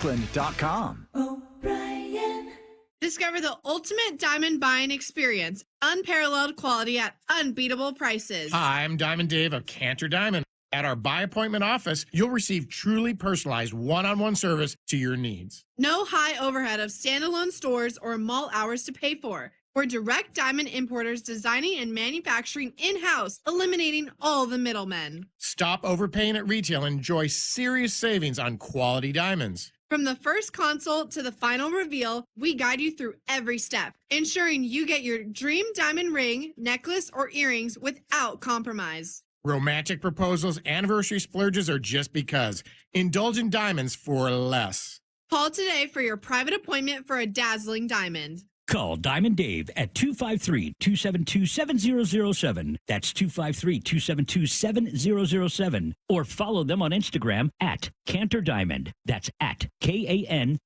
AssetRoofingOakland.com. O'Brien. Discover the ultimate diamond buying experience. Unparalleled quality at unbeatable prices. Hi, I'm Diamond Dave of Cantor Diamond. At our by appointment office, you'll receive truly personalized one-on-one service to your needs. No high overhead of standalone stores or mall hours to pay for. We're direct diamond importers designing and manufacturing in-house, eliminating all the middlemen. Stop overpaying at retail and enjoy serious savings on quality diamonds. From the first consult to the final reveal, we guide you through every step, ensuring you get your dream diamond ring, necklace, or earrings without compromise. Romantic proposals, anniversary splurges, or just because. Indulge in diamonds for less. Call today for your private appointment for a dazzling diamond. Call Diamond Dave at 253-272-7007. That's 253-272-7007. Or follow them on Instagram at Cantor Diamond. That's at Kantor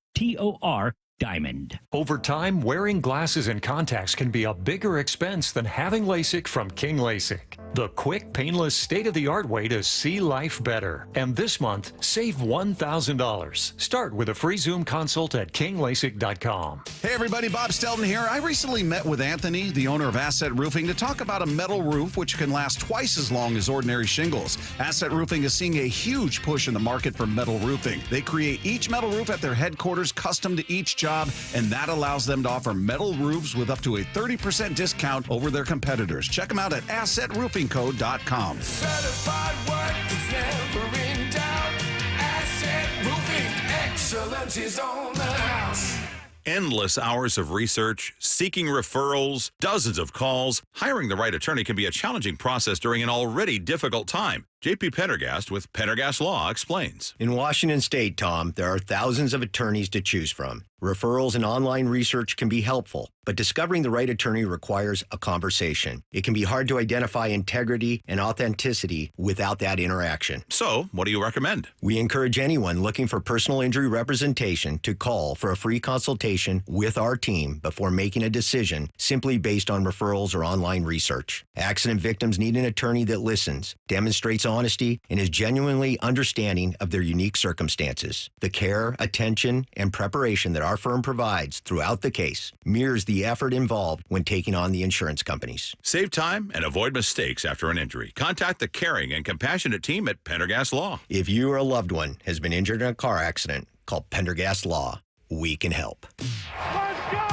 Diamond. Over time, wearing glasses and contacts can be a bigger expense than having LASIK from King LASIK. The quick, painless, state-of-the-art way to see life better. And this month, save $1,000. Start with a free Zoom consult at kinglasik.com. Hey everybody, Bob Stelton here. I recently met with Anthony, the owner of Asset Roofing, to talk about a metal roof which can last twice as long as ordinary shingles. Asset Roofing is seeing a huge push in the market for metal roofing. They create each metal roof at their headquarters, custom to each job, and that allows them to offer metal roofs with up to a 30% discount over their competitors. Check them out at AssetRoofingCo.com. Certified work that's never in doubt. Asset Roofing, excellence is on the house. Endless hours of research, seeking referrals, dozens of calls. Hiring the right attorney can be a challenging process during an already difficult time. J.P. Pendergast with Pendergast Law explains. In Washington State, Tom, there are thousands of attorneys to choose from. Referrals and online research can be helpful, but discovering the right attorney requires a conversation. It can be hard to identify integrity and authenticity without that interaction. So, what do you recommend? We encourage anyone looking for personal injury representation to call for a free consultation with our team before making a decision simply based on referrals or online research. Accident victims need an attorney that listens, demonstrates honesty, and is genuinely understanding of their unique circumstances. The care, attention, and preparation that our firm provides throughout the case mirrors the effort involved when taking on the insurance companies. Save time and avoid mistakes after an injury. Contact the caring and compassionate team at Pendergast Law. If you or a loved one has been injured in a car accident, call Pendergast Law. We can help. Let's go!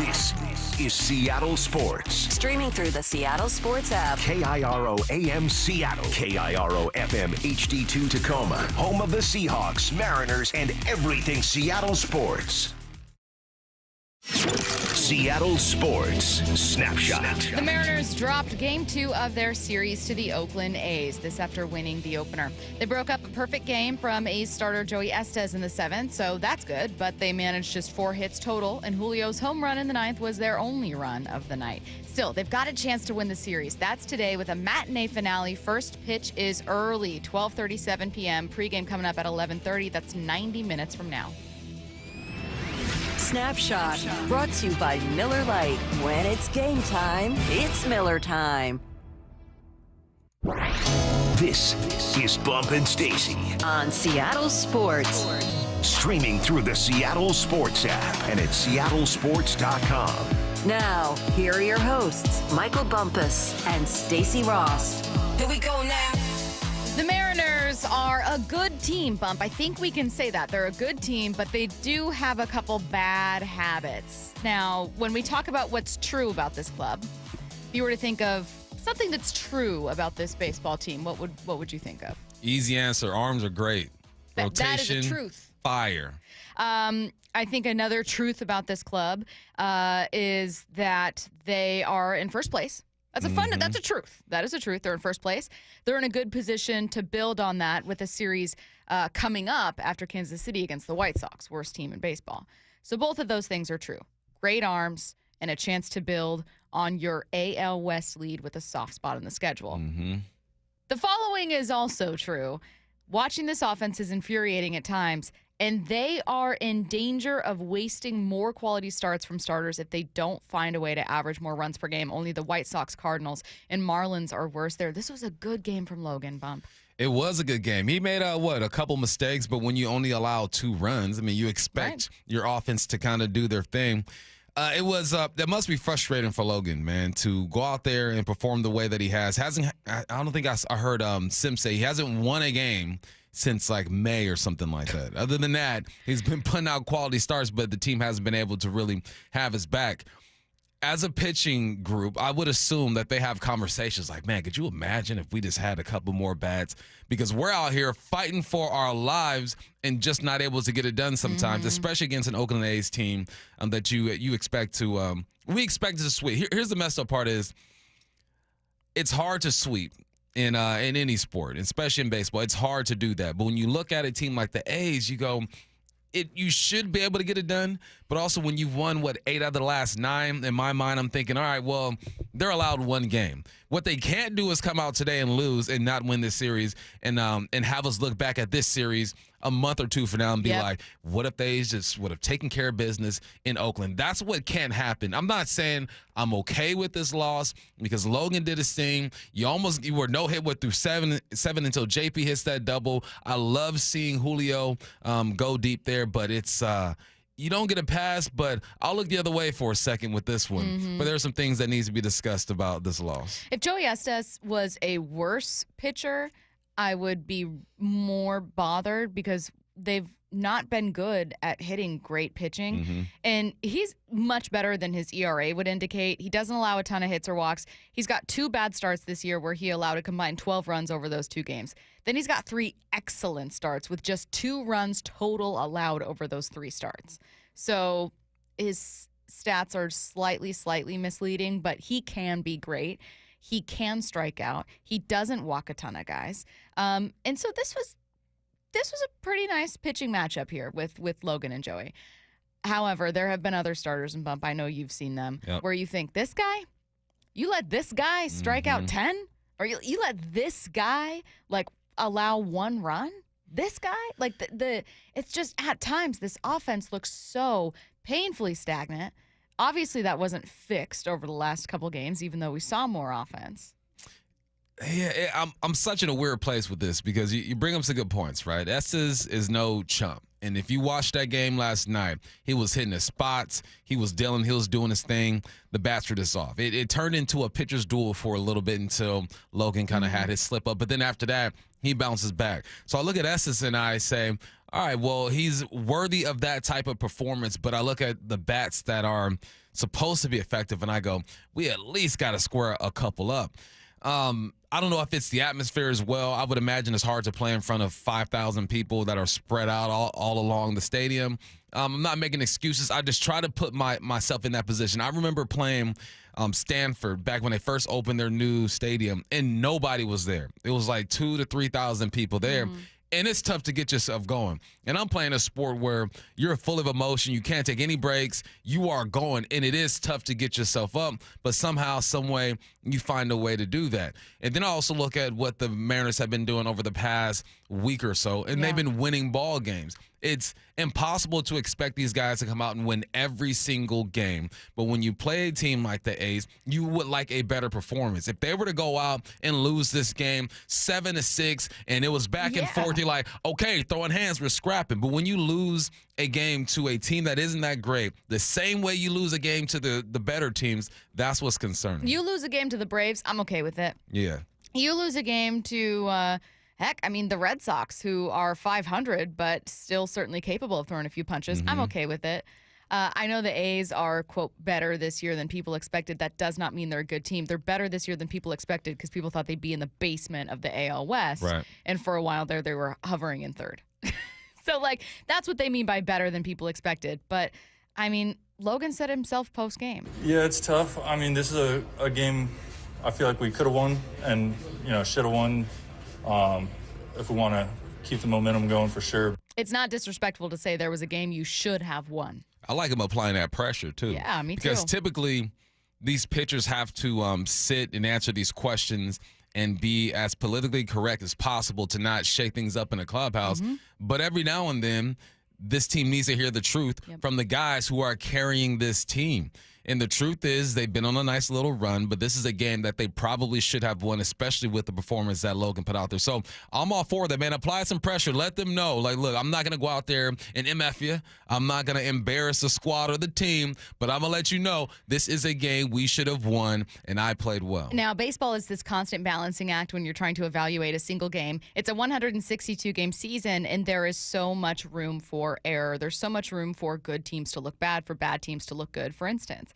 This is Seattle Sports. Streaming through the Seattle Sports app. KIRO AM Seattle. KIRO FM HD2 Tacoma. Home of the Seahawks, Mariners, and everything Seattle sports. Seattle Sports Snapshot. The Mariners dropped Game 2 of their series to the Oakland A's, this after winning the opener. They broke up a perfect game from A's starter Joey Estes in the 7th, so that's good, but they managed just 4 hits total, and Julio's home run in the 9th was their only run of the night. Still, they've got a chance to win the series. That's today with a matinee finale. First pitch is early, 12:37 p.m. Pregame coming up at 11:30. That's 90 minutes from now. Snapshot, brought to you by Miller Lite. When it's game time, it's Miller time. This is Bump and Stacy On Seattle Sports. Streaming through the Seattle Sports app and at seattlesports.com. Now, here are your hosts, Michael Bumpus and Stacy Ross. Here we go now. The Mariners are a good team, Bump. I think we can say that. They're a good team, but they do have a couple bad habits. Now, when we talk about what's true about this club, if you were to think of something that's true about this baseball team, what would you think of? Easy answer. Arms are great. Rotation. That is a truth. Fire. I think another truth about this club is that they are in first place. That's a truth. That is a truth. They're in first place. They're in a good position to build on that with a series coming up after Kansas City against the White Sox, worst team in baseball. So both of those things are true. Great arms and a chance to build on your AL West lead with a soft spot on the schedule. Mm-hmm. The following is also true. Watching this offense is infuriating at times, and they are in danger of wasting more quality starts from starters if they don't find a way to average more runs per game. Only the White Sox, Cardinals, and Marlins are worse there. This was a good game from Logan, Bump. It was a good game. He made a couple mistakes, but when you only allow 2 runs, I mean, you expect your offense to kind of do their thing. That must be frustrating for Logan, man, to go out there and perform the way that he has. I don't think I heard Sim say he hasn't won a game since like May or something like that. Other than that, he's been putting out quality starts, but the team hasn't been able to really have his back. As a pitching group, I would assume that they have conversations like, man, could you imagine if we just had a couple more bats? Because we're out here fighting for our lives and just not able to get it done sometimes, especially against an Oakland A's team that you expect to we expect to sweep. Here's the messed up part is it's hard to sweep in any sport, especially in baseball. It's hard to do that. But when you look at a team like the A's, you go, you should be able to get it done, but also when you've won, 8 out of the last 9, in my mind, I'm thinking, all right, well, they're allowed 1 game. What they can't do is come out today and lose and not win this series and have us look back at this series a month or 2 from now and be like, what if they just would have taken care of business in Oakland? That's what can't happen. I'm not saying I'm okay with this loss because Logan did his thing. You were no hit with through 7 until JP hits that double. I love seeing Julio go deep there, but it's you don't get a pass, but I'll look the other way for a second with this one. But there are some things that needs to be discussed about this loss. If Joey Estes was a worse pitcher, I would be more bothered because they've not been good at hitting great pitching. And he's much better than his ERA would indicate. He doesn't allow a ton of hits or walks. He's got 2 bad starts this year where he allowed a combined 12 runs over those 2 games. Then he's got 3 excellent starts with just 2 runs total allowed over those 3 starts. So his stats are slightly misleading, but he can be great. He can strike out. He doesn't walk a ton of guys. And so this was a pretty nice pitching matchup here with Logan and Joey. However, there have been other starters in Bump. I know you've seen them where you think you let this guy strike out 10, or you let this guy like allow 1 run. This guy, like it's just at times this offense looks so painfully stagnant. Obviously, that wasn't fixed over the last couple games, even though we saw more offense. Yeah, I'm such in a weird place with this because you bring up some good points, right? Estes is no chump. And if you watched that game last night, he was hitting his spots. He was doing his thing. The bats were just off. It turned into a pitcher's duel for a little bit until Logan kind of had his slip up. But then after that, he bounces back. So I look at Estes and I say, all right, well, he's worthy of that type of performance. But I look at the bats that are supposed to be effective, and I go, we at least got to square a couple up. I don't know if it's the atmosphere as well. I would imagine it's hard to play in front of 5,000 people that are spread out all along the stadium. I'm not making excuses. I just try to put myself in that position. I remember playing Stanford back when they first opened their new stadium, and nobody was there. It was like 2,000 to 3,000 people there. And it's tough to get yourself going. And I'm playing a sport where you're full of emotion. You can't take any breaks. You are going, and it is tough to get yourself up. But somehow, some way, you find a way to do that. And then I also look at what the Mariners have been doing over the past week or so, and they've been winning ball games. It's impossible to expect these guys to come out and win every single game. But when you play a team like the A's, you would like a better performance. If they were to go out and lose this game 7-6 and it was back and forth, you're like, okay, throwing hands, we're scrapping. But when you lose a game to a team that isn't that great, the same way you lose a game to the better teams, that's what's concerning. You lose a game to the Braves, I'm okay with it. Yeah. You lose a game to the Red Sox, who are 500, but still certainly capable of throwing a few punches. I'm okay with it. I know the A's are, quote, better this year than people expected. That does not mean they're a good team. They're better this year than people expected because people thought they'd be in the basement of the AL West. Right. And for a while there, they were hovering in 3rd. So, that's what they mean by better than people expected. But, Logan said himself post-game. Yeah, it's tough. This is a game I feel like we could have won and, should have won. If we want to keep the momentum going, for sure. It's not disrespectful to say there was a game you should have won. I like him applying that pressure, too. Yeah, me too. Because typically these pitchers have to sit and answer these questions and be as politically correct as possible to not shake things up in a clubhouse. But every now and then, this team needs to hear the truth from the guys who are carrying this team. And the truth is they've been on a nice little run, but this is a game that they probably should have won, especially with the performance that Logan put out there. So I'm all for that, man. Apply some pressure. Let them know, like, look, I'm not going to go out there and MF you. I'm not going to embarrass the squad or the team, but I'm going to let you know this is a game we should have won, and I played well. Now, baseball is this constant balancing act when you're trying to evaluate a single game. It's a 162-game season, and there is so much room for error. There's so much room for good teams to look bad, for bad teams to look good. For instance,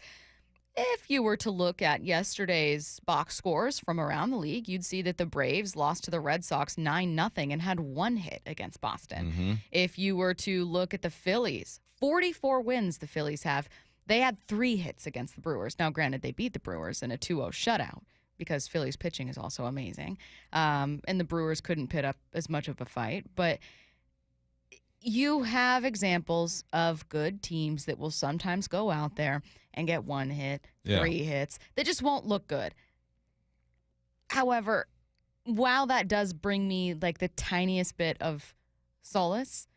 if you were to look at yesterday's box scores from around the league, you'd see that the Braves lost to the Red Sox 9-0 and had 1 hit against Boston. If you were to look at the Phillies, 44 wins the Phillies have. They had 3 hits against the Brewers. Now, granted, they beat the Brewers in a 2-0 shutout because Phillies pitching is also amazing. And the Brewers couldn't put up as much of a fight. But you have examples of good teams that will sometimes go out there and get 1 hit, 3 hits. That just won't look good. However, while that does bring me like the tiniest bit of solace,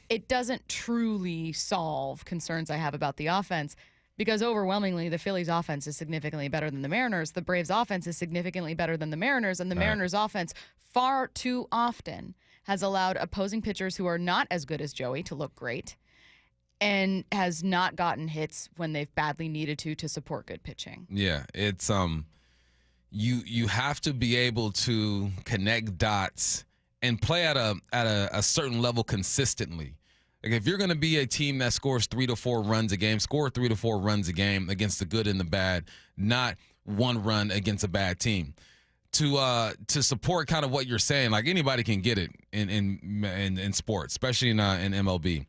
it doesn't truly solve concerns I have about the offense, because overwhelmingly the Phillies offense is significantly better than the Mariners. The Braves offense is significantly better than the Mariners, and the Mariners offense far too often has allowed opposing pitchers who are not as good as Joey to look great, and has not gotten hits when they've badly needed to support good pitching. Yeah, it's you have to be able to connect dots and play at a certain level consistently. Like if you're going to be a team that scores 3 to 4 runs a game, score 3 to 4 runs a game against the good and the bad, not 1 run against a bad team. To support kind of what you're saying, like anybody can get it in sports, especially in MLB.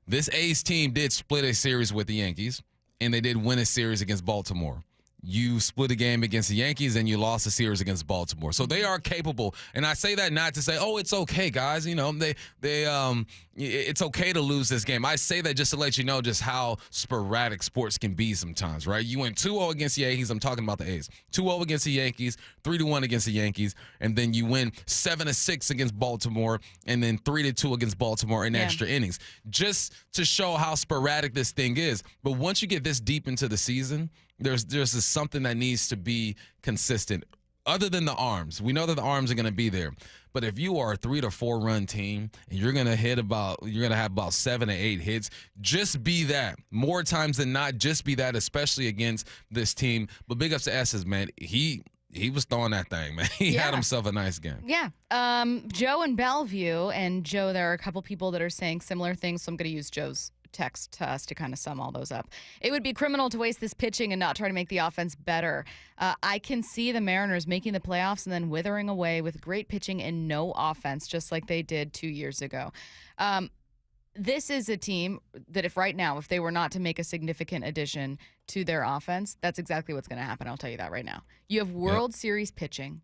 This A's team did split a series with the Yankees, and they did win a series against Baltimore. You split a game against the Yankees and you lost a series against Baltimore. So they are capable. And I say that not to say, oh, it's okay, guys. You know, it's okay to lose this game. I say that just to let you know just how sporadic sports can be sometimes, right? You went 2-0 against the Yankees. I'm talking about the A's. 2-0 against the Yankees, 3-1 against the Yankees, and then you win 7-6 against Baltimore, and then 3-2 against Baltimore in extra innings. Just to show how sporadic this thing is. But once you get this deep into the season, there's this something that needs to be consistent. Other than the arms, we know that the arms are going to be there. But if you are a 3 to 4 run team and you're going to have about 7 to 8 hits, just be that. More times than not, just be that, especially against this team. But big ups to Estes, man. He was throwing that thing, man. He had himself a nice game. Yeah. Joe in Bellevue, and Joe, there are a couple people that are saying similar things, so I'm going to use Joe's text to us to kind of sum all those up. It would be criminal to waste this pitching and not try to make the offense better. I can see the Mariners making the playoffs and then withering away with great pitching and no offense, just like they did 2 years ago. This is a team that if they were not to make a significant addition to their offense, that's exactly what's going to happen. I'll tell you that right now. You have World Series pitching.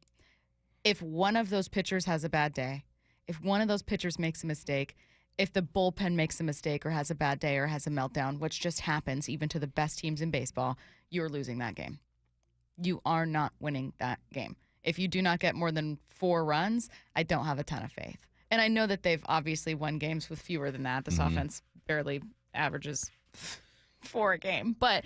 If one of those pitchers has a bad day, if one of those pitchers makes a mistake, if the bullpen makes a mistake or has a bad day or has a meltdown, which just happens even to the best teams in baseball, you're losing that game. You are not winning that game. If you do not get more than 4 runs, I don't have a ton of faith. And I know that they've obviously won games with fewer than that. This offense barely averages 4 a game. But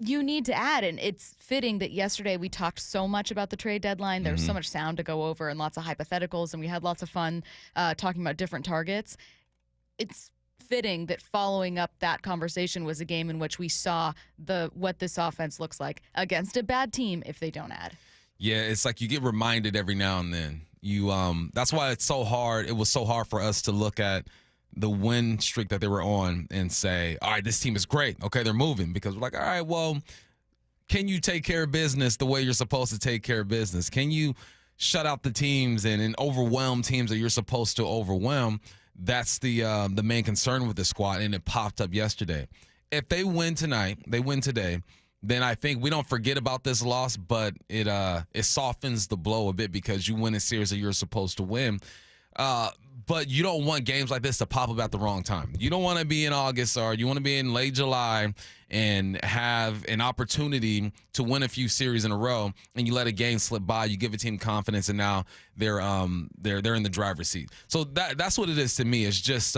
you need to add, and it's fitting that yesterday we talked so much about the trade deadline. There was so much sound to go over and lots of hypotheticals, and we had lots of fun talking about different targets. It's fitting that following up that conversation was a game in which we saw what this offense looks like against a bad team if they don't add. Yeah, it's like you get reminded every now and then. That's why it's so hard. It was so hard for us to look at the win streak that they were on and say, all right, this team is great. Okay, they're moving. Because we're like, all right, well, can you take care of business the way you're supposed to take care of business? Can you shut out the teams and overwhelm teams that you're supposed to overwhelm? That's the main concern with the squad, and it popped up yesterday. If they win tonight, they win today, then I think we don't forget about this loss, but it softens the blow a bit because you win a series that you're supposed to win. But you don't want games like this to pop up at the wrong time. You don't want to be in August or you want to be in late July and have an opportunity to win a few series in a row, and you let a game slip by, you give a team confidence, and now they're in the driver's seat. So that's what it is to me. It's just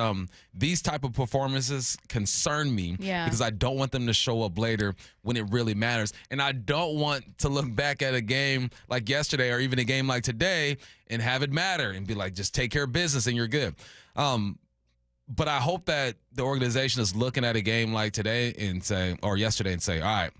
these type of performances concern me because I don't want them to show up later when it really matters, and I don't want to look back at a game like yesterday or even a game like today and have it matter and be like, just take care of business and you're good. But I hope that the organization is looking at a game like today or yesterday and say, all right,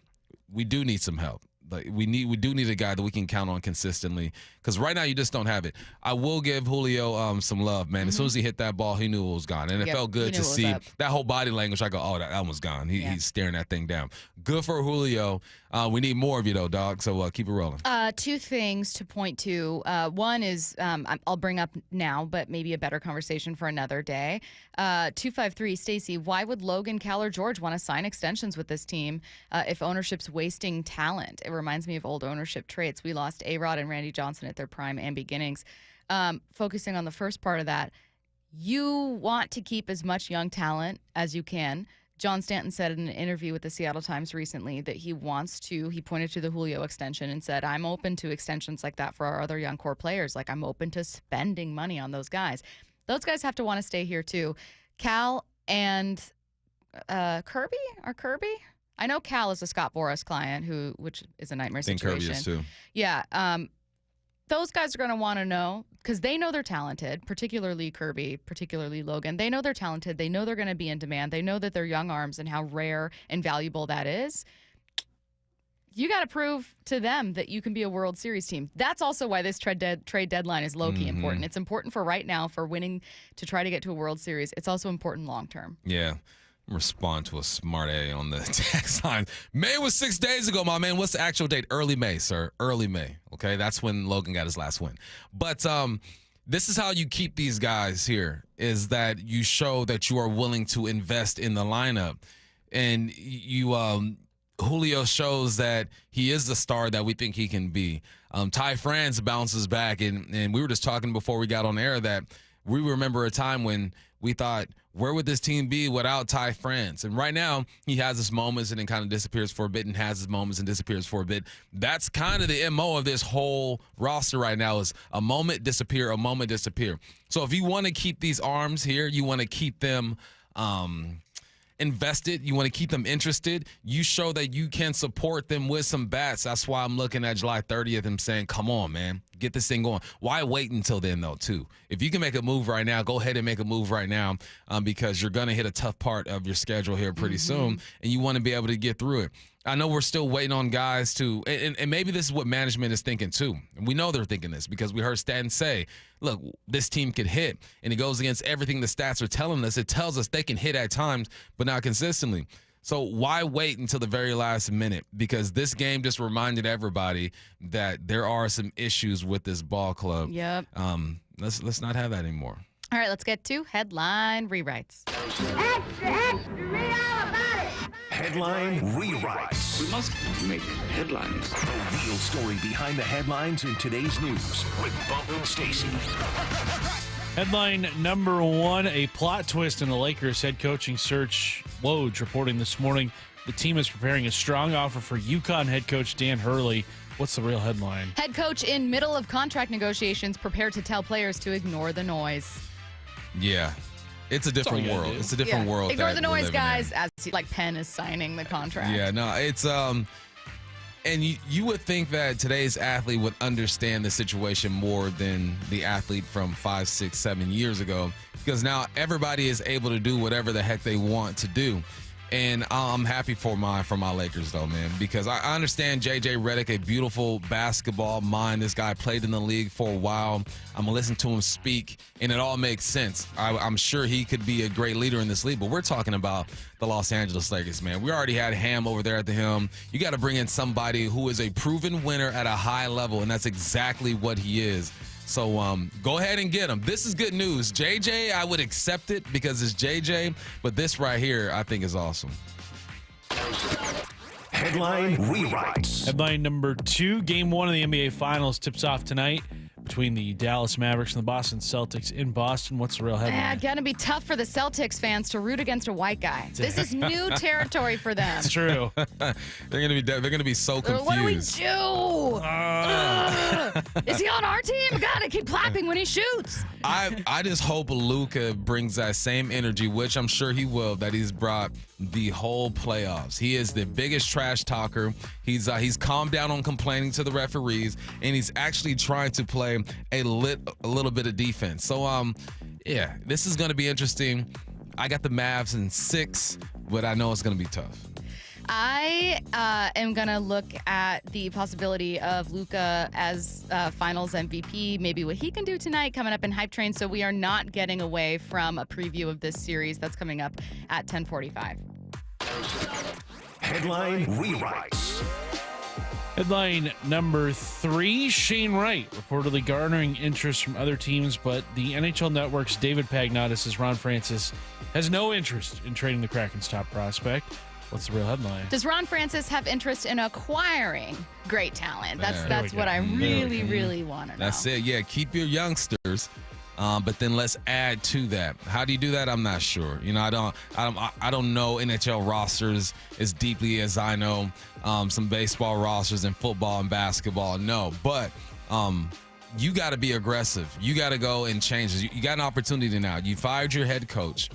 we do need some help. Like we do need a guy that we can count on consistently, because right now you just don't have it. I will give Julio some love, man. As soon as he hit that ball, he knew it was gone, and it felt good to see that whole body language. I go, oh, that one's gone. He's staring that thing down. Good for Julio. We need more of you though, dog. So keep it rolling. Two things to point to. One is I'll bring up now, but maybe a better conversation for another day. 253, Stacy, why would Logan, Cal, or George want to sign extensions with this team if ownership's wasting talent? It reminds me of old ownership traits. We lost A-Rod and Randy Johnson at their prime and beginnings. Focusing on the first part of that, you want to keep as much young talent as you can. John Stanton said in an interview with the Seattle Times recently that he pointed to the Julio extension and said, I'm open to extensions like that for our other young core players. Like, I'm open to spending money on those guys. Those guys have to want to stay here too. Cal and Kirby? I know Cal is a Scott Boras client, which is a nightmare situation. I think Kirby is too. Yeah. Those guys are going to want to know, because they know they're talented, particularly Kirby, particularly Logan. They know they're talented. They know they're going to be in demand. They know that they're young arms and how rare and valuable that is. You got to prove to them that you can be a World Series team. That's also why this trade deadline is low-key important. It's important for right now, for winning to try to get to a World Series. It's also important long-term. Yeah. Respond to a smart A on the text line. May was 6 days ago, my man. What's the actual date? Early May, sir. Early May. Okay, that's when Logan got his last win. But this is how you keep these guys here, is that you show that you are willing to invest in the lineup. And Julio shows that he is the star that we think he can be. Ty France bounces back, and we were just talking before we got on air that we remember a time when we thought, where would this team be without Ty France? And right now, he has his moments and then kind of disappears for a bit, and has his moments and disappears for a bit. That's kind of the MO of this whole roster right now, is a moment disappear, a moment disappear. So if you want to keep these arms here, you want to keep them invested, you want to keep them interested, you show that you can support them with some bats. That's why I'm looking at July 30th and saying, come on, man, get this thing going. Why wait until then, though, too? If you can make a move right now, go ahead and make a move right now, because you're going to hit a tough part of your schedule here pretty soon, and you want to be able to get through it. I know we're still waiting on guys to, and maybe this is what management is thinking too. And we know they're thinking this because we heard Stanton say, look, this team could hit, and it goes against everything the stats are telling us. It tells us they can hit at times, but not consistently. So why wait until the very last minute? Because this game just reminded everybody that there are some issues with this ball club. Yep. Let's not have that anymore. All right, let's get to headline rewrites. Read all about it. Headline rewrites. We must make headlines. The real story behind the headlines in today's news with Bump and Stacy. Headline number one, a plot twist in the Lakers head coaching search. Woj reporting this morning the team is preparing a strong offer for UConn head coach Dan Hurley. What's the real headline? Head coach in middle of contract negotiations prepared to tell players to ignore the noise. Yeah. It's a different world. It's a different world. Ignore the noise, guys, as Penn is signing the contract. Yeah, no, it's and you would think that today's athlete would understand the situation more than the athlete from 5, 6, 7 years ago, because now everybody is able to do whatever the heck they want to do. And I'm happy for my Lakers, though, man, because I understand J.J. Redick, a beautiful basketball mind. This guy played in the league for a while. I'm going to listen to him speak, and it all makes sense. I'm sure he could be a great leader in this league, but we're talking about the Los Angeles Lakers, man. We already had Ham over there at the helm. You got to bring in somebody who is a proven winner at a high level, and that's exactly what he is. So go ahead and get him. This is good news. JJ, I would accept it because it's JJ, but this right here I think is awesome. Headline rewrites. Headline number two, game one of the NBA Finals tips off tonight. between the Dallas Mavericks and the Boston Celtics in Boston. What's the real headline? Gonna be tough for the Celtics fans to root against a white guy. This is new territory for them. It's true. They're gonna be so confused. What do we do? Is he on our team? Gotta keep clapping when he shoots. I just hope Luka brings that same energy, which I'm sure he will, that he's brought the whole playoffs. He is the biggest trash talker. He's calmed down on complaining to the referees, and he's actually trying to play a little bit of defense. So yeah, this is going to be interesting. I got the Mavs in 6, but I know it's going to be tough. I am going to look at the possibility of Luka as finals MVP, maybe what he can do tonight coming up in Hype Train. So we are not getting away from a preview of this series that's coming up at 10:45. Headline rewrites. Headline number 3, Shane Wright reportedly garnering interest from other teams, but the NHL Network's David Pagnotta says Ron Francis has no interest in trading the Kraken's top prospect. What's the real headline? Does Ron Francis have interest in acquiring great talent? That's what I really want to know. That's it. Yeah, keep your youngsters, but then let's add to that. How do you do that? I'm not sure. You know, I don't know NHL rosters as deeply as I know some baseball rosters and football and basketball. No, but you got to be aggressive. You got to go and change this. You got an opportunity now. You fired your head coach.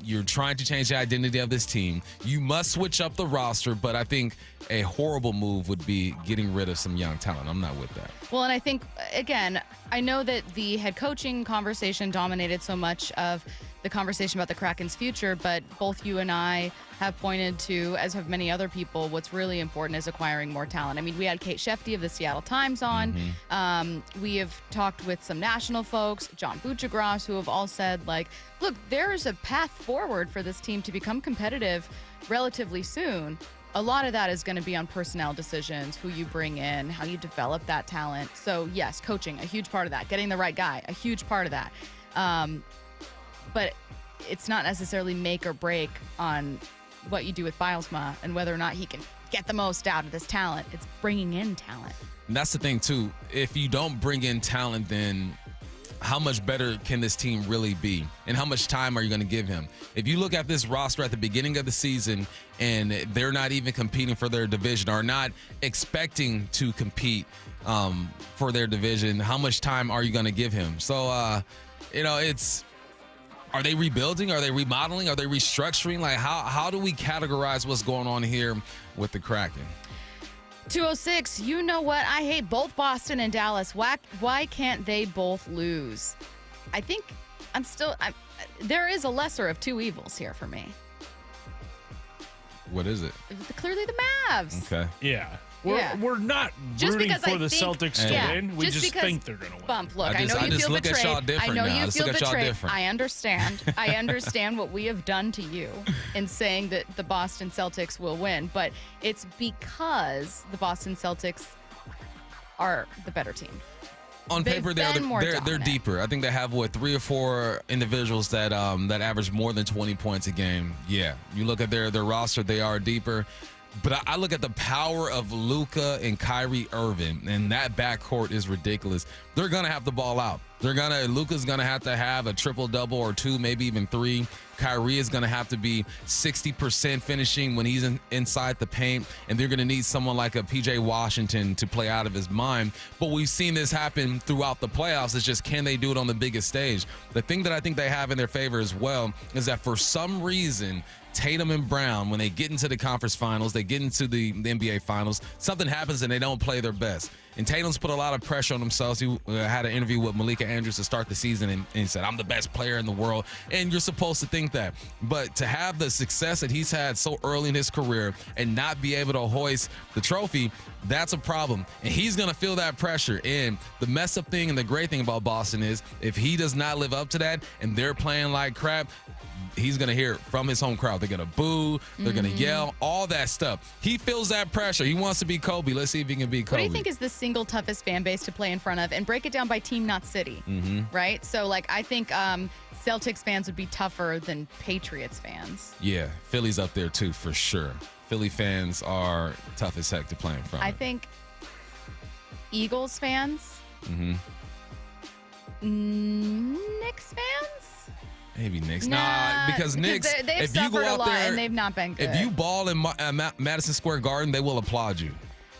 You're trying to change the identity of this team. You must switch up the roster, but I think a horrible move would be getting rid of some young talent. I'm not with that. Well, and I think, again, I know that the head coaching conversation dominated so much of the conversation about the Kraken's future, but both you and I have pointed to, as have many other people, what's really important is acquiring more talent. I mean, we had Kate Shefty of the Seattle Times on. We have talked with some national folks, John Buchagras, who have all said, like, look, there's a path forward for this team to become competitive relatively soon. A lot of that is going to be on personnel decisions, who you bring in, how you develop that talent. So, yes, coaching, a huge part of that. Getting the right guy, a huge part of that. But it's not necessarily make or break on what you do with Bilesma and whether or not he can get the most out of this talent. It's bringing in talent. And that's the thing, too. If you don't bring in talent, then how much better can this team really be? And how much time are you going to give him? If you look at this roster at the beginning of the season and they're not even competing for their division or not expecting to compete for their division, how much time are you going to give him? So, are they rebuilding? Are they remodeling? Are they restructuring? Like, how do we categorize what's going on here with the Kraken? 206, you know what? I hate both Boston and Dallas. Why can't they both lose? I think there is a lesser of two evils here for me. What is it? Clearly the Mavs. Okay. Yeah. We're not just rooting because for the Celtics to win. We just think they're going to win. Bump, look, I know you feel betrayed. I know you feel betrayed. I understand. I understand what we have done to you in saying that the Boston Celtics will win, but it's because the Boston Celtics are the better team. On paper, they're deeper. I think they have 3 or 4 individuals that average more than 20 points a game. Yeah, you look at their roster; they are deeper. But I look at the power of Luka and Kyrie Irving, and that backcourt is ridiculous. They're gonna have the ball out. Luka's gonna have to have a triple-double or 2, maybe even 3. Kyrie is gonna have to be 60% finishing when he's inside the paint, and they're gonna need someone like a PJ Washington to play out of his mind. But we've seen this happen throughout the playoffs. It's just, can they do it on the biggest stage? The thing that I think they have in their favor as well is that for some reason, Tatum and Brown, when they get into the conference finals, they get into the NBA finals, something happens and they don't play their best. And Tatum's put a lot of pressure on himself. He had an interview with Malika Andrews to start the season, and he said, I'm the best player in the world. And you're supposed to think that. But to have the success that he's had so early in his career and not be able to hoist the trophy, that's a problem. And he's going to feel that pressure. And the mess up thing and the great thing about Boston is if he does not live up to that and they're playing like crap, he's going to hear it from his home crowd. They're going to boo. They're going to yell, all that stuff. He feels that pressure. He wants to be Kobe. Let's see if he can be Kobe. What do you think is the single toughest fan base to play in front of? And break it down by team, not city, right? So, I think Celtics fans would be tougher than Patriots fans. Yeah, Philly's up there, too, for sure. Philly fans are tough as heck to play in front of. I think Eagles fans Knicks fans? Maybe Knicks. Nah, Nah, because Knicks, they've if you suffered go a out lot there, and they've not been good. if you ball in Madison Square Garden, they will applaud you.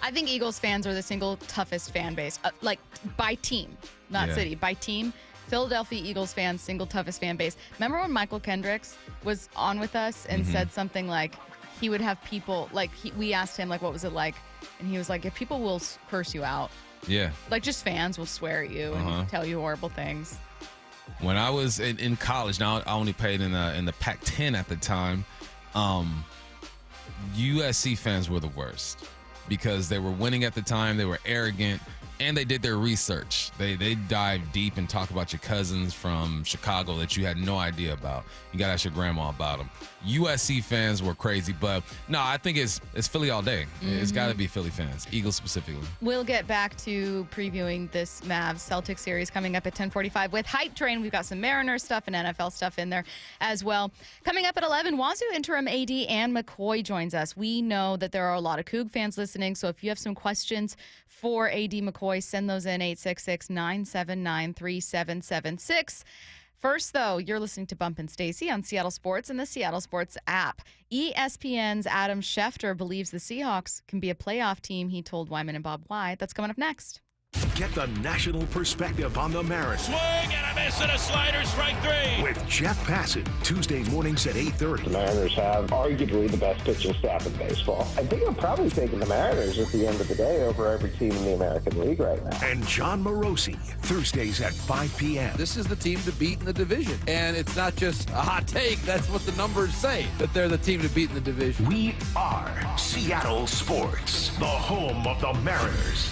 I think Eagles fans are the single toughest fan base, like by team, not city, by team. Philadelphia Eagles fans, single toughest fan base. Remember when Michael Kendricks was on with us and said something like he would have people, like we asked him, like, what was it like? And he was like, if people will curse you out. Yeah. Like just fans will swear at you and tell you horrible things. When I was in college, now I only played in the Pac-10 at the time, USC fans were the worst because they were winning at the time. They were arrogant, and they did their research. They dive deep and talk about your cousins from Chicago that you had no idea about. You got to ask your grandma about them. USC fans were crazy, but no, I think it's Philly all day. It's got to be Philly fans, Eagles specifically. We'll get back to previewing this Mavs-Celtics series coming up at 10:45 with Hype Train. We've got some Mariners stuff and NFL stuff in there as well. Coming up at 11, Wazoo interim AD Ann McCoy joins us. We know that there are a lot of Coug fans listening, so if you have some questions for AD McCoy, send those in 866-979-3776. First, though, you're listening to Bump and Stacy on Seattle Sports and the Seattle Sports app. ESPN's Adam Schefter believes the Seahawks can be a playoff team. He told Wyman and Bob why. That's coming up next. Get the national perspective on the Mariners. Swing and a miss and a slider, strike three. With Jeff Passan, Tuesday mornings at 8:30. The Mariners have arguably the best pitching staff in baseball. I think I'm probably taking the Mariners at the end of the day over every team in the American League right now. And John Morosi, Thursdays at 5 p.m. This is the team to beat in the division. And it's not just a hot take. That's what the numbers say, that they're the team to beat in the division. We are Seattle Sports, the home of the Mariners.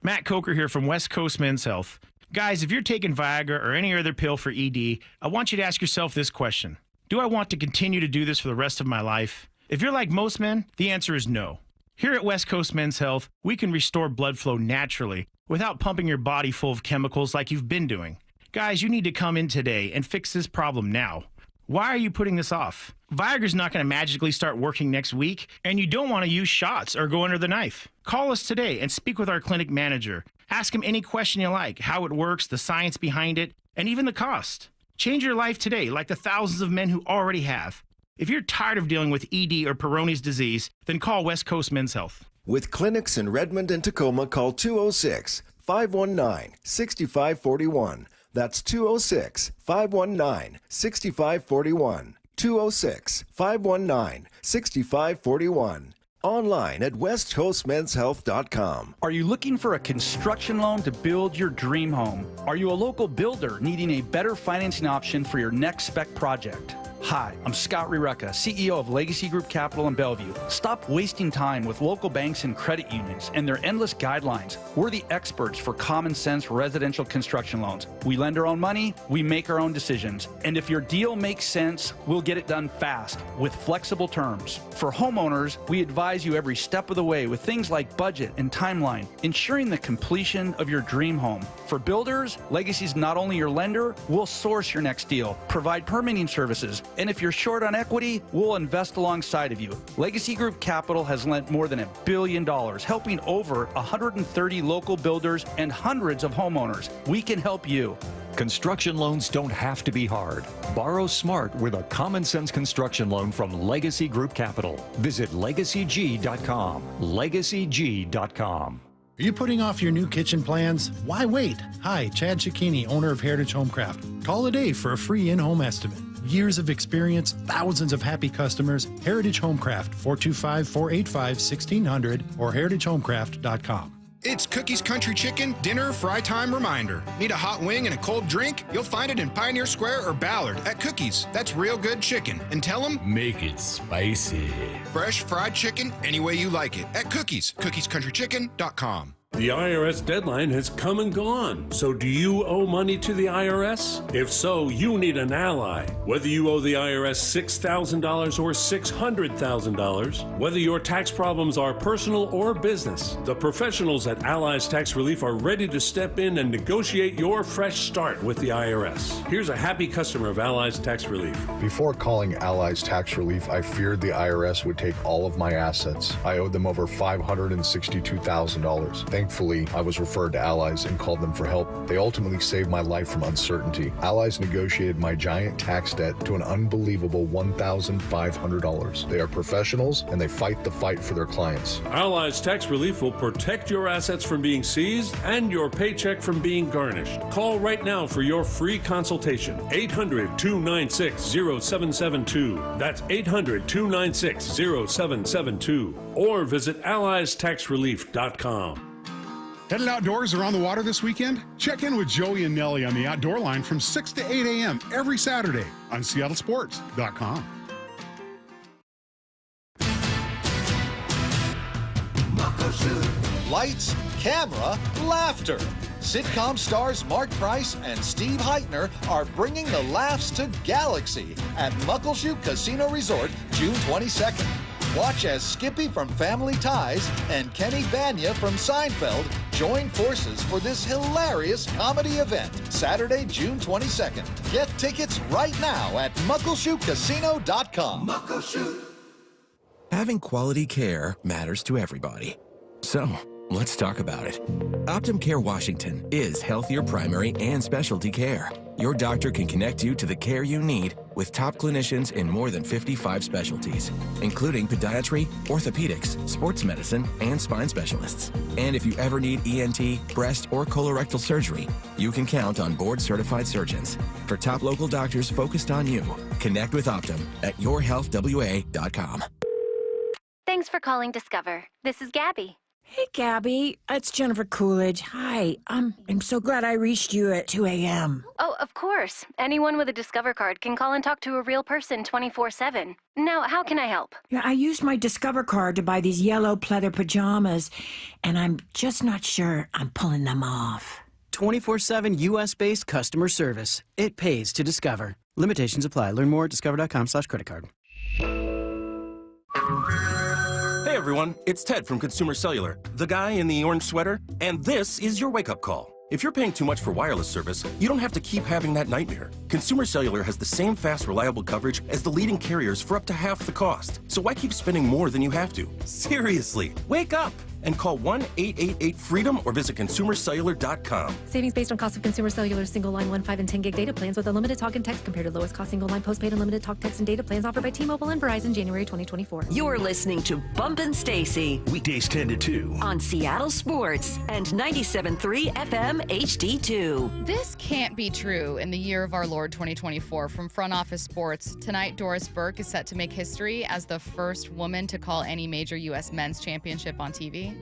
Matt Coker here from West Coast Men's Health. Guys, if you're taking Viagra or any other pill for ED, I want you to ask yourself this question. Do I want to continue to do this for the rest of my life? If you're like most men, the answer is no. Here at West Coast Men's Health, we can restore blood flow naturally without pumping your body full of chemicals like you've been doing. Guys, you need to come in today and fix this problem now. Why are you putting this off? Viagra's not going to magically start working next week, and you don't want to use shots or go under the knife. Call us today and speak with our clinic manager. Ask him any question you like, how it works, the science behind it, and even the cost. Change your life today like the thousands of men who already have. If you're tired of dealing with ED or Peyronie's disease, then call West Coast Men's Health. With clinics in Redmond and Tacoma, call 206-519-6541. That's 206-519-6541. 206-519-6541. Online at westcoastmenshealth.com. Are you looking for a construction loan to build your dream home? Are you a local builder needing a better financing option for your next spec project? Hi, I'm Scott Rireka, CEO of Legacy Group Capital in Bellevue. Stop wasting time with local banks and credit unions and their endless guidelines. We're the experts for common sense residential construction loans. We lend our own money, we make our own decisions. And if your deal makes sense, we'll get it done fast with flexible terms. For homeowners, we advise you every step of the way with things like budget and timeline, ensuring the completion of your dream home. For builders, Legacy's not only your lender, we'll source your next deal, provide permitting services, and if you're short on equity, we'll invest alongside of you. Legacy Group Capital has lent more than $1 billion, helping over 130 local builders and hundreds of homeowners. We can help you. Construction loans don't have to be hard. Borrow smart with a common sense construction loan from Legacy Group Capital. Visit LegacyG.com. LegacyG.com. Are you putting off your new kitchen plans? Why wait? Hi, Chad Cicchini, owner of Heritage Homecraft. Call today for a free in-home estimate. Years of experience, thousands of happy customers. Heritage Homecraft, 425-485-1600 or heritagehomecraft.com. It's Cookie's Country Chicken Dinner Fry Time Reminder. Need a hot wing and a cold drink? You'll find it in Pioneer Square or Ballard at Cookie's. That's real good chicken. And tell them, make it spicy. Fresh fried chicken any way you like it at Cookie's. cookiescountrychicken.com. The IRS deadline has come and gone. So do you owe money to the IRS? If so, you need an ally. Whether you owe the IRS $6,000 or $600,000, whether your tax problems are personal or business, the professionals at Allies Tax Relief are ready to step in and negotiate your fresh start with the IRS. Here's a happy customer of Allies Tax Relief. Before calling Allies Tax Relief, I feared the IRS would take all of my assets. I owed them over $562,000. Thankfully, I was referred to Allies and called them for help. They ultimately saved my life from uncertainty. Allies negotiated my giant tax debt to an unbelievable $1,500. They are professionals, and they fight the fight for their clients. Allies Tax Relief will protect your assets from being seized and your paycheck from being garnished. Call right now for your free consultation. 800-296-0772. That's 800-296-0772. Or visit AlliesTaxRelief.com. Headed outdoors or on the water this weekend? Check in with Joey and Nellie on the Outdoor Line from 6 to 8 a.m. every Saturday on SeattleSports.com. Lights, camera, laughter. Sitcom stars Mark Price and Steve Heitner are bringing the laughs to Galaxy at Muckleshoot Casino Resort June 22nd. Watch as Skippy from Family Ties and Kenny Banya from Seinfeld join forces for this hilarious comedy event, Saturday, June 22nd. Get tickets right now at MuckleshootCasino.com. Muckleshoot. Having quality care matters to everybody. So, let's talk about it. Optum Care Washington is healthier primary and specialty care. Your doctor can connect you to the care you need with top clinicians in more than 55 specialties, including podiatry, orthopedics, sports medicine, and spine specialists. And if you ever need ENT, breast, or colorectal surgery, you can count on board-certified surgeons. For top local doctors focused on you, connect with Optum at yourhealthwa.com. Thanks for calling Discover. This is Gabby. Hey, Gabby. It's Jennifer Coolidge. Hi. I'm so glad I reached you at 2 a.m. Oh, of course. Anyone with a Discover card can call and talk to a real person 24/7. Now, how can I help? Yeah, I used my Discover card to buy these yellow pleather pajamas, and I'm just not sure I'm pulling them off. 24/7 U.S.-based customer service. It pays to Discover. Limitations apply. Learn more at discover.com/credit card. Hey everyone, it's Ted from Consumer Cellular, the guy in the orange sweater, and this is your wake-up call. If you're paying too much for wireless service, you don't have to keep having that nightmare. Consumer Cellular has the same fast, reliable coverage as the leading carriers for up to half the cost. So why keep spending more than you have to? Seriously, wake up and call 1-888-FREEDOM or visit consumercellular.com. Savings based on cost of Consumer Cellular single line 1, 5, and 10 gig data plans with unlimited talk and text compared to lowest cost single line postpaid unlimited talk, text, and data plans offered by T-Mobile and Verizon January 2024. You're listening to Bumpin' Stacy Weekdays 10 to 2 on Seattle Sports and 97.3 FM HD2. This can't be true in the year of our Lord 2024. From Front Office Sports, tonight Doris Burke is set to make history as the first woman to call any major U.S. men's championship on TV.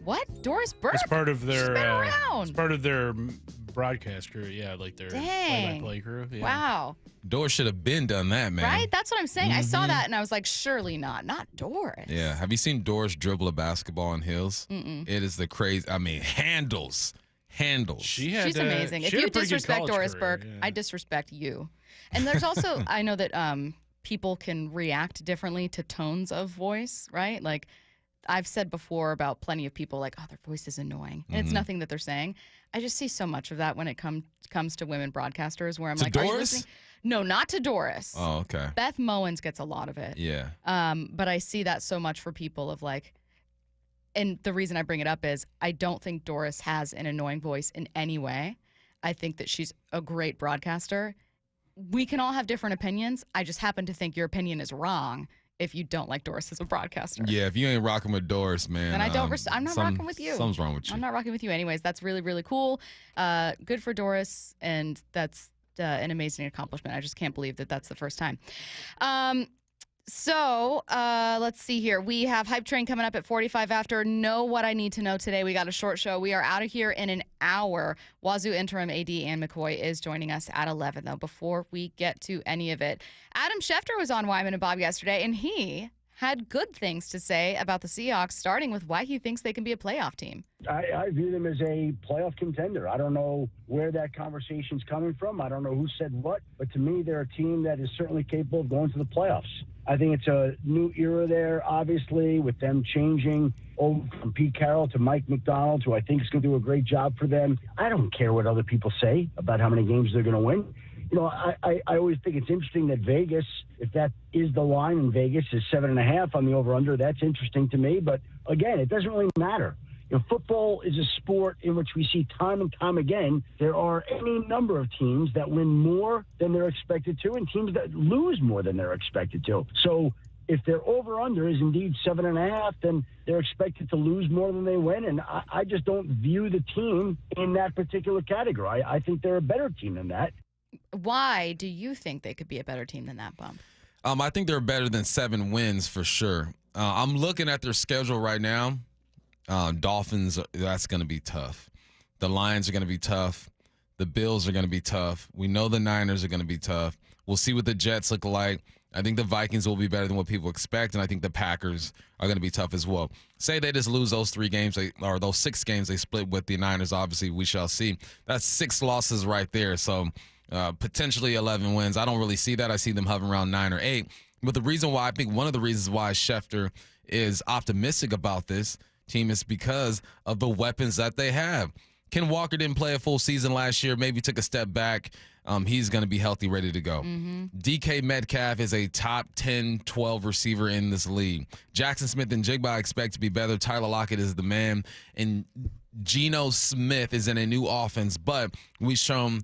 What? Doris Burke? It's part of their She's been around. It's part of their broadcast crew, yeah, like their Dang. play-by-play crew. Yeah. Wow. Doris should have been done that, man. Right? That's what I'm saying. I saw that and I was like, surely not. Not Doris. Yeah. Have you seen Doris dribble a basketball on hills? Mm-mm. It is the crazy. I mean, handles. She's amazing. If you disrespect Doris Burke, I disrespect you. And there's also, I know that people can react differently to tones of voice, right? Like I've said before about plenty of people like, oh, their voice is annoying. And it's nothing that they're saying. I just see so much of that when it comes to women broadcasters where I'm like, Doris? are you listening? No, not to Doris. Oh, okay. Beth Mowins gets a lot of it. Yeah. But I see that so much for people of like, and the reason I bring it up is I don't think Doris has an annoying voice in any way. I think that she's a great broadcaster. We can all have different opinions. I just happen to think your opinion is wrong if you don't like Doris as a broadcaster. Yeah, if you ain't rocking with Doris, man. And I don't. I'm not rocking with you. Something's wrong with you. I'm not rocking with you, anyways. That's really, really cool. Good for Doris, and that's an amazing accomplishment. I just can't believe that that's the first time. So let's see here. We have Hype Train coming up at 45 after. Know what I need to know today. We got a short show. We are out of here in an hour. Wazoo interim AD Ann McCoy is joining us at 11, though, before we get to any of it. Adam Schefter was on Wyman and Bob yesterday, and he had good things to say about the Seahawks, starting with why he thinks they can be a playoff team. I view them as a playoff contender. I don't know where that conversation's coming from. I don't know who said what, but to me, they're a team that is certainly capable of going to the playoffs. I think it's a new era there, obviously, with them changing over from Pete Carroll to Mike McDonald, who I think is going to do a great job for them. I don't care what other people say about how many games they're going to win. You know, I always think it's interesting that Vegas, if that is the line in Vegas, is 7.5 on the over-under. That's interesting to me. But, again, it doesn't really matter. Football is a sport in which we see time and time again there are any number of teams that win more than they're expected to and teams that lose more than they're expected to. So if their over-under is indeed 7.5, then they're expected to lose more than they win. And I just don't view the team in that particular category. I think they're a better team than that. Why do you think they could be a better team than that, Bump? I think they're better than 7 wins for sure. I'm looking at their schedule right now. Dolphins, that's going to be tough. The Lions are going to be tough. The Bills are going to be tough. We know the Niners are going to be tough. We'll see what the Jets look like. I think the Vikings will be better than what people expect, and I think the Packers are going to be tough as well. Say they just lose those 3 games, or those 6 games they split with the Niners, obviously we shall see. That's 6 losses right there, so potentially 11 wins. I don't really see that. I see them hovering around 9 or 8. But the reason why, I think one of the reasons why Schefter is optimistic about this team is because of the weapons that they have. Ken Walker didn't play a full season last year, maybe took a step back. He's going to be healthy, ready to go. DK Metcalf is a top 10, 12 receiver in this league. Jackson Smith and Jigba I expect to be better. Tyler Lockett is the man. And Geno Smith is in a new offense, but he's shown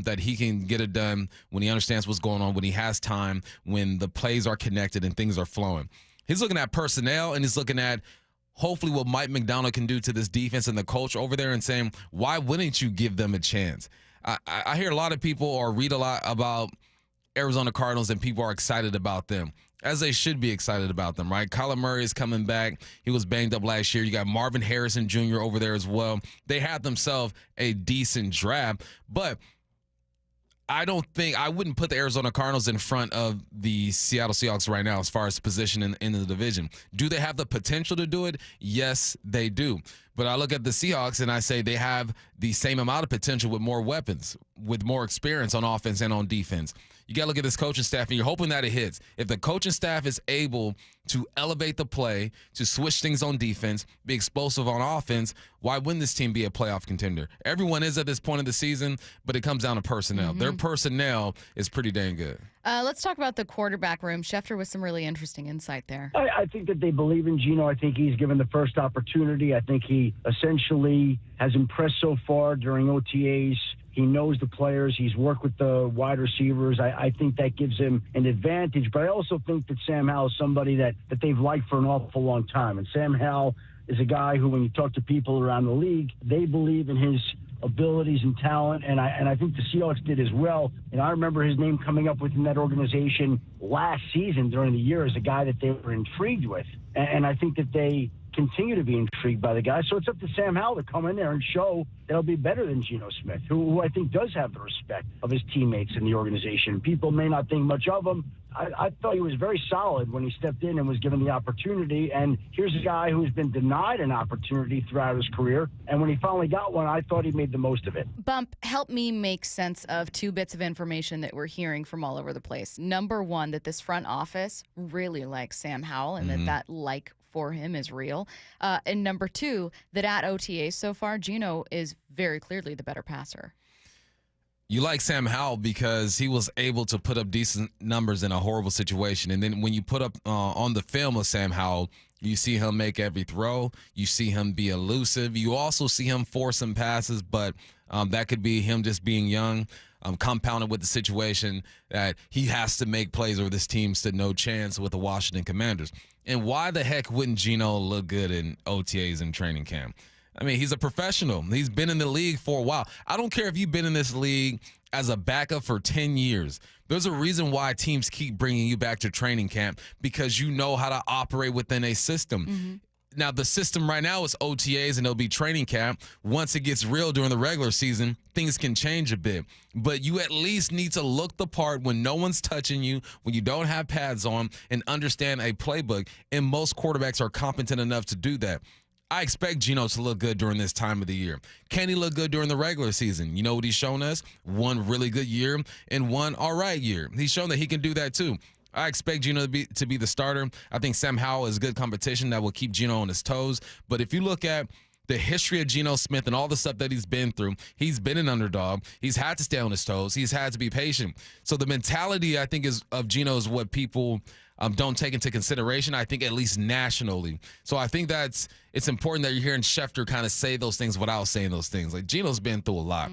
that he can get it done when he understands what's going on, when he has time, when the plays are connected and things are flowing. He's looking at personnel, and he's looking at hopefully what Mike McDonald can do to this defense and the coach over there and saying, why wouldn't you give them a chance? I hear a lot of people or read a lot about Arizona Cardinals, and people are excited about them, as they should be excited about them, right? Kyler Murray is coming back. He was banged up last year. You got Marvin Harrison Jr. over there as well. They had themselves a decent draft, but I wouldn't put the Arizona Cardinals in front of the Seattle Seahawks right now as far as position in the division. Do they have the potential to do it? Yes, they do. But I look at the Seahawks and I say they have the same amount of potential with more weapons, with more experience on offense and on defense. You got to look at this coaching staff, and you're hoping that it hits. If the coaching staff is able to elevate the play, to switch things on defense, be explosive on offense, why wouldn't this team be a playoff contender? Everyone is at this point of the season, but it comes down to personnel. Their personnel is pretty dang good. Let's talk about the quarterback room. Schefter with some really interesting insight there. I think that they believe in Geno. I think he's given the first opportunity. I think he essentially has impressed so far during OTAs. He knows the players. He's worked with the wide receivers. I think that gives him an advantage. But I also think that Sam Howell is somebody that they've liked for an awful long time. And Sam Howell is a guy who, when you talk to people around the league, they believe in his abilities and talent, and I think the Seahawks did as well. And I remember his name coming up within that organization last season during the year as a guy that they were intrigued with. And I think that they continue to be intrigued by the guy. So it's up to Sam Howell to come in there and show that he'll be better than Geno Smith, who I think does have the respect of his teammates in the organization. People may not think much of him. I thought he was very solid when he stepped in and was given the opportunity. And here's a guy who's been denied an opportunity throughout his career. And when he finally got one, I thought he made the most of it. Bump, help me make sense of 2 bits of information that we're hearing from all over the place. Number one, that this front office really likes Sam Howell and that like for him is real. And number 2, that at OTA so far, Geno is very clearly the better passer. You like Sam Howell because he was able to put up decent numbers in a horrible situation. And then when you put up on the film of Sam Howell, you see him make every throw. You see him be elusive. You also see him force some passes, but that could be him just being young, compounded with the situation that he has to make plays or this team stood no chance with the Washington Commanders. And why the heck wouldn't Geno look good in OTAs and training camp? I mean, he's a professional. He's been in the league for a while. I don't care if you've been in this league as a backup for 10 years. There's a reason why teams keep bringing you back to training camp, because you know how to operate within a system. Now, the system right now is OTAs and it'll be training camp. Once it gets real during the regular season, things can change a bit. But you at least need to look the part when no one's touching you, when you don't have pads on, and understand a playbook. And most quarterbacks are competent enough to do that. I expect Geno to look good during this time of the year. Can he look good during the regular season? You know what he's shown us? One really good year and one all right year. He's shown that he can do that too. I expect Geno to be the starter. I think Sam Howell is good competition that will keep Geno on his toes. But if you look at the history of Geno Smith and all the stuff that he's been through. He's been an underdog. He's had to stay on his toes. He's had to be patient. So the mentality, I think, of Geno is what people don't take into consideration, I think, at least nationally. So I think it's important that you're hearing Schefter kind of say those things without saying those things. Like, Geno's been through a lot.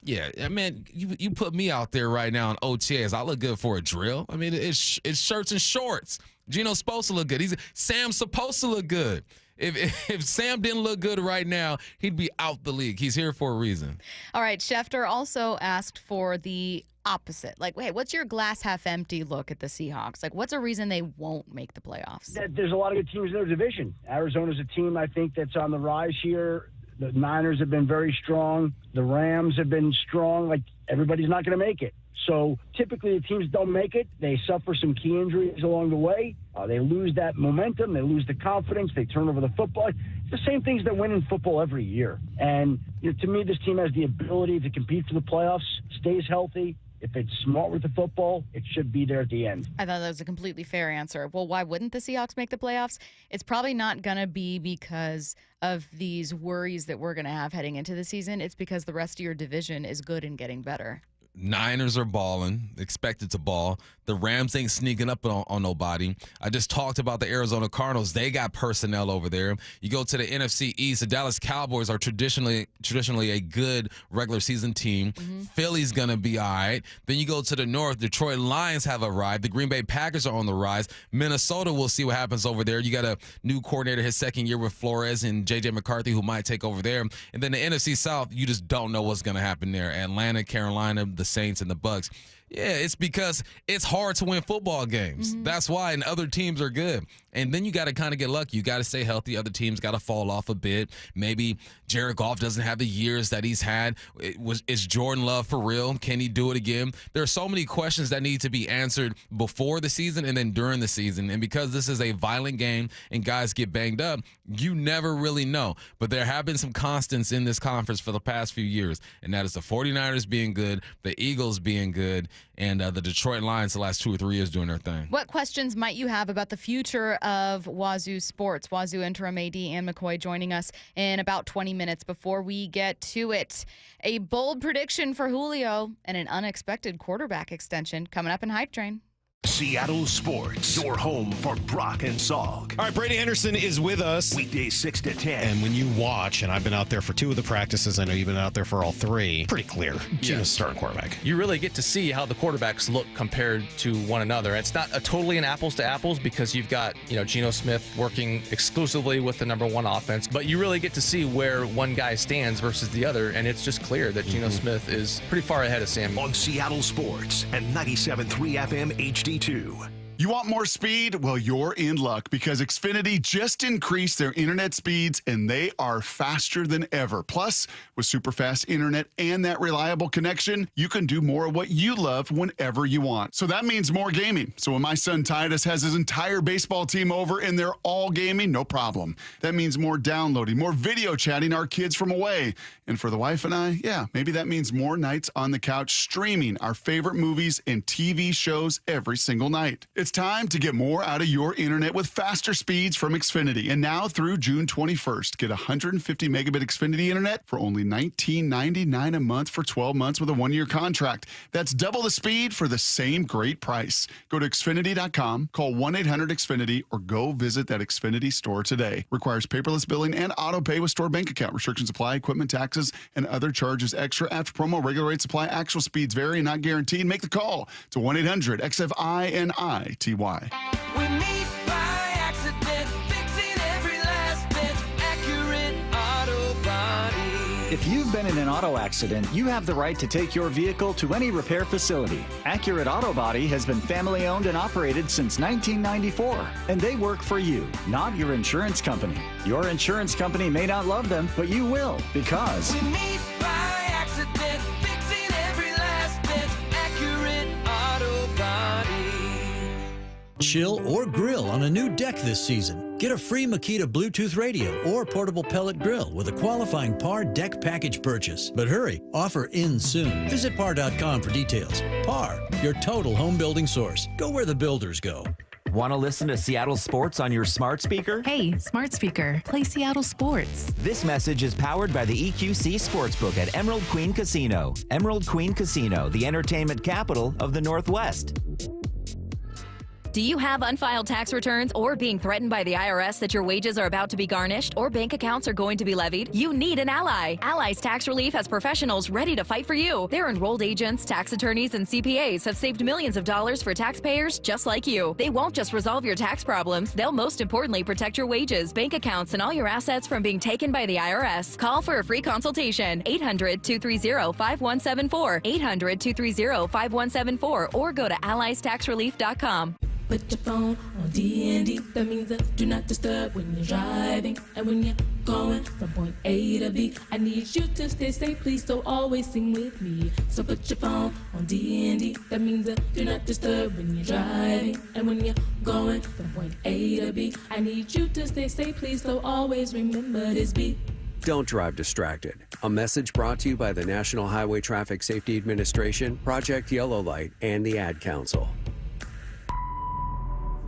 Yeah, man, you put me out there right now in OTAs. I look good for a drill. I mean, it's shirts and shorts. Geno's supposed to look good. Sam's supposed to look good. If Sam didn't look good right now, he'd be out the league. He's here for a reason. All right, Schefter also asked for the opposite. Like, hey, what's your glass half empty look at the Seahawks? Like, what's a reason they won't make the playoffs? There's a lot of good teams in their division. Arizona's a team, I think, that's on the rise here. The Niners have been very strong. The Rams have been strong. Like, everybody's not going to make it. So typically the teams don't make it. They suffer some key injuries along the way. They lose that momentum. They lose the confidence. They turn over the football. It's the same things that win in football every year. And to me, this team has the ability to compete for the playoffs, stays healthy. If it's smart with the football, it should be there at the end. I thought that was a completely fair answer. Well, why wouldn't the Seahawks make the playoffs? It's probably not going to be because of these worries that we're going to have heading into the season. It's because the rest of your division is good and getting better. Niners are balling, expected to ball. The Rams ain't sneaking up on nobody. I just talked about the Arizona Cardinals. They got personnel over there. You go to the NFC East, the Dallas Cowboys are traditionally a good regular season team. Philly's going to be all right. Then you go to the North, Detroit Lions have arrived. The Green Bay Packers are on the rise. Minnesota, we'll see what happens over there. You got a new coordinator his second year with Flores and J.J. McCarthy, who might take over there. And then the NFC South, you just don't know what's going to happen there. Atlanta, Carolina, the Saints, and the Bucks. Yeah, it's because it's hard to win football games. That's why, and other teams are good. And then you got to kind of get lucky. You got to stay healthy. Other teams got to fall off a bit. Maybe Jared Goff doesn't have the years that he's had. Is Jordan Love for real? Can he do it again? There are so many questions that need to be answered before the season and then during the season. And because this is a violent game and guys get banged up, you never really know. But there have been some constants in this conference for the past few years, and that is the 49ers being good, the Eagles being good, and the Detroit Lions the last 2 or 3 years doing their thing. What questions might you have about the future of Wazoo sports? Wazoo interim AD Ann McCoy joining us in about 20 minutes. Before we get to it, a bold prediction for Julio and an unexpected quarterback extension coming up in Hype Train. Seattle Sports, your home for Brock and Salk. All right, Brady Anderson is with us. Weekdays 6 to 10. And when you watch, and I've been out there for 2 of the practices, I know you've been out there for all 3, pretty clear. Geno's starting quarterback. You really get to see how the quarterbacks look compared to one another. It's not a totally an apples to apples because you've got, Geno Smith working exclusively with the number 1 offense, but you really get to see where one guy stands versus the other, and it's just clear that Geno Smith is pretty far ahead of Sam. On Seattle Sports and 97.3 FM HD2. You want more speed? Well, you're in luck because Xfinity just increased their internet speeds and they are faster than ever. Plus, with super fast internet and that reliable connection, you can do more of what you love whenever you want. So that means more gaming. So when my son Titus has his entire baseball team over and they're all gaming, no problem. That means more downloading, more video chatting our kids from away. And for the wife and I, maybe that means more nights on the couch streaming our favorite movies and TV shows every single night. It's time to get more out of your internet with faster speeds from Xfinity. And now through June 21st, get 150 megabit Xfinity internet for only $19.99 a month for 12 months with a 1-year contract. That's double the speed for the same great price. Go to Xfinity.com, call 1-800-XFINITY, or go visit that Xfinity store today. Requires paperless billing and auto pay with stored bank account. Restrictions apply. Equipment taxes and other charges extra. After promo, regular rates apply. Actual speeds vary and not guaranteed. Make the call to 1-800-XFINITY. We meet by accident, fixing every last bit, Accurate Auto Body. If you've been in an auto accident, you have the right to take your vehicle to any repair facility. Accurate Auto Body has been family owned and operated since 1994, and they work for you, not your insurance company. Your insurance company may not love them, but you will, because we meet by accident, fixing every last bit, Accurate Auto Body. Chill or grill on a new deck this season. Get a free Makita Bluetooth radio or portable pellet grill with a qualifying PAR deck package purchase. But hurry, offer ends soon. Visit par.com for details. PAR, your total home building source. Go where the builders go. Want to listen to Seattle sports on your smart speaker? Hey, smart speaker, play Seattle sports. This message is powered by the EQC Sportsbook at Emerald Queen Casino. Emerald Queen Casino, the entertainment capital of the Northwest. Do you have unfiled tax returns or being threatened by the IRS that your wages are about to be garnished or bank accounts are going to be levied? You need an ally. Allies Tax Relief has professionals ready to fight for you. Their enrolled agents, tax attorneys, and CPAs have saved millions of dollars for taxpayers just like you. They won't just resolve your tax problems, they'll most importantly protect your wages, bank accounts, and all your assets from being taken by the IRS. Call for a free consultation. 800-230-5174. 800-230-5174 or go to alliestaxrelief.com. Put your phone on D&D. That means that do not disturb when you're driving. And when you're going from point A to B, I need you to stay safe, please, so always sing with me. So put your phone on D&D. That means that do not disturb when you're driving. And when you're going from point A to B, I need you to stay safe, please, so always remember this beat. Don't drive distracted. A message brought to you by the National Highway Traffic Safety Administration, Project Yellow Light, and the Ad Council.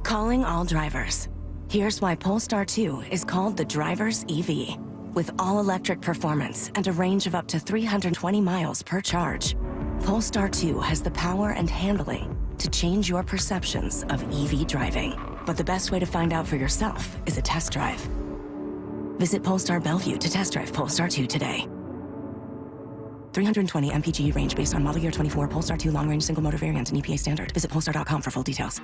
Calling all drivers. Here's why Polestar 2 is called the driver's EV. With all-electric performance and a range of up to 320 miles per charge, Polestar 2 has the power and handling to change your perceptions of EV driving. But the best way to find out for yourself is a test drive. Visit Polestar Bellevue to test drive Polestar 2 today. 320 mpg range based on model year 24 Polestar 2 long-range single-motor variant and EPA standard. Visit polestar.com for full details.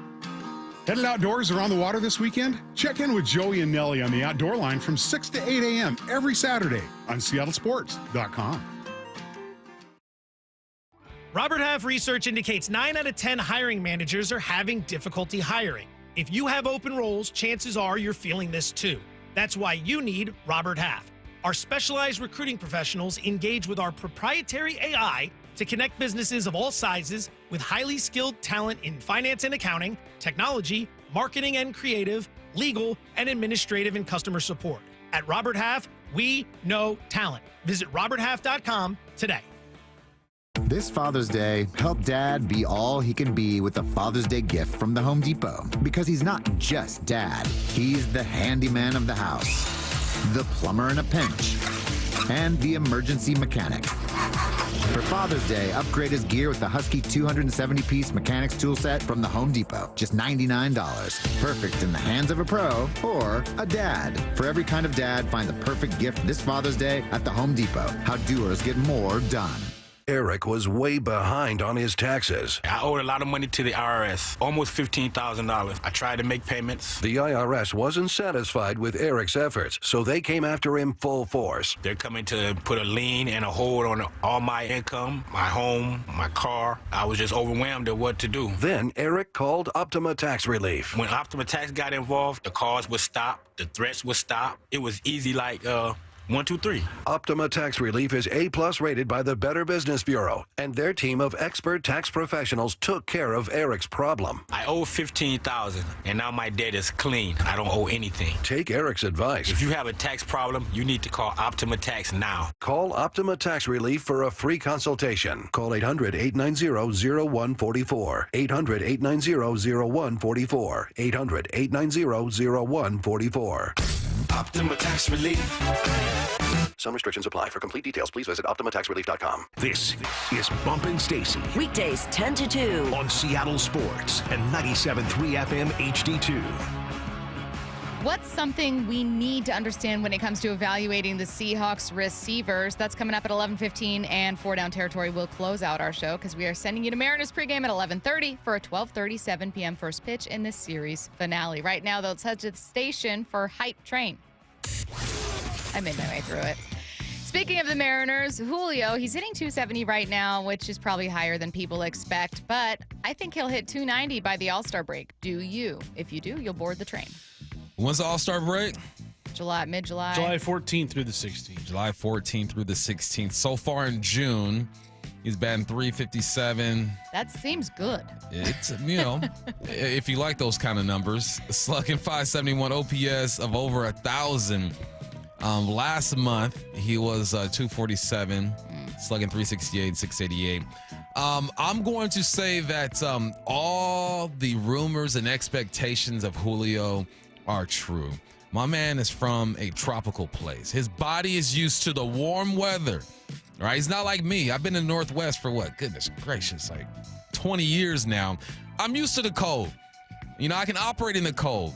Headed outdoors or on the water this weekend? Check in with Joey and Nellie on the Outdoor Line from 6 to 8 a.m. every Saturday on seattlesports.com. Robert Half research indicates 9 out of 10 hiring managers are having difficulty hiring. If you have open roles, chances are you're feeling this too. That's why you need Robert Half. Our specialized recruiting professionals engage with our proprietary AI to connect businesses of all sizes with highly skilled talent in finance and accounting, technology, marketing and creative, legal, and administrative and customer support. At Robert Half, we know talent. Visit roberthalf.com today. This Father's Day, help Dad be all he can be with a Father's Day gift from the Home Depot. Because he's not just Dad, he's the handyman of the house, the plumber in a pinch, and the emergency mechanic. For Father's Day, upgrade his gear with the Husky 270-piece mechanics tool set from the Home Depot. Just $99. Perfect in the hands of a pro or a dad. For every kind of dad, find the perfect gift this Father's Day at the Home Depot. How doers get more done. Eric was way behind on his taxes. I owed a lot of money to the IRS, almost $15,000. I tried to make payments. The IRS wasn't satisfied with Eric's efforts, so they came after him full force. They're coming to put a lien and a hold on all my income, my home, my car. I was just overwhelmed at what to do. Then Eric called Optima Tax Relief. When Optima Tax got involved, the calls would stop, the threats would stop. It was easy like, 1, 2, 3. Optima Tax Relief is A+ rated by the Better Business Bureau, and their team of expert tax professionals took care of Eric's problem. I owe $15,000, and now my debt is clean. I don't owe anything. Take Eric's advice. If you have a tax problem, you need to call Optima Tax now. Call Optima Tax Relief for a free consultation. Call 800-890-0144. 800-890-0144. 800-890-0144. Optima Tax Relief. Some restrictions apply. For complete details, please visit OptimaTaxRelief.com. This is Bumpin' Stacy. Weekdays 10 to 2 on Seattle Sports and 97.3 FM HD2. What's something we need to understand when it comes to evaluating the Seahawks receivers? That's coming up at 11:15, and 4 Down Territory will close out our show because we are sending you to Mariners pregame at 11:30 for a 12:37 p.m. first pitch in this series finale. Right now, though, let's head to the station for Hype Train. I made my way through it. Speaking of the Mariners, Julio, he's hitting 270 right now, which is probably higher than people expect, but I think he'll hit 290 by the All-Star break. Do you? If you do, you'll board the train. When's the All-Star break? Mid-July. July 14th through the 16th. July 14th through the 16th. So far in June, he's batting .357. That seems good. It's, if you like those kind of numbers. Slugging .571 OPS of over 1,000. Last month, he was .247, slugging .368, .688. I'm going to say that all the rumors and expectations of Julio are true. My man is from a tropical place. His body is used to the warm weather. All right, he's not like me. I've been in the Northwest for what? Goodness gracious, like 20 years now. I'm used to the cold. You know, I can operate in the cold.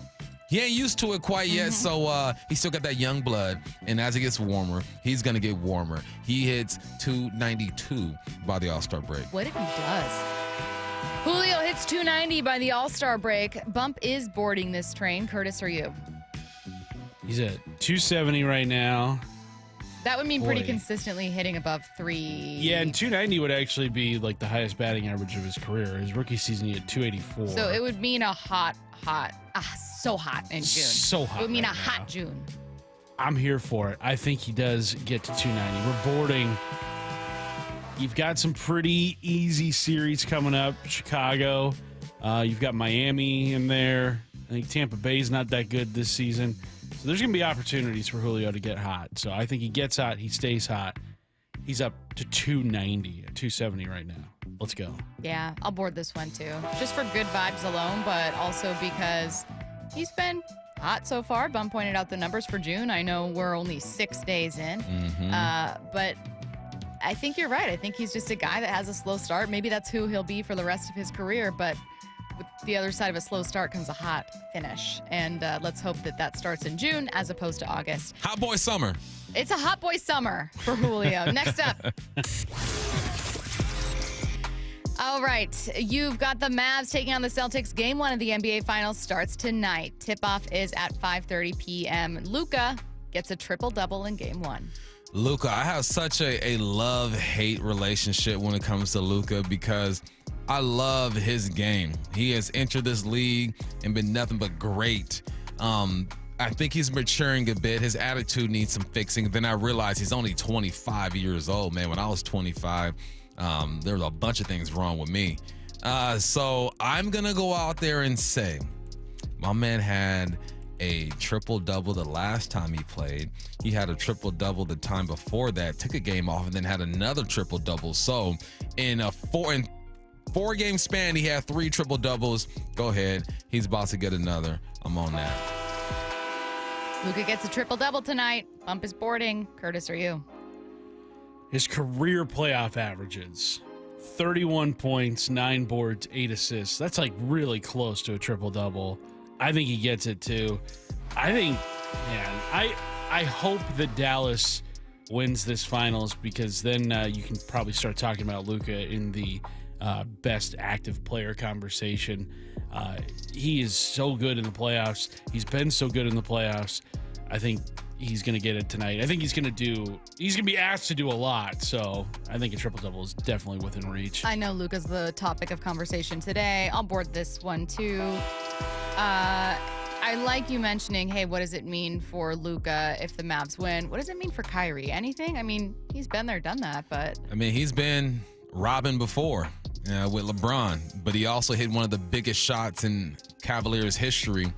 He ain't used to it quite yet, so he still got that young blood. And as it gets warmer, he's going to get warmer. He hits 292 by the All-Star break. What if he does? Julio hits 290 by the All-Star break. Bump is boarding this train. Curtis, are you? He's at 270 right now. That would mean pretty Boy. consistently hitting above 3. Yeah, and 290 would actually be like the highest batting average of his career. His rookie season, he had 284. So it would mean a so hot in June. So hot It would mean right a hot June. I'm here for it. I think he does get to 290. We're boarding. You've got some pretty easy series coming up. Chicago. You've got Miami in there. I think Tampa Bay's not that good this season. So there's going to be opportunities for Julio to get hot. So I think he gets hot. He stays hot. He's up to 290, 270 right now. Let's go. Yeah, I'll board this one too. Just for good vibes alone, but also because he's been hot so far. Bum pointed out the numbers for June. I know we're only 6 days in, but I think you're right. I think he's just a guy that has a slow start. Maybe that's who he'll be for the rest of his career, but with the other side of a slow start comes a hot finish. And let's hope that that starts in June as opposed to August. Hot boy summer. It's a hot boy summer for Julio. Next up. All right, you've got the Mavs taking on the Celtics. Game 1 of the NBA Finals starts tonight. Tip-off is at 5:30 p.m. Luka gets a triple-double in Game 1. Luka, I have such a love-hate relationship when it comes to Luka because I love his game. He has entered this league and been nothing but great. I think he's maturing a bit. His attitude needs some fixing. Then I realized he's only 25 years old, man. When I was 25, there was a bunch of things wrong with me. So I'm going to go out there and say my man had a triple-double the last time he played. He had a triple-double the time before that, took a game off, and then had another triple-double. So in a four-game span, he had 3 triple-doubles. Go ahead. He's about to get another. I'm on that. Luka gets a triple-double tonight. Bump is boarding. Curtis, are you? His career playoff averages 31 points, 9 boards, 8 assists. That's like really close to a triple-double. I think he gets it too. I think, man, I hope that Dallas wins this finals because then you can probably start talking about Luka in the best active player conversation. He is so good in the playoffs. He's been so good in the playoffs. I think he's going to get it tonight. I think he's going to be asked to do a lot. So I think a triple-double is definitely within reach. I know Luka's the topic of conversation today. I'll board this one too. I like you mentioning, hey, what does it mean for Luka if the Mavs win? What does it mean for Kyrie? Anything? I mean, he's been there, done that, but... I mean, he's been Robin before with LeBron, but he also hit one of the biggest shots in Cavaliers history.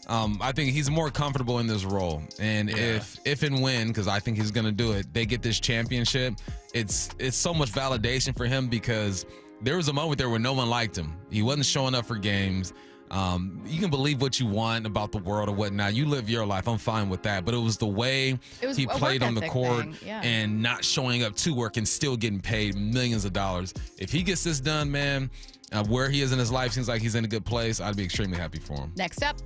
I think he's more comfortable in this role. And if and when, because I think he's going to do it, they get this championship, it's so much validation for him because there was a moment there where no one liked him. He wasn't showing up for games. You can believe what you want about the world or whatnot. You live your life. I'm fine with that. But it was the way he played on the court and not showing up to work and still getting paid millions of dollars. If he gets this done, man, where he is in his life seems like he's in a good place. I'd be extremely happy for him. Next up.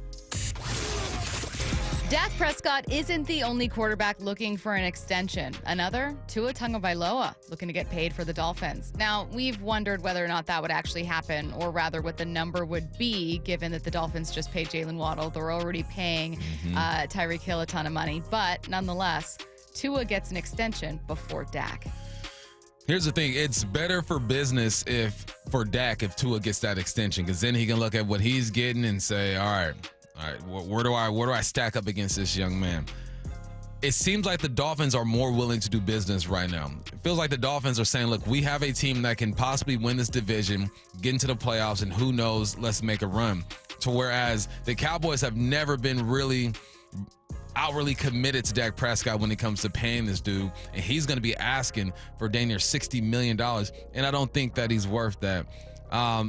Dak Prescott isn't the only quarterback looking for an extension. Another, Tua Tagovailoa, looking to get paid for the Dolphins. Now, we've wondered whether or not that would actually happen, or rather what the number would be, given that the Dolphins just paid Jalen Waddle. They're already paying Tyreek Hill a ton of money. But nonetheless, Tua gets an extension before Dak. Here's the thing. It's better for business for Dak if Tua gets that extension, because then he can look at what he's getting and say, all right, where do I stack up against this young man? It seems like the Dolphins are more willing to do business right now. It feels like the Dolphins are saying, look, we have a team that can possibly win this division, get into the playoffs, and who knows, let's make a run. To whereas the Cowboys have never been really outwardly committed to Dak Prescott when it comes to paying this dude, and he's going to be asking for dang near $60 million, and I don't think that he's worth that.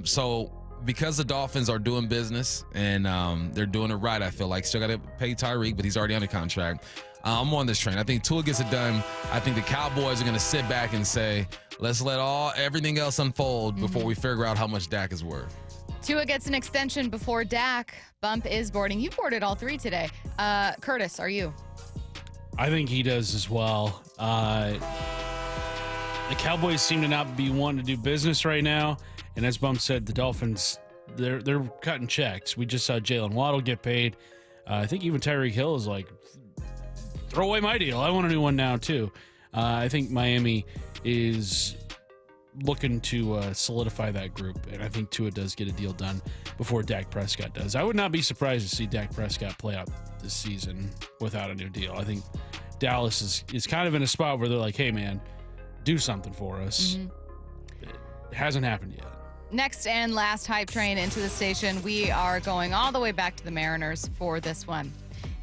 So because the Dolphins are doing business and they're doing it right, I feel like still got to pay Tyreek, but he's already under contract. I'm on this train. I think Tua gets it done. I think the Cowboys are going to sit back and say, let's let everything else unfold before we figure out how much Dak is worth. Tua gets an extension before Dak. Bump is boarding. You boarded all three today. Curtis, are you? I think he does as well. The Cowboys seem to not be wanting to do business right now. And as Bump said, the Dolphins, they're cutting checks. We just saw Jalen Waddle get paid. I think even Tyreek Hill is like, throw away my deal. I want a new one now, too. I think Miami is looking to solidify that group, and I think Tua does get a deal done before Dak Prescott does. I would not be surprised to see Dak Prescott play out this season without a new deal. I think Dallas is kind of in a spot where they're like, hey, man, do something for us. It hasn't happened yet. Next and last hype train into the station. We are going all the way back to the Mariners for this one.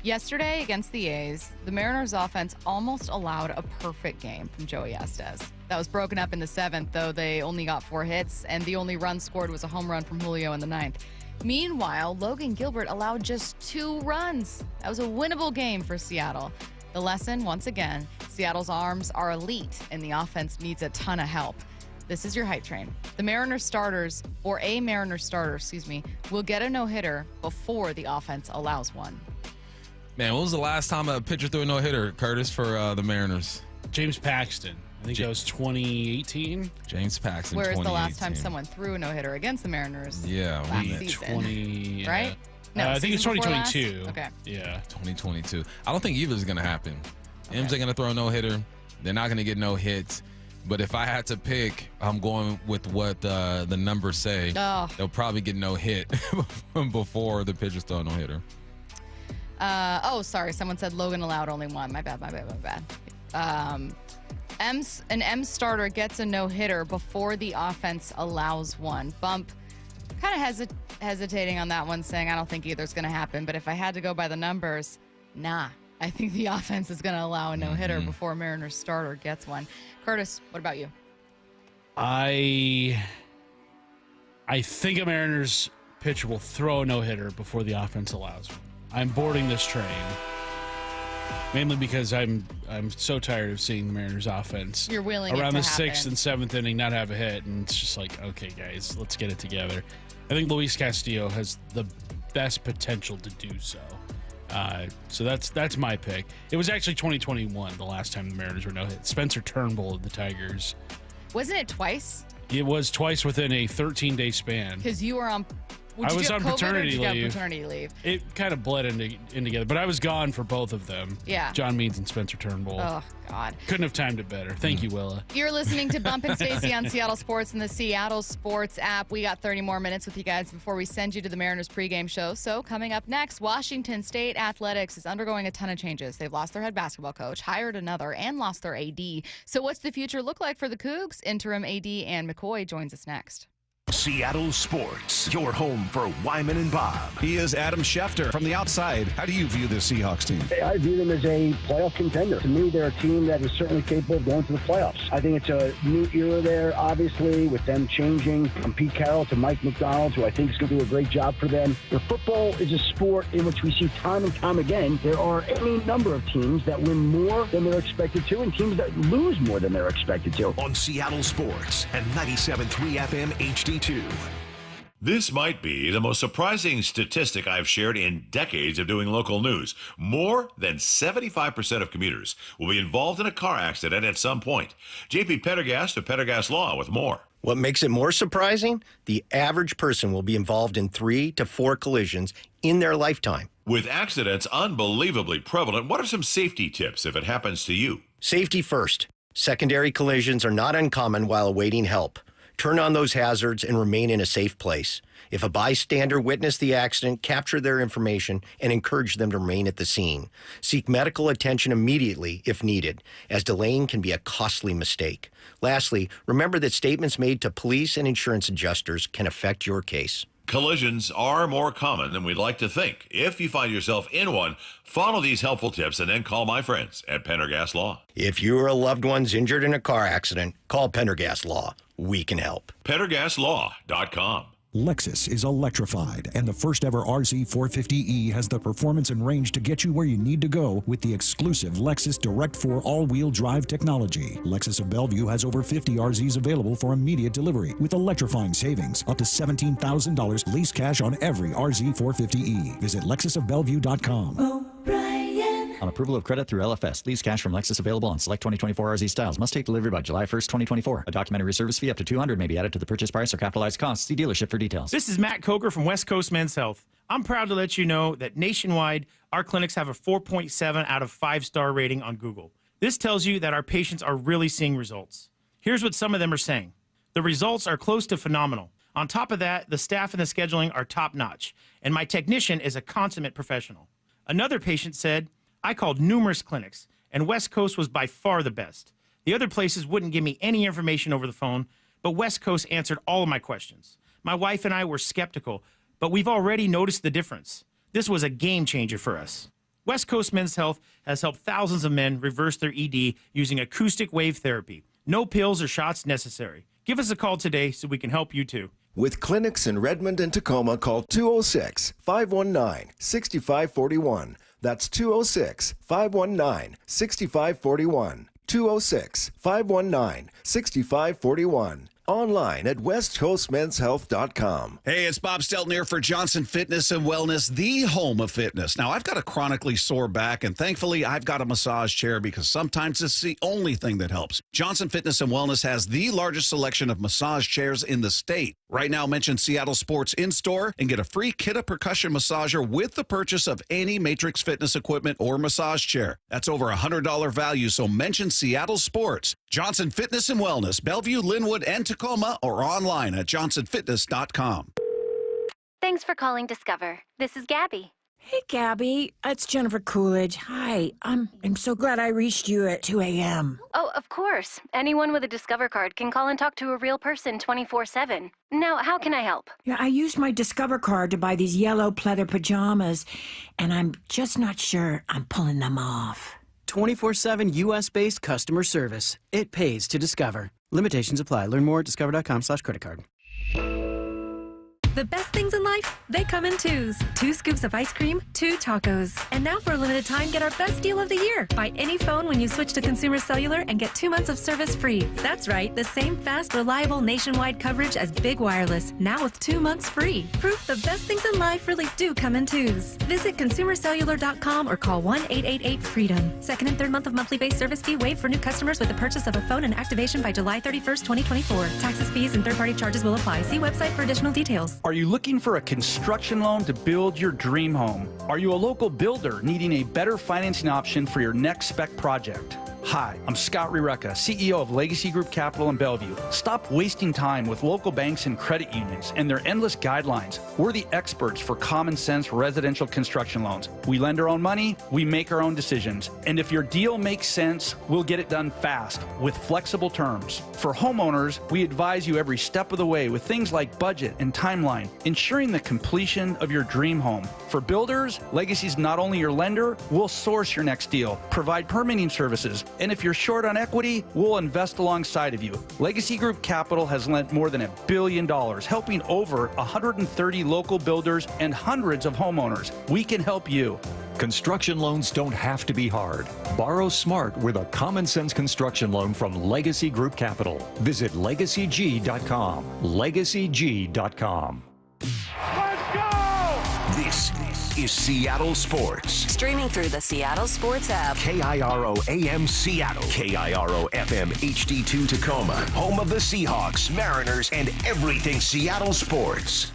Yesterday against the A's, the Mariners offense almost allowed a perfect game from Joey Estes. That was broken up in the 7th, though they only got 4 hits, and the only run scored was a home run from Julio in the 9th. Meanwhile, Logan Gilbert allowed just 2 runs. That was a winnable game for Seattle. The lesson, once again, Seattle's arms are elite, and the offense needs a ton of help. This is your hype train. The Mariners starters, or a Mariners starter, will get a no-hitter before the offense allows one. Man, when was the last time a pitcher threw a no-hitter, Curtis, for the Mariners? James Paxton. I think that was 2018. James Paxton, Where is the last time someone threw a no-hitter against the Mariners? Yeah. Last season. Right? No, I think it's 2022. Okay. Yeah. 2022. I don't think either is going to happen. M's ain't going to throw a no-hitter. They're not going to get no hits. But if I had to pick, I'm going with what the numbers say. Oh. They'll probably get no hit before the pitchers throw a no-hitter. Sorry. Someone said Logan allowed only 1. My bad. An M starter gets a no-hitter before the offense allows one. Bump kind of hesitating on that one, saying I don't think either's going to happen. But if I had to go by the numbers, nah. I think the offense is going to allow a no-hitter before Mariners starter gets one. Curtis, what about you? I think a Mariners pitcher will throw a no-hitter before the offense allows one. I'm boarding this train. Mainly because I'm so tired of seeing the Mariners offense. You're willing around it the to 6th and 7th inning not have a hit, and it's just like, okay, guys, let's get it together. I think Luis Castillo has the best potential to do so. So that's my pick. It was actually 2021 the last time the Mariners were no hit. Spencer Turnbull of the Tigers. Wasn't it twice? It was twice within a 13-day span. Because you were on. I was on paternity leave. paternity leave. It kind of bled in together, but I was gone for both of them. Yeah. John Means and Spencer Turnbull. Oh, God. Couldn't have timed it better. Thank you, Willa. You're listening to Bump and Stacey on Seattle Sports and the Seattle Sports app. We got 30 more minutes with you guys before we send you to the Mariners pregame show. So coming up next, Washington State Athletics is undergoing a ton of changes. They've lost their head basketball coach, hired another, and lost their AD. So what's the future look like for the Cougs? Interim AD Ann McCoy joins us next. Seattle Sports, your home for Wyman and Bob. He is Adam Schefter from the outside. How do you view the Seahawks team? I view them as a playoff contender. To me, they're a team that is certainly capable of going to the playoffs. I think it's a new era there, obviously, with them changing from Pete Carroll to Mike McDonald, who I think is going to do a great job for them. The football is a sport in which we see time and time again, there are any number of teams that win more than they're expected to and teams that lose more than they're expected to. On Seattle Sports and 97.3 FM HD2. This might be the most surprising statistic I've shared in decades of doing local news. More than 75% of commuters will be involved in a car accident at some point. JP Pendergast of Pendergast Law with more. What makes it more surprising? The average person will be involved in 3 to 4 collisions in their lifetime. With accidents unbelievably prevalent, what are some safety tips if it happens to you? Safety first. Secondary collisions are not uncommon while awaiting help. Turn on those hazards and remain in a safe place. If a bystander witnessed the accident, capture their information and encourage them to remain at the scene. Seek medical attention immediately if needed, as delaying can be a costly mistake. Lastly, remember that statements made to police and insurance adjusters can affect your case. Collisions are more common than we'd like to think. If you find yourself in one, follow these helpful tips and then call my friends at Pendergast Law. If you or a loved one's injured in a car accident, call Pendergast Law. We can help. PendergastLaw.com. Lexus is electrified, and the first ever RZ450E has the performance and range to get you where you need to go with the exclusive Lexus Direct 4 all-wheel drive technology. Lexus of Bellevue has over 50 RZs available for immediate delivery with electrifying savings up to $17,000 lease cash on every RZ450E. Visit LexusofBellevue.com. On approval of credit through LFS, lease cash from Lexus available on select 2024 RZ styles. Must take delivery by July 1st, 2024. A documentary service fee up to $200 may be added to the purchase price or capitalized costs. See dealership for details. This is Matt Coker from West Coast Men's Health. I'm proud to let you know that nationwide, our clinics have a 4.7 out of 5-star rating on Google. This tells you that our patients are really seeing results. Here's what some of them are saying. The results are close to phenomenal. On top of that, the staff and the scheduling are top-notch, and my technician is a consummate professional. Another patient said, I called numerous clinics, and West Coast was by far the best. The other places wouldn't give me any information over the phone, but West Coast answered all of my questions. My wife and I were skeptical, but we've already noticed the difference. This was a game changer for us. West Coast Men's Health has helped thousands of men reverse their ED using acoustic wave therapy. No pills or shots necessary. Give us a call today so we can help you too. With clinics in Redmond and Tacoma, call 206-519-6541. That's 206-519-6541. 206-519-6541. Online at westcoastmenshealth.com. Hey, it's Bob Stelton here for Johnson Fitness and Wellness, the home of fitness. Now, I've got a chronically sore back, and thankfully, I've got a massage chair because sometimes it's the only thing that helps. Johnson Fitness and Wellness has the largest selection of massage chairs in the state. Right now, mention Seattle Sports in-store and get a free Kidda percussion massager with the purchase of any Matrix Fitness equipment or massage chair. That's over $100 value, so mention Seattle Sports. Johnson Fitness and Wellness, Bellevue, Linwood, and Tacoma, or online at johnsonfitness.com. Thanks for calling Discover. This is Gabby. Hey, Gabby. It's Jennifer Coolidge. Hi. I'm so glad I reached you at 2 a.m. Oh, of course. Anyone with a Discover card can call and talk to a real person 24/7. Now, how can I help? Yeah, I used my Discover card to buy these yellow pleather pajamas, and I'm just not sure I'm pulling them off. 24/7 U.S.-based customer service. It pays to Discover. Limitations apply. Learn more at discover.com/creditcard. The best things in life, they come in twos. 2 scoops of ice cream, 2 tacos. And now for a limited time, get our best deal of the year. Buy any phone when you switch to Consumer Cellular and get 2 months of service free. That's right, the same fast, reliable nationwide coverage as Big Wireless, now with 2 months free. Proof the best things in life really do come in twos. Visit consumercellular.com or call 1-888-FREEDOM. Second and third month of monthly base service fee waived for new customers with the purchase of a phone and activation by July 31st, 2024. Taxes, fees, and third-party charges will apply. See website for additional details. Are you looking for a construction loan to build your dream home? Are you a local builder needing a better financing option for your next spec project? Hi, I'm Scott Rireka, CEO of Legacy Group Capital in Bellevue. Stop wasting time with local banks and credit unions and their endless guidelines. We're the experts for common sense residential construction loans. We lend our own money, we make our own decisions. And if your deal makes sense, we'll get it done fast with flexible terms. For homeowners, we advise you every step of the way with things like budget and timeline, ensuring the completion of your dream home. For builders, Legacy's not only your lender, we'll source your next deal, provide permitting services, and if you're short on equity, we'll invest alongside of you. Legacy Group Capital has lent more than $1 billion, helping over 130 local builders and hundreds of homeowners. We can help you. Construction loans don't have to be hard. Borrow smart with a common sense construction loan from Legacy Group Capital. Visit LegacyG.com. LegacyG.com. This is Seattle Sports. Streaming through the Seattle Sports app. KIRO AM Seattle. KIRO FM HD2 Tacoma. Home of the Seahawks, Mariners, and everything Seattle sports.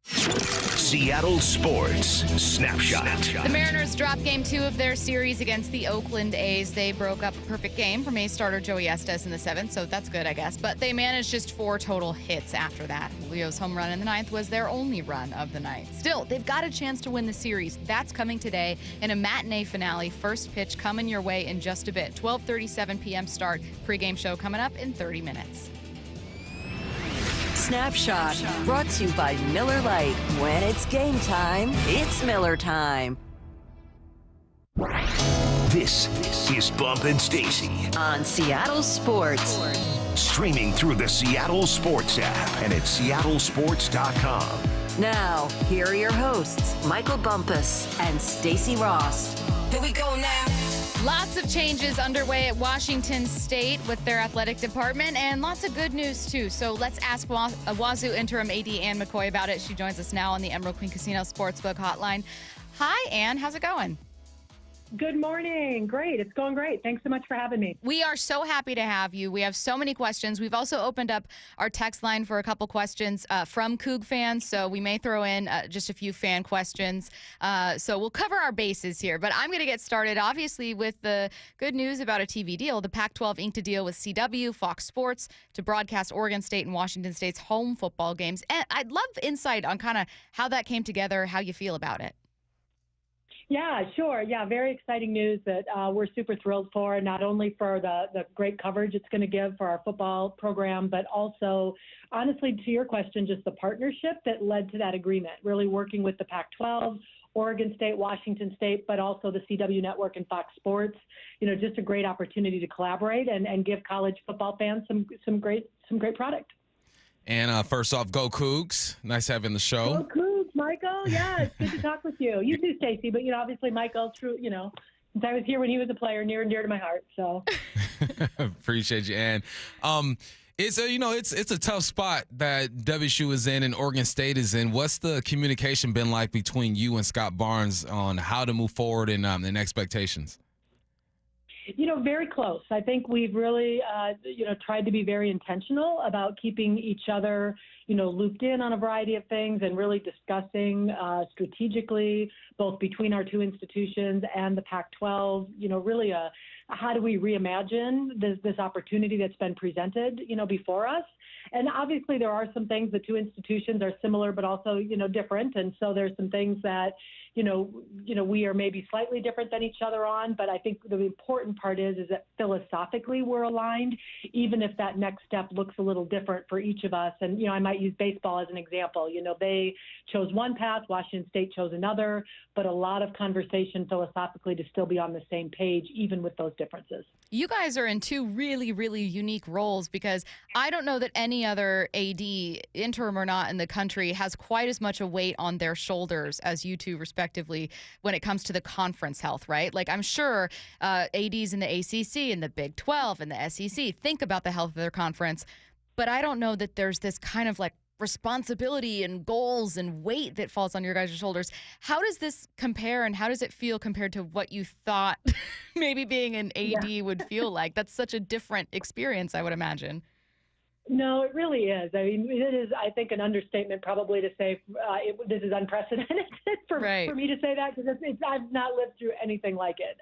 Seattle Sports Snapshot. The Mariners dropped Game 2 of their series against the Oakland A's. They broke up a perfect game from A's starter Joey Estes in the 7th, so that's good, I guess. But they managed just 4 total hits after that. Julio's home run in the 9th was their only run of the night. Still, they've got a chance to win the series. That's coming today in a matinee finale. First pitch coming your way in just a bit. 12:37 p.m. start. Pre-game show coming up in 30 minutes. Snapshot, brought to you by Miller Lite. When it's game time, it's Miller time. This is Bump and Stacy On Seattle Sports. streaming through the Seattle Sports app and at seattlesports.com. Now, here are your hosts, Michael Bumpus and Stacy Ross. Here we go now. Lots of changes underway at Washington State with their athletic department, and lots of good news, too. So let's ask Wazoo interim AD Ann McCoy about it. She joins us now on the Emerald Queen Casino Sportsbook Hotline. Hi, Ann. How's it going? Good morning. Great. It's going great. Thanks so much for having me. We are so happy to have you. We have so many questions. We've also opened up our text line for a couple questions from Coug fans, so we may throw in just a few fan questions. So we'll cover our bases here, but I'm going to get started, obviously, with the good news about a TV deal. The Pac-12 inked a deal with CW, Fox Sports, to broadcast Oregon State and Washington State's home football games. And I'd love insight on kind of how that came together, how you feel about it. Yeah, sure. Yeah, very exciting news that we're super thrilled for, not only for the great coverage it's going to give for our football program, but also, honestly, to your question, just the partnership that led to that agreement, really working with the Pac-12, Oregon State, Washington State, but also the CW Network and Fox Sports. You know, just a great opportunity to collaborate and give college football fans some great product. And first off, go Cougs. Nice having the show. Go Cougs, Michael. Yeah, it's good to talk with you. You too, Stacy. But, obviously Michael, true, since I was here when he was a player, near and dear to my heart. So appreciate you, Ann. It's a tough spot that WSU is in and Oregon State is in. What's the communication been like between you and Scott Barnes on how to move forward and expectations? Very close. I think we've really, tried to be very intentional about keeping each other, looped in on a variety of things and really discussing strategically, both between our two institutions and the Pac-12, really how do we reimagine this opportunity that's been presented, before us. And obviously there are some things, the two institutions are similar, but also, different. And so there's some things that, we are maybe slightly different than each other on, but I think the important part is that philosophically we're aligned, even if that next step looks a little different for each of us. And, I might use baseball as an example. They chose one path, Washington State chose another, but a lot of conversation philosophically to still be on the same page, even with those differences. You guys are in two really, really unique roles because I don't know that any other AD, interim or not, in the country has quite as much a weight on their shoulders as you two, respectively, when it comes to the conference health, right? Like, I'm sure ADs in the ACC and the Big 12 and the SEC think about the health of their conference, but I don't know that there's this kind of like responsibility and goals and weight that falls on your guys' shoulders. How does this compare and how does it feel compared to what you thought maybe being an AD would feel like? That's such a different experience, I would imagine. No, it really is. I mean, it is, I think, an understatement probably to say this is unprecedented for me to say that because I've not lived through anything like it.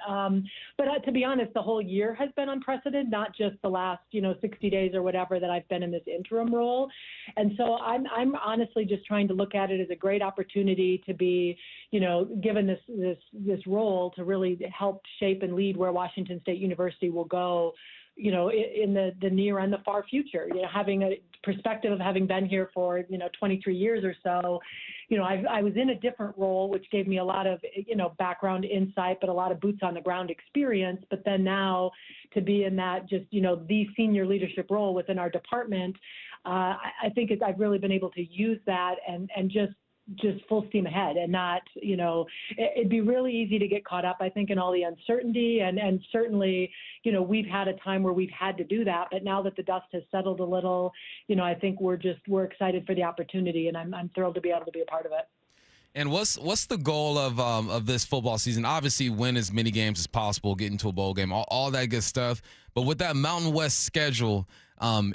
But to be honest, the whole year has been unprecedented, not just the last, 60 days or whatever that I've been in this interim role. And so I'm honestly just trying to look at it as a great opportunity to be, given this role to really help shape and lead where Washington State University will go, in the near and the far future, having a perspective of having been here for, 23 years or so, I was in a different role, which gave me a lot of, background insight, but a lot of boots on the ground experience. But then now to be in that just, the senior leadership role within our department, I think I've really been able to use that and just full steam ahead and not, it'd be really easy to get caught up, I think, in all the uncertainty. And certainly, we've had a time where we've had to do that. But now that the dust has settled a little, I think we're excited for the opportunity and I'm thrilled to be able to be a part of it. And what's the goal of this football season? Obviously, win as many games as possible, get into a bowl game, all that good stuff. But with that Mountain West schedule,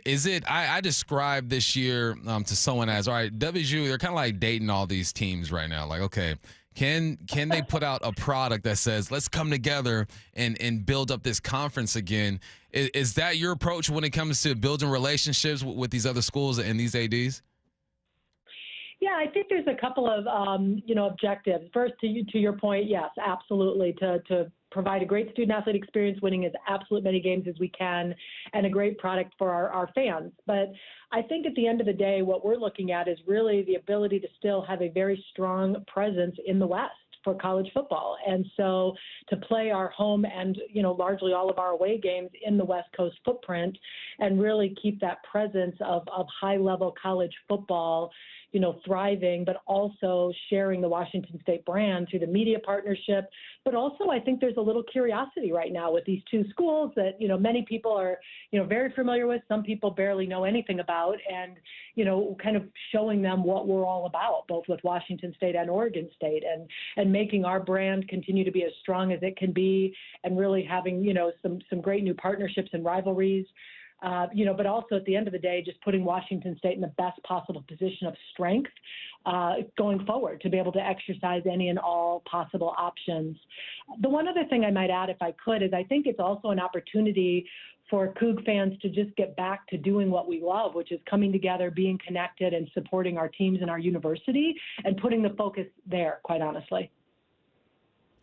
is it? I described this year to someone as, all right, WSU, they're kind of like dating all these teams right now. Like, okay, can they put out a product that says, let's come together and build up this conference again? Is that your approach when it comes to building relationships with these other schools and these ADs? Yeah, I think there's a couple of objectives. First, to your point, yes, absolutely, to provide a great student athlete experience, winning as absolute many games as we can, and a great product for our fans. But I think at the end of the day, what we're looking at is really the ability to still have a very strong presence in the West for college football. And so to play our home and, largely all of our away games in the West Coast footprint and really keep that presence of high-level college football, thriving, but also sharing the Washington State brand through the media partnership. But also, I think there's a little curiosity right now with these two schools that, many people are, very familiar with, some people barely know anything about, and, kind of showing them what we're all about, both with Washington State and Oregon State, and making our brand continue to be as strong as it can be, and really having, some great new partnerships and rivalries. But also at the end of the day, just putting Washington State in the best possible position of strength going forward to be able to exercise any and all possible options. The one other thing I might add, if I could, is I think it's also an opportunity for Coug fans to just get back to doing what we love, which is coming together, being connected, and supporting our teams and our university, and putting the focus there, quite honestly.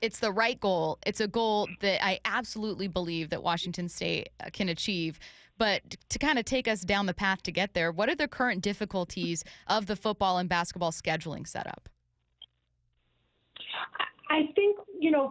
It's the right goal. It's a goal that I absolutely believe that Washington State can achieve. But to kind of take us down the path to get there, what are the current difficulties of the football and basketball scheduling setup? I think,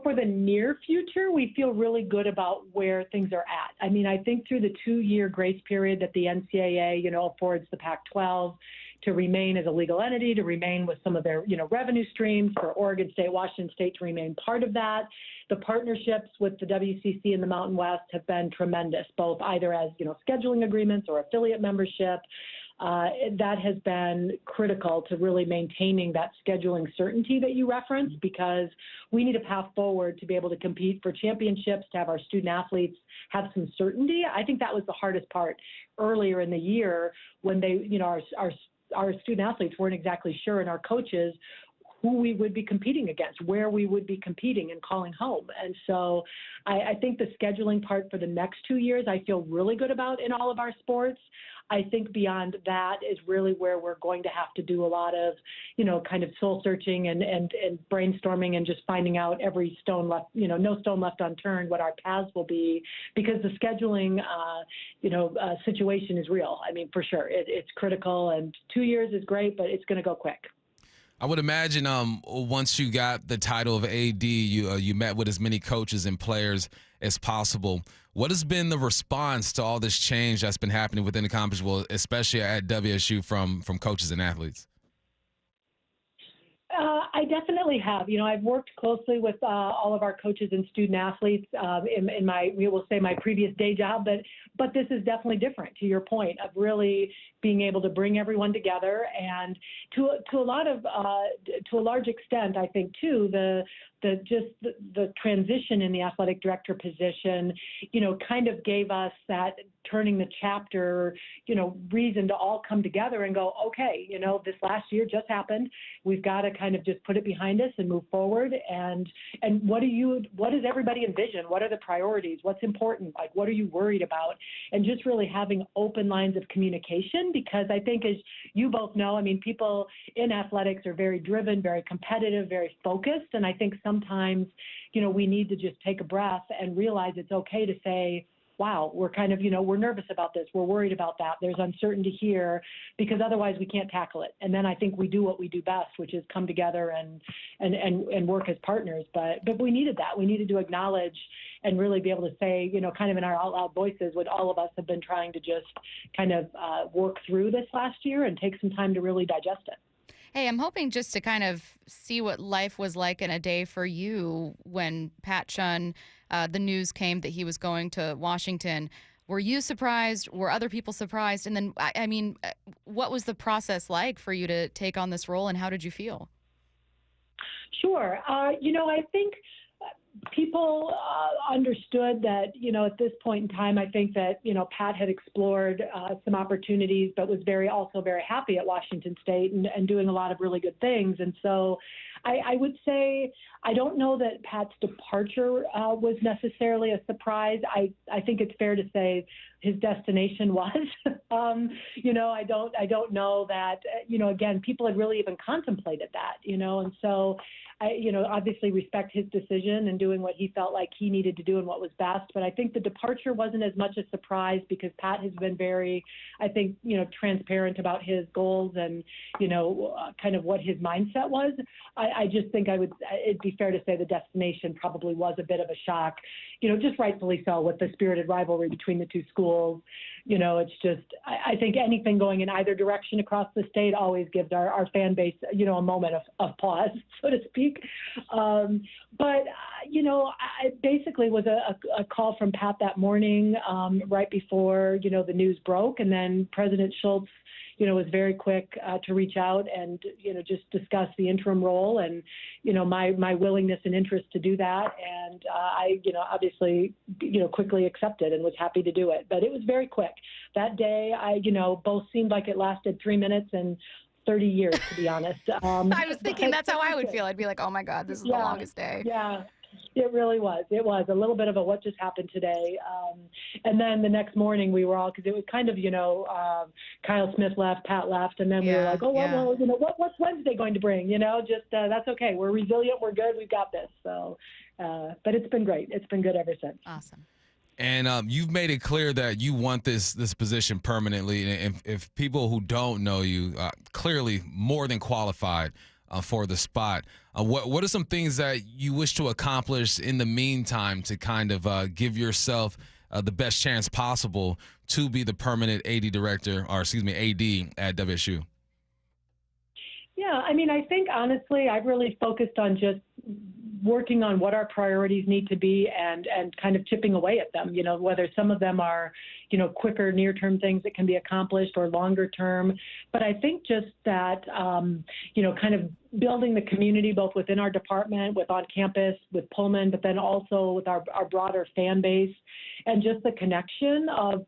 for the near future, we feel really good about where things are at. I mean, I think through the 2-year grace period that the NCAA, affords the Pac-12 to remain as a legal entity, to remain with some of their, revenue streams, for Oregon State, Washington State to remain part of that. The partnerships with the WCC and the Mountain West have been tremendous, both either as, scheduling agreements or affiliate membership. That has been critical to really maintaining that scheduling certainty that you referenced, because we need a path forward to be able to compete for championships, to have our student athletes have some certainty. I think that was the hardest part earlier in the year when they, our student athletes weren't exactly sure, and our coaches, who we would be competing against, where we would be competing and calling home. And so I think the scheduling part for the next 2 years, I feel really good about in all of our sports. I think beyond that is really where we're going to have to do a lot of, kind of soul searching and brainstorming, and just finding out every stone left, no stone left unturned, what our paths will be, because the scheduling, situation is real. I mean, for sure, it's critical, and 2 years is great, but it's going to go quick. I would imagine once you got the title of AD, you met with as many coaches and players as possible. What has been the response to all this change that's been happening within the conference, well, especially at WSU, from coaches and athletes? I definitely have. I've worked closely with all of our coaches and student athletes in my, we will say, my previous day job, but this is definitely different, to your point, of really being able to bring everyone together, and to a large extent, I think too, the transition in the athletic director position, kind of gave us that turning the chapter, reason to all come together and go, okay, this last year just happened. We've got to kind of just put it behind us and move forward. And what does everybody envision? What are the priorities? What's important? Like, what are you worried about? And just really having open lines of communication, because I think, as you both know, I mean, people in athletics are very driven, very competitive, very focused. And I think sometimes, we need to just take a breath and realize it's okay to say, wow, we're kind of, we're nervous about this. We're worried about that. There's uncertainty here, because otherwise we can't tackle it. And then I think we do what we do best, which is come together and work as partners. But we needed that. We needed to acknowledge and really be able to say, kind of in our out loud voices, what all of us have been trying to just kind of work through this last year, and take some time to really digest it. Hey, I'm hoping just to kind of see what life was like in a day for you when Pat Chun, the news came that he was going to Washington. Were you surprised? Were other people surprised? And then, I mean, what was the process like for you to take on this role, and how did you feel? Sure. I think people understood that, at this point in time, I think that, Pat had explored some opportunities, but was also very happy at Washington State and doing a lot of really good things. And so I would say I don't know that Pat's departure was necessarily a surprise. I think it's fair to say his destination was. I don't know that. Again, people had really even contemplated that. And so I obviously respect his decision and doing what he felt like he needed to do and what was best. But I think the departure wasn't as much a surprise because Pat has been very, I think, transparent about his goals and, kind of what his mindset was. I just think it'd be fair to say the destination probably was a bit of a shock, just rightfully so with the spirited rivalry between the two schools. It's just, I think anything going in either direction across the state always gives our fan base, a moment of pause, so to speak. But it basically was a call from Pat that morning, right before, the news broke. And then President Schultz, was very quick to reach out and, just discuss the interim role and, my willingness and interest to do that. And I, obviously, quickly accepted and was happy to do it. But it was very quick. That day, both seemed like it lasted 3 minutes and 30 years, to be honest. I was thinking that's how I would feel. I'd be like, oh my God, this is the longest day. Yeah. It really was. It was a little bit of a what just happened today. And then the next morning we were all, because it was kind of, Kyle Smith left, Pat left, and then we were like, what's Wednesday going to bring? That's okay. We're resilient. We're good. We've got this. So, but it's been great. It's been good ever since. Awesome. And you've made it clear that you want this position permanently. And if people who don't know you, clearly more than qualified for the spot. What are some things that you wish to accomplish in the meantime to kind of give yourself the best chance possible to be the permanent AD at WSU? Yeah, I think honestly, I've really focused on just working on what our priorities need to be and kind of chipping away at them, whether some of them are, quicker near-term things that can be accomplished or longer term. But I think just that, kind of building the community both within our department, with on campus, with Pullman, but then also with our broader fan base and just the connection of,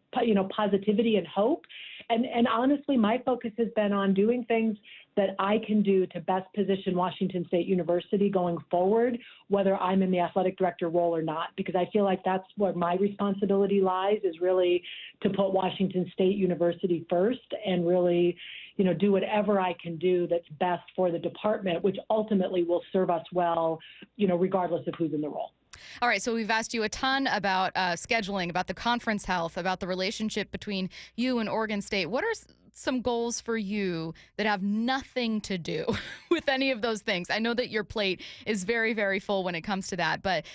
positivity and hope. And honestly, my focus has been on doing things that I can do to best position Washington State University going forward, whether I'm in the athletic director role or not, because I feel like that's where my responsibility lies, is really to put Washington State University first and really, do whatever I can do that's best for the department, which ultimately will serve us well, regardless of who's in the role. All right, so we've asked you a ton about scheduling, about the conference health, about the relationship between you and Oregon State. What are some goals for you that have nothing to do with any of those things? I know that your plate is very, very full when it comes to that, but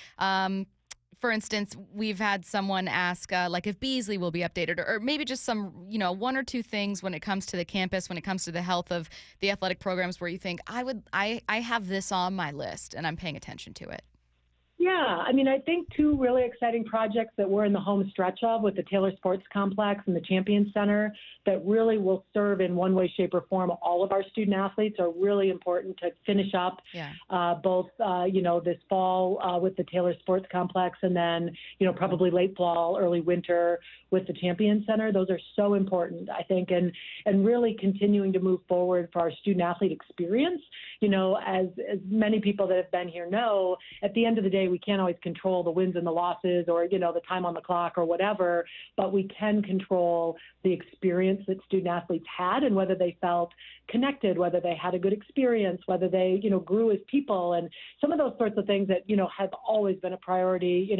for instance, we've had someone ask, if Beasley will be updated, or maybe just some, one or two things when it comes to the campus, when it comes to the health of the athletic programs where you think, I have this on my list and I'm paying attention to it. Yeah, I think two really exciting projects that we're in the home stretch of with the Taylor Sports Complex and the Champion Center that really will serve in one way, shape, or form all of our student athletes are really important to finish up both, this fall with the Taylor Sports Complex and then, probably late fall, early winter with the Champion Center. Those are so important, I think, and really continuing to move forward for our student athlete experience. As many people that have been here know, at the end of the day, we can't always control the wins and the losses or, the time on the clock or whatever, but we can control the experience that student athletes had and whether they felt connected, whether they had a good experience, whether they, grew as people, and some of those sorts of things that, have always been a priority,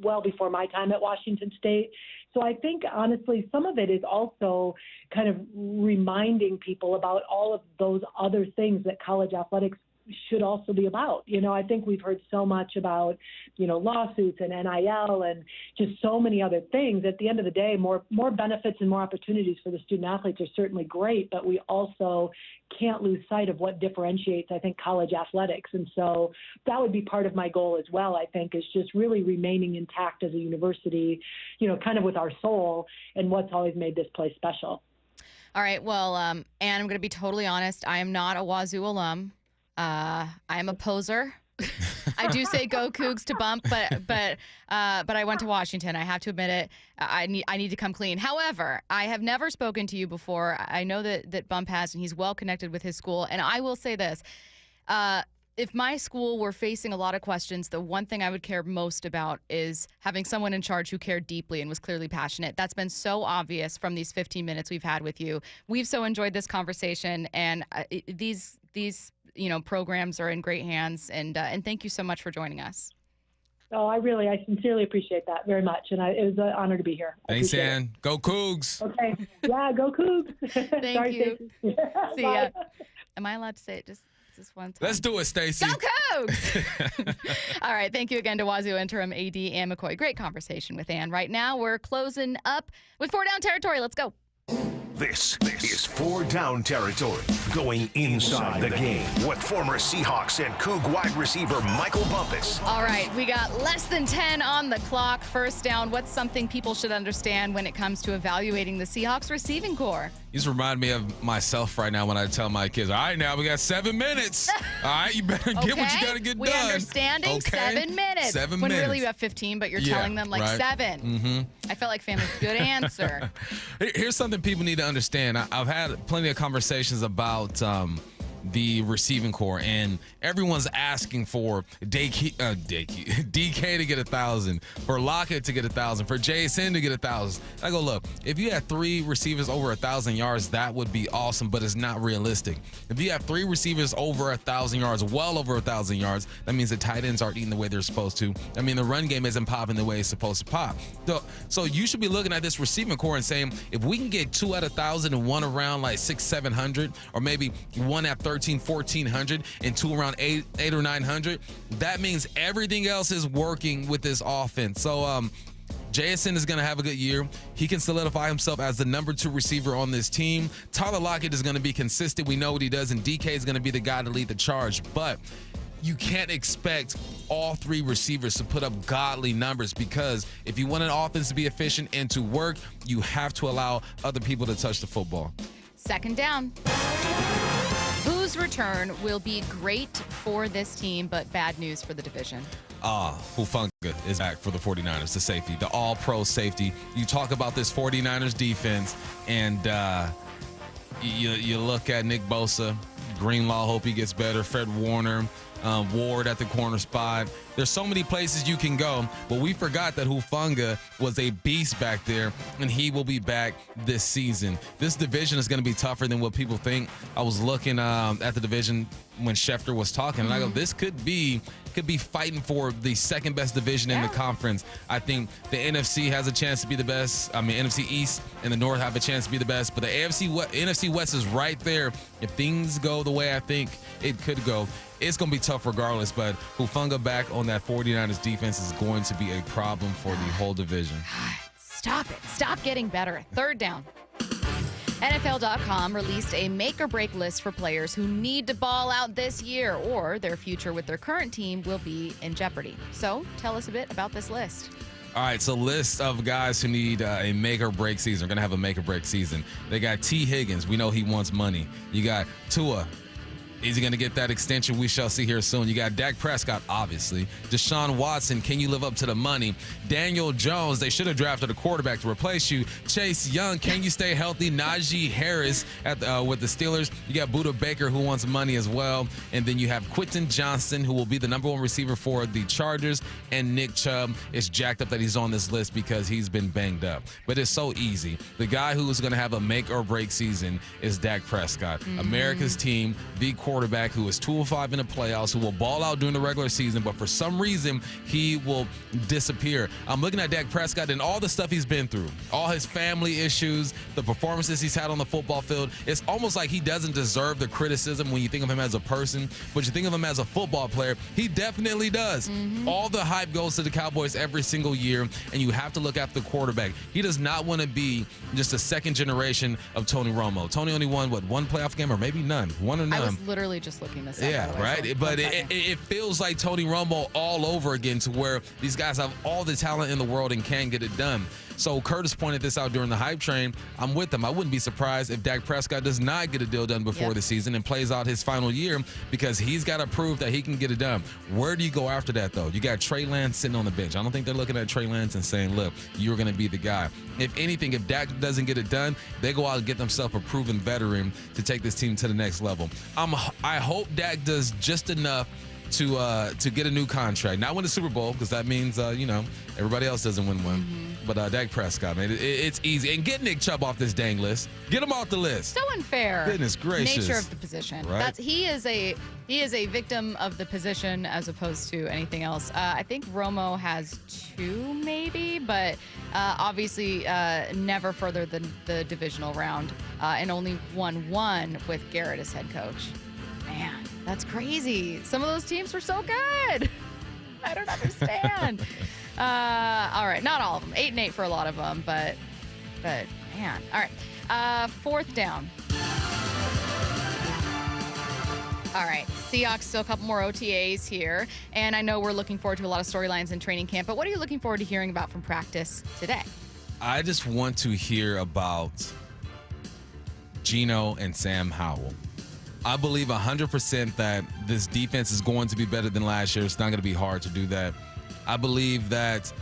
well before my time at Washington State. So I think, honestly, some of it is also kind of reminding people about all of those other things that college athletics should also be about. I think we've heard so much about, lawsuits and NIL and just so many other things. At the end of the day, more benefits and more opportunities for the student athletes are certainly great, but we also can't lose sight of what differentiates, I think, college athletics. And so that would be part of my goal as well, I think, is just really remaining intact as a university, kind of with our soul and what's always made this place special. All right. Well, Ann, I'm going to be totally honest. I am not a Wazoo alum. I am a poser. I do say go Cougs to Bump, but I went to Washington. I have to admit it. I need to come clean. However, I have never spoken to you before. I know that Bump has, and he's well connected with his school. And I will say this. if my school were facing a lot of questions, the one thing I would care most about is having someone in charge who cared deeply and was clearly passionate. That's been so obvious from these 15 minutes we've had with you. We've so enjoyed this conversation, and these programs are in great hands. And thank you so much for joining us. Oh, I sincerely appreciate that very much, and it was an honor to be here. Thanks, Ann. Go Cougs. Okay, yeah, go Cougs. Thank you. Stacey. See ya. Am I allowed to say it just one time? Let's do it, Stacey. Go Cougs! All right, thank you again to Wazoo interim AD Ann McCoy. Great conversation with Ann. Right now, we're closing up with 4 Down territory. Let's go. This is 4 Down territory, going inside the game with former Seahawks and Coug wide receiver Michael Bumpus. All right, we got less than 10 on the clock. First down, what's something people should understand when it comes to evaluating the Seahawks receiving core? You just remind me of myself right now when I tell my kids, all right, now we got 7 minutes. All right, you better get what you got to get we done. understanding 7 minutes. 7 when minutes. really you have 15, but you're telling them like 7. Mm-hmm. I felt like family. Good answer. Here's something people need to understand. I've had plenty of conversations about the receiving core, and everyone's asking for DK to get 1,000, for Lockett to get 1,000, for JSN to get 1,000. I go, look, if you had 3 receivers over 1,000 yards, that would be awesome, but it's not realistic. If you have 3 receivers over 1,000 yards, well over 1,000 yards, that means the tight ends aren't eating the way they're supposed to. I mean, the run game isn't popping the way it's supposed to pop. So you should be looking at this receiving core and saying, if we can get 2 at 1,000 and 1 around like 600-700, or maybe 1 at 1,400 and 2 around 800 or 900, that means everything else is working with this offense. So JSN is going to have a good year. He can solidify himself as the number 2 receiver on this team. Tyler Lockett is going to be consistent. We know what he does, and DK is going to be the guy to lead the charge. But you can't expect all 3 receivers to put up godly numbers, because if you want an offense to be efficient and to work, you have to allow other people to touch the football. Second down. Whose return will be great for this team, but bad news for the division? Hufanga is back for the 49ers, the safety, the all-pro safety. You talk about this 49ers defense, and you look at Nick Bosa, Greenlaw, hope he gets better, Fred Warner, Ward at the corner spot. There's so many places you can go, but we forgot that Hufanga was a beast back there, and he will be back this season. This division is going to be tougher than what people think. I was looking at the division when Schefter was talking, and I go, this could be fighting for the second best division in the conference. I think the NFC has a chance to be the best. I mean, NFC East and the North have a chance to be the best, but the NFC West is right there. If things go the way I think it could go, it's going to be tough regardless, but Hufanga back on that 49ers defense is going to be a problem for the whole division. Stop it. Stop getting better. Third down. NFL.com released a make-or-break list for players who need to ball out this year, or their future with their current team will be in jeopardy. So tell us a bit about this list. All right, so list of guys who need a make-or-break season. We're going to have a make-or-break season. They got T. Higgins. We know he wants money. You got Tua. Is he going to get that extension? We shall see here soon. You got Dak Prescott, obviously. Deshaun Watson, can you live up to the money? Daniel Jones, they should have drafted a quarterback to replace you. Chase Young, can you stay healthy? Najee Harris with the Steelers. You got Budda Baker, who wants money as well. And then you have Quentin Johnston, who will be the number 1 receiver for the Chargers. And Nick Chubb is jacked up that he's on this list because he's been banged up. But it's so easy. The guy who is going to have a make-or-break season is Dak Prescott. America's team, the quarterback who is 2-5 in the playoffs, who will ball out during the regular season, but for some reason he will disappear. I'm looking at Dak Prescott and all the stuff he's been through, all his family issues, the performances he's had on the football field. It's almost like he doesn't deserve the criticism when you think of him as a person, but you think of him as a football player, he definitely does. All the hype goes to the Cowboys every single year, and you have to look after the quarterback. He does not want to be just a second generation of Tony Romo. Tony only won, one playoff game, or maybe none? One or none? I was literally just looking this up. Yeah, right. But it feels like Tony Romo all over again, to where these guys have all the talent in the world and can get it done. So Curtis pointed this out during the hype train. I'm with him. I wouldn't be surprised if Dak Prescott does not get a deal done before the season and plays out his final year, because he's got to prove that he can get it done. Where do you go after that, though? You got Trey Lance sitting on the bench. I don't think they're looking at Trey Lance and saying, look, you're going to be the guy. If anything, if Dak doesn't get it done, they go out and get themselves a proven veteran to take this team to the next level. I hope Dak does just enough to get a new contract. Not win the Super Bowl, because that means, everybody else doesn't win one. But Dak Prescott, man, it's easy. And get Nick Chubb off this dang list. Get him off the list. So unfair. Goodness gracious. Nature of the position. Right? He is a victim of the position as opposed to anything else. I think Romo has 2 maybe, but obviously never further than the divisional round, and only won 1 with Garrett as head coach. Man, that's crazy. Some of those teams were so good. I don't understand. All right, not all of them. 8-8 for a lot of them, but man. All right, 4th down. All right, Seahawks still a couple more OTAs here, and I know we're looking forward to a lot of storylines in training camp, but what are you looking forward to hearing about from practice today? I just want to hear about Geno and Sam Howell. I believe 100% that this defense is going to be better than last year. It's not going to be hard to do that. I believe that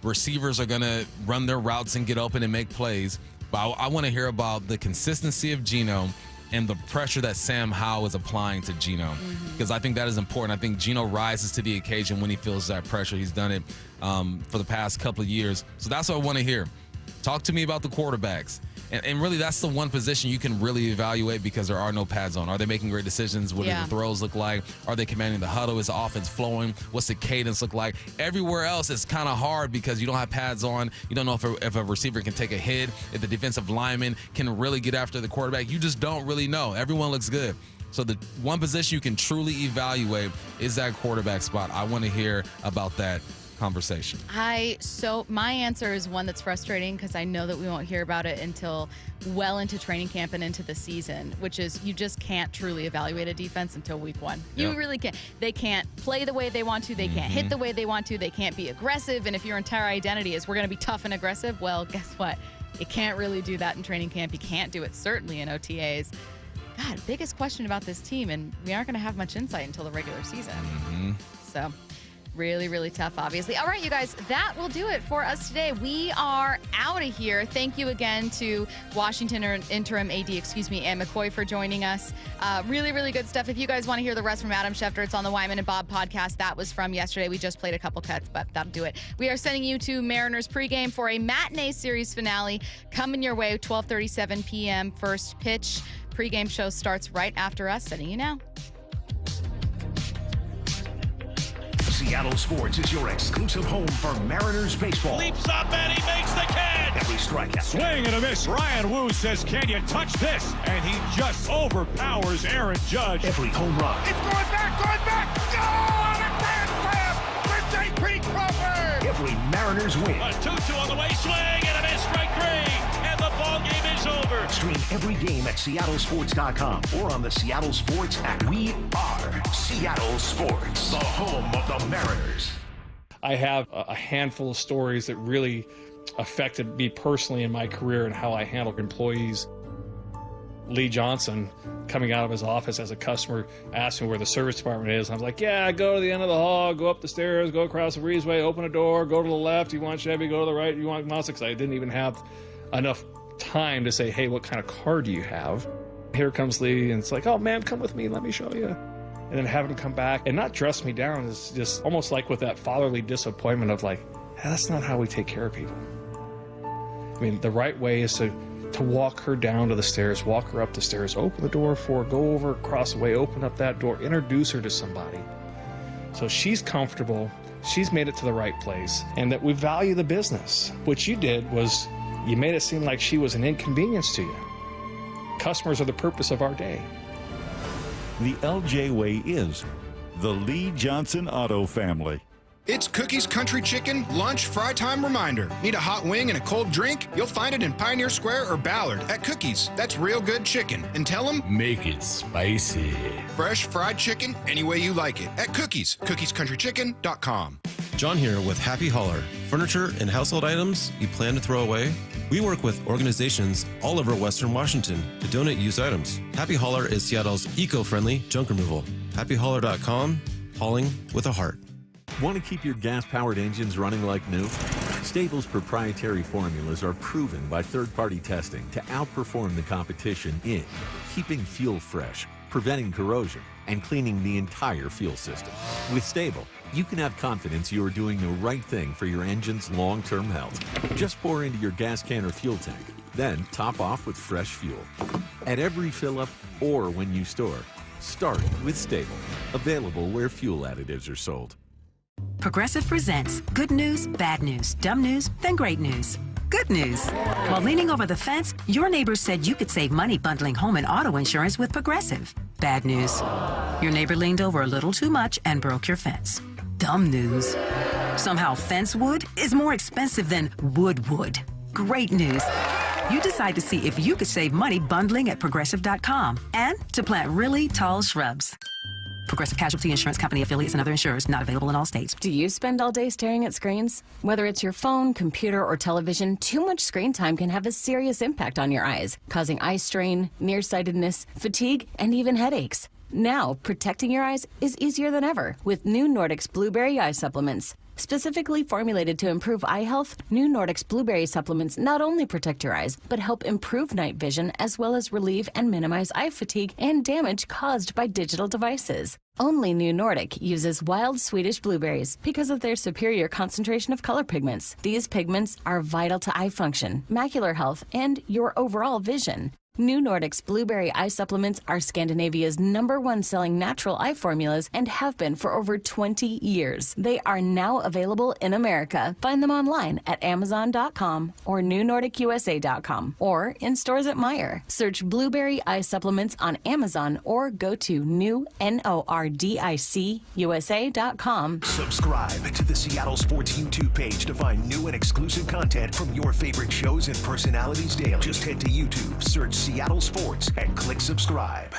receivers are going to run their routes and get open and make plays. But I want to hear about the consistency of Geno and the pressure that Sam Howell is applying to Geno, because I think that is important. I think Geno rises to the occasion when he feels that pressure. He's done it for the past couple of years. So that's what I want to hear. Talk to me about the quarterbacks. And really, that's the one position you can really evaluate, because there are no pads on. Are they making great decisions? What do the throws look like? Are they commanding the huddle? Is the offense flowing? What's the cadence look like? Everywhere else, it's kind of hard because you don't have pads on. You don't know if a receiver can take a hit, if the defensive lineman can really get after the quarterback. You just don't really know. Everyone looks good. So the one position you can truly evaluate is that quarterback spot. I want to hear about that conversation. My answer is one that's frustrating, because I know that we won't hear about it until well into training camp and into the season, which is you just can't truly evaluate a defense until week 1. You really can't. They can't play the way they want to. They can't hit the way they want to. They can't be aggressive. And if your entire identity is we're going to be tough and aggressive, well, guess what? You can't really do that in training camp. You can't do it certainly in OTAs. God, biggest question about this team, and we aren't going to have much insight until the regular season. So really, really tough, obviously. All right, you guys, that will do it for us today. We are out of here. Thank you again to Washington interim AD, Ann McCoy, for joining us. Really, really good stuff. If you guys want to hear the rest from Adam Schefter, it's on the Wyman and Bob podcast. That was from yesterday. We just played a couple cuts, but that'll do it. We are sending you to Mariners pregame for a matinee series finale coming your way, 12:37 p.m. first pitch. Pregame show starts right after us. Sending you now. Seattle Sports is your exclusive home for Mariners baseball. Leaps up and he makes the catch. Every strikeout. Swing and a miss. Ryan Wu says, can you touch this? And he just overpowers Aaron Judge. Every home run. It's going back. Go on a grand slam for J.P. Crawford. Every Mariners win. A 2-2 on the way. Swing and a miss. Strike 3. And the ball game is over. Stream every game at seattlesports.com or on the Seattle Sports app. We are Seattle Sports, the home of the Mariners. I have a handful of stories that really affected me personally in my career and how I handle employees. Lee Johnson, coming out of his office as a customer, asked me where the service department is. I was like, yeah, go to the end of the hall, go up the stairs, go across the breezeway, open a door, go to the left, you want Chevy, go to the right, you want Mazda, because I didn't even have enough time to say, hey, what kind of car do you have? Here comes Lee, and it's like, oh, man, come with me, let me show you. And then having him come back and not dress me down is just almost like with that fatherly disappointment of like, hey, that's not how we take care of people. I mean, the right way is to walk her down to the stairs, walk her up the stairs, open the door for her, go over, across the way, open up that door, introduce her to somebody. So she's comfortable, she's made it to the right place, and that we value the business. What you did was you made it seem like she was an inconvenience to you. Customers are the purpose of our day. The LJ way is the Lee Johnson Auto family. It's Cookie's Country Chicken Lunch Fry Time Reminder. Need a hot wing and a cold drink? You'll find it in Pioneer Square or Ballard at Cookie's. That's real good chicken. And tell them, make it spicy. Fresh fried chicken any way you like it at Cookie's. CookiesCountryChicken.com. John here with Happy Hauler. Furniture and household items you plan to throw away? We work with organizations all over Western Washington to donate used items. Happy Hauler is Seattle's eco-friendly junk removal. HappyHauler.com, hauling with a heart. Want to keep your gas-powered engines running like new? Stable's proprietary formulas are proven by third-party testing to outperform the competition in keeping fuel fresh, preventing corrosion, and cleaning the entire fuel system. With Stable, you can have confidence you are doing the right thing for your engine's long-term health. Just pour into your gas can or fuel tank, then top off with fresh fuel. At every fill-up or when you store, start with Stable. Available where fuel additives are sold. Progressive presents good news, bad news, dumb news, then great news. Good news. While leaning over the fence, your neighbor said you could save money bundling home and auto insurance with Progressive. Bad news. Your neighbor leaned over a little too much and broke your fence. Dumb news. Somehow fence wood is more expensive than wood. Great news. You decide to see if you could save money bundling at Progressive.com and to plant really tall shrubs. Progressive Casualty Insurance Company affiliates and other insurers not available in all states. Do you spend all day staring at screens? Whether it's your phone, computer, or television, too much screen time can have a serious impact on your eyes, causing eye strain, nearsightedness, fatigue, and even headaches. Now, protecting your eyes is easier than ever with new Nordics Blueberry Eye Supplements. Specifically formulated to improve eye health, new Nordics Blueberry Supplements not only protect your eyes, but help improve night vision as well as relieve and minimize eye fatigue and damage caused by digital devices. Only New Nordic uses wild Swedish blueberries because of their superior concentration of color pigments. These pigments are vital to eye function, macular health, and your overall vision. New Nordic's Blueberry Eye Supplements are Scandinavia's #1 selling natural eye formulas and have been for over 20 years. They are now available in America. Find them online at Amazon.com or NewNordicUSA.com or in stores at Meijer. Search Blueberry Eye Supplements on Amazon or go to NewNordicUSA.com. Subscribe to the Seattle Sports YouTube page to find new and exclusive content from your favorite shows and personalities daily. Just head to YouTube, search Seattle Sports, and click subscribe.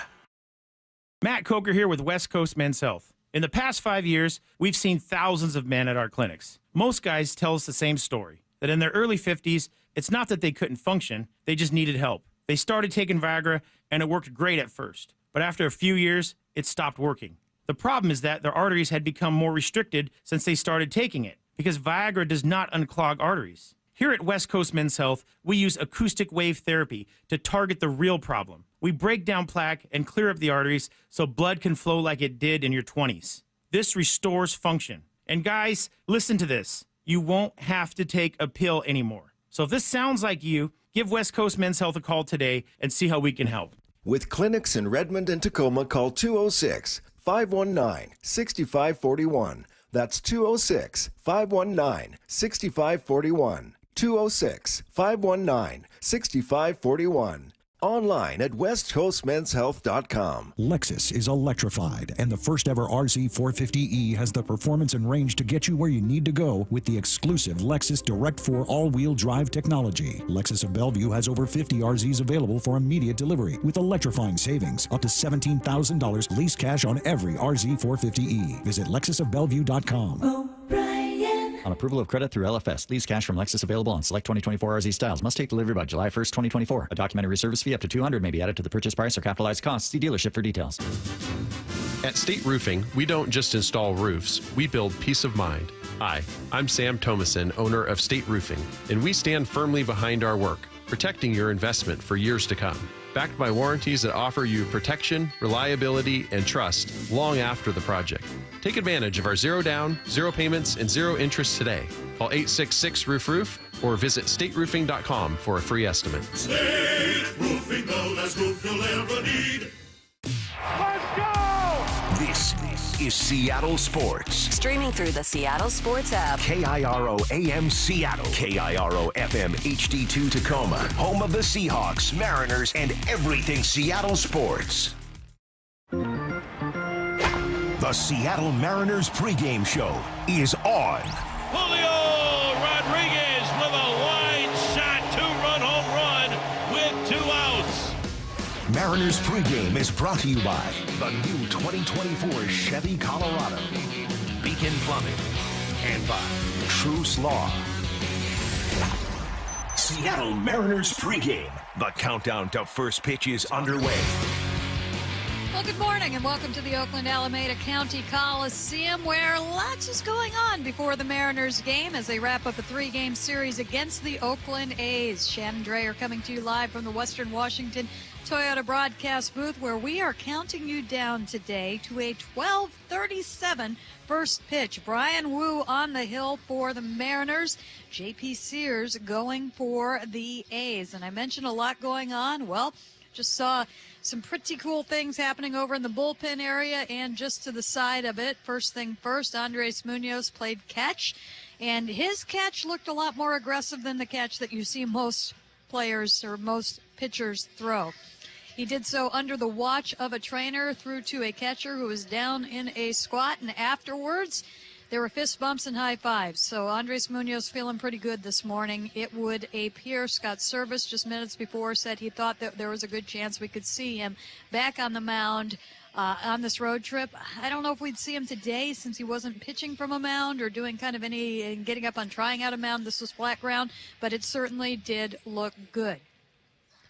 Matt Coker here with West Coast Men's Health. In the past 5 years, we've seen thousands of men at our clinics. Most guys tell us the same story, that in their early 50s, it's not that they couldn't function, they just needed help. They started taking Viagra, and it worked great at first. But after a few years, it stopped working. The problem is that their arteries had become more restricted since they started taking it, because Viagra does not unclog arteries. Here at West Coast Men's Health, we use acoustic wave therapy to target the real problem. We break down plaque and clear up the arteries so blood can flow like it did in your 20s. This restores function. And guys, listen to this. You won't have to take a pill anymore. So if this sounds like you, give West Coast Men's Health a call today and see how we can help. With clinics in Redmond and Tacoma, call 206-519-6541. That's 206-519-6541. 206-519-6541. Online at westcoastmenshealth.com. Lexus is electrified, and the first ever RZ450E has the performance and range to get you where you need to go with the exclusive Lexus Direct 4 all-wheel drive technology. Lexus of Bellevue has over 50 RZs available for immediate delivery with electrifying savings up to $17,000 lease cash on every RZ450E. Visit lexusofbellevue.com. On approval of credit through LFS, lease cash from Lexus available on select 2024 RZ styles. Must take delivery by July 1st, 2024. A documentary service fee up to $200 may be added to the purchase price or capitalized costs. See dealership for details. At State Roofing, we don't just install roofs, we build peace of mind. Hi, I'm Sam Thomason, owner of State Roofing, and we stand firmly behind our work, protecting your investment for years to come. Backed by warranties that offer you protection, reliability, and trust long after the project. Take advantage of our zero down, zero payments, and zero interest today. Call 866-ROOF-ROOF or visit stateroofing.com for a free estimate. State Roofing, the last roof you'll ever need. Let's go! This is Seattle Sports. Streaming through the Seattle Sports app. KIRO AM Seattle. KIRO FM HD2 Tacoma. Home of the Seahawks, Mariners, and everything Seattle sports. The Seattle Mariners pregame show is on. Julio Rodriguez with a wide shot, two-run home run with 2 outs. Mariners pregame is brought to you by the new 2024 Chevy Colorado, Beacon Plumbing, and by Truce Law. Seattle Mariners pregame. The countdown to first pitch is underway. Well, good morning and welcome to the Oakland Alameda County Coliseum, where lots is going on before the Mariners game as they wrap up a 3-game series against the Oakland A's. Shannon Dreyer coming to you live from the Western Washington Toyota broadcast booth, where we are counting you down today to a 12:37 first pitch. Brian Wu on the hill for the Mariners. J.P. Sears going for the A's. And I mentioned a lot going on. Well, just saw some pretty cool things happening over in the bullpen area and just to the side of it. First thing first, Andres Munoz played catch, and his catch looked a lot more aggressive than the catch that you see most players or most pitchers throw. He did so under the watch of a trainer, threw to a catcher who was down in a squat, and afterwards there were fist bumps and high fives. So Andres Munoz feeling pretty good this morning. It would appear Scott Service just minutes before said he thought that there was a good chance we could see him back on the mound on this road trip. I don't know if we'd see him today since he wasn't pitching from a mound or doing kind of any getting up on trying out a mound. This was flat ground, but it certainly did look good.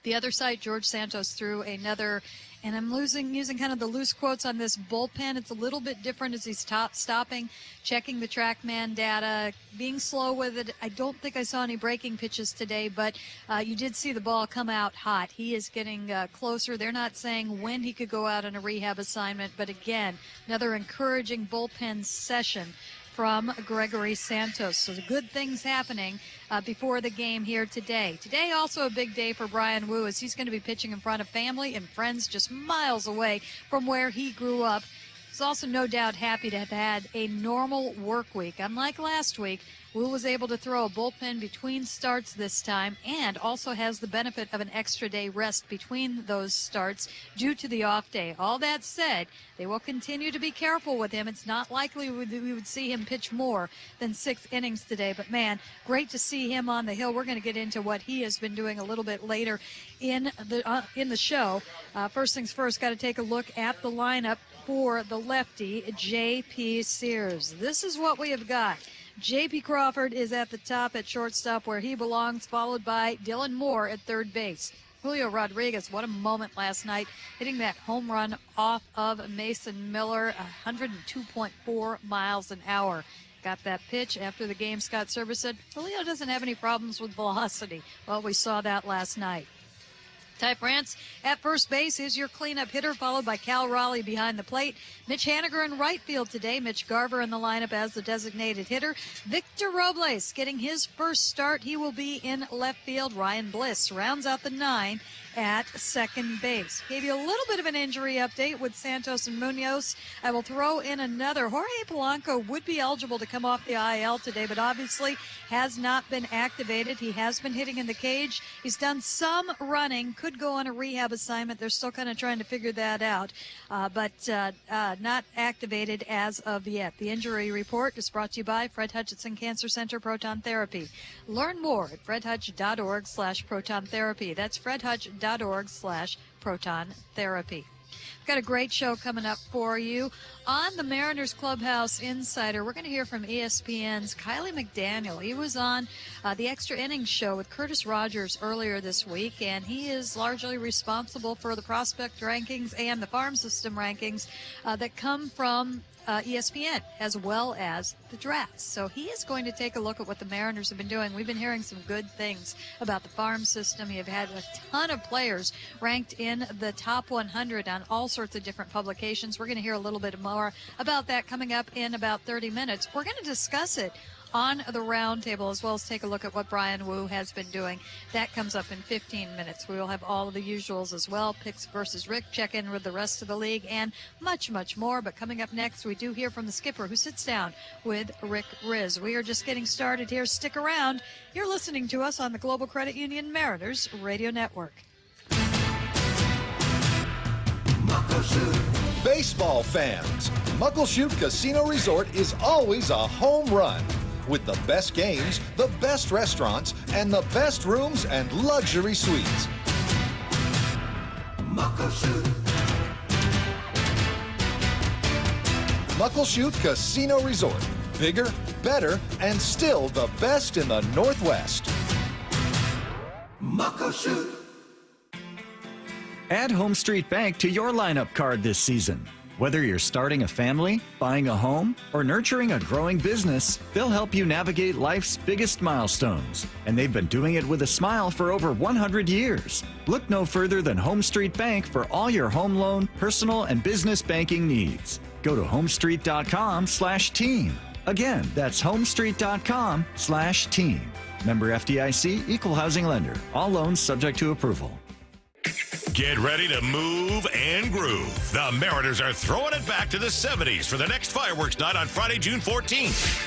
The other side, George Santos threw another, and I'm using kind of the loose quotes on this bullpen. It's a little bit different as he's stopping, checking the TrackMan data, being slow with it. I don't think I saw any breaking pitches today, but you did see the ball come out hot. He is getting closer. They're not saying when he could go out on a rehab assignment, but again, another encouraging bullpen session from Gregory Santos. So the good things happening before the game here today. Today also a big day for Brian Wu, as he's going to be pitching in front of family and friends just miles away from where he grew up. He's also no doubt happy to have had a normal work week. Unlike last week, Wu was able to throw a bullpen between starts this time and also has the benefit of an extra day rest between those starts due to the off day. All that said, they will continue to be careful with him. It's not likely we would see him pitch more than 6 innings today. But, man, great to see him on the hill. We're going to get into what he has been doing a little bit later in the show. First things first, got to take a look at the lineup for the lefty, J.P. Sears. This is what we have got. J.P. Crawford is at the top at shortstop where he belongs, followed by Dylan Moore at third base. Julio Rodriguez, what a moment last night, hitting that home run off of Mason Miller, 102.4 miles an hour. Got that pitch after the game. Scott Service said Julio doesn't have any problems with velocity. Well, we saw that last night. Ty France at first base is your cleanup hitter, followed by Cal Raleigh behind the plate. Mitch Haniger in right field today. Mitch Garver in the lineup as the designated hitter. Victor Robles getting his first start. He will be in left field. Ryan Bliss rounds out the 9 at second base. Gave you a little bit of an injury update with Santos and Munoz. I will throw in another. Jorge Polanco would be eligible to come off the IL today, but obviously has not been activated. He has been hitting in the cage. He's done some running, could go on a rehab assignment. They're still kind of trying to figure that out, but not activated as of yet. The injury report is brought to you by Fred Hutchinson Cancer Center Proton Therapy. Learn more at fredhutch.org/proton therapy. That's fredhutch.org/proton therapy. We've got a great show coming up for you. On the Mariners Clubhouse Insider, we're going to hear from ESPN's Kylie McDaniel. He was on the Extra Innings show with Curtis Rogers earlier this week, and he is largely responsible for the prospect rankings and the farm system rankings that come from ESPN, as well as the drafts. So he is going to take a look at what the Mariners have been doing. We've been hearing some good things about the farm system. You've had a ton of players ranked in the top 100 on all sorts of different publications. We're going to hear a little bit more about that coming up in about 30 minutes. We're going to discuss it on the roundtable, as well as take a look at what Brian Wu has been doing. That comes up in 15 minutes. We will have all of the usuals as well, picks versus Rick, check in with the rest of the league, and much, much more. But coming up next, we do hear from the skipper, who sits down with Rick Riz. We are just getting started here. Stick around. You're listening to us on the Global Credit Union Mariners Radio Network. Baseball fans, Muckleshoot Casino Resort is always a home run. With the best games, the best restaurants, and the best rooms and luxury suites. Muckleshoot Casino Resort. bigger, better, and still the best in the Northwest. Muckleshoot. Add Home Street Bank to your lineup card this season. Whether you're starting a family, buying a home, or nurturing a growing business, they'll help you navigate life's biggest milestones. And they've been doing it with a smile for over 100 years. Look no further than Home Street Bank for all your home loan, personal, and business banking needs. Go to homestreet.com/team. Again, that's homestreet.com/team. Member FDIC, Equal Housing Lender. All loans subject to approval. Get ready to move and groove. The Mariners are throwing it back to the 70s for the next fireworks night on Friday, June 14th.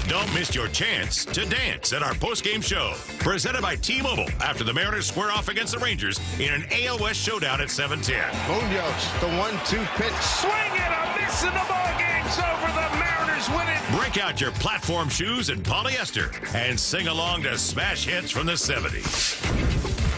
Don't miss your chance to dance at our postgame show, presented by T-Mobile, after the Mariners square off against the Rangers in an AL West showdown at 7:10. Munoz, the 1-2 pitch. Swing and a miss, and the ball game's over. The Mariners win it. Break out your platform shoes and polyester and sing along to smash hits from the 70s.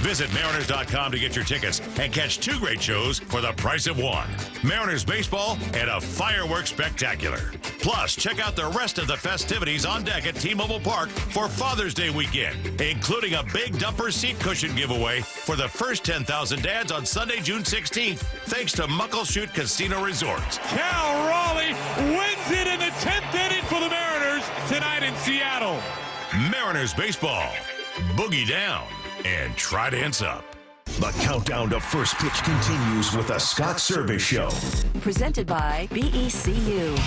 Visit Mariners.com to get your tickets and catch 2 great shows for the price of 1. Mariners baseball and a fireworks spectacular. Plus, check out the rest of the festivities on deck at T-Mobile Park for Father's Day weekend, including a big dumper seat cushion giveaway for the first 10,000 dads on Sunday, June 16th, thanks to Muckleshoot Casino Resort. Cal Raleigh wins it in the 10th inning for the Mariners tonight in Seattle. Mariners baseball. Boogie down and try to dance up. The countdown to first pitch continues with the Scott Service Show. Presented by BECU.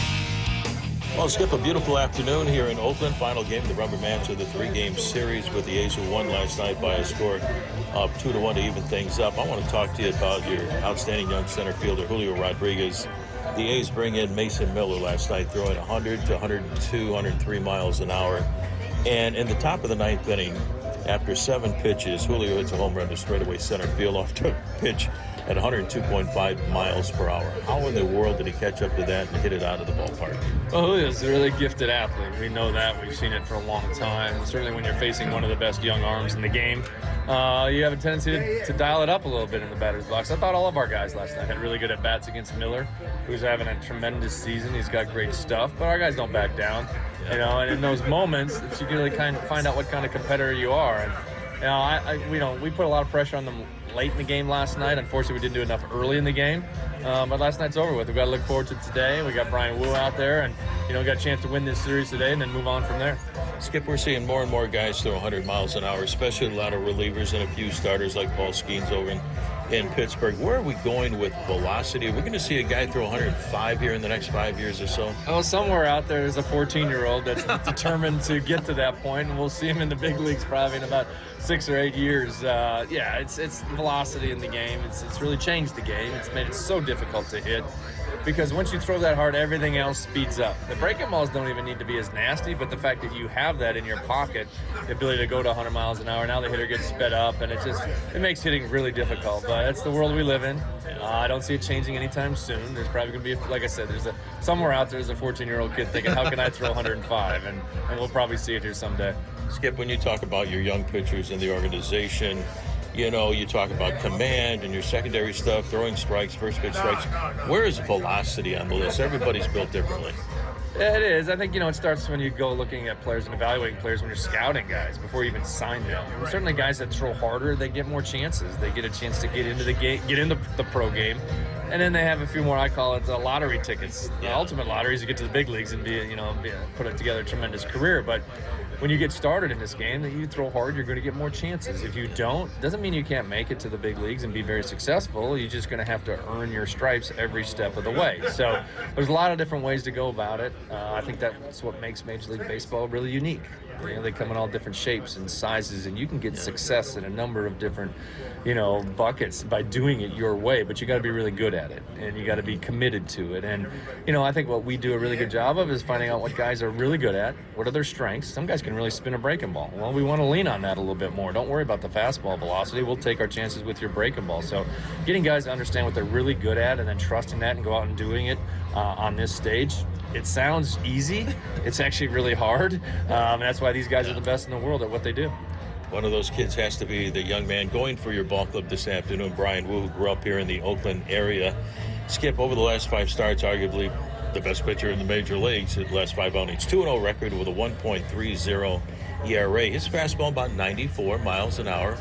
Well, Skip, a beautiful afternoon here in Oakland. Final game, the rubber match of the 3-game series with the A's, who won last night by a score of 2-1 to even things up. I want to talk to you about your outstanding young center fielder, Julio Rodriguez. The A's bring in Mason Miller last night, throwing 100 to 102, 103 miles an hour. And in the top of the 9th inning, after 7 pitches, Julio hits a home run to straightaway center field off the pitch at 102.5 miles per hour. How in the world did he catch up to that and hit it out of the ballpark? Well, Julio's a really gifted athlete. We know that. We've seen it for a long time. Certainly when you're facing one of the best young arms in the game, you have a tendency to dial it up a little bit in the batter's box. I thought all of our guys last night had really good at-bats against Miller, who's having a tremendous season. He's got great stuff, but our guys don't back down. You know, and in those moments, that you can really kind of find out what kind of competitor you are. And you know, we put a lot of pressure on them late in the game last night. Unfortunately, we didn't do enough early in the game. But last night's over with. We've got to look forward to today. We got Brian Wu out there, and got a chance to win this series today and then move on from there. Skip, we're seeing more and more guys throw 100 miles an hour, especially a lot of relievers and a few starters like Paul Skeens over in Pittsburgh. Where are we going with velocity? Are we going to see a guy throw 105 here in the next 5 years or so? Well, somewhere out there is a 14-year-old that's determined to get to that point, and we'll see him in the big leagues probably in about 6 or 8 years. It's velocity in the game. It's really changed the game. It's made it so difficult to hit, because once you throw that hard, everything else speeds up. The breaking balls don't even need to be as nasty, but the fact that you have that in your pocket, the ability to go to 100 miles an hour, now the hitter gets sped up, and it makes hitting really difficult. But that's the world we live in. I don't see it changing anytime soon. There's probably going to be, like I said, somewhere out there's a 14-year-old kid thinking, how can I throw 105? And we'll probably see it here someday. Skip, when you talk about your young pitchers in the organization, you talk about command and your secondary stuff, throwing strikes, first pitch strikes. Where is velocity on the list? Everybody's built differently. It is. I think, it starts when you go looking at players and evaluating players when you're scouting guys before you even sign them. And certainly guys that throw harder, they get more chances. They get a chance to get into the game, get into the pro game. And then they have a few more, I call it lottery tickets. The ultimate lottery is to get to the big leagues and put together a tremendous career. But when you get started in this game, that you throw hard, you're going to get more chances. If you don't, doesn't mean you can't make it to the big leagues and be very successful. You're just going to have to earn your stripes every step of the way. So there's a lot of different ways to go about it. I think that's what makes Major League Baseball really unique. They come in all different shapes and sizes, and you can get success in a number of different, buckets by doing it your way, but you got to be really good at it, and you got to be committed to it. And, I think what we do a really good job of is finding out what guys are really good at, what are their strengths. Some guys can really spin a breaking ball. Well, we want to lean on that a little bit more. Don't worry about the fastball velocity. We'll take our chances with your breaking ball. So getting guys to understand what they're really good at and then trusting that and go out and doing it on this stage, it sounds easy. It's actually really hard. And that's why these guys are the best in the world at what they do. One of those kids has to be the young man going for your ball club this afternoon, Brian Wu, who grew up here in the Oakland area. Skip, over the last 5 starts, arguably the best pitcher in the major leagues at the last 5 outings. 2-0 record with a 1.30 ERA. His fastball about 94 miles an hour.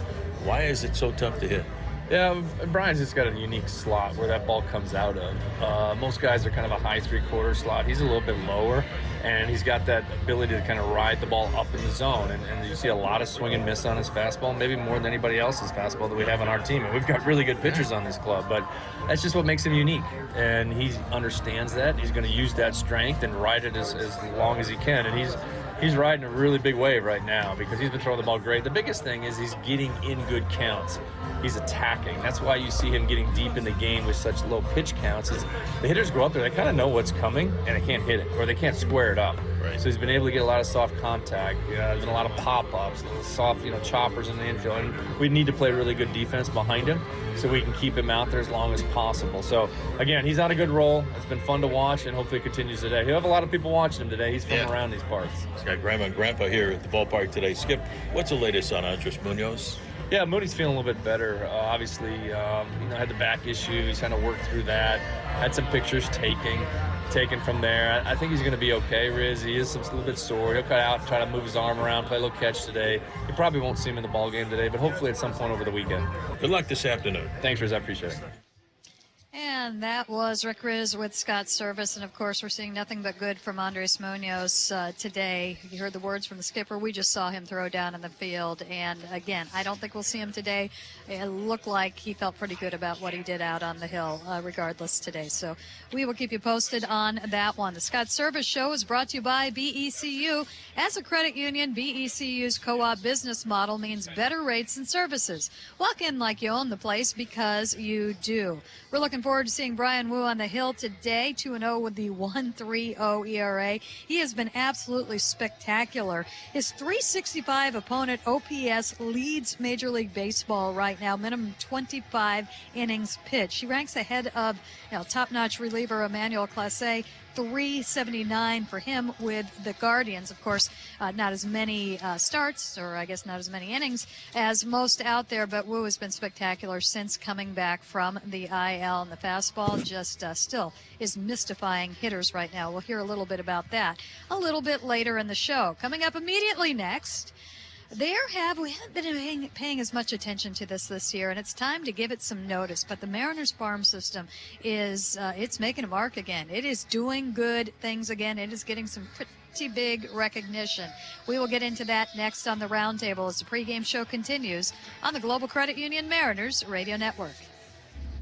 Why is it so tough to hit? Yeah, Brian's just got a unique slot where that ball comes out of. Most guys are kind of a high 3/4 slot. He's a little bit lower, and he's got that ability to kind of ride the ball up in the zone. And you see a lot of swing and miss on his fastball, maybe more than anybody else's fastball that we have on our team. And we've got really good pitchers on this club, but that's just what makes him unique. And he understands that. He's going to use that strength and ride it as long as he can. And he's riding a really big wave right now because he's been throwing the ball great. The biggest thing is he's getting in good counts. He's attacking. That's why you see him getting deep in the game with such low pitch counts. Is the hitters go up there, they kind of know what's coming, and they can't hit it, or they can't square it up. Right. So he's been able to get a lot of soft contact. There's been a lot of pop-ups, soft, choppers in the infield. And we need to play really good defense behind him so we can keep him out there as long as possible. So, again, he's on a good roll. It's been fun to watch, and hopefully it continues today. He'll have a lot of people watching him today. He's from around these parts. He's got Grandma and Grandpa here at the ballpark today. Skip, what's the latest on Andres Munoz? Yeah, Moody's feeling a little bit better. Obviously, had the back issue. He's kind of worked through that. Had some pictures taken from there. I think he's going to be okay, Riz. He is a little bit sore. He'll cut out and try to move his arm around, play a little catch today. You probably won't see him in the ball game today, but hopefully at some point over the weekend. Good luck this afternoon. Thanks, Riz. I appreciate it. And that was Rick Riz with Scott Service. And, of course, we're seeing nothing but good from Andres Munoz today. You heard the words from the skipper. We just saw him throw down in the field. And, again, I don't think we'll see him today. It looked like he felt pretty good about what he did out on the hill, regardless today. So we will keep you posted on that one. The Scott Service Show is brought to you by BECU. As a credit union, BECU's co-op business model means better rates and services. Walk in like you own the place because you do. We're looking forward to seeing Brian Wu on the hill today, 2-0 with the 1.30 ERA. He has been absolutely spectacular. His .365 opponent OPS leads Major League Baseball right now, minimum 25 innings pitched. He ranks ahead of top-notch reliever Emmanuel Clase, 379 for him with the Guardians. Of course, not as many starts, or I guess not as many innings as most out there, but Wu has been spectacular since coming back from the IL, and the fastball just still is mystifying hitters right now. We'll hear a little bit about that a little bit later in the show. Coming up immediately next, we haven't been paying as much attention to this year, and it's time to give it some notice. But the Mariners farm system is it's making a mark again. It is doing good things again. It is getting some pretty big recognition. We will get into that next on the Roundtable as the pregame show continues on the Global Credit Union Mariners Radio Network.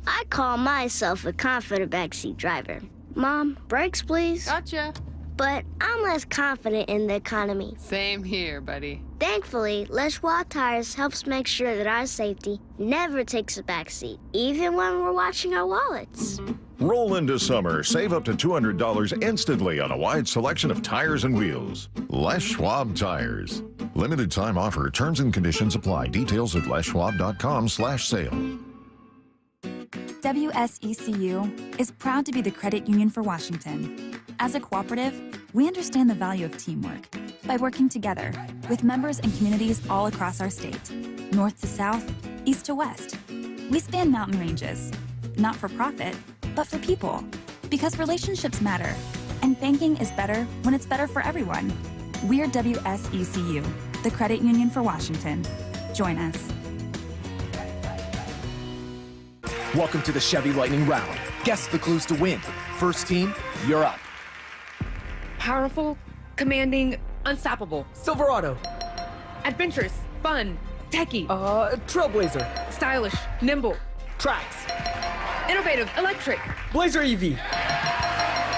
I call myself a confident backseat driver. Mom, brakes, please. Gotcha. But I'm less confident in the economy. Same here, buddy. Thankfully, Les Schwab Tires helps make sure that our safety never takes a backseat, even when we're watching our wallets. Roll into summer. Save up to $200 instantly on a wide selection of tires and wheels. Les Schwab Tires. Limited time offer. Terms and conditions apply. Details at leschwab.com/sale. WSECU is proud to be the credit union for Washington. As a cooperative, we understand the value of teamwork by working together with members and communities all across our state, north to south, east to west. We span mountain ranges, not for profit, but for people, because relationships matter, and banking is better when it's better for everyone. We're WSECU, the credit union for Washington. Join us. Welcome to the Chevy Lightning Round. Guess the clues to win. First team, you're up. Powerful, commanding, unstoppable. Silverado. Adventurous, fun, techie. Trailblazer. Stylish, nimble. Tracks. Innovative, electric. Blazer EV.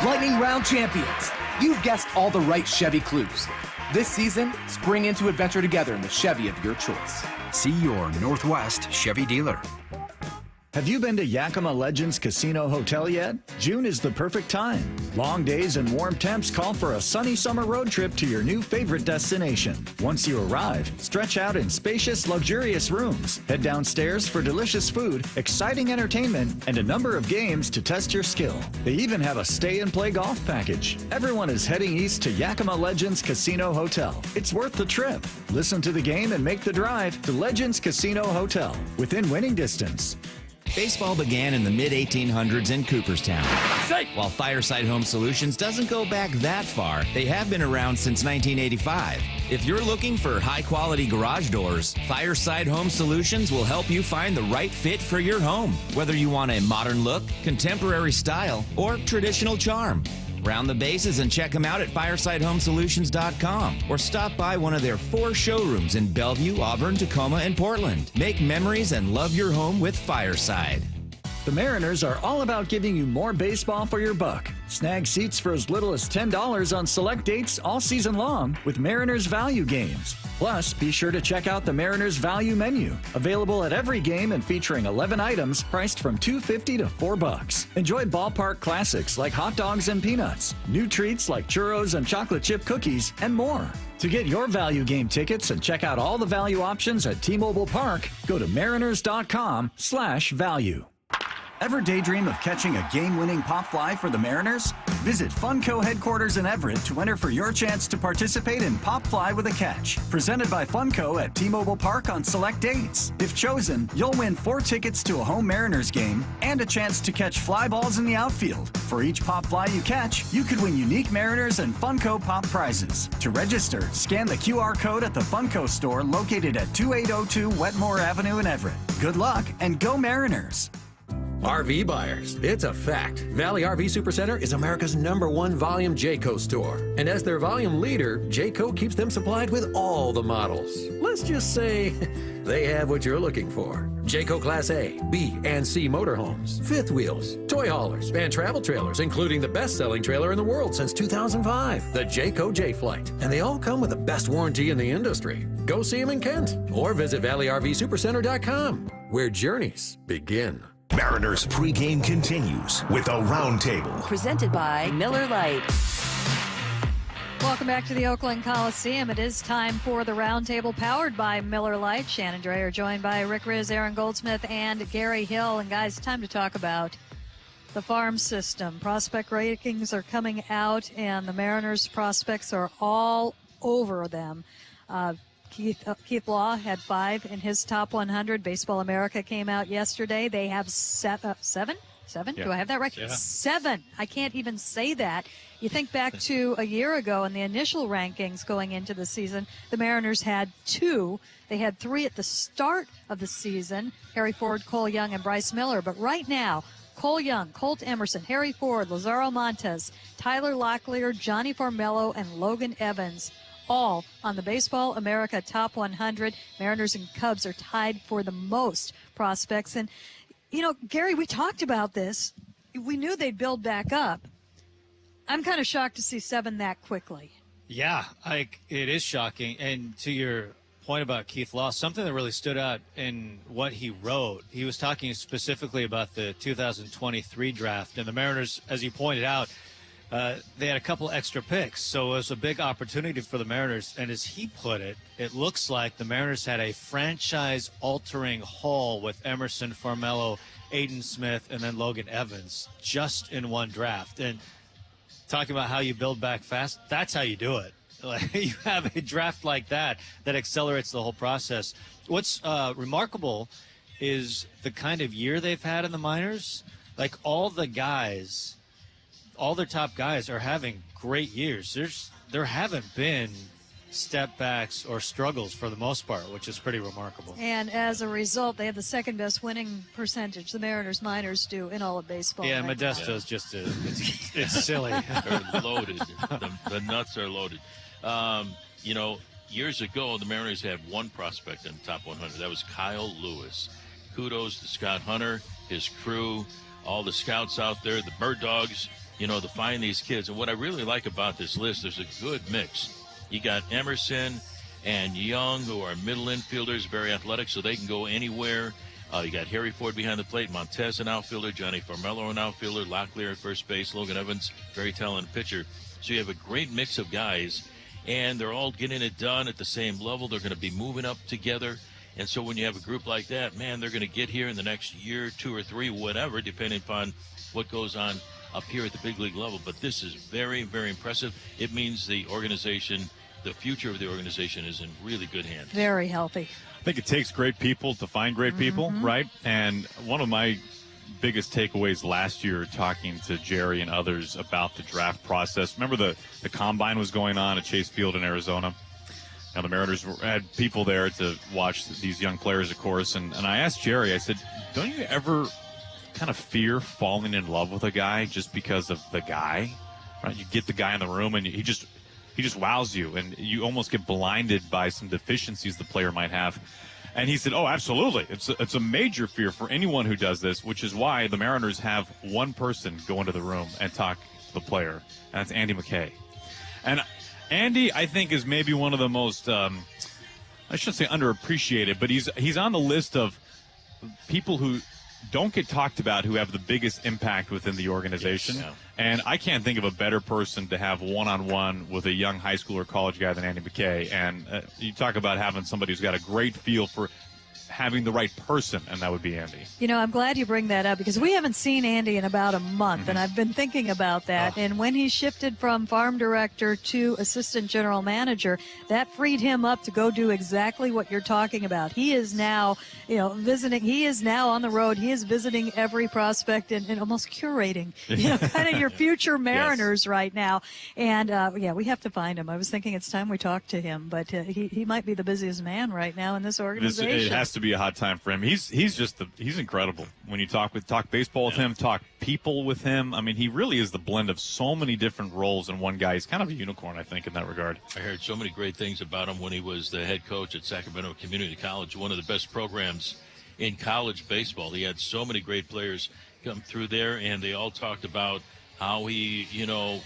Lightning Round champions. You've guessed all the right Chevy clues. This season, spring into adventure together in the Chevy of your choice. See your Northwest Chevy dealer. Have you been to Yakima Legends Casino Hotel yet? June is the perfect time. Long days and warm temps call for a sunny summer road trip to your new favorite destination. Once you arrive, stretch out in spacious, luxurious rooms. Head downstairs for delicious food, exciting entertainment, and a number of games to test your skill. They even have a stay and play golf package. Everyone is heading east to Yakima Legends Casino Hotel. It's worth the trip. Listen to the game and make the drive to Legends Casino Hotel, within winning distance. Baseball began in the mid-1800s in Cooperstown. safe. While Fireside Home Solutions doesn't go back that far, they have been around since 1985. If you're looking for high-quality garage doors, Fireside Home Solutions will help you find the right fit for your home, whether you want a modern look, contemporary style, or traditional charm. Round the bases and check them out at firesidehomesolutions.com or stop by one of their 4 showrooms in Bellevue, Auburn, Tacoma, and Portland. Make memories and love your home with Fireside. The Mariners are all about giving you more baseball for your buck. Snag seats for as little as $10 on select dates all season long with Mariners Value Games. Plus, be sure to check out the Mariners Value Menu, available at every game and featuring 11 items priced from $2.50 to $4. Enjoy ballpark classics like hot dogs and peanuts, new treats like churros and chocolate chip cookies, and more. To get your Value Game tickets and check out all the value options at T-Mobile Park, go to mariners.com/value. Ever daydream of catching a game-winning pop fly for the Mariners? Visit Funco headquarters in Everett to enter for your chance to participate in Pop Fly with a Catch, presented by Funco at T-Mobile Park on select dates. If chosen, you'll win 4 tickets to a home Mariners game and a chance to catch fly balls in the outfield. For each pop fly you catch, you could win unique Mariners and Funco Pop prizes. To register, scan the QR code at the Funco store located at 2802 Wetmore Avenue in Everett. Good luck and go Mariners! RV buyers, it's a fact. Valley RV Supercenter is America's #1 volume Jayco store. And as their volume leader, Jayco keeps them supplied with all the models. Let's just say they have what you're looking for. Jayco Class A, B, and C motorhomes, fifth wheels, toy haulers, and travel trailers, including the best-selling trailer in the world since 2005, the Jayco J-Flight. And they all come with the best warranty in the industry. Go see them in Kent or visit ValleyRVSupercenter.com, where journeys begin. Mariners pregame continues with a roundtable. Presented by Miller Lite. Welcome back to the Oakland Coliseum. It is time for the roundtable powered by Miller Lite. Shannon Dreyer joined by Rick Riz, Aaron Goldsmith, and Gary Hill. And guys, time to talk about the farm system. Prospect rankings are coming out, and the Mariners prospects are all over them. Keith Law had 5 in his top 100. Baseball America came out yesterday. They have seven? Yeah. Do I have that right? Yeah. 7. I can't even say that. You think back to a year ago in the initial rankings going into the season, the Mariners had 2. They had 3 at the start of the season, Harry Ford, Cole Young, and Bryce Miller. But right now, Cole Young, Colt Emerson, Harry Ford, Lazaro Montes, Tyler Locklear, Johnny Formello, and Logan Evans, all on the Baseball America Top 100. Mariners and Cubs are tied for the most prospects. And, you know, Gary, we talked about this. We knew they'd build back up. I'm kind of shocked to see 7 that quickly. Yeah, it is shocking. And to your point about Keith Law, something that really stood out in what he wrote, he was talking specifically about the 2023 draft. And the Mariners, as you pointed out, they had a couple extra picks, so it was a big opportunity for the Mariners. And as he put it, it looks like the Mariners had a franchise-altering haul with Emerson, Formello, Aiden Smith, and then Logan Evans just in one draft. And talking about how you build back fast, that's how you do it. Like, you have a draft like that accelerates the whole process. What's remarkable is the kind of year they've had in the minors. Like, all the guys, all their top guys are having great years. There haven't been step backs or struggles for the most part, which is pretty remarkable. And as a result, they have the second best winning percentage the Mariners minors do in all of baseball. Yeah, right? Modesto's just it's silly. They're loaded. The nuts are loaded. You know, years ago, the Mariners had one prospect in the top 100. That was Kyle Lewis. Kudos to Scott Hunter, his crew, all the scouts out there, the bird dogs, you know, to find these kids. And what I really like about this list, there's a good mix. You got Emerson and Young, who are middle infielders, very athletic, so they can go anywhere. You got Harry Ford behind the plate, Montez an outfielder, Johnny Formello an outfielder, Locklear at first base, Logan Evans, very talented pitcher. So you have a great mix of guys, and they're all getting it done at the same level. They're going to be moving up together. And so when you have a group like that, man, they're going to get here in the next year, 2 or 3, whatever, depending upon what goes on up here at the big league level. But this is very, very impressive. It means the organization, the future of the organization, is in really good hands. Very healthy. I think it takes great people to find great people, right? And one of my biggest takeaways last year talking to Jerry and others about the draft process. Remember the combine was going on at Chase Field in Arizona? Now, the Mariners had people there to watch these young players, of course, and I asked Jerry, I said, don't you ever kind of fear falling in love with a guy just because of the guy? Right? You get the guy in the room, and he just wows you, and you almost get blinded by some deficiencies the player might have. And he said, oh, absolutely. It's a major fear for anyone who does this, which is why the Mariners have one person go into the room and talk to the player, and that's Andy McKay. And Andy, I think, is maybe one of the most, I shouldn't say underappreciated, but he's on the list of people who don't get talked about who have the biggest impact within the organization. Yes, yeah. And I can't think of a better person to have one-on-one with a young high school or college guy than Andy McKay. And you talk about having somebody who's got a great feel for having the right person, and that would be Andy. You know, I'm glad you bring that up because we haven't seen Andy in about a month, and I've been thinking about that. And when he shifted from farm director to assistant general manager, that freed him up to go do exactly what you're talking about. He is now, visiting. He is now on the road. He is visiting every prospect and almost curating, kind of your future Mariners right now. And, we have to find him. I was thinking it's time we talk to him, but he might be the busiest man right now in this organization. It has to be a hot time for him. He's incredible. When you talk baseball with him, talk people with him. I mean, he really is the blend of so many different roles in one guy. He's kind of a unicorn, I think, in that regard. I heard so many great things about him when he was the head coach at Sacramento Community College, one of the best programs in college baseball. He had so many great players come through there, and they all talked about how he,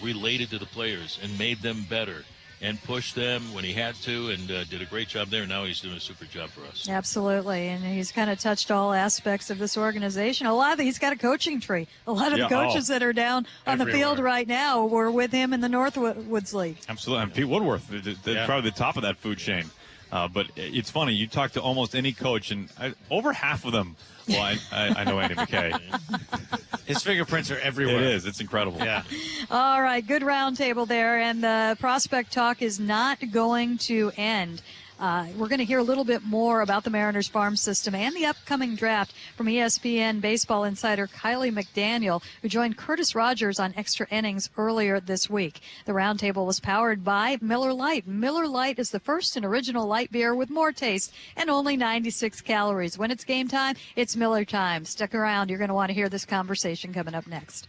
related to the players and made them better and pushed them when he had to, and did a great job there. Now he's doing a super job for us. Absolutely, and he's kind of touched all aspects of this organization. He's got a coaching tree. A lot of the coaches that are down on the field right now were with him in the Northwoods League. Absolutely, and Pete Woodworth, probably the top of that food chain. But it's funny, you talk to almost any coach, and over half of them, I know Andy McKay. His fingerprints are everywhere. It is. It's incredible. Yeah. All right, good roundtable there, and the prospect talk is not going to end. We're going to hear a little bit more about the Mariners farm system and the upcoming draft from ESPN baseball insider Kylie McDaniel, who joined Curtis Rogers on Extra Innings earlier this week. The roundtable was powered by Miller Lite. Miller Lite is the first and original light beer with more taste and only 96 calories. When it's game time, it's Miller time. Stick around. You're going to want to hear this conversation coming up next.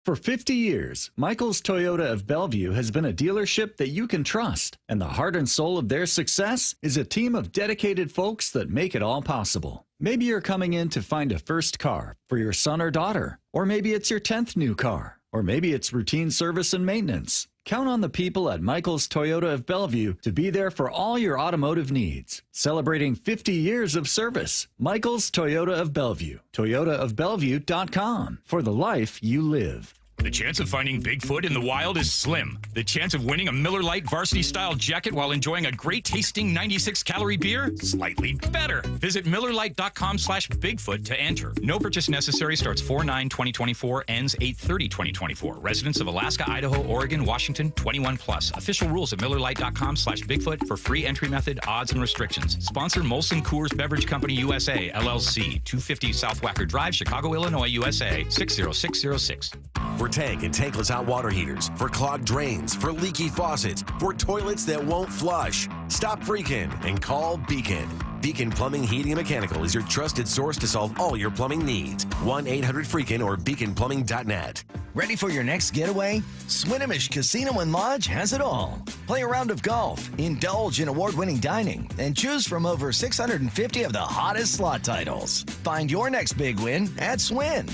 For 50 years, Michael's Toyota of Bellevue has been a dealership that you can trust, and the heart and soul of their success is a team of dedicated folks that make it all possible. Maybe you're coming in to find a first car for your son or daughter, or maybe it's your 10th new car, or maybe it's routine service and maintenance. Count on the people at Michael's Toyota of Bellevue to be there for all your automotive needs. Celebrating 50 years of service. Michael's Toyota of Bellevue. ToyotaofBellevue.com. For the life you live. The chance of finding Bigfoot in the wild is slim. The chance of winning a Miller Lite varsity-style jacket while enjoying a great-tasting 96-calorie beer? Slightly better. Visit MillerLite.com/Bigfoot to enter. No purchase necessary. Starts 4/9/2024. Ends 8/30/2024. Residents of Alaska, Idaho, Oregon, Washington, 21+. Official rules at MillerLite.com/Bigfoot for free entry method, odds, and restrictions. Sponsor Molson Coors Beverage Company USA, LLC. 250 South Wacker Drive, Chicago, Illinois, USA. 60606. For tank and tankless hot water heaters, for clogged drains, for leaky faucets, for toilets that won't flush. Stop freaking and call Beacon. Beacon Plumbing, Heating, and Mechanical is your trusted source to solve all your plumbing needs. 1-800-FREAKIN or beaconplumbing.net. Ready for your next getaway? Swinomish Casino and Lodge has it all. Play a round of golf, indulge in award-winning dining, and choose from over 650 of the hottest slot titles. Find your next big win at Swin.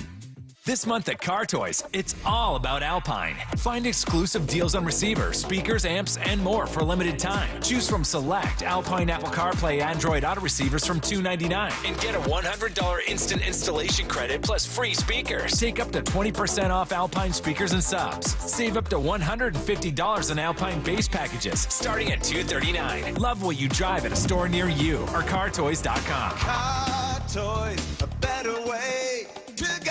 This month at Car Toys, it's all about Alpine. Find exclusive deals on receivers, speakers, amps, and more for a limited time. Choose from select Alpine Apple CarPlay Android auto receivers from $299 and get a $100 instant installation credit plus free speakers. Take up to 20% off Alpine speakers and subs. Save up to $150 on Alpine base packages starting at $239. Love what you drive at a store near you or cartoys.com. Car Toys, a better way to go.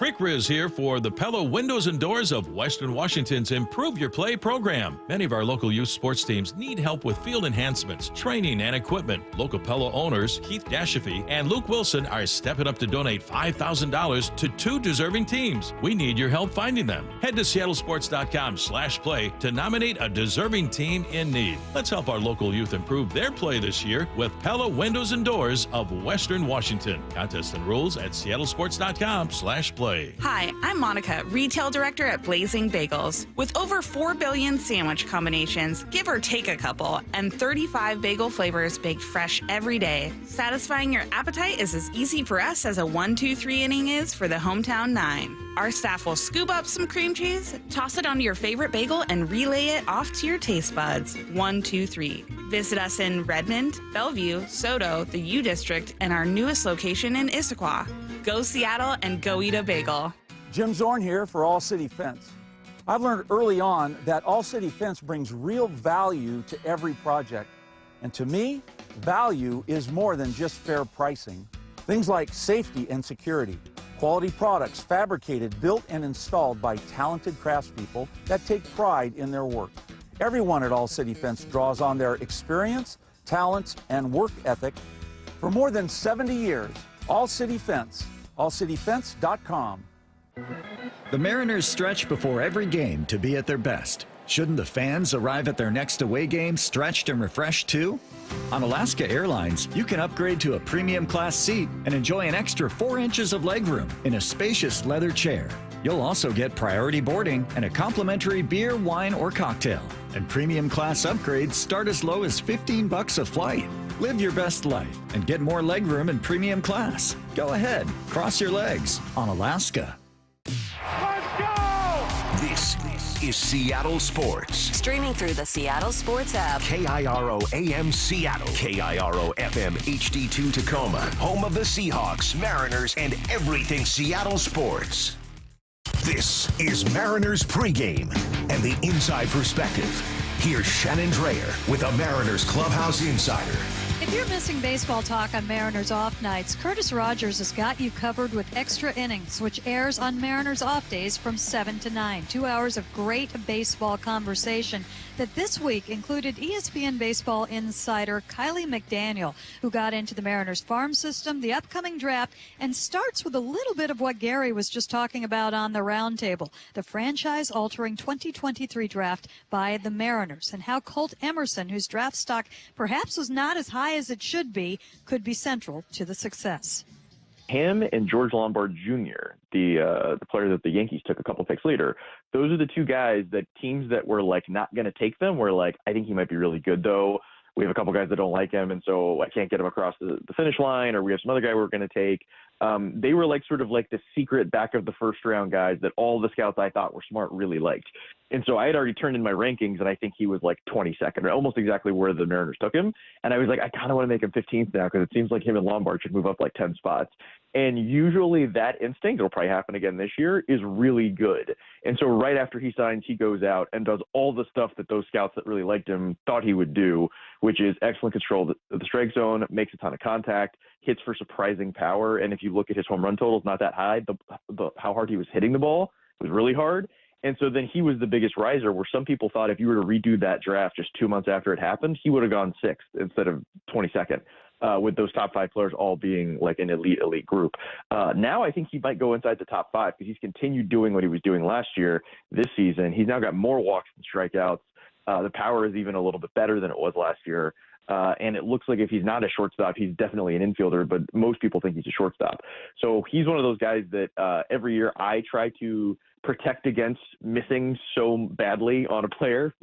Rick Riz here for the Pella Windows and Doors of Western Washington's Improve Your Play program. Many of our local youth sports teams need help with field enhancements, training, and equipment. Local Pella owners Keith Dashafy and Luke Wilson are stepping up to donate $5,000 to 2 deserving teams. We need your help finding them. Head to seattlesports.com/play to nominate a deserving team in need. Let's help our local youth improve their play this year with Pella Windows and Doors of Western Washington. Contest and rules at seattlesports.com/play. Hi, I'm Monica, Retail Director at Blazing Bagels. With over 4 billion sandwich combinations, give or take a couple, and 35 bagel flavors baked fresh every day, satisfying your appetite is as easy for us as a 1-2-3 inning is for the hometown 9. Our staff will scoop up some cream cheese, toss it onto your favorite bagel, and relay it off to your taste buds. 1, 2, 3. Visit us in Redmond, Bellevue, Soto, the U District, and our newest location in Issaquah. Go Seattle and go eat a bagel. Jim Zorn here for All City Fence. I've learned early on that All City Fence brings real value to every project. And to me, value is more than just fair pricing. Things like safety and security, quality products fabricated, built, and installed by talented craftspeople that take pride in their work. Everyone at All City Fence draws on their experience, talents, and work ethic. For more than 70 years, All City Fence, allcityfence.com. The Mariners stretch before every game to be at their best. Shouldn't the fans arrive at their next away game stretched and refreshed too? On Alaska Airlines, you can upgrade to a premium class seat and enjoy an extra 4 inches of legroom in a spacious leather chair. You'll also get priority boarding and a complimentary beer, wine, or cocktail. And premium class upgrades start as low as $15 a flight. Live your best life and get more legroom in premium class. Go ahead, cross your legs on Alaska. This is Seattle Sports. Streaming through the Seattle Sports app. KIRO AM Seattle. KIRO FM HD2 Tacoma. Home of the Seahawks, Mariners, and everything Seattle sports. This is Mariners pregame and the inside perspective. Here's Shannon Dreyer with a Mariners Clubhouse Insider. If you're missing baseball talk on Mariners off nights, Curtis Rogers has got you covered with Extra Innings, which airs on Mariners off days from 7 to 9. 2 hours of great baseball conversation that this week included ESPN baseball insider Kylie McDaniel, who got into the Mariners farm system, the upcoming draft, and starts with a little bit of what Gary was just talking about on the roundtable, the franchise-altering 2023 draft by the Mariners, and how Colt Emerson, whose draft stock perhaps was not as high as it should be, could be central to the success. Him and George Lombard Jr., the player that the Yankees took a couple picks later, those are the two guys that teams that were like not going to take them were like, I think he might be really good though. We have a couple guys that don't like him, and so I can't get him across the finish line, or we have some other guy we're going to take. They were like sort of like the secret back of the first round guys that all the scouts I thought were smart really liked. And so I had already turned in my rankings, and I think he was like 22nd, almost exactly where the Mariners took him. And I was like, I kind of want to make him 15th now because it seems like him and Lombard should move up like 10 spots. And usually that instinct, it'll probably happen again this year, is really good. And so right after he signs, he goes out and does all the stuff that those scouts that really liked him thought he would do, which is excellent control of the strike zone, makes a ton of contact, hits for surprising power. And if you look at his home run totals, not that high. How hard he was hitting the ball was really hard. And so then he was the biggest riser, where some people thought if you were to redo that draft just 2 months after it happened, he would have gone 6th instead of 22nd, with those top 5 players all being like an elite group. Now I think he might go inside the top 5 because he's continued doing what he was doing last year. This season, he's now got more walks than strikeouts. The power is even a little bit better than it was last year. And it looks like if he's not a shortstop, he's definitely an infielder, but most people think he's a shortstop. So he's one of those guys that every year I try to protect against missing so badly on a player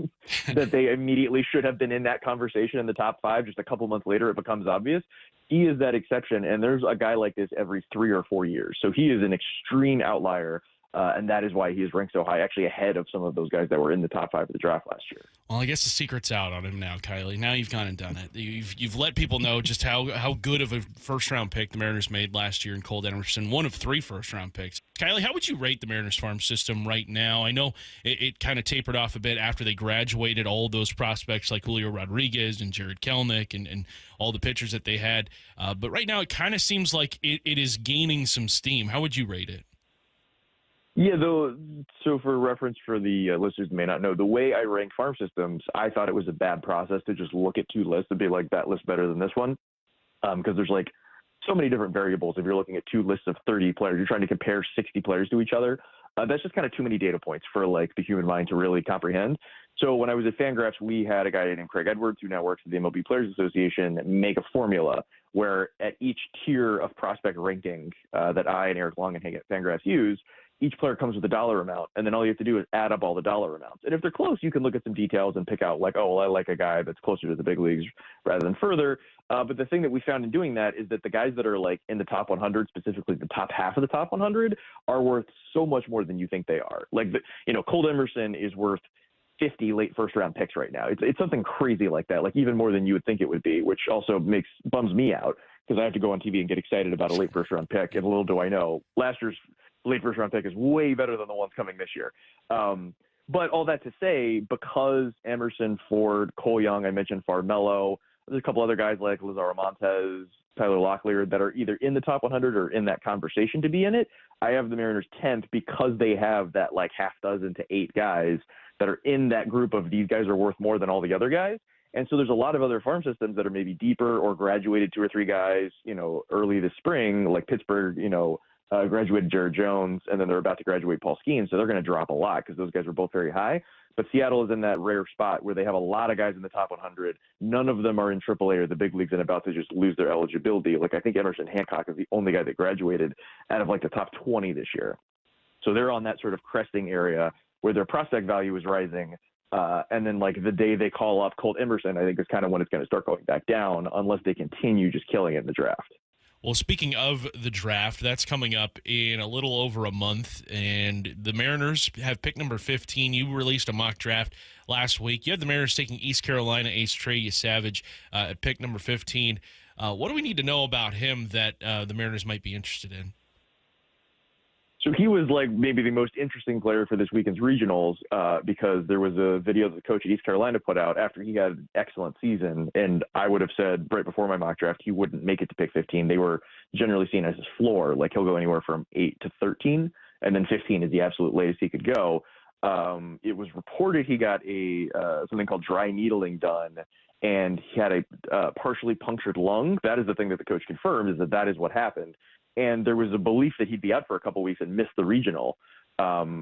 that they immediately should have been in that conversation in the top 5. Just a couple months later, it becomes obvious. He is that exception, and there's a guy like this every 3 or 4 years. So he is an extreme outlier. And that is why he is ranked so high, actually ahead of some of those guys that were in the top 5 of the draft last year. Well, I guess the secret's out on him now, Kylie. Now you've gone and done it. You've let people know just how good of a first-round pick the Mariners made last year in Colt Emerson, one of 3 first-round picks. Kylie, how would you rate the Mariners farm system right now? I know it kind of tapered off a bit after they graduated all those prospects like Julio Rodriguez and Jared Kelenic and all the pitchers that they had. But right now it kind of seems like it is gaining some steam. How would you rate it? Yeah, though, so for reference for the listeners who may not know, the way I rank farm systems, I thought it was a bad process to just look at two lists and be like, that list better than this one. Because there's like so many different variables. If you're looking at two lists of 30 players, you're trying to compare 60 players to each other. That's just kind of too many data points for like the human mind to really comprehend. So when I was at Fangraphs, we had a guy named Craig Edwards, who now works at the MLB Players Association, make a formula where at each tier of prospect ranking that I and Eric Longenhagen at Fangraphs use, each player comes with a dollar amount, and then all you have to do is add up all the dollar amounts. And if they're close, you can look at some details and pick out like, oh, well, I like a guy that's closer to the big leagues rather than further. But the thing that we found in doing that is that the guys that are like in the top 100, specifically the top half of the top 100, are worth so much more than you think they are. Like, Cole Emerson is worth 50 late first round picks right now. It's something crazy like that, like even more than you would think it would be, which also bums me out because I have to go on TV and get excited about a late first round pick. And little do I know, last year's late first round pick is way better than the ones coming this year. But all that to say, because Emerson, Ford, Cole Young, I mentioned Farmelo, there's a couple other guys like Lazaro Montes, Tyler Locklear that are either in the top 100 or in that conversation to be in it. I have the Mariners 10th because they have that like half dozen to 8 guys that are in that group of these guys are worth more than all the other guys. And so there's a lot of other farm systems that are maybe deeper or graduated 2 or 3 guys, early this spring, like Pittsburgh, graduated Jared Jones, and then they're about to graduate Paul Skeens. So they're going to drop a lot because those guys were both very high. But Seattle is in that rare spot where they have a lot of guys in the top 100. None of them are in AAA or the big leagues and about to just lose their eligibility. Like I think Emerson Hancock is the only guy that graduated out of like the top 20 this year. So they're on that sort of cresting area where their prospect value is rising. And then like the day they call up Colt Emerson, I think is kind of when it's going to start going back down unless they continue just killing it in the draft. Well, speaking of the draft, that's coming up in a little over a month, and the Mariners have pick number 15. You released a mock draft last week. You had the Mariners taking East Carolina ace Trey Yesavage at pick number 15. What do we need to know about him that the Mariners might be interested in? So he was like maybe the most interesting player for this weekend's regionals because there was a video that the coach at East Carolina put out after he had an excellent season. And I would have said right before my mock draft, he wouldn't make it to pick 15. They were generally seen as his floor. Like he'll go anywhere from 8 to 13. And then 15 is the absolute latest he could go. It was reported he got something called dry needling done. And he had a partially punctured lung. That is the thing that the coach confirmed is that is what happened. And there was a belief that he'd be out for a couple of weeks and miss the regional,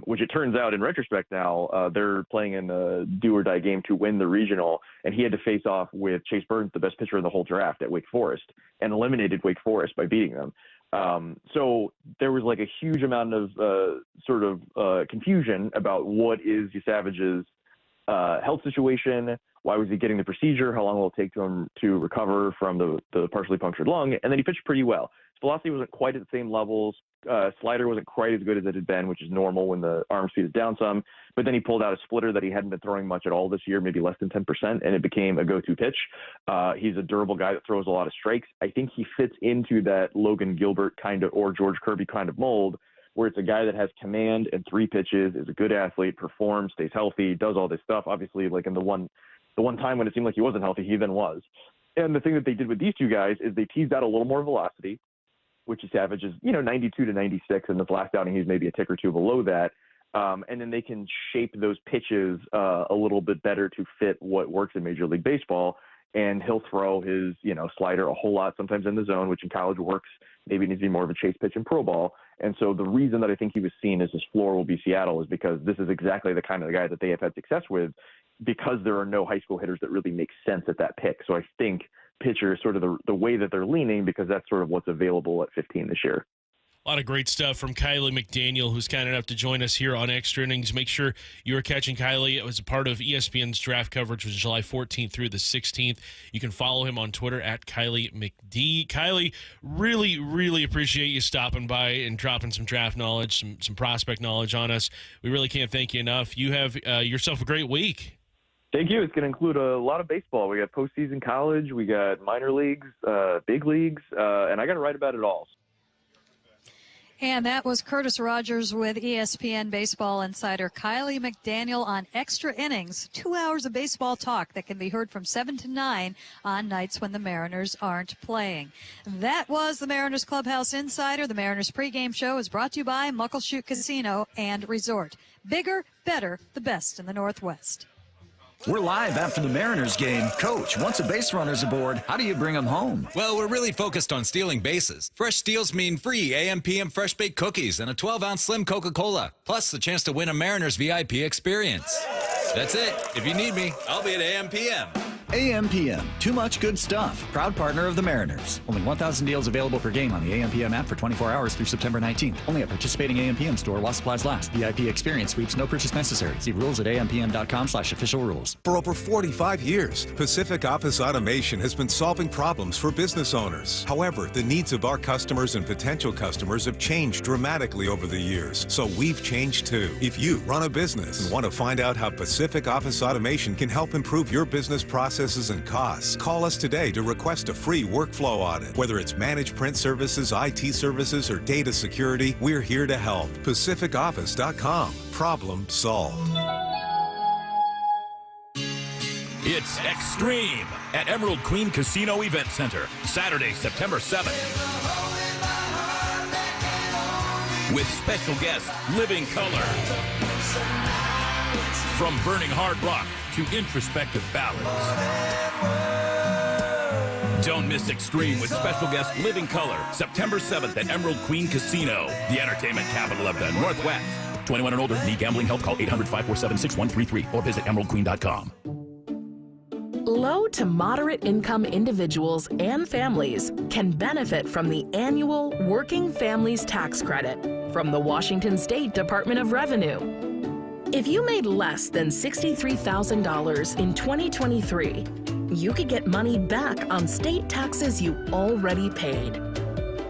which it turns out in retrospect now they're playing in a do-or-die game to win the regional, and he had to face off with Chase Burns, the best pitcher in the whole draft at Wake Forest, and eliminated Wake Forest by beating them. So there was like a huge amount of confusion about what is Yesavage's health situation. Why was he getting the procedure? How long will it take to him to recover from the partially punctured lung? And then he pitched pretty well. His velocity wasn't quite at the same levels. Slider wasn't quite as good as it had been, which is normal when the arm speed is down some. But then he pulled out a splitter that he hadn't been throwing much at all this year, maybe less than 10%, and it became a go-to pitch. He's a durable guy that throws a lot of strikes. I think he fits into that Logan Gilbert kind of or George Kirby kind of mold, where it's a guy that has command and 3 pitches, is a good athlete, performs, stays healthy, does all this stuff. Obviously, like in the one time when it seemed like he wasn't healthy, he then was. And the thing that they did with these two guys is they teased out a little more velocity, which is Savage is, 92 to 96. And this last outing, he's maybe a tick or two below that. And then they can shape those pitches a little bit better to fit what works in Major League Baseball. And he'll throw his, slider a whole lot, sometimes in the zone, which in college works. Maybe it needs to be more of a chase pitch in pro ball. And so the reason that I think he was seen as his floor will be Seattle is because this is exactly the kind of guy that they have had success with, because there are no high school hitters that really make sense at that pick. So I think pitcher is sort of the way that they're leaning, because that's sort of what's available at 15 this year. A lot of great stuff from Kylie McDaniel, who's kind enough to join us here on Extra Innings. Make sure you are catching Kylie. It was a part of ESPN's draft coverage, which was July 14th through the 16th. You can follow him on Twitter at Kylie McD. Kylie, really, really appreciate you stopping by and dropping some draft knowledge, some prospect knowledge on us. We really can't thank you enough. You have yourself a great week. Thank you. It's going to include a lot of baseball. We got postseason college, we got minor leagues, big leagues, and I got to write about it all. And that was Curtis Rogers with ESPN Baseball Insider Kylie McDaniel on Extra Innings, 2 hours of baseball talk that can be heard from 7 to 9 on nights when the Mariners aren't playing. That was the Mariners Clubhouse Insider. The Mariners pregame show is brought to you by Muckleshoot Casino and Resort. Bigger, better, the best in the Northwest. We're live after the Mariners game. Coach, once a base runner's aboard, how do you bring them home? Well, we're really focused on stealing bases. Fresh steals mean free AM/PM fresh baked cookies and a 12-ounce slim Coca-Cola, plus the chance to win a Mariners VIP experience. That's it. If you need me, I'll be at AM/PM. AM/PM, too much good stuff. Proud partner of the Mariners. Only 1,000 deals available per game on the AM/PM app for 24 hours through September 19th. Only at participating AM/PM store while supplies last. VIP experience sweeps, no purchase necessary. See rules at ampm.com/official rules. For over 45 years, Pacific Office Automation has been solving problems for business owners. However, the needs of our customers and potential customers have changed dramatically over the years, so we've changed too. If you run a business and want to find out how Pacific Office Automation can help improve your business processes and costs, call us today to request a free workflow audit. Whether it's managed print services, IT services, or data security, we're here to help. PacificOffice.com. Problem solved. It's Extreme at Emerald Queen Casino Event Center, Saturday, September 7th. With special guest, Living Color. From burning hard rock to introspective ballads. Don't miss Extreme with special guest Living Color, September 7th at Emerald Queen Casino, the entertainment capital of the Northwest. 21 and older, need gambling help, call 800-547-6133 or visit emeraldqueen.com. Low to moderate income individuals and families can benefit from the annual Working Families Tax Credit from the Washington State Department of Revenue. If you made less than $63,000 in 2023, you could get money back on state taxes you already paid.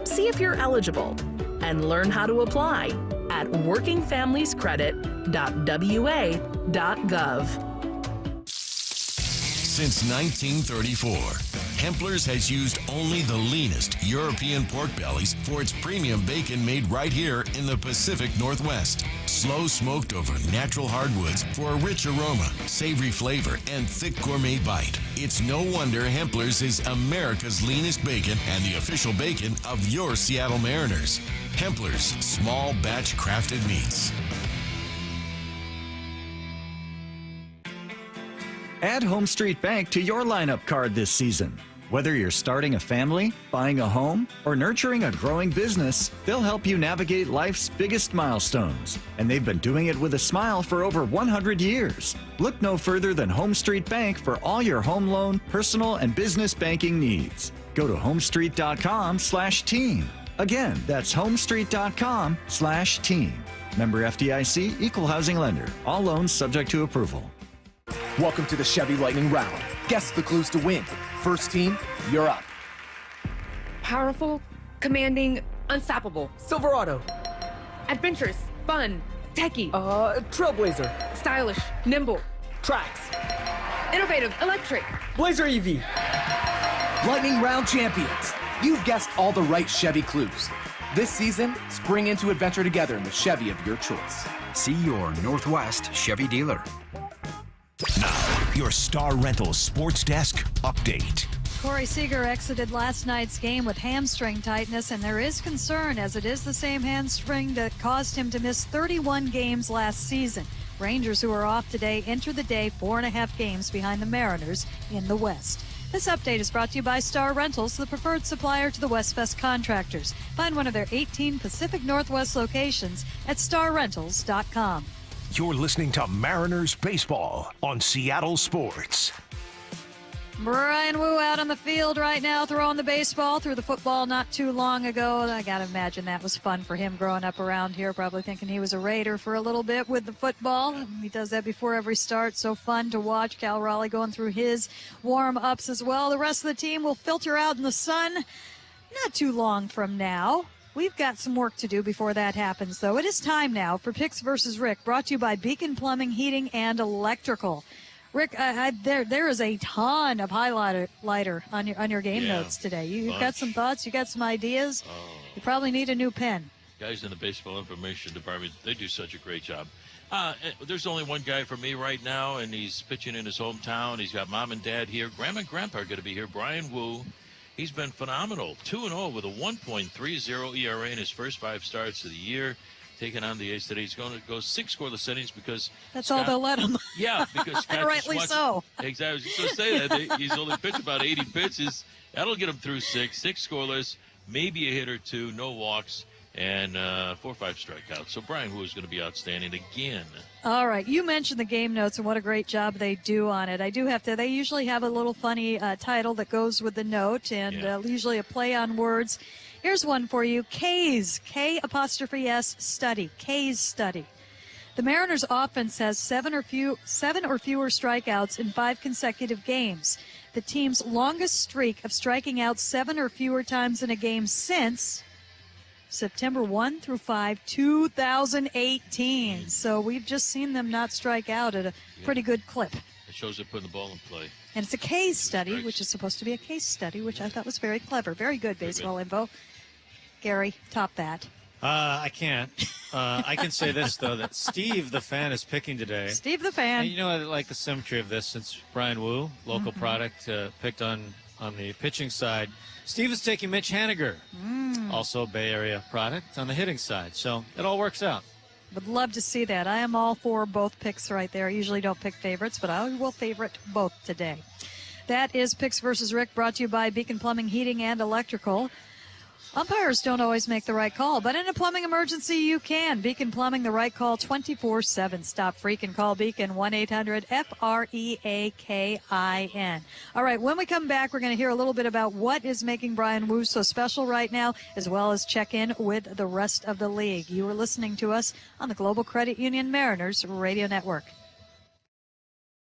See if you're eligible and learn how to apply at workingfamiliescredit.wa.gov. Since 1934, Hempler's has used only the leanest European pork bellies for its premium bacon made right here in the Pacific Northwest. Slow smoked over natural hardwoods for a rich aroma, savory flavor, and thick gourmet bite. It's no wonder Hempler's is America's leanest bacon and the official bacon of your Seattle Mariners. Hempler's, small batch crafted meats. Add Home Street Bank to your lineup card this season. Whether you're starting a family, buying a home, or nurturing a growing business, they'll help you navigate life's biggest milestones. And they've been doing it with a smile for over 100 years. Look no further than Home Street Bank for all your home loan, personal, and business banking needs. Go to homestreet.com/team. Again, that's homestreet.com/team. Member FDIC, Equal Housing Lender. All loans subject to approval. Welcome to the Chevy Lightning Round. Guess the clues to win. First team, you're up. Powerful, commanding, unstoppable. Silverado. Adventurous, fun, techie. Trailblazer. Stylish, nimble. Tracks. Innovative, electric. Blazer EV. Lightning Round champions. You've guessed all the right Chevy clues. This season, spring into adventure together in the Chevy of your choice. See your Northwest Chevy dealer. Now, your Star Rentals Sports Desk update. Corey Seager exited last night's game with hamstring tightness, and there is concern as it is the same hamstring that caused him to miss 31 games last season. Rangers, who are off today, enter the day 4.5 games behind the Mariners in the West. This update is brought to you by Star Rentals, the preferred supplier to the Westfest contractors. Find one of their 18 Pacific Northwest locations at starrentals.com. You're listening to Mariners Baseball on Seattle Sports. Brian Wu out on the field right now throwing the baseball through the football not too long ago. I got to imagine that was fun for him growing up around here, probably thinking he was a Raider for a little bit with the football. He does that before every start. So fun to watch. Cal Raleigh going through his warm-ups as well. The rest of the team will filter out in the sun not too long from now. We've got some work to do before that happens, though. It is time now for Picks versus Rick, brought to you by Beacon Plumbing, Heating, and Electrical. Rick, there is a ton of highlighter on your game notes today. You've got some thoughts, you got some ideas. You probably need a new pen. Guys in the baseball information department, they do such a great job. There's only one guy for me right now, and he's pitching in his hometown. He's got mom and dad here. Grandma and grandpa are going to be here. Brian Wu, he's been phenomenal. 2-0 with a 1.30 ERA in his first 5 starts of the year. Taking on the A's today. He's going to go 6 scoreless innings because That's Scott, all they'll let him. Yeah, because Scott and rightly so. Exactly. I was just going to say that. He's only pitched about 80 pitches. That'll get him through 6 scoreless, maybe a hit or 2, no walks, and 4 or 5 strikeouts. So Brian Wu is going to be outstanding again. All right. You mentioned the game notes and what a great job they do on it. I do have to. They usually have a little funny title that goes with the note, and usually a play on words. Here's one for you. K's, K''S study. K's study. The Mariners' offense has 7 or fewer strikeouts in 5 consecutive games. The team's longest streak of striking out 7 or fewer times in a game since September 1 through 5, 2018. So we've just seen them not strike out at a pretty good clip. It shows they're putting the ball in play. And it's a case study, which is supposed to be a case study, which I thought was very clever. Very good baseball info. Gary, top that. I can't. I can say this, though, that Steve the fan is picking today. Steve the fan. And you know, I like the symmetry of this since Brian Wu, local product, picked on the pitching side. Steve is taking Mitch Haniger, also Bay Area product, on the hitting side. So it all works out. Would love to see that. I am all for both picks right there. I usually don't pick favorites, but I will favorite both today. That is Picks versus Rick, brought to you by Beacon Plumbing, Heating, and Electrical. Umpires don't always make the right call, but in a plumbing emergency, you can. Beacon Plumbing, the right call 24/7. Stop freaking. Call Beacon 1-800-FREAKIN. All right, when we come back, we're going to hear a little bit about what is making Brian Wu so special right now, as well as check in with the rest of the league. You are listening to us on the Global Credit Union Mariners Radio Network.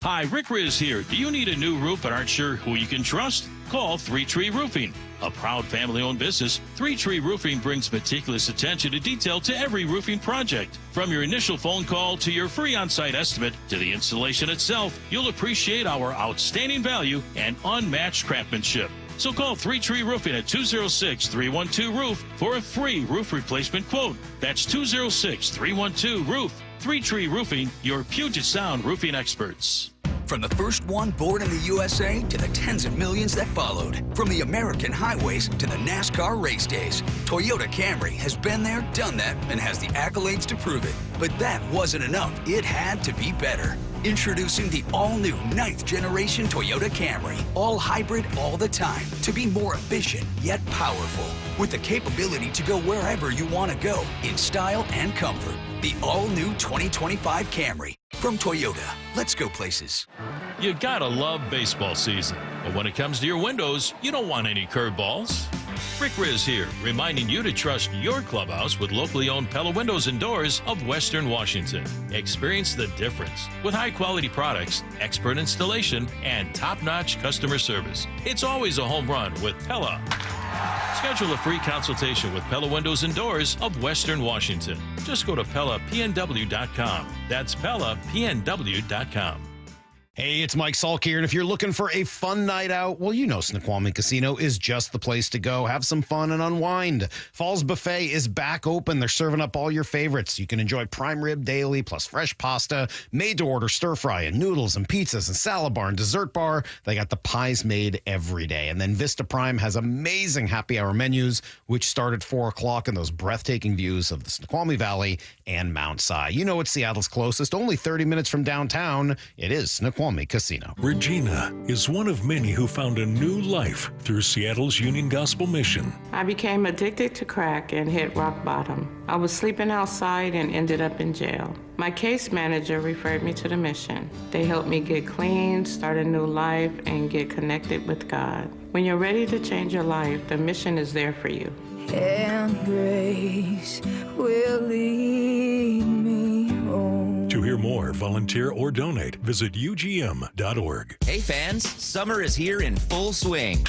Hi, Rick Riz here. Do you need a new roof but aren't sure who you can trust? Call 3 Tree Roofing. A proud family-owned business, 3 Tree Roofing brings meticulous attention to detail to every roofing project. From your initial phone call to your free on-site estimate to the installation itself, you'll appreciate our outstanding value and unmatched craftsmanship. So call 3 Tree Roofing at 206-312-ROOF for a free roof replacement quote. That's 206-312-ROOF. 3 Tree Roofing, your Puget Sound roofing experts. From the first one born in the USA to the tens of millions that followed, from the American highways to the NASCAR race days, Toyota Camry has been there, done that, and has the accolades to prove it. But that wasn't enough. It had to be better. Introducing the all-new 9th generation Toyota Camry. All hybrid all the time to be more efficient yet powerful. With the capability to go wherever you want to go in style and comfort. The all-new 2025 Camry. From Toyota, let's go places. You gotta love baseball season. But when it comes to your windows, you don't want any curveballs. Rick Riz here, reminding you to trust your clubhouse with locally owned Pella Windows and Doors of Western Washington. Experience the difference with high-quality products, expert installation, and top-notch customer service. It's always a home run with Pella. Schedule a free consultation with Pella Windows and Doors of Western Washington. Just go to PellaPNW.com. That's PellaPNW.com. Hey, it's Mike Salk here, and if you're looking for a fun night out, well, you know Snoqualmie Casino is just the place to go. Have some fun and unwind. Fall's Buffet is back open. They're serving up all your favorites. You can enjoy prime rib daily, plus fresh pasta, made-to-order stir-fry, and noodles, and pizzas, and salad bar, and dessert bar. They got the pies made every day. And then Vista Prime has amazing happy hour menus, which start at 4 o'clock, and those breathtaking views of the Snoqualmie Valley and Mount Si. You know it's Seattle's closest, only 30 minutes from downtown. It is Snoqualmie Casino. Regina is one of many who found a new life through Seattle's Union Gospel Mission. I became addicted to crack and hit rock bottom. I was sleeping outside and ended up in jail. My case manager referred me to the mission. They helped me get clean, start a new life, and get connected with God. When you're ready to change your life, the mission is there for you. And grace will lead me home. To hear more, volunteer, or donate, visit UGM.org. Hey fans, summer is here in full swing.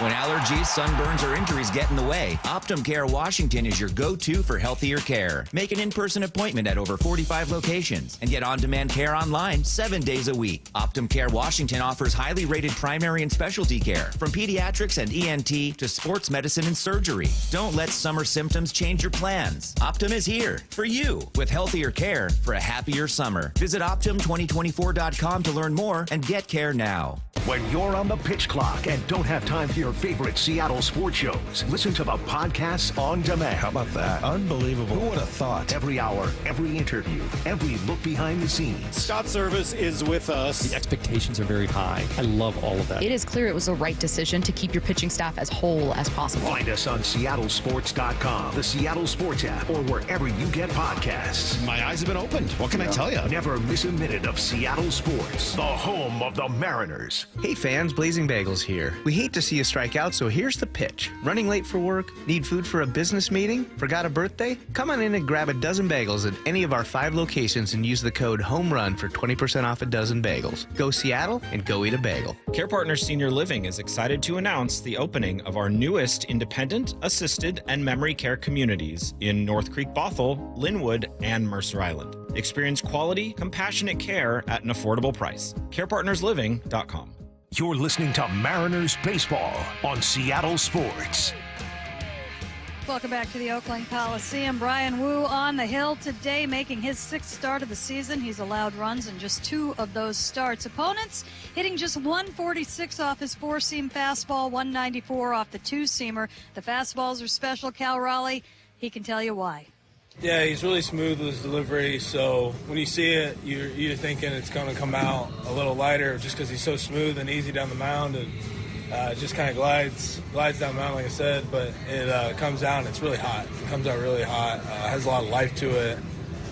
When allergies, sunburns, or injuries get in the way, Optum Care Washington is your go-to for healthier care. Make an in-person appointment at over 45 locations and get on-demand care online 7 days a week. Optum Care Washington offers highly rated primary and specialty care, from pediatrics and ENT to sports medicine and surgery. Don't let summer symptoms change your plans. Optum is here for you with healthier care for a happier summer. Visit Optum2024.com to learn more and get care now. When you're on the pitch clock and don't have time for your favorite Seattle sports shows, listen to the podcasts on demand. How about that? Unbelievable. Who would have thought? Every hour, every interview, every look behind the scenes. Scott Service is with us. The expectations are very high. I love all of that. It is clear it was the right decision to keep your pitching staff as whole as possible. Find us on seattlesports.com, the Seattle Sports app, or wherever you get podcasts. My eyes have been opened. What can I tell you? Never miss a minute of Seattle sports, the home of the Mariners. Hey fans, Blazing Bagels here. We hate to see you strike out, so here's the pitch. Running late for work? Need food for a business meeting? Forgot a birthday? Come on in and grab a dozen bagels at any of our 5 locations and use the code HOMERUN for 20% off a dozen bagels. Go Seattle and go eat a bagel. Care Partners Senior Living is excited to announce the opening of our newest independent, assisted, and memory care communities in North Creek, Bothell, Linwood, and Mercer Island. Experience quality, compassionate care at an affordable price. CarePartnersLiving.com. You're listening to Mariners Baseball on Seattle Sports. Welcome back to the Oakland Coliseum. Brian Wu on the hill today, making his 6th start of the season. He's allowed runs in just 2 of those starts. Opponents hitting just 146 off his 4-seam fastball, 194 off the 2-seamer. The fastballs are special. Cal Raleigh, he can tell you why. Yeah, he's really smooth with his delivery, so when you see it, you're thinking it's going to come out a little lighter just because he's so smooth and easy down the mound, and it just kind of glides down the mound, like I said, but it comes out and it's really hot. It comes out really hot, has a lot of life to it,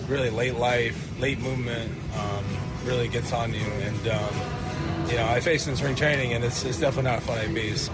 really late life, late movement, really gets on you, and I faced it in spring training, and it's definitely not a fun at-bats.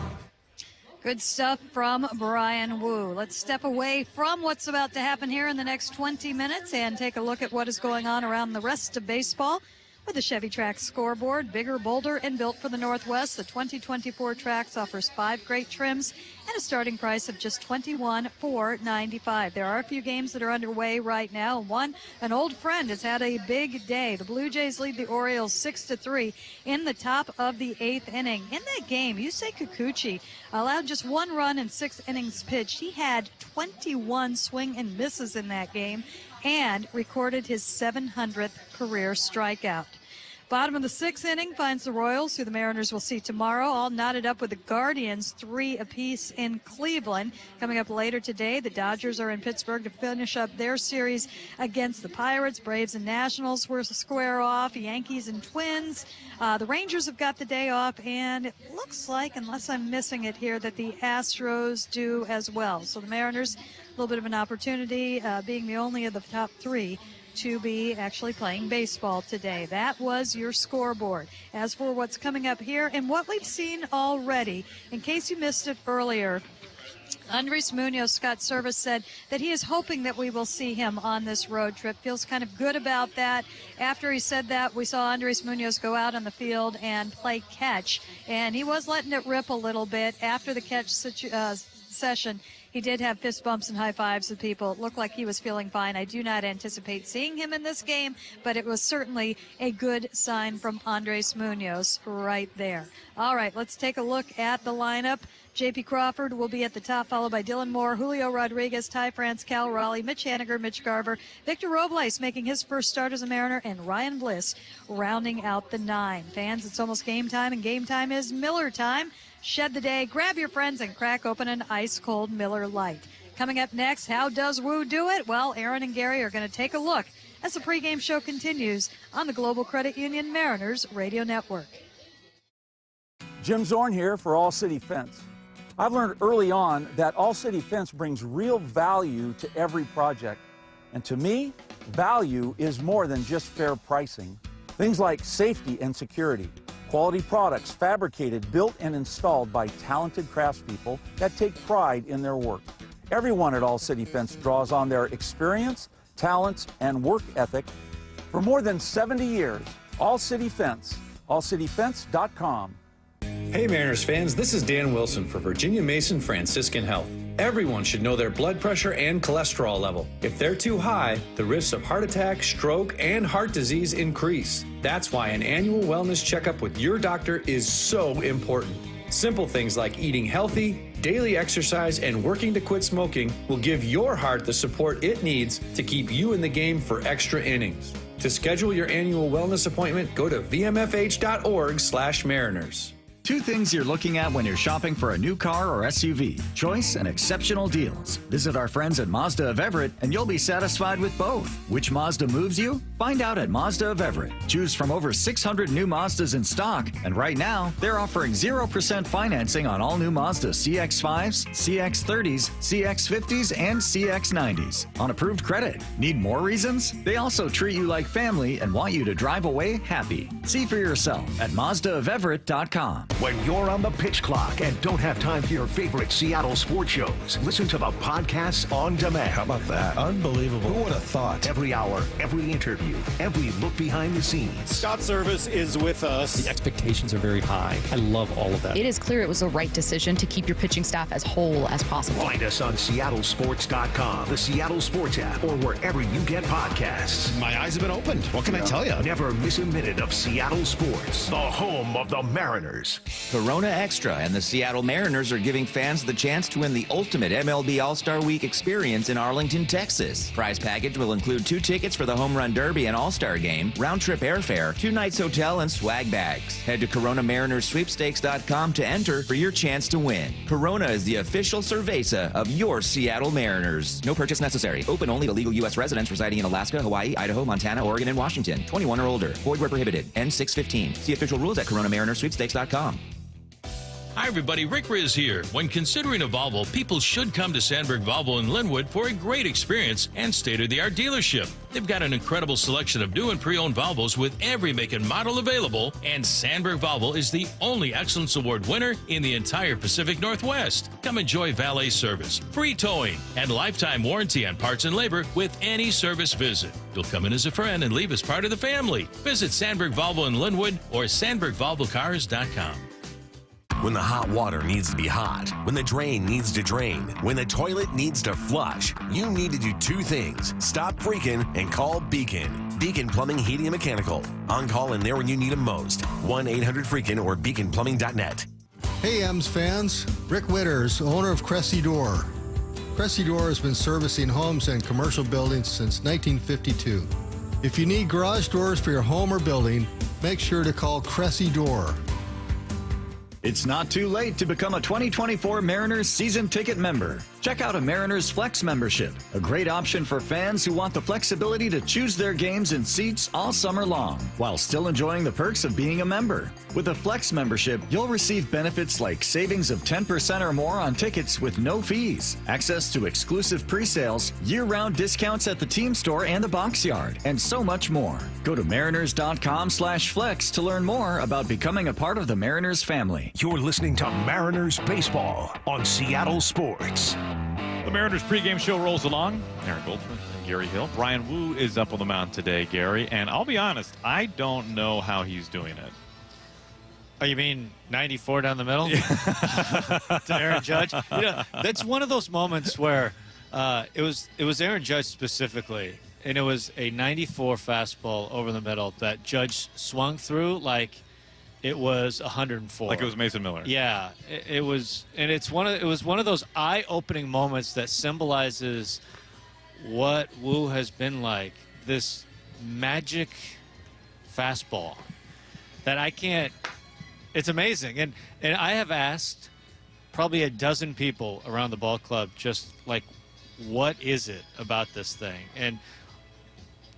Good stuff from Brian Wu. Let's step away from what's about to happen here in the next 20 minutes and take a look at what is going on around the rest of baseball. With the Chevy Trax scoreboard, bigger, bolder, and built for the Northwest, the 2024 Trax offers 5 great trims and a starting price of just $21,495. There are a few games that are underway right now. One, an old friend has had a big day. The Blue Jays lead the Orioles 6-3 in the top of the 8th inning. In that game, Yusei Kikuchi allowed just 1 run in 6 innings pitched. He had 21 swing and misses in that game and recorded his 700th career strikeout. Bottom of the 6th inning finds the Royals, who the Mariners will see tomorrow, all knotted up with the Guardians, 3 apiece in Cleveland. Coming up later today, the Dodgers are in Pittsburgh to finish up their series against the Pirates. Braves and Nationals will square off, Yankees and Twins. The Rangers have got the day off, and it looks like, unless I'm missing it here, that the Astros do as well. So the Mariners, a little bit of an opportunity, being the only of the top 3 to be actually playing baseball today. That was your scoreboard. As for what's coming up here and what we've seen already, in case you missed it earlier, Andres Munoz, Scott Service, said that he is hoping that we will see him on this road trip. Feels kind of good about that. After he said that, we saw Andres Munoz go out on the field and play catch, and he was letting it rip a little bit after the catch session. He did have fist bumps and high fives with people. It looked like he was feeling fine. I do not anticipate seeing him in this game, but it was certainly a good sign from Andres Munoz right there. All right, let's take a look at the lineup. J.P. Crawford will be at the top, followed by Dylan Moore, Julio Rodriguez, Ty France, Cal Raleigh, Mitch Haniger, Mitch Garver, Victor Robles making his first start as a Mariner, and Ryan Bliss rounding out the 9. Fans, it's almost game time, and game time is Miller time. Shed the day, grab your friends, and crack open an ice-cold Miller Lite. Coming up next, how does Wu do it? Well, Aaron and Gary are going to take a look as the pregame show continues on the Global Credit Union Mariners Radio Network. Jim Zorn here for All City Fence. I've learned early on that All City Fence brings real value to every project. And to me, value is more than just fair pricing. Things like safety and security. Quality products fabricated, built, and installed by talented craftspeople that take pride in their work. Everyone at All City Fence draws on their experience, talents, and work ethic. For more than 70 years, All City Fence, allcityfence.com. Hey Mariners fans, this is Dan Wilson for Virginia Mason Franciscan Health. Everyone should know their blood pressure and cholesterol level. If they're too high, the risks of heart attack, stroke, and heart disease increase. That's why an annual wellness checkup with your doctor is so important. Simple things like eating healthy, daily exercise, and working to quit smoking will give your heart the support it needs to keep you in the game for extra innings. To schedule your annual wellness appointment, go to vmfh.org/Mariners. Two things you're looking at when you're shopping for a new car or SUV: choice and exceptional deals. Visit our friends at Mazda of Everett and you'll be satisfied with both. Which Mazda moves you? Find out at Mazda of Everett. Choose from over 600 new Mazdas in stock, and right now they're offering 0% financing on all new Mazda CX-5s, CX-30s, CX-50s, and CX-90s on approved credit. Need more reasons? They also treat you like family and want you to drive away happy. See for yourself at MazdaofEverett.com. When you're on the pitch clock and don't have time for your favorite Seattle sports shows, listen to the podcast on demand. How about that? Unbelievable. Who would have thought? Every hour, every interview, every look behind the scenes. Scott Service is with us. The expectations are very high. I love all of that. It is clear it was the right decision to keep your pitching staff as whole as possible. Find us on SeattleSports.com, the Seattle Sports app, or wherever you get podcasts. My eyes have been opened. What can I tell you? Never miss a minute of Seattle sports, the home of the Mariners. Corona Extra and the Seattle Mariners are giving fans the chance to win the ultimate MLB All-Star Week experience in Arlington, Texas. Prize package will include 2 tickets for the Home Run Derby and All-Star Game, round-trip airfare, 2 nights hotel, and swag bags. Head to CoronaMarinersSweepstakes.com to enter for your chance to win. Corona is the official cerveza of your Seattle Mariners. No purchase necessary. Open only to legal U.S. residents residing in Alaska, Hawaii, Idaho, Montana, Oregon, and Washington. 21 or older. Void where prohibited. N615. See official rules at CoronaMarinersSweepstakes.com. Hi, everybody. Rick Riz here. When considering a Volvo, people should come to Sandberg Volvo in Linwood for a great experience and state-of-the-art dealership. They've got an incredible selection of new and pre-owned Volvos with every make and model available, and Sandberg Volvo is the only Excellence Award winner in the entire Pacific Northwest. Come enjoy valet service, free towing, and lifetime warranty on parts and labor with any service visit. You'll come in as a friend and leave as part of the family. Visit Sandberg Volvo in Linwood or SandbergVolvoCars.com. When the hot water needs to be hot, when the drain needs to drain, when the toilet needs to flush, you need to do 2 things. Stop freaking and call Beacon. Beacon Plumbing, Heating, and Mechanical. On call and there when you need them most. 1-800-FREAKIN or beaconplumbing.net. Hey, Ems fans. Rick Witters, owner of Cressy Door. Cressy Door has been servicing homes and commercial buildings since 1952. If you need garage doors for your home or building, make sure to call Cressy Door. It's not too late to become a 2024 Mariners season ticket member. Check out a Mariners Flex membership, a great option for fans who want the flexibility to choose their games and seats all summer long, while still enjoying the perks of being a member. With a Flex membership, you'll receive benefits like savings of 10% or more on tickets with no fees, access to exclusive pre-sales, year-round discounts at the team store and the box yard, and so much more. Go to mariners.com/flex to learn more about becoming a part of the Mariners family. You're listening to Mariners Baseball on Seattle Sports. The Mariners pregame show rolls along. Aaron Goldsmith and Gary Hill. Brian Wu is up on the mound today, Gary. And I'll be honest, I don't know how he's doing it. Oh, you mean 94 down the middle? To Aaron Judge? You know, that's one of those moments where it was Aaron Judge specifically, and it was a 94 fastball over the middle that Judge swung through like it was 104. Like it was Mason Miller. Yeah, it was, and it was one of those eye-opening moments that symbolizes what Wu has been like. This magic fastball that I can't. It's amazing, and I have asked probably a dozen people around the ball club just like, what is it about this thing? And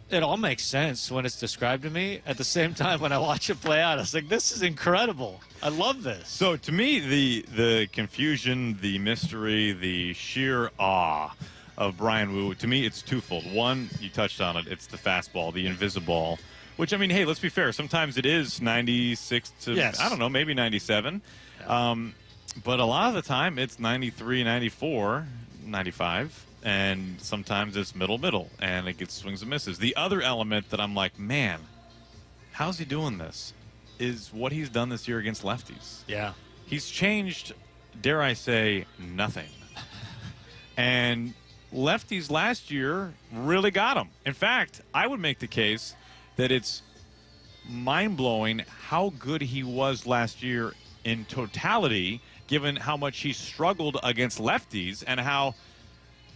it all makes sense when it's described to me. At the same time, when I watch it play out, I was like, this is incredible. I love this. So to me, the confusion, the mystery, the sheer awe of Brian Wu, to me, it's twofold. One, you touched on it. It's the fastball, the invisible, which, I mean, hey, let's be fair. Sometimes it is 96 to, yes. I don't know, maybe 97. Yeah. But a lot of the time, it's 93, 94, 95. And sometimes it's middle, and it gets swings and misses. The other element that I'm like, man, how's he doing this? is what he's done this year against lefties. Yeah. He's changed, dare I say, nothing. And lefties last year really got him. In fact, I would make the case that it's mind-blowing how good he was last year in totality, given how much he struggled against lefties and how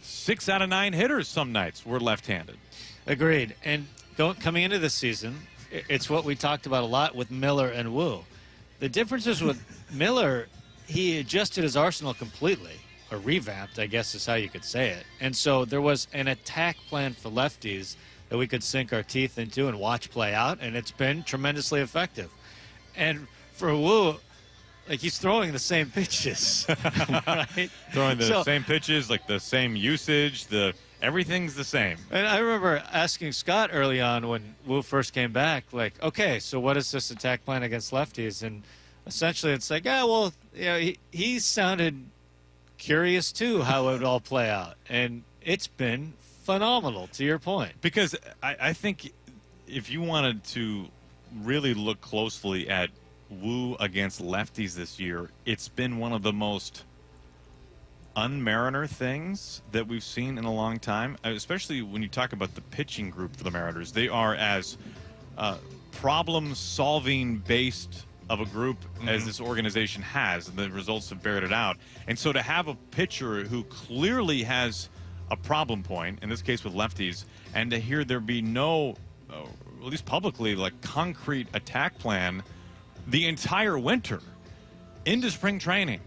6 out of 9 hitters some nights were left-handed. Agreed. And coming into this season, it's what we talked about a lot with Miller and Wu. The difference is with Miller, he adjusted his arsenal completely, or revamped, I guess is how you could say it. And so there was an attack plan for lefties that we could sink our teeth into and watch play out, and it's been tremendously effective. And for Wu, like, he's throwing the same pitches, right? Throwing the same pitches, like the same usage, everything's the same. And I remember asking Scott early on when Wu first came back, like, okay, so what is this attack plan against lefties? And essentially it's like, he sounded curious too how it would all play out. And it's been phenomenal, to your point. Because I think if you wanted to really look closely at Wu against lefties this year, it's been one of the most un-Mariner things that we've seen in a long time, especially when you talk about the pitching group for the Mariners. They are as problem-solving based of a group as this organization has, and the results have bared it out. And so to have a pitcher who clearly has a problem point, in this case with lefties, and to hear there be no, at least publicly, like concrete attack plan the entire winter into spring training,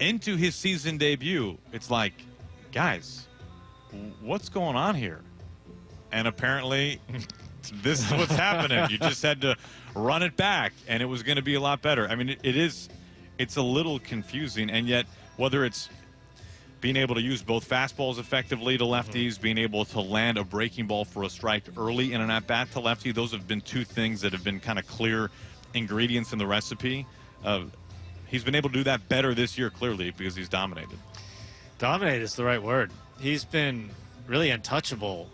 into his season debut, it's like, guys, what's going on here? And apparently this is what's happening. You just had to run it back, and it was going to be a lot better. I mean, it's a little confusing, and yet whether it's being able to use both fastballs effectively to lefties, being able to land a breaking ball for a strike early in an at-bat to lefty, those have been two things that have been kind of clear ingredients in the recipe. He's been able to do that better this year, clearly, because he's dominated. Dominate is the right word. He's been really untouchable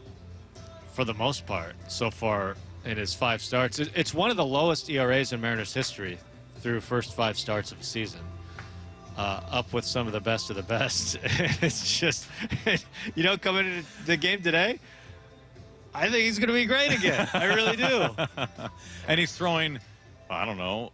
for the most part so far in his 5 starts. It's one of the lowest ERAs in Mariners history through first 5 starts of the season. Up with some of the best of the best. It's just, coming into the game today, I think he's going to be great again. I really do. And he's throwing, I don't know,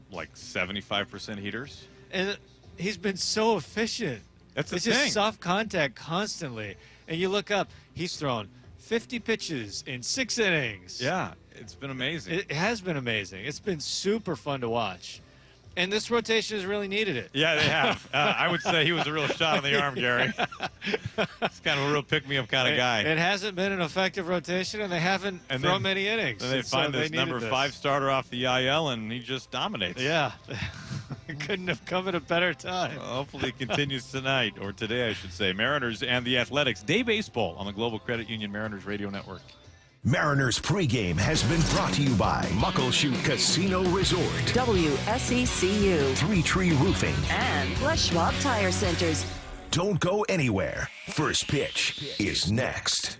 like 75% heaters. And he's been so efficient. That's the it's thing. Just soft contact constantly. And you look up, he's thrown 50 pitches in 6 innings. Yeah, it's been amazing. It has been amazing. It's been super fun to watch. And this rotation has really needed it. Yeah, they have. I would say he was a real shot in the arm, Gary. He's kind of a real pick-me-up kind of guy. It hasn't been an effective rotation, and they haven't thrown many innings. And they find this number 5 starter off the IL, and he just dominates. Yeah. Couldn't have come at a better time. Well, hopefully it continues tonight, or today, I should say. Mariners and the Athletics. Day baseball on the Global Credit Union Mariners Radio Network. Mariners pregame has been brought to you by Muckleshoot Casino Resort, WSECU, Three Tree Roofing, and Les Schwab Tire Centers. Don't go anywhere. First pitch is next.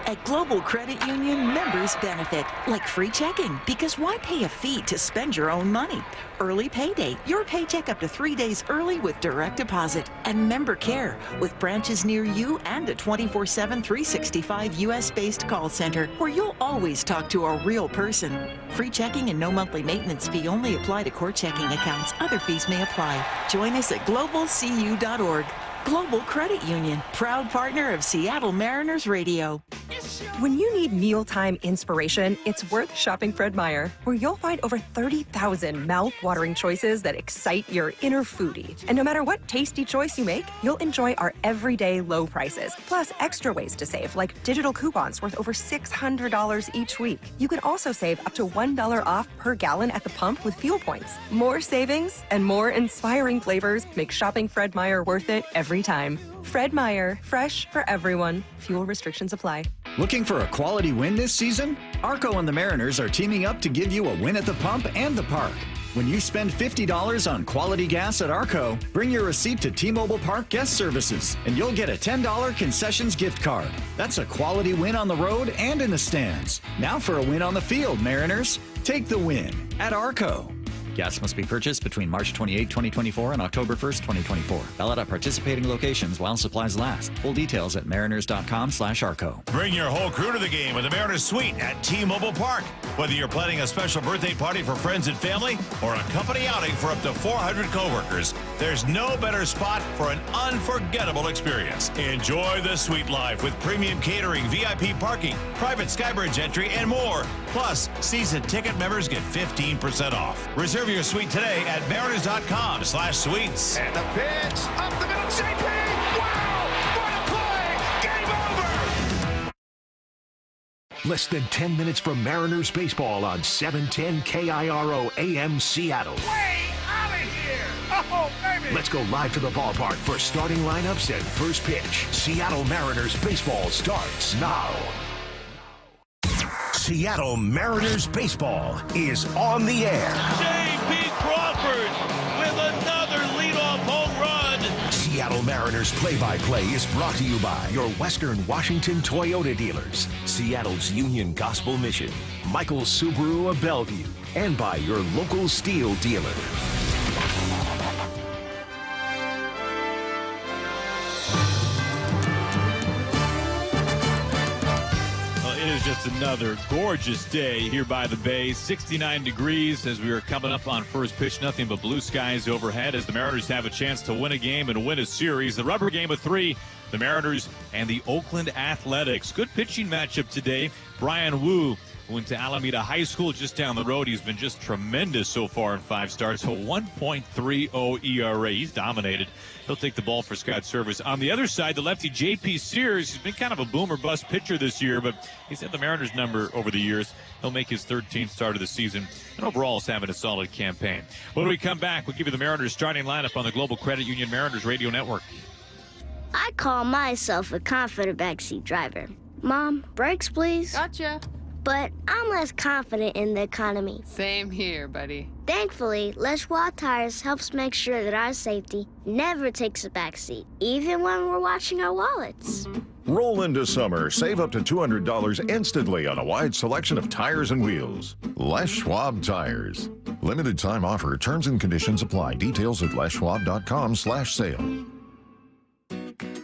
At Global Credit Union, members benefit, like free checking, because why pay a fee to spend your own money? Early payday, your paycheck up to 3 days early with direct deposit. And member care, with branches near you and a 24/7, 365 U.S.-based call center, where you'll always talk to a real person. Free checking and no monthly maintenance fee only apply to core checking accounts. Other fees may apply. Join us at globalcu.org. Global Credit Union, proud partner of Seattle Mariners Radio. When you need mealtime inspiration, it's worth shopping Fred Meyer, where you'll find over 30,000 mouth-watering choices that excite your inner foodie. And no matter what tasty choice you make, you'll enjoy our everyday low prices, plus extra ways to save, like digital coupons worth over $600 each week. You can also save up to $1 off per gallon at the pump with fuel points. More savings and more inspiring flavors make shopping Fred Meyer worth it every time. Fred Meyer, fresh for everyone. Fuel restrictions apply. Looking for a quality win this season? Arco and the Mariners are teaming up to give you a win at the pump and the park. When you spend $50 on quality gas at Arco, bring your receipt to T-Mobile Park Guest Services, and you'll get a $10 concessions gift card. That's a quality win on the road and in the stands. Now for a win on the field, Mariners. Take the win at Arco. Gas must be purchased between March 28, 2024 and October 1st, 2024. Valid at participating locations while supplies last. Full details at mariners.com/Arco. Bring your whole crew to the game with the Mariners Suite at T-Mobile Park. Whether you're planning a special birthday party for friends and family or a company outing for up to 400 coworkers, there's no better spot for an unforgettable experience. Enjoy the suite life with premium catering, VIP parking, private Skybridge entry, and more. Plus, season ticket members get 15% off. Reserve your suite today at mariners.com/suites. And the pitch up the middle, JP! Wow! What a play! Game over! Less than 10 minutes from Mariners baseball on 710 KIRO AM Seattle. Way out of here! Oh, baby! Let's go live to the ballpark for starting lineups and first pitch. Seattle Mariners baseball starts now. Seattle Mariners baseball is on the air. J.P. Crawford with another leadoff home run. Seattle Mariners play-by-play is brought to you by your Western Washington Toyota dealers, Seattle's Union Gospel Mission, Michael's Subaru of Bellevue, and by your local steel dealer. It is just another gorgeous day here by the bay. 69 degrees as we are coming up on first pitch. Nothing but blue skies overhead as the Mariners have a chance to win a game and win a series. The rubber game of 3, the Mariners and the Oakland Athletics. Good pitching matchup today. Brian Wu went to Alameda High School just down the road. He's been just tremendous so far in 5 starts. A 1.30 ERA. He's dominated. He'll take the ball for Scott Service. On the other side, the lefty J.P. Sears. He's been kind of a boom or bust pitcher this year, but he's had the Mariners number over the years. He'll make his 13th start of the season, and overall is having a solid campaign. When we come back, we'll give you the Mariners starting lineup on the Global Credit Union Mariners Radio Network. I call myself a confident backseat driver. Mom, brakes, please. Gotcha. But I'm less confident in the economy. Same here, buddy. Thankfully, Les Schwab Tires helps make sure that our safety never takes a backseat, even when we're watching our wallets. Roll into summer. Save up to $200 instantly on a wide selection of tires and wheels. Les Schwab Tires. Limited time offer. Terms and conditions apply. Details at leschwab.com/sale.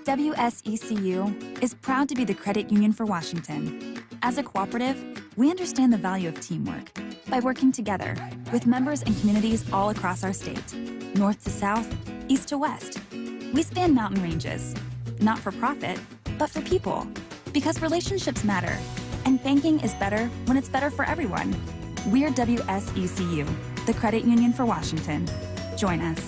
WSECU is proud to be the credit union for Washington. As a cooperative, we understand the value of teamwork by working together with members and communities all across our state, north to south, east to west. We span mountain ranges, not for profit, but for people, because relationships matter, and banking is better when it's better for everyone. We're WSECU, the credit union for Washington. Join us.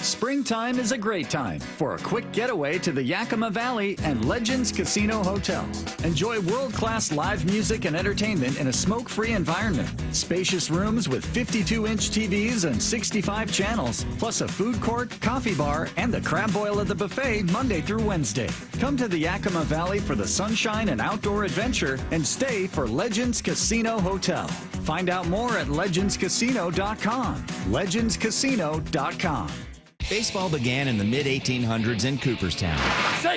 Springtime is a great time for a quick getaway to the Yakima Valley and Legends Casino Hotel. Enjoy world-class live music and entertainment in a smoke-free environment. Spacious rooms with 52-inch TVs and 65 channels, plus a food court, coffee bar, and the crab boil at the buffet Monday through Wednesday. Come to the Yakima Valley for the sunshine and outdoor adventure and stay for Legends Casino Hotel. Find out more at legendscasino.com. legendscasino.com. Baseball began in the mid-1800s in Cooperstown.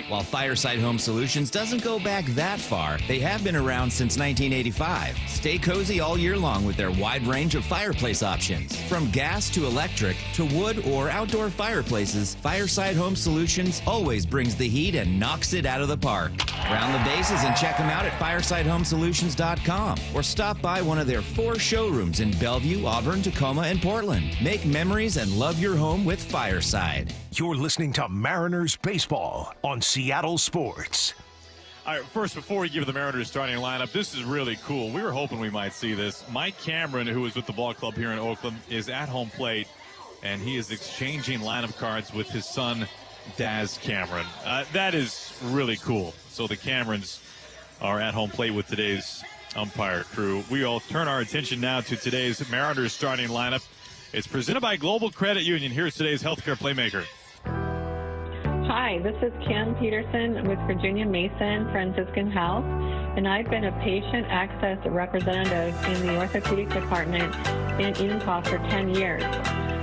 While Fireside Home Solutions doesn't go back that far, they have been around since 1985. Stay cozy all year long with their wide range of fireplace options. From gas to electric to wood or outdoor fireplaces, Fireside Home Solutions always brings the heat and knocks it out of the park. Round the bases and check them out at firesidehomesolutions.com or stop by one of their 4 showrooms in Bellevue, Auburn, Tacoma, and Portland. Make memories and love your home with Fireside. You're listening to Mariners Baseball on Seattle Sports. All right, first, before we give the Mariners starting lineup, this is really cool. We were hoping we might see this. Mike Cameron, who is with the ball club here in Oakland, is at home plate, and he is exchanging lineup cards with his son, Daz Cameron. That is really cool. So the Camerons are at home plate with today's umpire crew. We all turn our attention now to today's Mariners starting lineup. It's presented by Global Credit Union. Here's today's healthcare playmaker. Hi, this is Kim Peterson with Virginia Mason Franciscan Health, and I've been a patient access representative in the orthopedic department in Enumclaw for 10 years.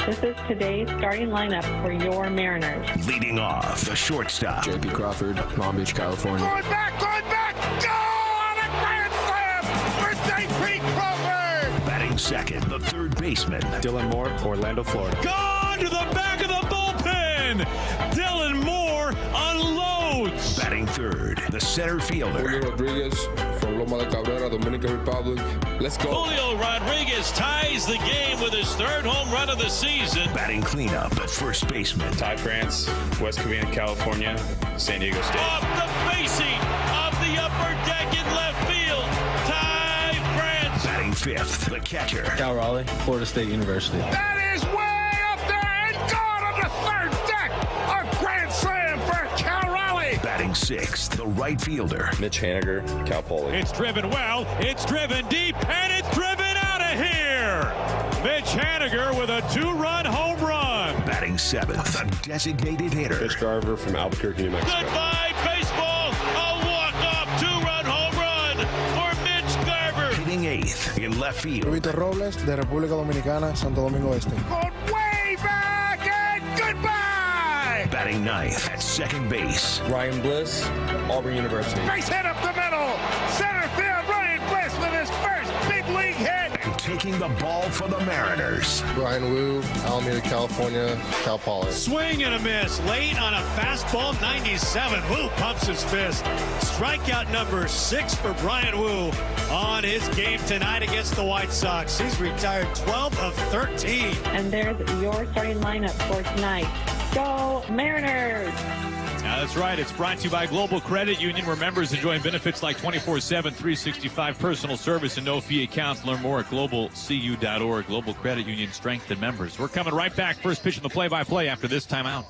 This is today's starting lineup for your Mariners. Leading off, the shortstop. J.P. Crawford, Long Beach, California. Going back, go! On a grand slam! Batting second, the third baseman. Dylan Moore, Orlando, Florida. Gone to the back of the bullpen. Dylan Moore unloads. Batting third, the center fielder. Julio Rodriguez from Loma de Cabrera, Dominican Republic. Let's go. Julio Rodriguez ties the game with his third home run of the season. Batting cleanup, the first baseman. Ty France, West Covina, California, San Diego State. Off the facing of the upper deck in left field, Ty France. Batting fifth, the catcher. Cal Raleigh, Florida State University. That is way up there and gone on the third deck. A grand slam for Cal Raleigh. Batting sixth, the right fielder. Mitch Haniger, Cal Poly. It's driven well, it's driven deep, and it's driven out of here. Mitch Haniger with a 2-run home run. Batting seventh, the designated hitter. Mitch Garver from Albuquerque, New Mexico. Goodbye, baseball. A walk-off 2-run home run for Mitch Garver. Hitting eighth in left field. Vito Robles de República Dominicana, Santo Domingo Este. Going way back and goodbye. Batting ninth at second base. Ryan Bliss, Auburn University. Base hit up the middle. Center field, Ryan Bliss with his first big league hit. And taking the ball for the Mariners. Brian Wu, Alameda, California, Cal Poly. Swing and a miss. Late on a fastball, 97. Wu pumps his fist. Strikeout number 6 for Brian Wu on his game tonight against the White Sox. He's retired 12 of 13. And there's your starting lineup for tonight. Go Mariners! That's right. It's brought to you by Global Credit Union, where members enjoying benefits like 24/7, 365 personal service and no-fee accounts. Learn more at globalcu.org. Global Credit Union, strengthen members. We're coming right back. First pitch in the play-by-play after this timeout.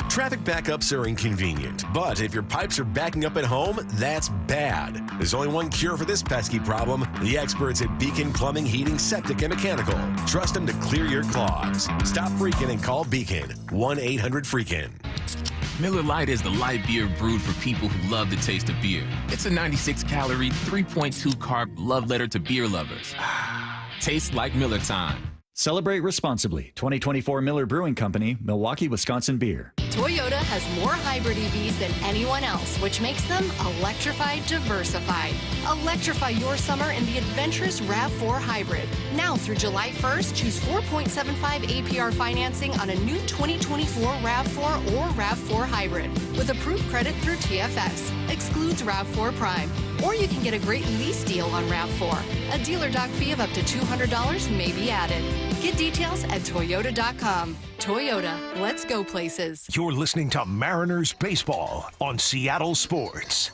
Traffic backups are inconvenient, but if your pipes are backing up at home, that's bad. There's only one cure for this pesky problem: the experts at Beacon Plumbing, Heating, Septic, and Mechanical. Trust them to clear your clogs. Stop freaking and call Beacon. 1-800-FREAKIN. Miller Lite is the light beer brewed for people who love the taste of beer. It's a 96-calorie, 3.2 carb love letter to beer lovers. Tastes like Miller time. Celebrate responsibly. 2024 Miller Brewing Company, Milwaukee, Wisconsin beer. Toyota has more hybrid EVs than anyone else, which makes them electrified, diversified. Electrify your summer in the adventurous RAV4 Hybrid. Now through July 1st, choose 4.75 APR financing on a new 2024 RAV4 or RAV4 Hybrid with approved credit through TFS. Excludes RAV4 Prime. Or you can get a great lease deal on RAV4. A dealer doc fee of up to $200 may be added. Get details at Toyota.com. Toyota, let's go places. You're listening to Mariners Baseball on Seattle Sports.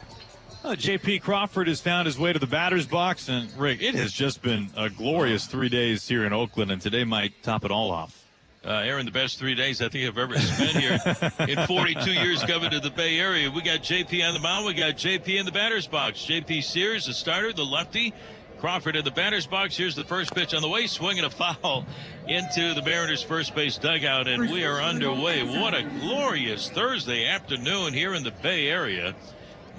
J.P. Crawford has found his way to the batter's box, and Rick, it has just been a glorious 3 days here in Oakland, and today might top it all off. Aaron, the best 3 days I think I've ever spent here in 42 years coming to the Bay Area. We got JP on the mound. We got JP in the batter's box. JP Sears, the starter, the lefty. Crawford in the batter's box. Here's the first pitch on the way. Swinging a foul into the Mariners' first base dugout, and we are underway. What a glorious Thursday afternoon here in the Bay Area.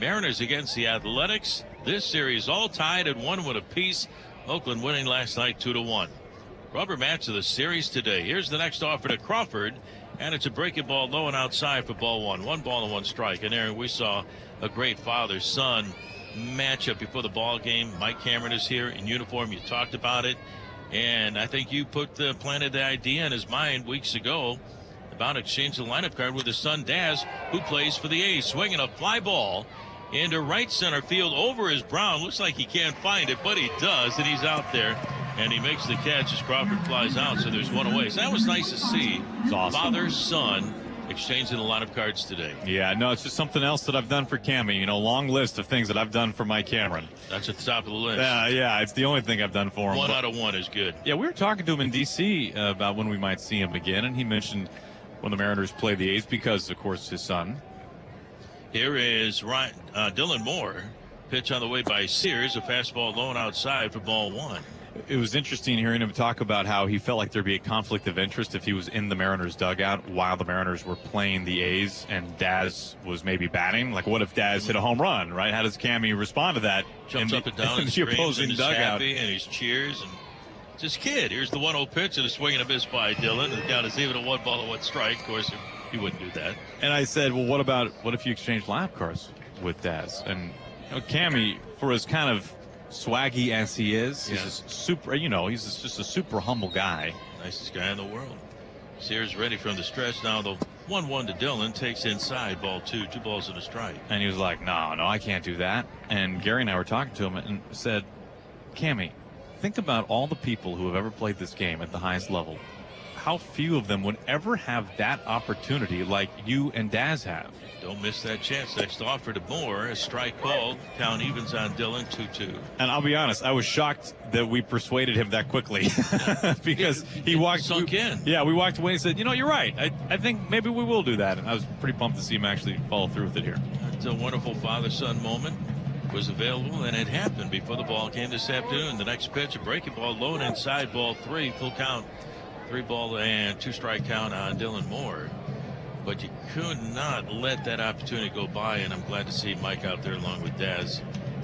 Mariners against the Athletics. This series all tied at 1-1 apiece. Oakland winning last night 2-1. Rubber match of the series today. Here's the next offer to Crawford, and it's a breaking ball low and outside for ball one. 1 ball and 1 strike. And Aaron, we saw a great father-son matchup before the ball game. Mike Cameron is here in uniform. You talked about it, and I think you planted the idea in his mind weeks ago about exchanging the lineup card with his son Daz, who plays for the A's. Swinging a fly ball into right center field over his Brown. Looks like he can't find it, but he does, and he's out there, and he makes the catch as Crawford flies out. So there's one away. So that was nice to see. It's awesome. Father, son exchanging the lineup cards today. Yeah, no, it's just something else that I've done for Cammy. You know, long list of things that I've done for Mike Cameron. That's at the top of the list. Yeah, it's the only thing I've done for him. 1 out of 1 is good. Yeah, we were talking to him in D.C. About when we might see him again, and he mentioned when the Mariners play the A's because, of course, his son. Here is Dylan Moore. Pitch on the way by Sears. A fastball low and outside for ball one. It was interesting hearing him talk about how he felt like there'd be a conflict of interest if he was in the Mariners dugout while the Mariners were playing the A's and Daz was maybe batting. Like, what if Daz hit a home run, right? How does Cammy respond to that? Jumps up and down in the opposing and dugout. Happy, and he cheers. And it's his kid. Here's the 1-0 pitch and a swing and a miss by Dylan. The count is even a 1 ball and 1 strike. Of course, he wouldn't do that. And I said, well, what if you exchange lap cars with Daz? And Cammy, for as kind of swaggy as he is, he's just super, he's just a super humble guy. Nicest guy in the world. Sears ready from the stretch. Now the 1-1 to Dillon, takes inside, ball 2 balls and a strike. And he was like, no, I can't do that. And Gary and I were talking to him and said, Cammy, think about all the people who have ever played this game at the highest level. How few of them would ever have that opportunity like you and Daz have. Don't miss that chance. Next offer to Moore. A strike called. Count evens on Dillon, 2-2. And I'll be honest, I was shocked that we persuaded him that quickly because he walked. Sunk in. Yeah, we walked away and said, you're right. I think maybe we will do that. And I was pretty pumped to see him actually follow through with it here. It's a wonderful father-son moment. Was available, and it happened before the ball came this afternoon. The next pitch, a breaking ball, low and inside, ball 3, full count. 3-ball and 2-strike count on Dylan Moore. But you could not let that opportunity go by, and I'm glad to see Mike out there along with Daz.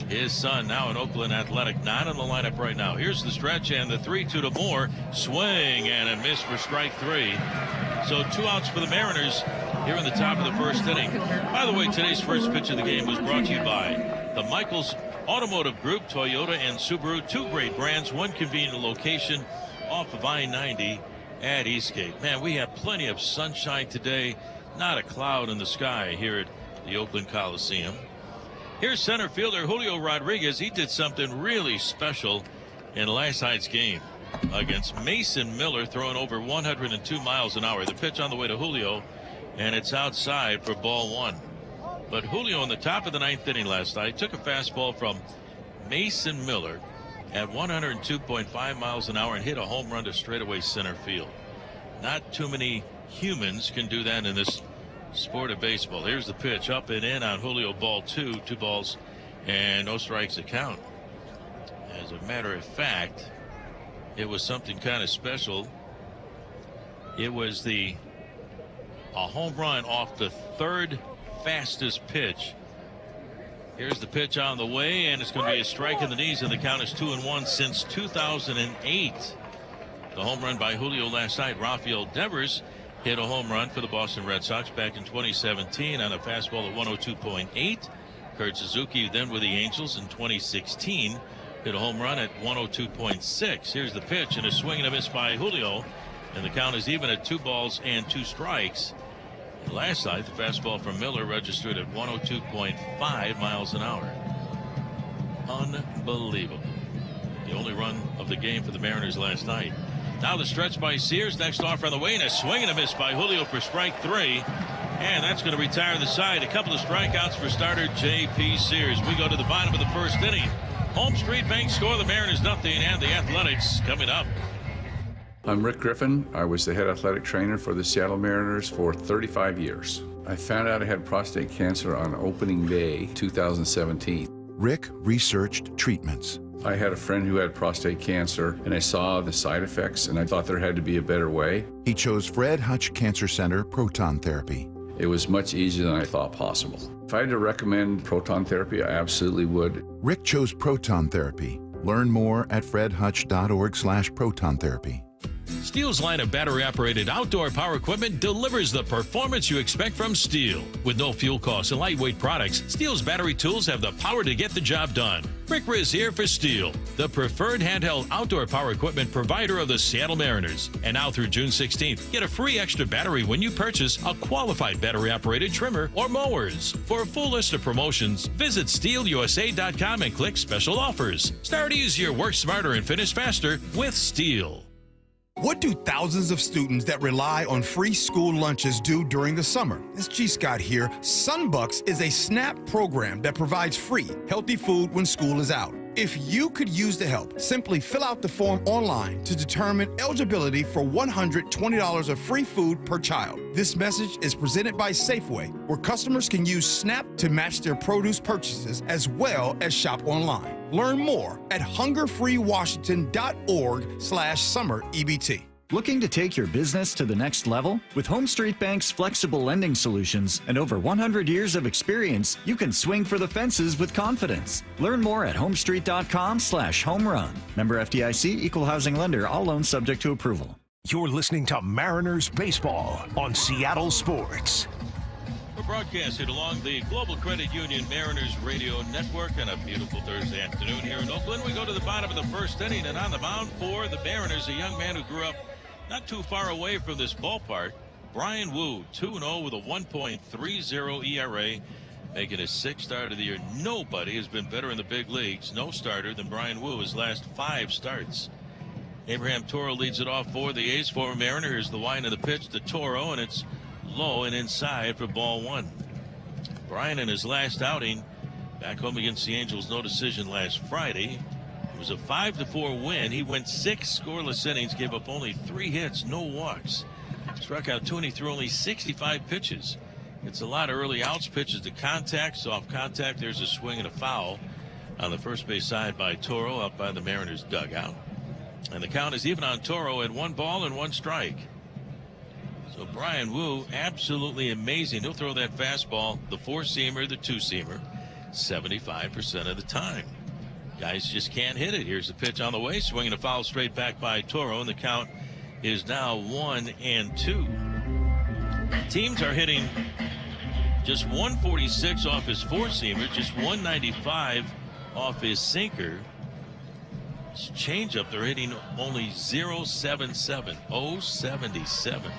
His son, now an Oakland Athletic, not in the lineup right now. Here's the stretch and the 3-2 to Moore. Swing and a miss for strike 3. So 2 outs for the Mariners here in the top of the first inning. By the way, today's first pitch of the game was brought to you by the Michaels Automotive Group, Toyota and Subaru, 2 great brands, 1 convenient location off of I-90 at Eastgate. Man, we have plenty of sunshine today. Not a cloud in the sky here at the Oakland Coliseum. Here's center fielder Julio Rodriguez. He did something really special in last night's game against Mason Miller, throwing over 102 miles an hour. The pitch on the way to Julio, and it's outside for ball 1. But Julio in the top of the 9th inning last night took a fastball from Mason Miller at 102.5 miles an hour and hit a home run to straightaway center field. Not too many humans can do that in this sport of baseball. Here's the pitch, up and in on Julio, ball 2, 2 balls and no strikes to count. As a matter of fact, it was something kind of special. It was a home run off the 3rd fastest pitch. Here's the pitch on the way, and it's going to be a strike in the knees, and the count is 2-1 since 2008. The home run by Julio last night. Rafael Devers hit a home run for the Boston Red Sox back in 2017 on a fastball at 102.8. Kurt Suzuki, then with the Angels in 2016, hit a home run at 102.6. Here's the pitch, and a swing and a miss by Julio, and the count is even at 2 balls and 2 strikes. Last night, the fastball from Miller registered at 102.5 miles an hour. Unbelievable. The only run of the game for the Mariners last night. Now the stretch by Sears. Next offer on the way, and a swing and a miss by Julio for strike 3. And that's going to retire the side. A couple of strikeouts for starter J.P. Sears. We go to the bottom of the first inning. Home Street Bank score, the Mariners nothing, and the Athletics coming up. I'm Rick Griffin. I was the head athletic trainer for the Seattle Mariners for 35 years. I found out I had prostate cancer on opening day 2017. Rick researched treatments. I had a friend who had prostate cancer, and I saw the side effects, and I thought there had to be a better way. He chose Fred Hutch Cancer Center proton therapy. It was much easier than I thought possible. If I had to recommend proton therapy, I absolutely would. Rick chose proton therapy. Learn more at fredhutch.org/proton therapy. Steel's line of battery-operated outdoor power equipment delivers the performance you expect from Steel. With no fuel costs and lightweight products, Steel's battery tools have the power to get the job done. Rick Riz here for Steel, the preferred handheld outdoor power equipment provider of the Seattle Mariners. And now through June 16th, get a free extra battery when you purchase a qualified battery-operated trimmer or mowers. For a full list of promotions, visit SteelUSA.com and click Special Offers. Start easier, work smarter, and finish faster with Steel. What do thousands of students that rely on free school lunches do during the summer? It's G. Scott here. Sunbucks is a SNAP program that provides free, healthy food when school is out. If you could use the help, simply fill out the form online to determine eligibility for $120 of free food per child. This message is presented by Safeway, where customers can use SNAP to match their produce purchases as well as shop online. Learn more at hungerfreewashington.org/summer EBT. Looking to take your business to the next level? With Home Street Bank's flexible lending solutions and over 100 years of experience, you can swing for the fences with confidence. Learn more at homestreet.com/homerun. Member FDIC, equal housing lender, all loans subject to approval. You're listening to Mariners Baseball on Seattle Sports. We're broadcasted along the Global Credit Union Mariners Radio Network on a beautiful Thursday afternoon here in Oakland. We go to the bottom of the first inning, and on the mound for the Mariners, a young man who grew up not too far away from this ballpark, Brian Wu, 2-0 with a 1.30 ERA, making his sixth start of the year. Nobody has been better in the big leagues, no starter, than Brian Wu his last 5 starts. Abraham Toro leads it off for the A's. Former Mariner. Here's the wind of the pitch to Toro, and it's low and inside for ball 1. Brian, in his last outing back home against the Angels, no decision last Friday. It was a 5-4 win. He went 6 scoreless innings, gave up only 3 hits, no walks. Struck out 2, and he threw only 65 pitches. It's a lot of early outs, pitches to contact, soft contact. There's a swing and a foul on the first base side by Toro, up by the Mariners dugout. And the count is even on Toro at 1 ball and 1 strike. So Brian Wu, absolutely amazing. He'll throw that fastball, the 4-seamer, the 2-seamer, 75% of the time. Guys just can't hit it. Here's the pitch on the way, swinging a foul straight back by Toro, and the count is now 1-2. Teams are hitting just 146 off his 4-seamer, just 195 off his sinker. His changeup, they're hitting only 0.77, 0.77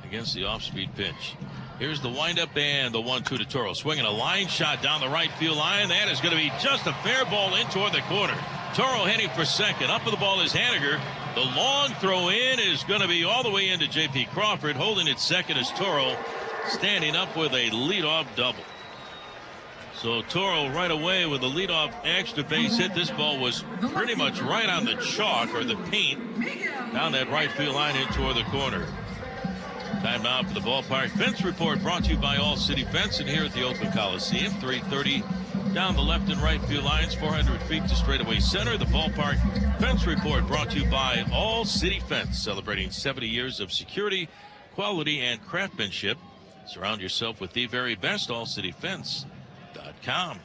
against the off-speed pitch. Here's the windup and the 1-2 to Toro. Swinging a line shot down the right field line. That is going to be just a fair ball in toward the corner. Toro heading for second. Up with the ball is Haniger. The long throw in is going to be all the way into J.P. Crawford. Holding it second is Toro, standing up with a leadoff double. So Toro right away with a leadoff extra base hit. This ball was pretty much right on the chalk or the paint down that right field line in toward the corner. Time now for the ballpark fence report, brought to you by All City Fence, and here at the Oakland Coliseum. 330 down the left and right field lines, 400 feet to straightaway center. The ballpark fence report brought to you by All City Fence, celebrating 70 years of security, quality, and craftsmanship. Surround yourself with the very best. AllCityFence.com.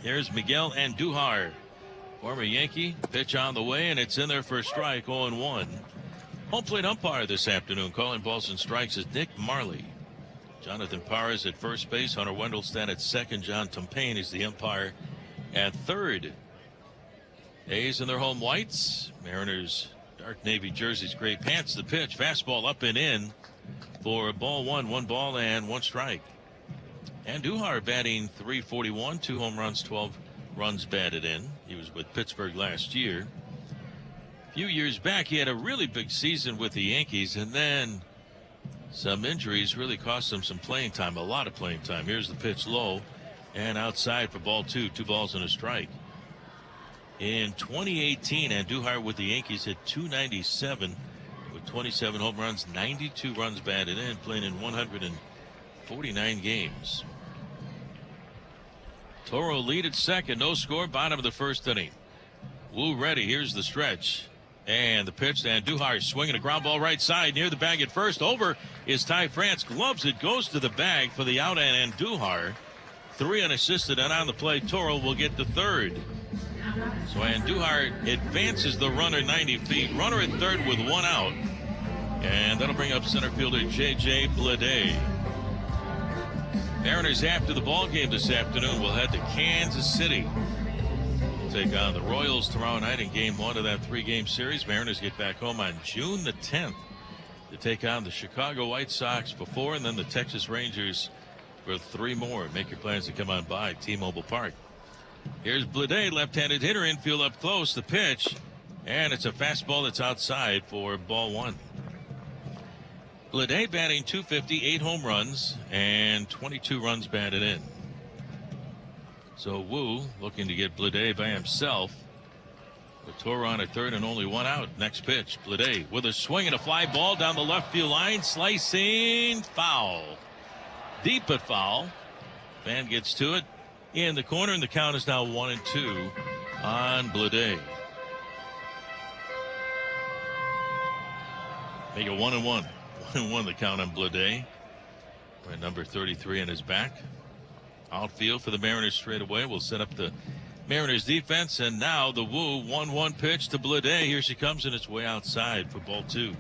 Here's Miguel Andujar, former Yankee. Pitch on the way, and it's in there for a strike, 0-1. Home plate umpire this afternoon, calling balls and strikes, is Nick Marley. Jonathan Parr is at first base. Hunter Wendelstedt at second. John Tumpain is the umpire at third. A's in their home whites. Mariners dark navy jerseys, gray pants. The pitch, fastball up and in for ball 1. 1 ball and 1 strike. Andujar batting .341, 2 home runs, 12 runs batted in. He was with Pittsburgh last year. A few years back, he had a really big season with the Yankees, and then some injuries really cost him some playing time, a lot of playing time. Here's the pitch low and outside for ball 2, 2 balls and a strike. In 2018, Andujar with the Yankees hit .297 with 27 home runs, 92 runs batted in, playing in 149 games. Toro lead at second, no score, bottom of the first inning. Wu ready, here's the stretch. And the pitch to Andujar, swinging a ground ball right side near the bag at first. Over is Ty France, gloves it, goes to the bag for the out, and Andujar 3 unassisted, and on the play Toro will get the third. So Andujar advances the runner 90 feet. Runner at third with 1 out. And that'll bring up center fielder J.J. Bleday. Mariners after the ball game this afternoon will head to Kansas City. Take on the Royals tomorrow night in game 1 of that 3-game series. Mariners get back home on June the 10th to take on the Chicago White Sox before, and then the Texas Rangers for 3 more. Make your plans to come on by T-Mobile Park. Here's Bleday, left-handed hitter, infield up close. The pitch, and it's a fastball that's outside for ball 1. Bleday batting .250, 8 home runs, and 22 runs batted in. So Wu looking to get Bleday by himself. With Toro on at third and only 1 out. Next pitch, Bleday with a swing and a fly ball down the left field line. Slicing foul. Deep but foul. Fan gets to it in the corner, and the count is now 1-2 on Bleday. Make it 1-1. 1-1 the count on Bleday. Right, number 33 in his back. Outfield for the Mariners straight away. We'll set up the Mariners defense, and now the Wu 1-1 pitch to Bleday. Here she comes, and it's way outside for ball 2.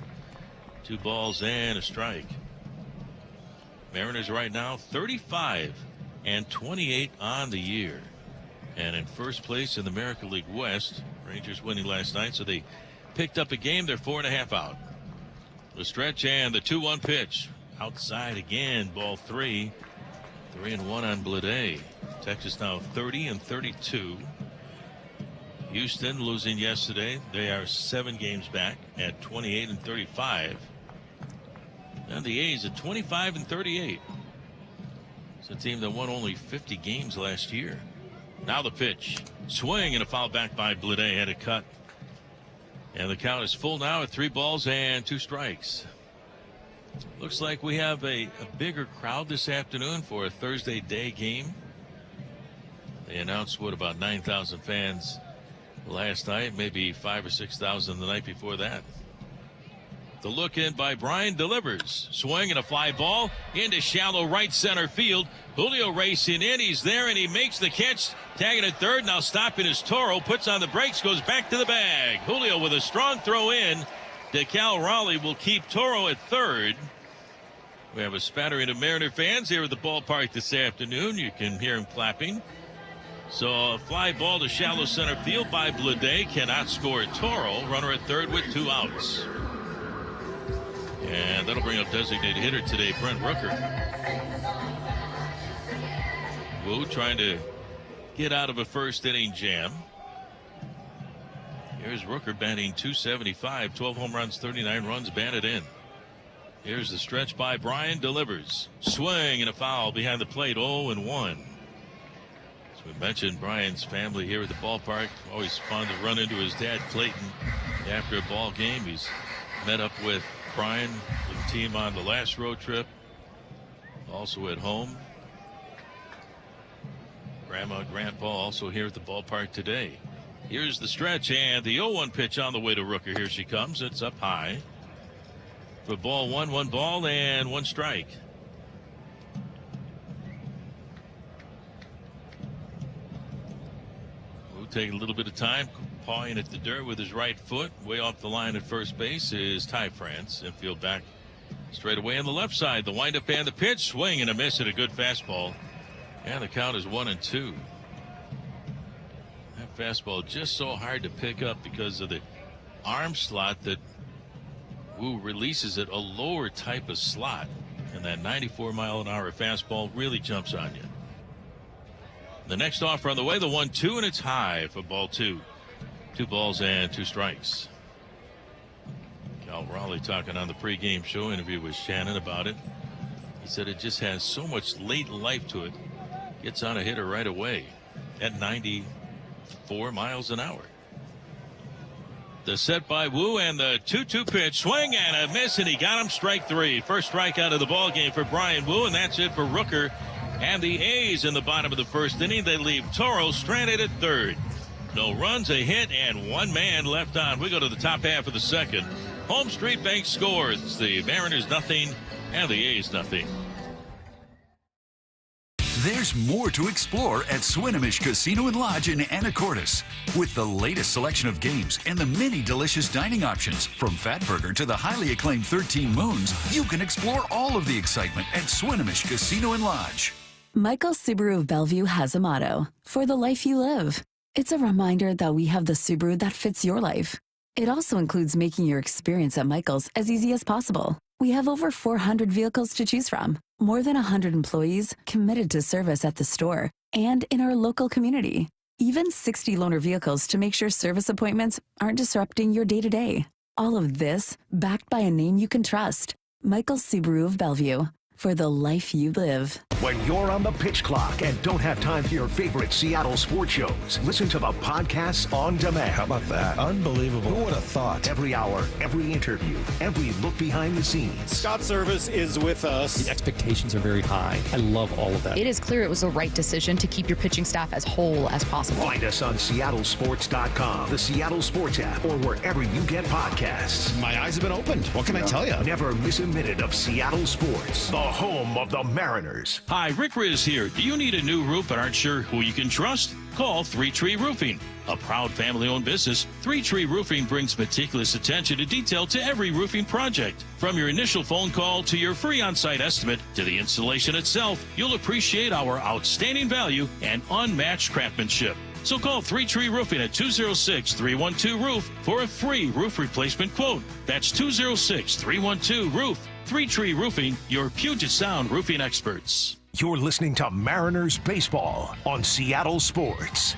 2 balls and a strike. Mariners right now 35-28 on the year. And in first place in the American League West. Rangers winning last night, so they picked up a game. They're 4.5 out. The stretch and the 2-1 pitch. Outside again, ball 3. 3-1 on Blade. Texas now 30-32. Houston losing yesterday. They are 7 games back at 28-35. And the A's at 25-38. It's a team that won only 50 games last year. Now the pitch. Swing and a foul back by Blade. Had a cut. And the count is full now at 3 balls and 2 strikes. Looks like we have a bigger crowd this afternoon for a Thursday day game. They announced about 9,000 fans last night, maybe 5,000 or 6,000 the night before that. The look in by Bryan delivers. Swing and a fly ball into shallow right center field. Julio racing in. He's there and he makes the catch. Tagging at third. Now stopping is Toro. Puts on the brakes. Goes back to the bag. Julio with a strong throw in. DeCal Raleigh will keep Toro at third. We have a spattering of Mariner fans here at the ballpark this afternoon. You can hear them clapping. So a fly ball to shallow center field by Blade. Cannot score Toro. Runner at third with 2 outs. And that'll bring up designated hitter today, Brent Rooker. Wu trying to get out of a first inning jam. Here's Rooker batting .275, 12 home runs, 39 runs batted in. Here's the stretch by Bryan, delivers. Swing and a foul behind the plate, 0-1. As we mentioned, Bryan's family here at the ballpark, always fun to run into his dad, Clayton, after a ball game. He's met up with Bryan, with the team on the last road trip, also at home. Grandma, Grandpa also here at the ballpark today. Here's the stretch and the 0-1 pitch on the way to Rooker. Here she comes. It's up high. For ball 1, 1 ball and 1 strike. We'll take a little bit of time pawing at the dirt with his right foot. Way off the line at first base is Ty France. Infield back straight away on the left side. The windup and the pitch. Swing and a miss at a good fastball. And the count is 1-2. That fastball just so hard to pick up because of the arm slot that Wu releases it, a lower type of slot. And that 94-mile-an-hour fastball really jumps on you. The next offer on the way, the 1-2, and it's high for ball 2. 2 balls and 2 strikes. Cal Raleigh talking on the pregame show interview with Shannon about it. He said it just has so much late life to it. Gets on a hitter right away at 94 miles an hour. The set by Wu and the 2-2 pitch. Swing and a miss, and he got him. Strike 3. First strikeout of the ball game for Bryan Wu, and that's it for Rooker. And the A's in the bottom of the first inning. They leave Toro stranded at third. No runs, a hit, and 1 man left on. We go to the top half of the second. Home Street Bank scores. The Mariners nothing and the A's nothing. There's more to explore at Swinomish Casino and Lodge in Anacortes. With the latest selection of games and the many delicious dining options, from Fat Burger to the highly acclaimed 13 Moons, you can explore all of the excitement at Swinomish Casino and Lodge. Michael Subaru of Bellevue has a motto, for the life you live. It's a reminder that we have the Subaru that fits your life. It also includes making your experience at Michael's as easy as possible. We have over 400 vehicles to choose from, more than 100 employees committed to service at the store and in our local community. Even 60 loaner vehicles to make sure service appointments aren't disrupting your day-to-day. All of this backed by a name you can trust. Michael Subaru of Bellevue. For the life you live. When you're on the pitch clock and don't have time for your favorite Seattle sports shows, listen to the podcasts on demand. How about that? Unbelievable. Who would have thought? Every hour, every interview, every look behind the scenes. Scott Service is with us. The expectations are very high. I love all of that. It is clear it was the right decision to keep your pitching staff as whole as possible. Find us on seattlesports.com, the Seattle Sports app, or wherever you get podcasts. My eyes have been opened. What can I tell you? Never miss a minute of Seattle sports. The home of the Mariners. Hi, Rick Riz here. Do you need a new roof but aren't sure who you can trust? Call 3 Tree Roofing. A proud family-owned business, 3 Tree Roofing brings meticulous attention to detail to every roofing project. From your initial phone call to your free on-site estimate to the installation itself, you'll appreciate our outstanding value and unmatched craftsmanship. So call 3 Tree Roofing at 206-312-ROOF for a free roof replacement quote. That's 206-312-ROOF. 3 Tree Roofing, your Puget Sound roofing experts. You're listening to Mariners Baseball on Seattle Sports.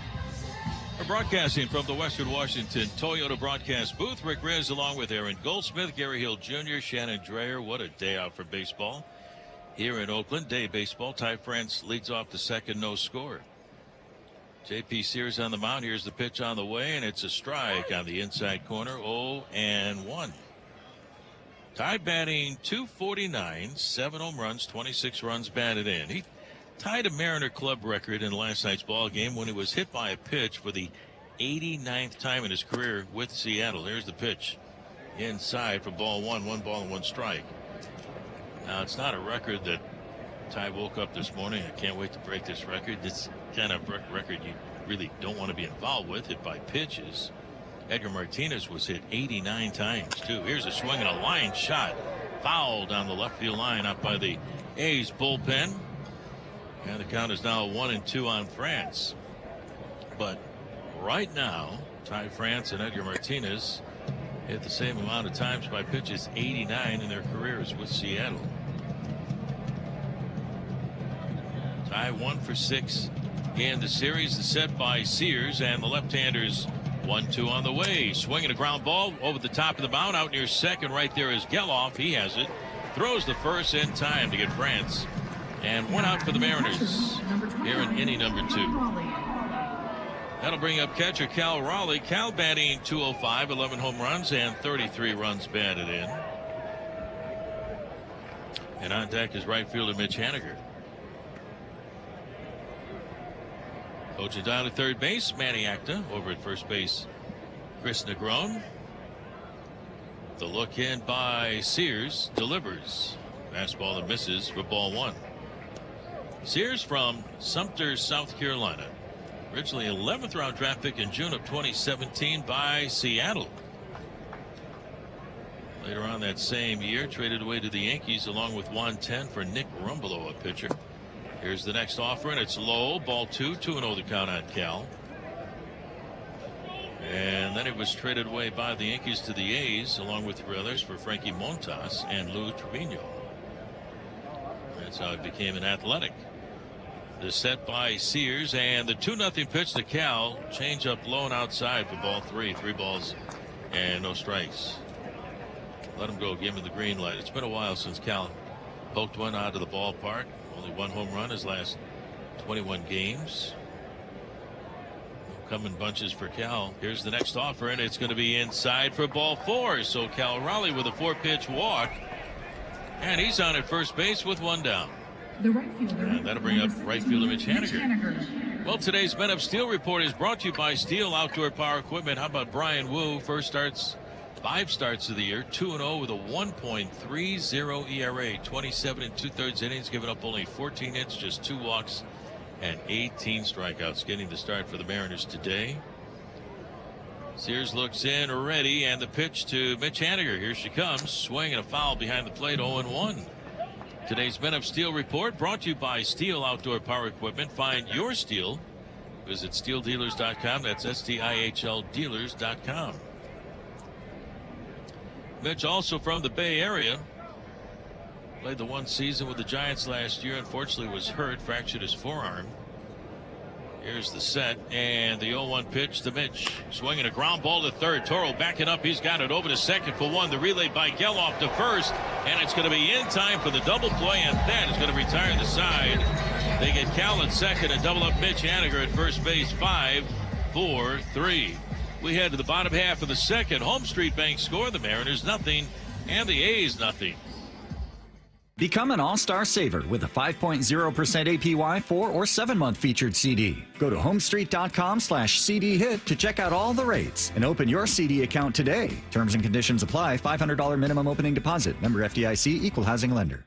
We're broadcasting from the Western Washington Toyota broadcast booth. Rick Riz along with Aaron Goldsmith, Gary Hill Jr., Shannon Dreyer. What a day out for baseball here in Oakland. Day baseball. Ty France leads off the second, no score. J.P. Sears on the mound. Here's the pitch on the way, and it's a strike on the inside corner. 0-1. Ty batting .249, 7 home runs, 26 runs batted in. He tied a Mariner club record in last night's ball game when he was hit by a pitch for the 89th time in his career with Seattle. Here's the pitch inside for ball one, 1 ball and 1 strike. Now, it's not a record that Ty woke up this morning. I can't wait to break this record. It's kind of record you really don't want to be involved with, hit by pitches. Edgar Martinez was hit 89 times, too. Here's a swing and a line shot. Foul down the left field line up by the A's bullpen. And the count is now 1-2 on France. But right now, Ty France and Edgar Martinez hit the same amount of times by pitches, 89 in their careers with Seattle. Ty 1 for 6 in the series. The set by Sears, and the left-handers 1-2 on the way. Swinging a ground ball over the top of the mound. Out near second right there is Geloff. He has it. Throws the first in time to get France. And 1 out for the Mariners here in inning number 2. That'll bring up catcher Cal Raleigh. Cal batting .205, 11 home runs and 33 runs batted in. And on deck is right fielder Mitch Haniger. Coaching down at third base, Manny Acta. Over at first base, Chris Negron. The look in by Sears delivers. Fastball that misses for ball 1. Sears from Sumter, South Carolina. Originally 11th round draft pick in June of 2017 by Seattle. Later on that same year, traded away to the Yankees along with Juan Ten for Nick Rumbelow, a pitcher. Here's the next offer, and it's low. Ball 2, 2-0 the count on Cal. And then it was traded away by the Yankees to the A's, along with brothers, for Frankie Montas and Lou Trevino. That's how it became an Athletic. The set by Sears, and the 2-0 pitch to Cal. Change up low and outside for ball 3. 3 balls and no strikes. Let him go. Give him the green light. It's been a while since Cal poked one out of the ballpark. Only 1 home run his last 21 games. Come in bunches for Cal. Here's the next offer, and it's going to be inside for ball 4. So Cal Raleigh with a 4-pitch walk. And he's on at first base with 1 down. And that'll bring up right fielder Mitch Haniger. Well, today's Men of Steel report is brought to you by Steel Outdoor Power Equipment. How about Brian Wu? 5 starts of the year, 2-0 with a 1.30 ERA, 27 2/3 innings, giving up only 14 hits, just 2 walks, and 18 strikeouts. Getting the start for the Mariners today. Sears looks in, ready, and the pitch to Mitch Haniger. Here she comes, swing and a foul behind the plate, 0-1. Today's Men of Steel report brought to you by Steel Outdoor Power Equipment. Find your steel. Visit steeldealers.com. That's STIHL dealers.com. Mitch, also from the Bay Area, played the 1 season with the Giants last year. Unfortunately was hurt, fractured his forearm. Here's the set, and the 0-1 pitch to Mitch. Swinging a ground ball to third. Toro backing up. He's got it over to second for 1. The relay by Geloff to first, and it's going to be in time for the double play, and then it's going to retire the side. They get Cal at second and double up Mitch Haniger at first base. 5-4-3. We head to the bottom half of the second. Home Street Bank score. The Mariners nothing, and the A's nothing. Become an all-star saver with a 5.0% APY 4 or 7-month featured CD. Go to homestreet.com/CD hit to check out all the rates and open your CD account today. Terms and conditions apply. $500 minimum opening deposit. Member FDIC, equal housing lender.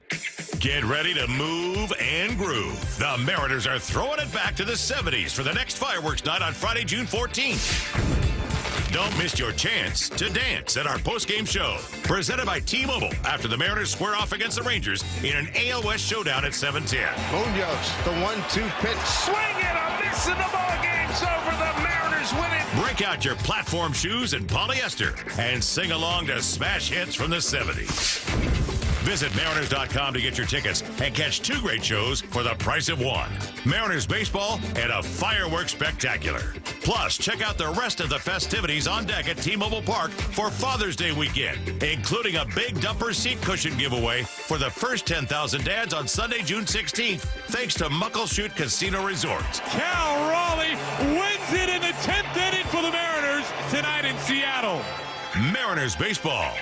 Get ready to move and groove. The Mariners are throwing it back to the 70s for the next fireworks night on Friday, June 14th. Don't miss your chance to dance at our postgame show, presented by T-Mobile, after the Mariners square off against the Rangers in an AL West showdown at 7:10. Munoz, the 1-2 pitch, swing and a miss, and the ball game's over. The Mariners win it. Break out your platform shoes and polyester and sing along to smash hits from the 70s. Visit Mariners.com to get your tickets and catch 2 great shows for the price of 1. Mariners baseball and a fireworks spectacular. Plus, check out the rest of the festivities on deck at T-Mobile Park for Father's Day weekend, including a big dumper seat cushion giveaway for the first 10,000 dads on Sunday, June 16th, thanks to Muckleshoot Casino Resort. Cal Raleigh wins it in the 10th inning for the Mariners tonight in Seattle. Mariners baseball.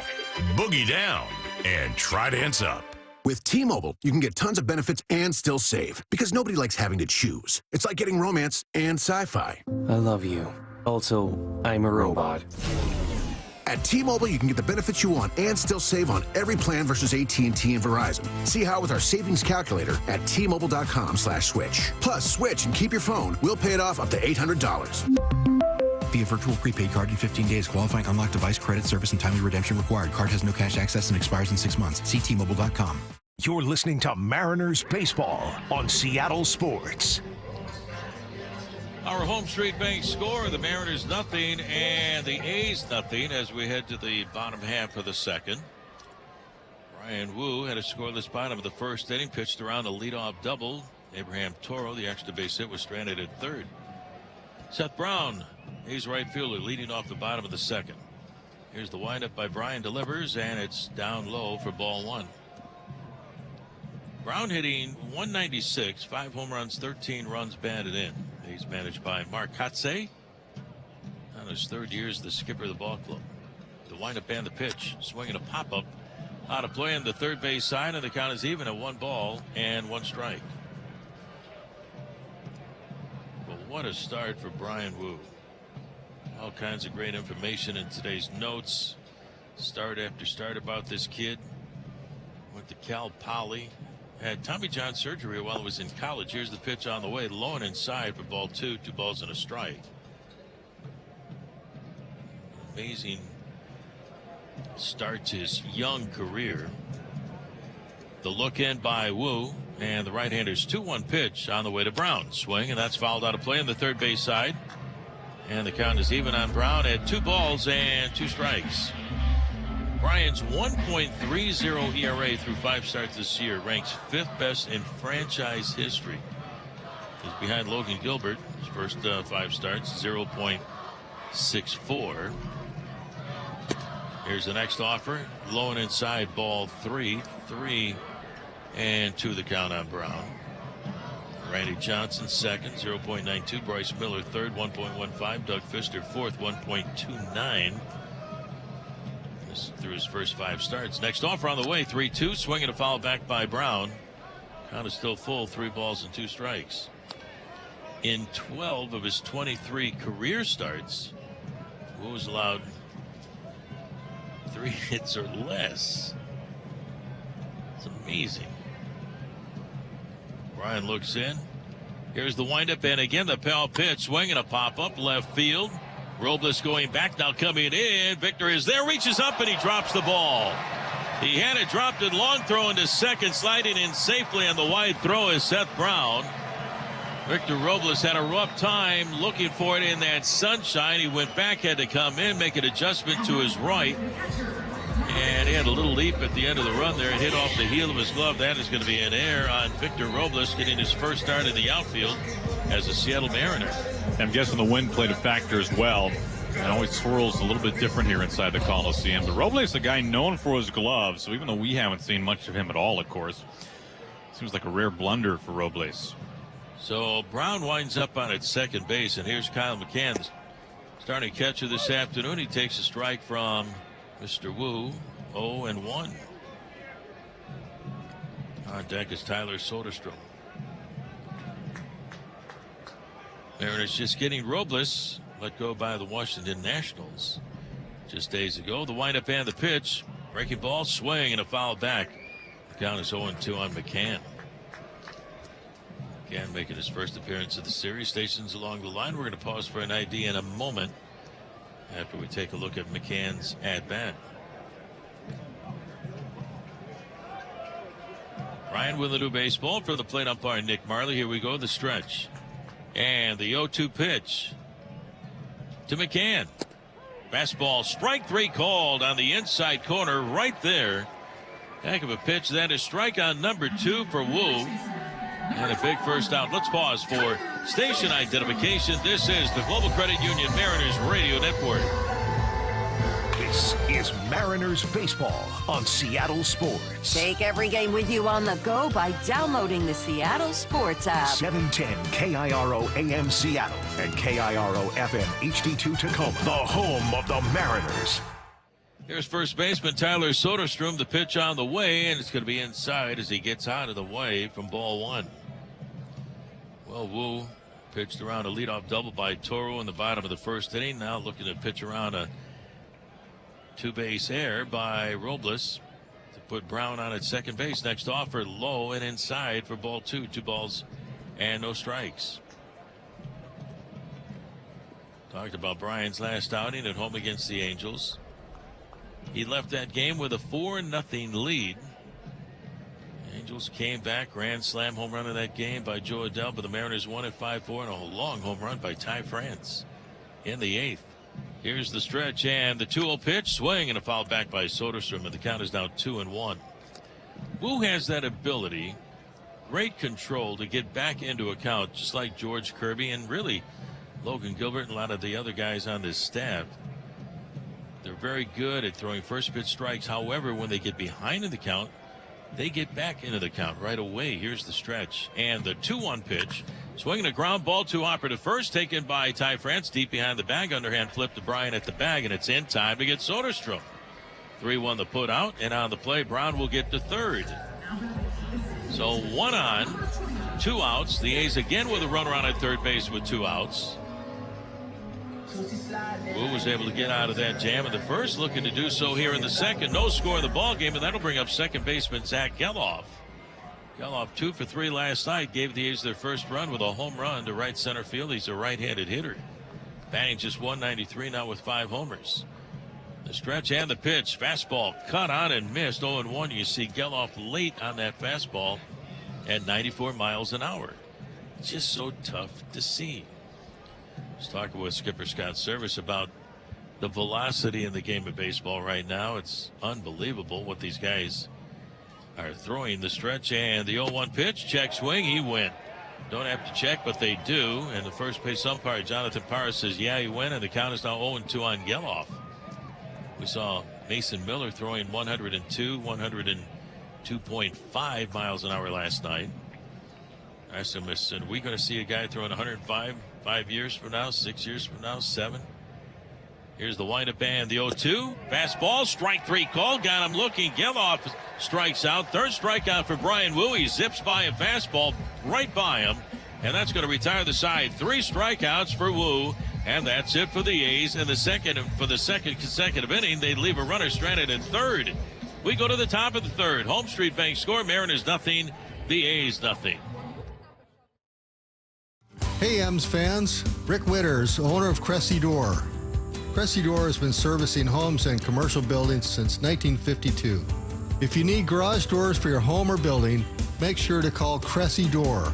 Boogie down and try to dance up. With T-Mobile, you can get tons of benefits and still save, because nobody likes having to choose. It's like getting romance and sci-fi. I love you. Also, I'm a robot. At T-Mobile, you can get the benefits you want and still save on every plan versus AT&T and Verizon. See how with our savings calculator at T-Mobile.com/switch. Plus, switch and keep your phone. We'll pay it off up to $800. Via virtual prepaid card in 15 days. Qualifying unlocked device credit service and timely redemption required. Card has no cash access and expires in 6 months. See T-Mobile.com. You're listening to Mariners Baseball on Seattle Sports. Our home straight bank score, the Mariners nothing and the A's nothing as we head to the bottom half of the second. Brian Wu had a scoreless bottom of the first inning, pitched around a leadoff double. Abraham Toro, the extra base hit, was stranded at third. Seth Brown, A's right fielder, leading off the bottom of the second. Here's the windup by Brian, delivers, and it's down low for ball 1. Brown hitting 196, 5 home runs, 13 runs batted in. He's managed by Mark Kotze. On his 3rd year as the skipper of the ball club. The windup and the pitch, swinging a pop-up out of play on the third base side, and the count is even at 1 ball and 1 strike. But what a start for Brian Wu. All kinds of great information in today's notes. Start after start about this kid. Went to Cal Poly. Had Tommy John surgery while he was in college. Here's the pitch on the way. Low and inside for ball 2. 2 balls and a strike. Amazing start to his young career. The look in by Wu. And the right-hander's 2-1 pitch on the way to Brown. Swing, and that's fouled out of play on the third base side. And the count is even on Brown at 2 balls and 2 strikes. Brian's 1.30 ERA through 5 starts this year ranks 5th best in franchise history. He's behind Logan Gilbert. His first 5 starts, 0.64. Here's the next offer. Low and inside, ball 3. 3-2 the count on Brown. Randy Johnson second, 0.92. Bryce Miller third, 1.15. Doug Fister fourth, 1.29. This through his first 5 starts. Next offer on the way, 3-2. Swinging a foul back by Brown. Count is still full, 3 balls and 2 strikes. In 12 of his 23 career starts, Wu was allowed 3 hits or less. It's amazing. Brian looks in. Here's the windup, and again the foul pitch. Swinging a pop-up left field. Robles going back, now coming in. Victor is there, reaches up, and he drops the ball. He had it dropped in long throw into second, sliding in safely on the wide throw is Seth Brown. Victor Robles had a rough time looking for it in that sunshine. He went back, had to come in, make an adjustment to his right. And he had a little leap at the end of the run there. It hit off the heel of his glove. That is going to be an error on Victor Robles, getting his first start in the outfield as a Seattle Mariner. I'm guessing the wind played a factor as well. It always swirls a little bit different here inside the Coliseum. But Robles is a guy known for his gloves, so even though we haven't seen much of him at all, of course, seems like a rare blunder for Robles. So Brown winds up on at second base, and here's Kyle McCann, starting catcher this afternoon. He takes a strike from Mr. Wu, 0-1. On deck is Tyler Soderstrom. Mariners just getting Robles let go by the Washington Nationals just days ago. The windup and the pitch. Breaking ball, swing, and a foul back. The count is 0-2 on McCann. McCann making his first appearance of the series. Stations along the line. We're going to pause for an ID in a moment after we take a look at McCann's at-bat. Ryan with the new baseball for the plate umpire Nick Marley. Here we go, the stretch. And the 0-2 pitch to McCann. Fastball, strike 3 called on the inside corner right there. Heck of a pitch. That is strikeout number 2 for Wu. And a big first out. Let's pause for station identification. This is the Global Credit Union Mariners Radio Network. This is Mariners Baseball on Seattle Sports. Take every game with you on the go by downloading the Seattle Sports app. 710 KIRO AM Seattle and KIRO FM HD2 Tacoma, the home of the Mariners. Here's first baseman Tyler Soderstrom. The pitch on the way, and it's going to be inside as he gets out of the way from ball 1. Well, Wu pitched around a leadoff double by Toro in the bottom of the first inning. Now looking to pitch around a 2-base error by Robles to put Brown on at second base. Next offer low and inside for ball 2. 2 balls and no strikes. Talked about Brian's last outing at home against the Angels. He left that game with a 4-0 lead. Angels came back, grand slam home run in that game by Joe Adele, but the Mariners won at 5-4 and a long home run by Ty France in the 8th. Here's the stretch and the 2-0 pitch, swing and a foul back by Soderstrom, and the count is now 2-1. Wu has that ability, great control to get back into a count, just like George Kirby and really Logan Gilbert and a lot of the other guys on this staff. They're very good at throwing first pitch strikes. However, when they get behind in the count, they get back into the count right away. Here's the stretch and the 2-1 pitch. Swinging a ground ball to Hopper to first, taken by Ty France deep behind the bag. Underhand flip to Bryan at the bag, and it's in time to get Soderstrom. 3-1 the put out, and on the play, Brown will get to third. So 1 on, 2 outs. The A's again with a runner on at third base with 2 outs. Wu was able to get out of that jam in the first, looking to do so here in the second. No score in the ball game, and that'll bring up second baseman Zach Geloff. Geloff 2 for 3 last night, gave the A's their first run with a home run to right center field. He's a right-handed hitter. Batting just 193 now with 5 homers. The stretch and the pitch. Fastball cut on and missed. 0-1. You see Geloff late on that fastball at 94 miles an hour. Just so tough to see. I was talking with skipper Scott Service about the velocity in the game of baseball right now. It's unbelievable what these guys are throwing. The stretch and the 0-1 pitch. Check swing. He went. Don't have to check, but they do. And the first base umpire, Jonathan Parra, says, yeah, he went. And the count is now 0-2 on Geloff. We saw Mason Miller throwing 102.5 miles an hour last night. I asked him, are we going to see a guy throwing 105 5 years from now, 6 years from now, 7? Here's the windup and the 0-2. Fastball, strike 3 call. Got him looking. Geloff strikes out. Third strikeout for Brian Wu. He zips by a fastball right by him. And that's going to retire the side. 3 strikeouts for Wu. And that's it for the A's. And for the second consecutive inning, they leave a runner stranded in third. We go to the top of the third. Home Street Bank score. Mariners nothing. The A's nothing. Hey, M's fans. Rick Witters, owner of Cressy Door. Cressy Door has been servicing homes and commercial buildings since 1952. If you need garage doors for your home or building, make sure to call Cressy Door.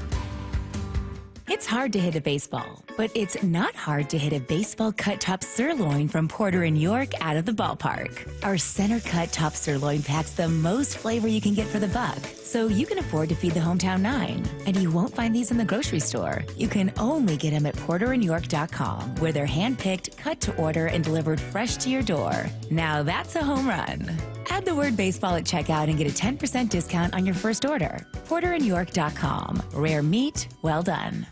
It's hard to hit a baseball, but it's not hard to hit a baseball cut top sirloin from Porter and York out of the ballpark. Our center cut top sirloin packs the most flavor you can get for the buck, so you can afford to feed the hometown 9. And you won't find these in the grocery store. You can only get them at porterandyork.com, where they're hand-picked, cut to order, and delivered fresh to your door. Now that's a home run. Add the word baseball at checkout and get a 10% discount on your first order. porterandyork.com. Rare meat, well done.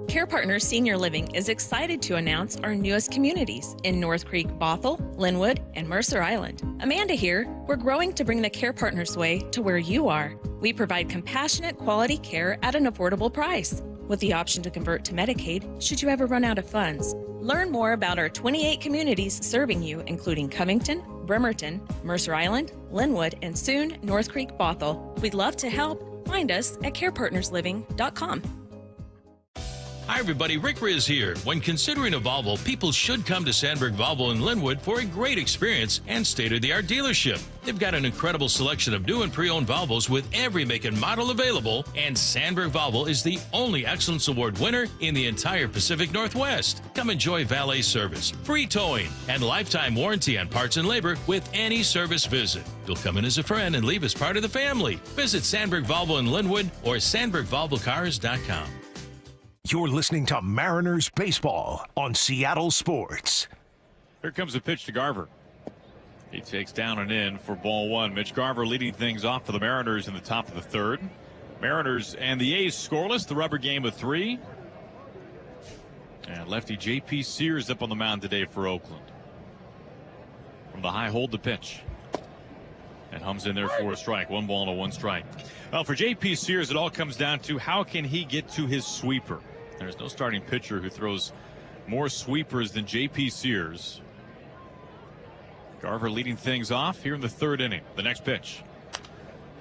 Care Partners Senior Living is excited to announce our newest communities in North Creek, Bothell, Linwood, and Mercer Island. Amanda here. We're growing to bring the Care Partners way to where you are. We provide compassionate, quality care at an affordable price. with the option to convert to Medicaid should you ever run out of funds. Learn more about our 28 communities serving you, including Covington, Bremerton, Mercer Island, Linwood, and soon North Creek Bothell. We'd love to help. Find us at carepartnersliving.com. Hi, everybody. Rick Riz here. When considering a Volvo, people should come to Sandberg Volvo in Linwood for a great experience and state-of-the-art dealership. They've got an incredible selection of new and pre-owned Volvos with every make and model available, and Sandberg Volvo is the only Excellence Award winner in the entire Pacific Northwest. Come enjoy valet service, free towing, and lifetime warranty on parts and labor with any service visit. You'll come in as a friend and leave as part of the family. Visit Sandberg Volvo in Linwood or SandbergVolvoCars.com. You're listening to Mariners Baseball on Seattle Sports. Here comes a pitch to Garver. He takes down and in for ball one. Mitch Garver leading things off for the Mariners in the top of the third. Mariners and the A's scoreless. The rubber game of 3. And lefty J.P. Sears up on the mound today for Oakland. From the high hold, the pitch. And hums in there for a strike. 1 ball and a 1 strike. Well, for J.P. Sears, it all comes down to how can he get to his sweeper. There's no starting pitcher who throws more sweepers than J.P. Sears. Garver leading things off here in the third inning. The next pitch.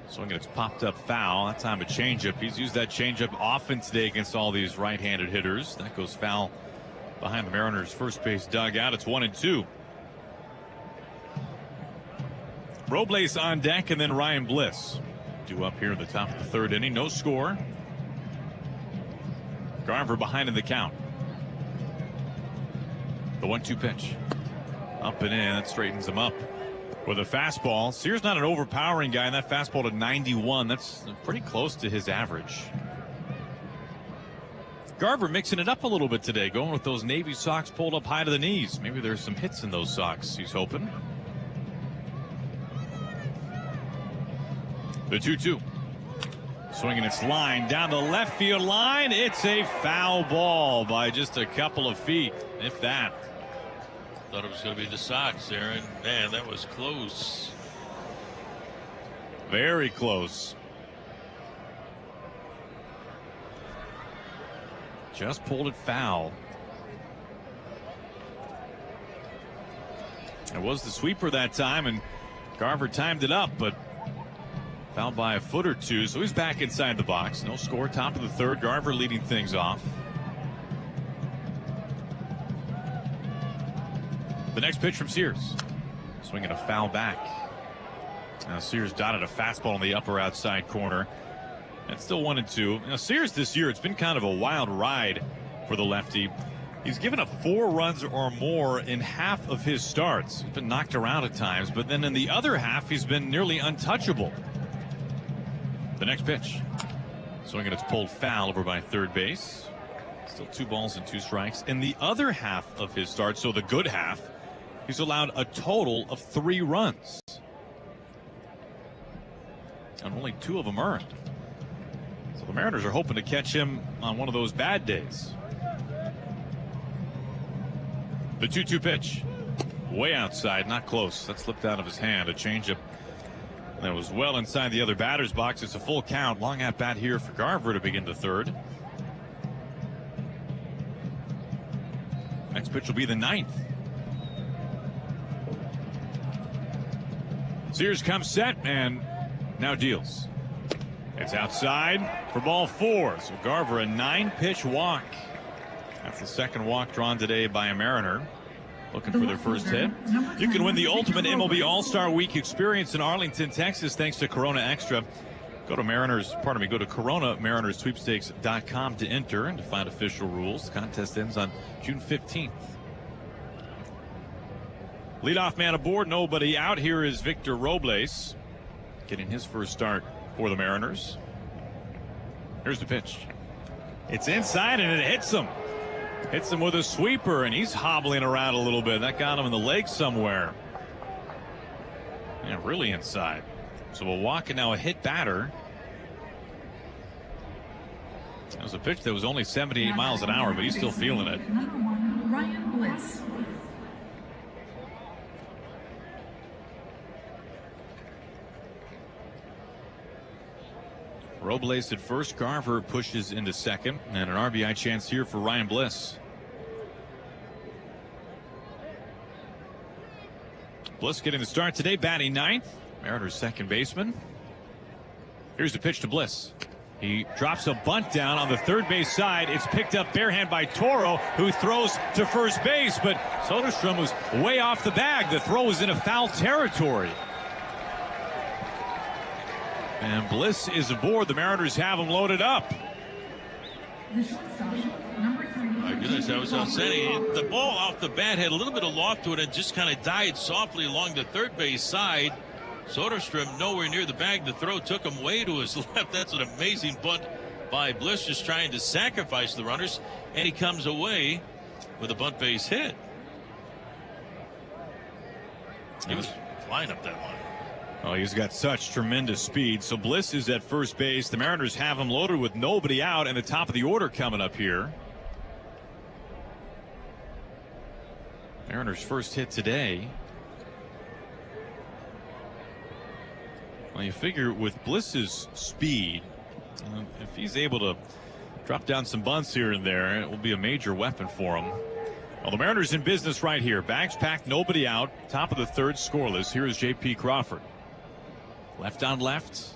Swinging, it's popped up foul. That time a changeup. He's used that changeup often today against all these right-handed hitters. That goes foul behind the Mariners' first base dugout. It's 1-2. Robles on deck, and then Ryan Bliss due up here in the top of the third inning. No score. Garver behind in the count. The 1-2 pitch. Up and in. That straightens him up with a fastball. Sears not an overpowering guy, and that fastball to 91. That's pretty close to his average. Garver mixing it up a little bit today, going with those Navy socks pulled up high to the knees. Maybe there's some hits in those socks, he's hoping. The 2-2. Swinging its line down the left field line. It's a foul ball by just a couple of feet, if that. Thought it was going to be the Sox, Aaron. Man, that was close. Very close. Just pulled it foul. It was the sweeper that time, and Garver timed it up, but fouled by a foot or two, so he's back inside the box. No score, top of the third. Garver leading things off. The next pitch from Sears. Swinging a foul back. Now Sears dotted a fastball in the upper outside corner. That's still 1-2. Now Sears this year, it's been kind of a wild ride for the lefty. He's given up 4 runs or more in half of his starts. He's been knocked around at times, but then in the other half, he's been nearly untouchable. The next pitch. Swinging, it's pulled foul over by third base. Still 2 balls and 2 strikes. In the other half of his start, so the good half, he's allowed a total of 3 runs. And only 2 of them earned. So the Mariners are hoping to catch him on one of those bad days. The 2-2 pitch. Way outside, not close. That slipped out of his hand. A changeup that was well inside the other batter's box. It's a full count. Long at bat here for Garver to begin the third. Next pitch will be the 9th. Sears comes set and now deals. It's outside for ball 4. So Garver, a 9-pitch walk. That's the second walk drawn today by a Mariner. Looking for their first hit. You can win the ultimate MLB All-Star Week experience in Arlington, Texas, thanks to Corona Extra. Go to CoronaMarinersSweepstakes.com to enter and to find official rules. The contest ends on June 15th. Leadoff man aboard, nobody out. Here is Victor Robles getting his first start for the Mariners. Here's the pitch. It's inside and it hits him. Hits him with a sweeper, and he's hobbling around a little bit. That got him in the leg somewhere. Yeah, really inside. So we'll walk and now a hit batter. It was a pitch that was only 78 miles an hour, but he's still feeling it. Number 1, Ryan Bliss. Robles at first. Garver pushes into second. And an RBI chance here for Ryan Bliss. Bliss getting the start today, batting ninth. Mariners second baseman. Here's the pitch to Bliss. He drops a bunt down on the third base side. It's picked up barehand by Toro, who throws to first base, but Soderstrom was way off the bag. The throw was in a foul territory. And Bliss is aboard. The Mariners have him loaded up. My goodness, that was outstanding. The ball off the bat had a little bit of loft to it and just kind of died softly along the third base side. Soderstrom nowhere near the bag. The throw took him way to his left. That's an amazing bunt by Bliss, just trying to sacrifice the runners, and he comes away with a bunt base hit. He was flying up that line. Oh, he's got such tremendous speed. So Bliss is at first base. The Mariners have him loaded with nobody out, and the top of the order coming up here. Mariners' first hit today. Well, you figure with Bliss's speed, if he's able to drop down some bunts here and there, it will be a major weapon for him. Well, the Mariners in business right here. Bags packed, nobody out. Top of the third, scoreless. Here is J.P. Crawford. Left on left.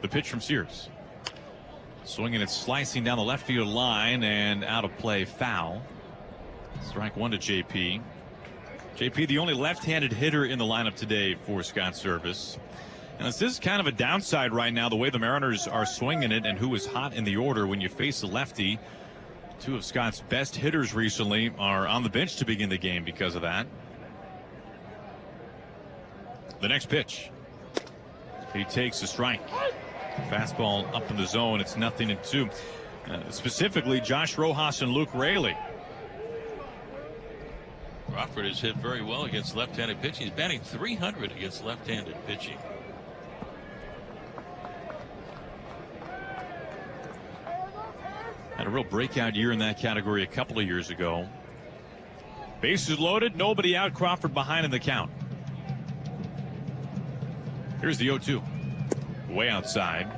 The pitch from Sears. Swinging and slicing down the left field line and out of play, foul. Strike one to J.P. J.P. the only left-handed hitter in the lineup today for Scott Service. And this is kind of a downside right now, the way the Mariners are swinging it and who is hot in the order when you face a lefty. Two of Scott's best hitters recently are on the bench to begin the game because of that. The next pitch. He takes a strike. Fastball up in the zone. It's 0-2. Specifically, Josh Rojas and Luke Raley. Crawford has hit very well against left-handed pitching. He's batting .300 against left-handed pitching. Had a real breakout year in that category a couple of years ago. Bases loaded, nobody out. Crawford behind in the count. Here's the 0-2. Way outside.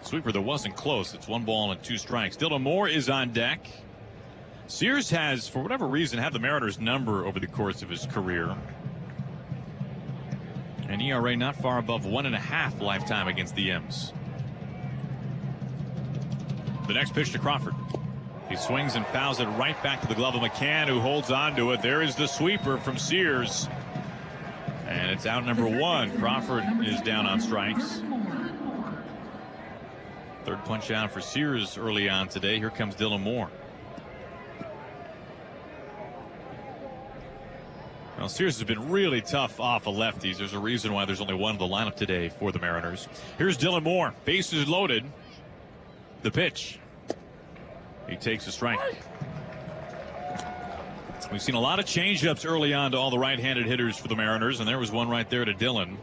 Sweeper that wasn't close. It's 1 ball and 2 strikes. Dylan Moore is on deck. Sears has, for whatever reason, had the Mariners' number over the course of his career. An ERA not far above 1.5 lifetime against the M's. The next pitch to Crawford. He swings and fouls it right back to the glove of McCann, who holds on to it. There is the sweeper from Sears. And it's out number 1. Crawford is down on strikes. Third punch out for Sears early on today. Here comes Dylan Moore. Well, Sears has been really tough off of lefties. There's a reason why there's only one in the lineup today for the Mariners. Here's Dylan Moore. Bases loaded. The pitch. He takes a strike. We've seen a lot of changeups early on to all the right-handed hitters for the Mariners, and there was one right there to Dylan.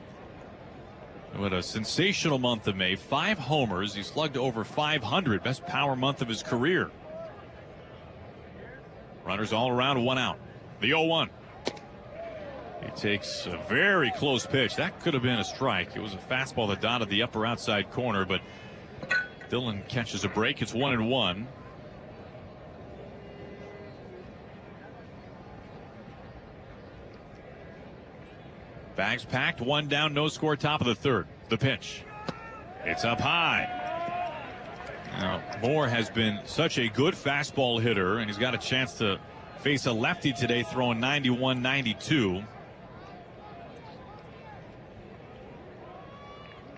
What a sensational month of May. 5 homers. He slugged over 500. Best power month of his career. Runners all around, 1 out. The 0-1. He takes a very close pitch. That could have been a strike. It was a fastball that dotted the upper outside corner, but Dylan catches a break. It's 1-1. Bags packed, 1 down, no score, top of the third. The pitch. It's up high. Now, Moore has been such a good fastball hitter, and he's got a chance to face a lefty today throwing 91-92.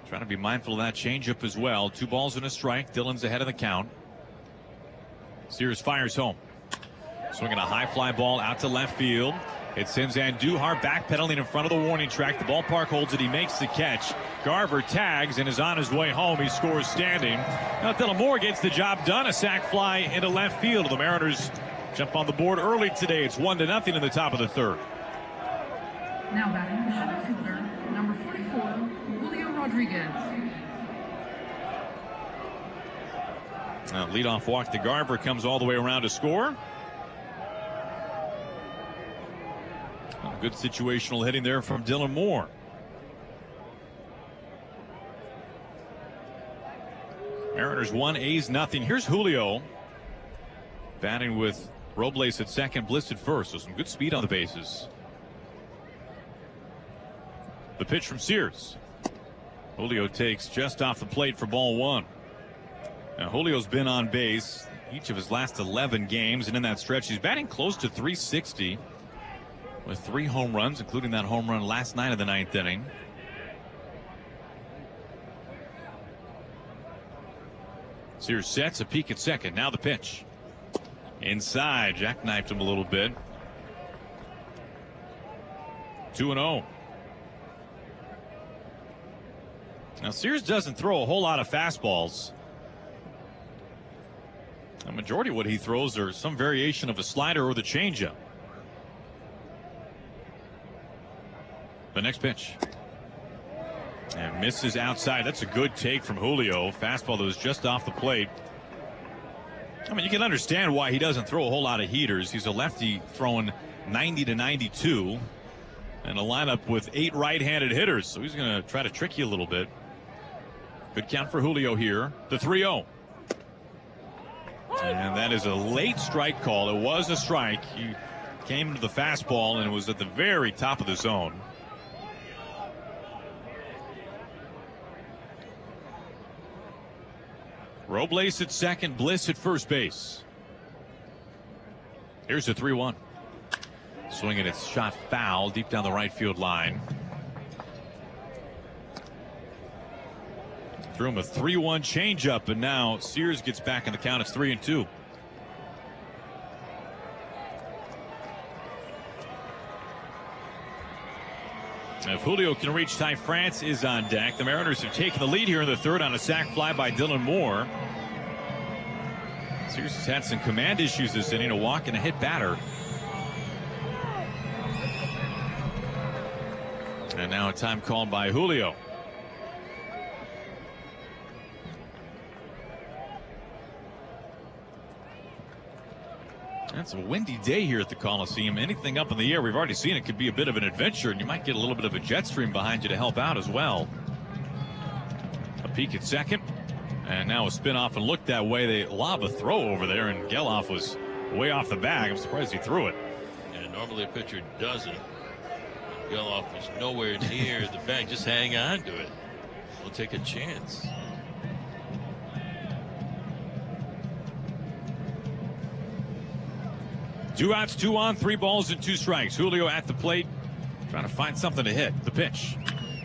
Trying to be mindful of that changeup as well. 2 balls and a strike. Dylan's ahead of the count. Sears fires home. Swinging a high fly ball out to left field. It sends Andujar backpedaling in front of the warning track. The ballpark holds it. He makes the catch. Garver tags and is on his way home. He scores standing. Now Dylan Moore gets the job done. A sac fly into left field. The Mariners jump on the board early today. It's 1-0 in the top of the third. Now batting the center fielder, number 44, Julio Rodriguez. Now leadoff walk to Garver comes all the way around to score. Good situational hitting there from Dylan Moore. Mariners 1, A's nothing. Here's Julio batting with Robles at second, Bliss at first. So some good speed on the bases. The pitch from Sears. Julio takes just off the plate for ball one. Now Julio's been on base each of his last 11 games, and in that stretch he's batting close to 360 with 3 home runs, including that home run last night of the 9th inning. Sears sets a peek at second. Now the pitch. Inside, jackknifed him a little bit. 2-0. Now Sears doesn't throw a whole lot of fastballs. The majority of what he throws are some variation of a slider or the changeup. The next pitch. And misses outside. That's a good take from Julio. Fastball that was just off the plate. I mean, you can understand why he doesn't throw a whole lot of heaters. He's a lefty throwing 90 to 92 and a lineup with 8 right-handed hitters. So he's going to try to trick you a little bit. Good count for Julio here. The 3-0. And that is a late strike call. It was a strike. He came into the fastball and was at the very top of the zone. Robles at second, Bliss at first base. Here's the 3-1. Swinging, it's shot foul deep down the right field line. Threw him a 3-1 changeup, and now Sears gets back in the count. It's 3-2. If Julio can reach, Ty France is on deck. The Mariners have taken the lead here in the third on a sac fly by Dylan Moore. Sears has had some command issues this inning, a walk and a hit batter. And now a time called by Julio. It's a windy day here at the Coliseum. Anything up in the air, we've already seen it, could be a bit of an adventure, and you might get a little bit of a jet stream behind you to help out as well. A peek at second, and now a spin off and look that way. They lob a throw over there, and Geloff was way off the bag. I'm surprised he threw it. And normally a pitcher doesn't. Geloff was nowhere near the bag. Just hang on to it. We'll take a chance. Two outs, 2 on, 3 balls and 2 strikes. Julio at the plate, trying to find something to hit. The pitch.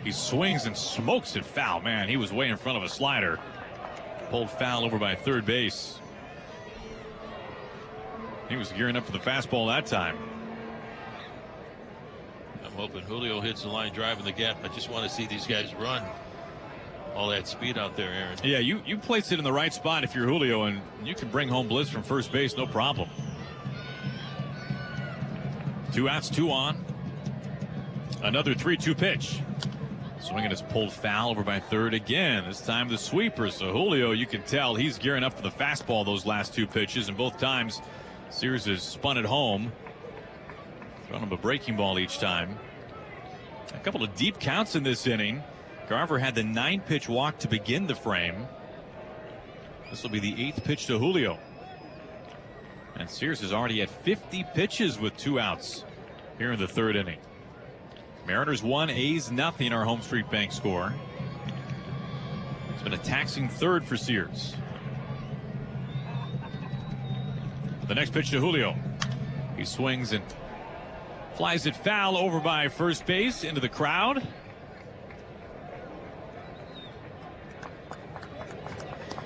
He swings and smokes it foul. Man, he was way in front of a slider. Pulled foul over by third base. He was gearing up for the fastball that time. I'm hoping Julio hits the line drive in the gap. I just want to see these guys run. All that speed out there, Aaron. Yeah, you place it in the right spot if you're Julio, and you can bring home Bliss from first base, no problem. 2 outs, 2 on. Another 3-2 pitch. Swinging is pulled foul over by third again. This time the sweeper. So Julio, you can tell he's gearing up for the fastball those last 2 pitches, and both times Sears has spun it home. Thrown him a breaking ball each time. A couple of deep counts in this inning. Garver had the 9-pitch walk to begin the frame. This will be the 8th pitch to Julio. And Sears is already at 50 pitches with 2 outs here in the third inning. Mariners 1, A's nothing, our Home Street Bank score. It's been a taxing third for Sears. The next pitch to Julio. He swings and flies it foul over by first base into the crowd.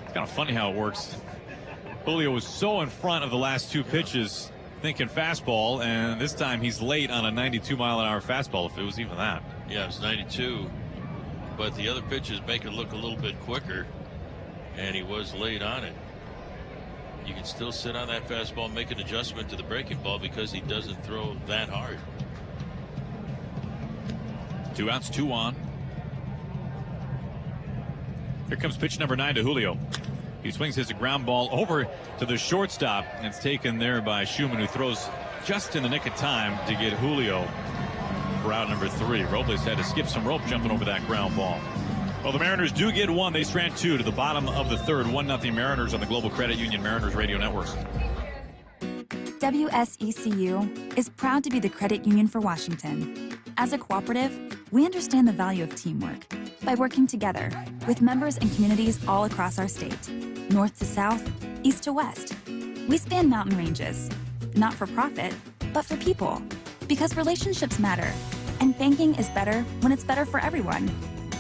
It's kind of funny how it works. Julio was so in front of the last 2 pitches thinking fastball, and this time he's late on a 92-mile-an-hour fastball, if it was even that. Yeah, it's 92, but the other pitches make it look a little bit quicker, and he was late on it. You can still sit on that fastball, make an adjustment to the breaking ball because he doesn't throw that hard. 2 outs, 2 on. Here comes pitch number 9 to Julio. He swings his ground ball over to the shortstop, and it's taken there by Schumann, who throws just in the nick of time to get Julio for out number 3. Robles had to skip some rope jumping over that ground ball. Well, the Mariners do get one. They strand two to the bottom of the third. 1-0 Mariners on the Global Credit Union Mariners Radio Network. WSECU is proud to be the credit union for Washington. As a cooperative, we understand the value of teamwork by working together with members and communities all across our state, north to south, east to west. We span mountain ranges, not for profit, but for people, because relationships matter, and banking is better when it's better for everyone.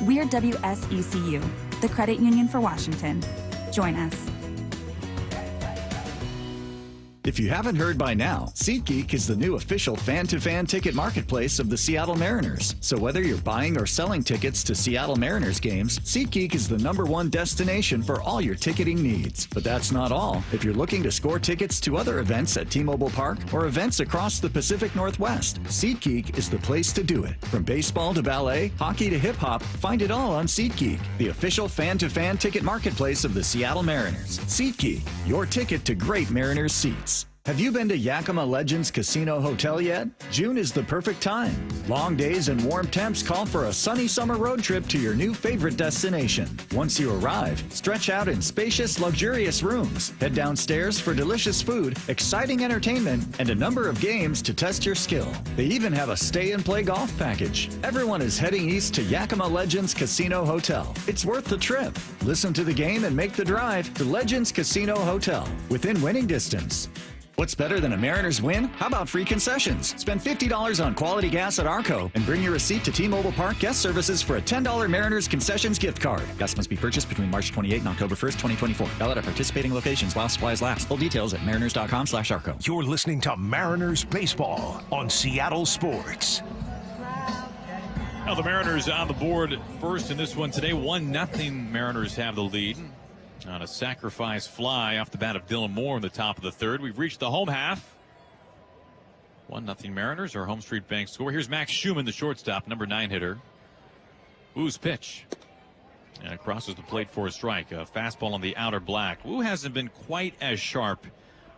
We're WSECU, the credit union for Washington. Join us. If you haven't heard by now, SeatGeek is the new official fan-to-fan ticket marketplace of the Seattle Mariners. So whether you're buying or selling tickets to Seattle Mariners games, SeatGeek is the #1 destination for all your ticketing needs. But that's not all. If you're looking to score tickets to other events at T-Mobile Park or events across the Pacific Northwest, SeatGeek is the place to do it. From baseball to ballet, hockey to hip-hop, find it all on SeatGeek, the official fan-to-fan ticket marketplace of the Seattle Mariners. SeatGeek, your ticket to great Mariners seats. Have you been to Yakima Legends Casino Hotel yet? June is the perfect time. Long days and warm temps call for a sunny summer road trip to your new favorite destination. Once you arrive, stretch out in spacious, luxurious rooms. Head downstairs for delicious food, exciting entertainment, and a number of games to test your skill. They even have a stay and play golf package. Everyone is heading east to Yakima Legends Casino Hotel. It's worth the trip. Listen to the game and make the drive to Legends Casino Hotel, within winning distance. What's better than a Mariners win? How about free concessions? Spend $50 on quality gas at Arco and bring your receipt to T-Mobile Park Guest Services for a $10 Mariners concessions gift card. Gas must be purchased between March 28 and October 1st, 2024. Valid at participating locations while supplies last. Full details at mariners.com/Arco. You're listening to Mariners Baseball on Seattle Sports. Now the Mariners on the board first in this one today. 1-0 Mariners have the lead on a sacrifice fly off the bat of Dylan Moore in the top of the third. We've reached the home half. 1-0 Mariners, our home street bank score. Here's Max Schumann, the shortstop, number 9 hitter. Wu's pitch. And it crosses the plate for a strike. A fastball on the outer black. Wu hasn't been quite as sharp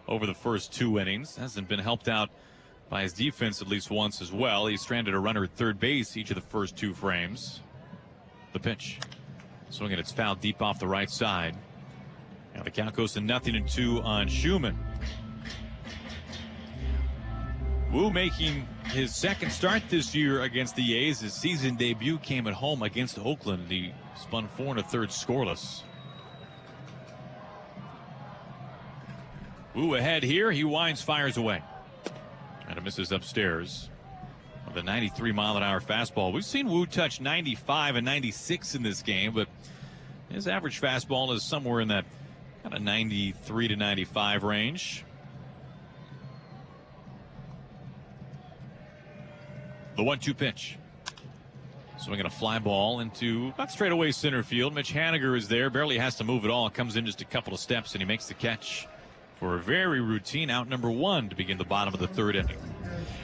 over the first 2 innings. Hasn't been helped out by his defense at least once as well. He stranded a runner at third base each of the first 2 frames. The pitch. Swinging, it's fouled deep off the right side. Now the count goes to 0-2 on Schumann. Wu making his second start this year against the A's. His season debut came at home against Oakland. He spun 4 1/3 scoreless. Wu ahead here. He winds, fires away. And it misses upstairs with a 93-mile-an-hour fastball. We've seen Wu touch 95 and 96 in this game, but his average fastball is somewhere in that kind of 93 to 95 range. The 1-2 pitch. Swinging a fly ball into about straightaway center field. Mitch Haniger is there, barely has to move at all. Comes in just a couple of steps and he makes the catch for a very routine out number 1 to begin the bottom of the third inning.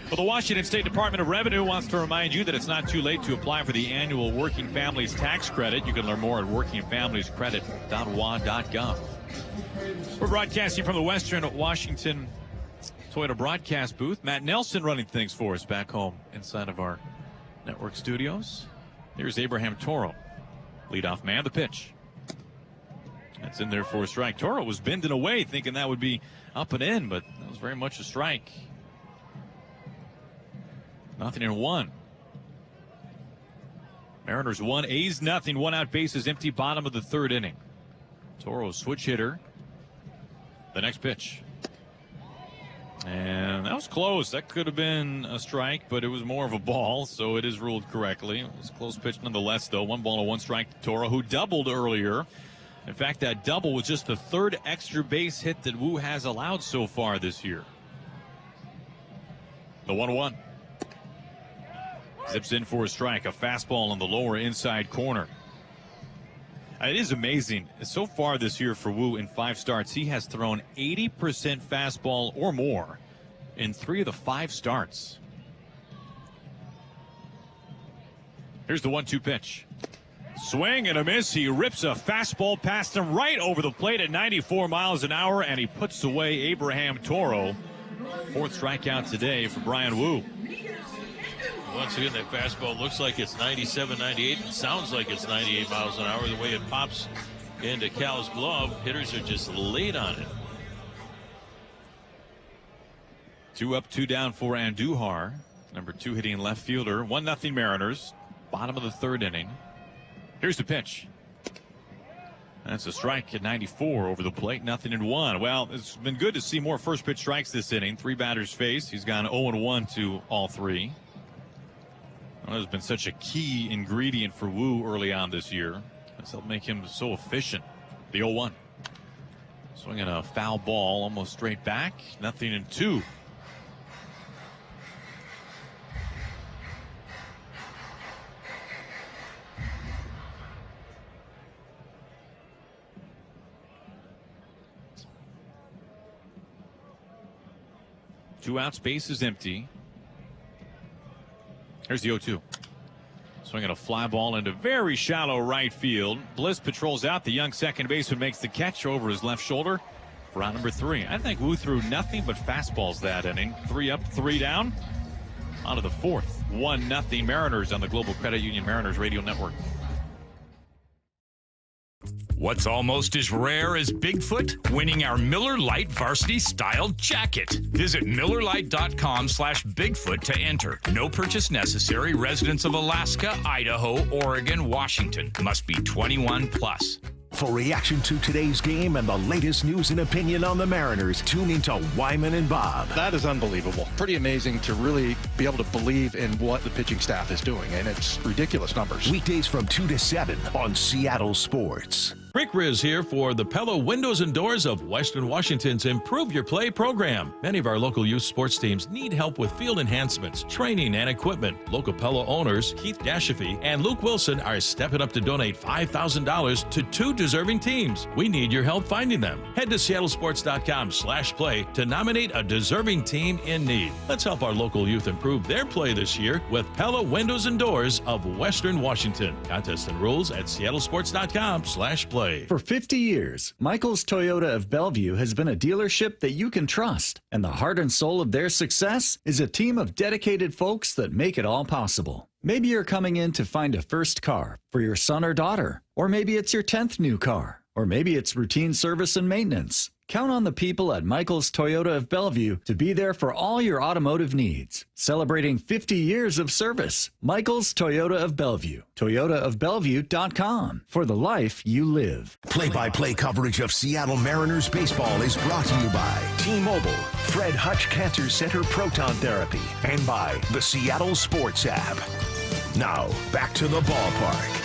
Well, the Washington State Department of Revenue wants to remind you that it's not too late to apply for the annual Working Families Tax Credit. You can learn more at workingfamiliescredit.wa.gov. We're broadcasting from the Western Washington Toyota broadcast booth. Matt Nelson running things for us back home inside of our network studios. Here's Abraham Toro, leadoff man. The pitch. That's in there for a strike. Toro was bending away thinking that would be up and in, but that was very much a strike. 0-1. Mariners 1, A's 0. 1 out, bases empty, bottom of the third inning. Toro, switch hitter. The next pitch. And that was close. That could have been a strike, but it was more of a ball, so it is ruled correctly. It was a close pitch nonetheless, though. 1 ball and 1 strike to Toro, who doubled earlier. In fact, that double was just the 3rd extra base hit that Wu has allowed so far this year. The 1-1. Zips in for a strike. A fastball on the lower inside corner. It is amazing. So far this year for Wu in 5 starts, he has thrown 80% fastball or more in 3 of the 5 starts. Here's the 1-2 pitch. Swing and a miss. He rips a fastball past him right over the plate at 94 miles an hour, and he puts away Abraham Toro. 4th strikeout today for Brian Wu. Once again, that fastball looks like it's 97, 98. It sounds like it's 98 miles an hour. The way it pops into Cal's glove, hitters are just late on it. 2 up, 2 down for Andujar. Number 2 hitting left fielder. 1-0 Mariners. Bottom of the 3rd inning. Here's the pitch. That's a strike at 94 over the plate. 0-1. Well, it's been good to see more first pitch strikes this inning. 3 batters faced. He's gone 0-1 to all 3. Well, it's been such a key ingredient for Wu early on this year. That's helped make him so efficient. The 0-1. Swinging a foul ball almost straight back. 0-2. Two outs, base is empty. Here's the 0-2. Swinging a fly ball into very shallow right field. Bliss patrols out. The young second baseman makes the catch over his left shoulder for out number 3. I think Wu threw nothing but fastballs that inning. 3 up, 3 down. On to the 4th. 1-0 Mariners on the Global Credit Union Mariners Radio Network. What's almost as rare as Bigfoot? Winning our Miller Lite Varsity Style Jacket. Visit MillerLite.com/Bigfoot to enter. No purchase necessary. Residents of Alaska, Idaho, Oregon, Washington. Must be 21 plus. For reaction to today's game and the latest news and opinion on the Mariners, tune into Wyman and Bob. That is unbelievable. Pretty amazing to really be able to believe in what the pitching staff is doing, and it's ridiculous numbers. Weekdays from 2 to 7 on Seattle Sports. Rick Riz here for the Pella Windows and Doors of Western Washington's Improve Your Play program. Many of our local youth sports teams need help with field enhancements, training, and equipment. Local Pella owners Keith Dashafy and Luke Wilson are stepping up to donate $5,000 to 2 deserving teams. We need your help finding them. Head to seattlesports.com/play to nominate a deserving team in need. Let's help our local youth improve their play this year with Pella Windows and Doors of Western Washington. Contest and rules at seattlesports.com/play. For 50 years, Michael's Toyota of Bellevue has been a dealership that you can trust, and the heart and soul of their success is a team of dedicated folks that make it all possible. Maybe you're coming in to find a first car for your son or daughter, or maybe it's your 10th new car, or maybe it's routine service and maintenance. Count on the people at Michael's Toyota of Bellevue to be there for all your automotive needs. Celebrating 50 years of service. Michael's Toyota of Bellevue. ToyotaofBellevue.com. For the life you live. Play-by-play coverage of Seattle Mariners baseball is brought to you by T-Mobile, Fred Hutch Cancer Center Proton Therapy, and by the Seattle Sports app. Now, back to the ballpark.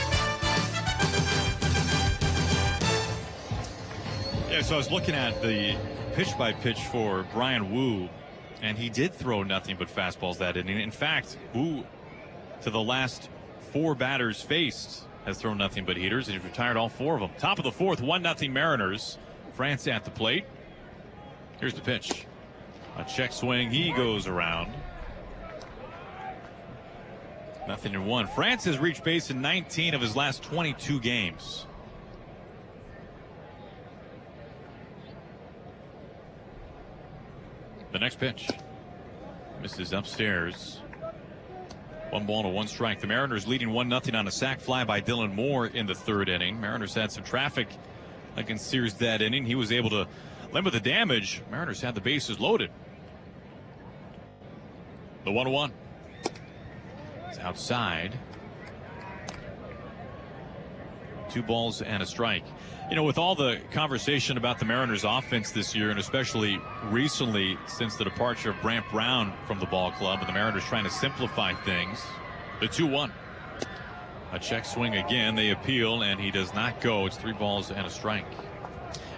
Yeah, so I was looking at the pitch-by-pitch for Brian Wu, and he did throw nothing but fastballs that inning. In fact, Wu, to the last 4 batters faced, has thrown nothing but heaters, and he's retired all 4 of them. Top of the 4th, 1-0 Mariners. France at the plate. Here's the pitch. A check swing. He goes around. 0-1. France has reached base in 19 of his last 22 games. The next pitch misses upstairs. 1 ball to 1 strike. The Mariners leading 1-0 on a sac fly by Dylan Moore in the 3rd inning. Mariners had some traffic against Sears that inning. He was able to limit the damage. Mariners had the bases loaded. The 1-1. It's outside. 2 balls and a strike. You know, with all the conversation about the Mariners offense this year, and especially recently since the departure of Brant Brown from the ball club, and the Mariners trying to simplify things, the 2-1. A check swing again. They appeal, and he does not go. It's 3 balls and a strike.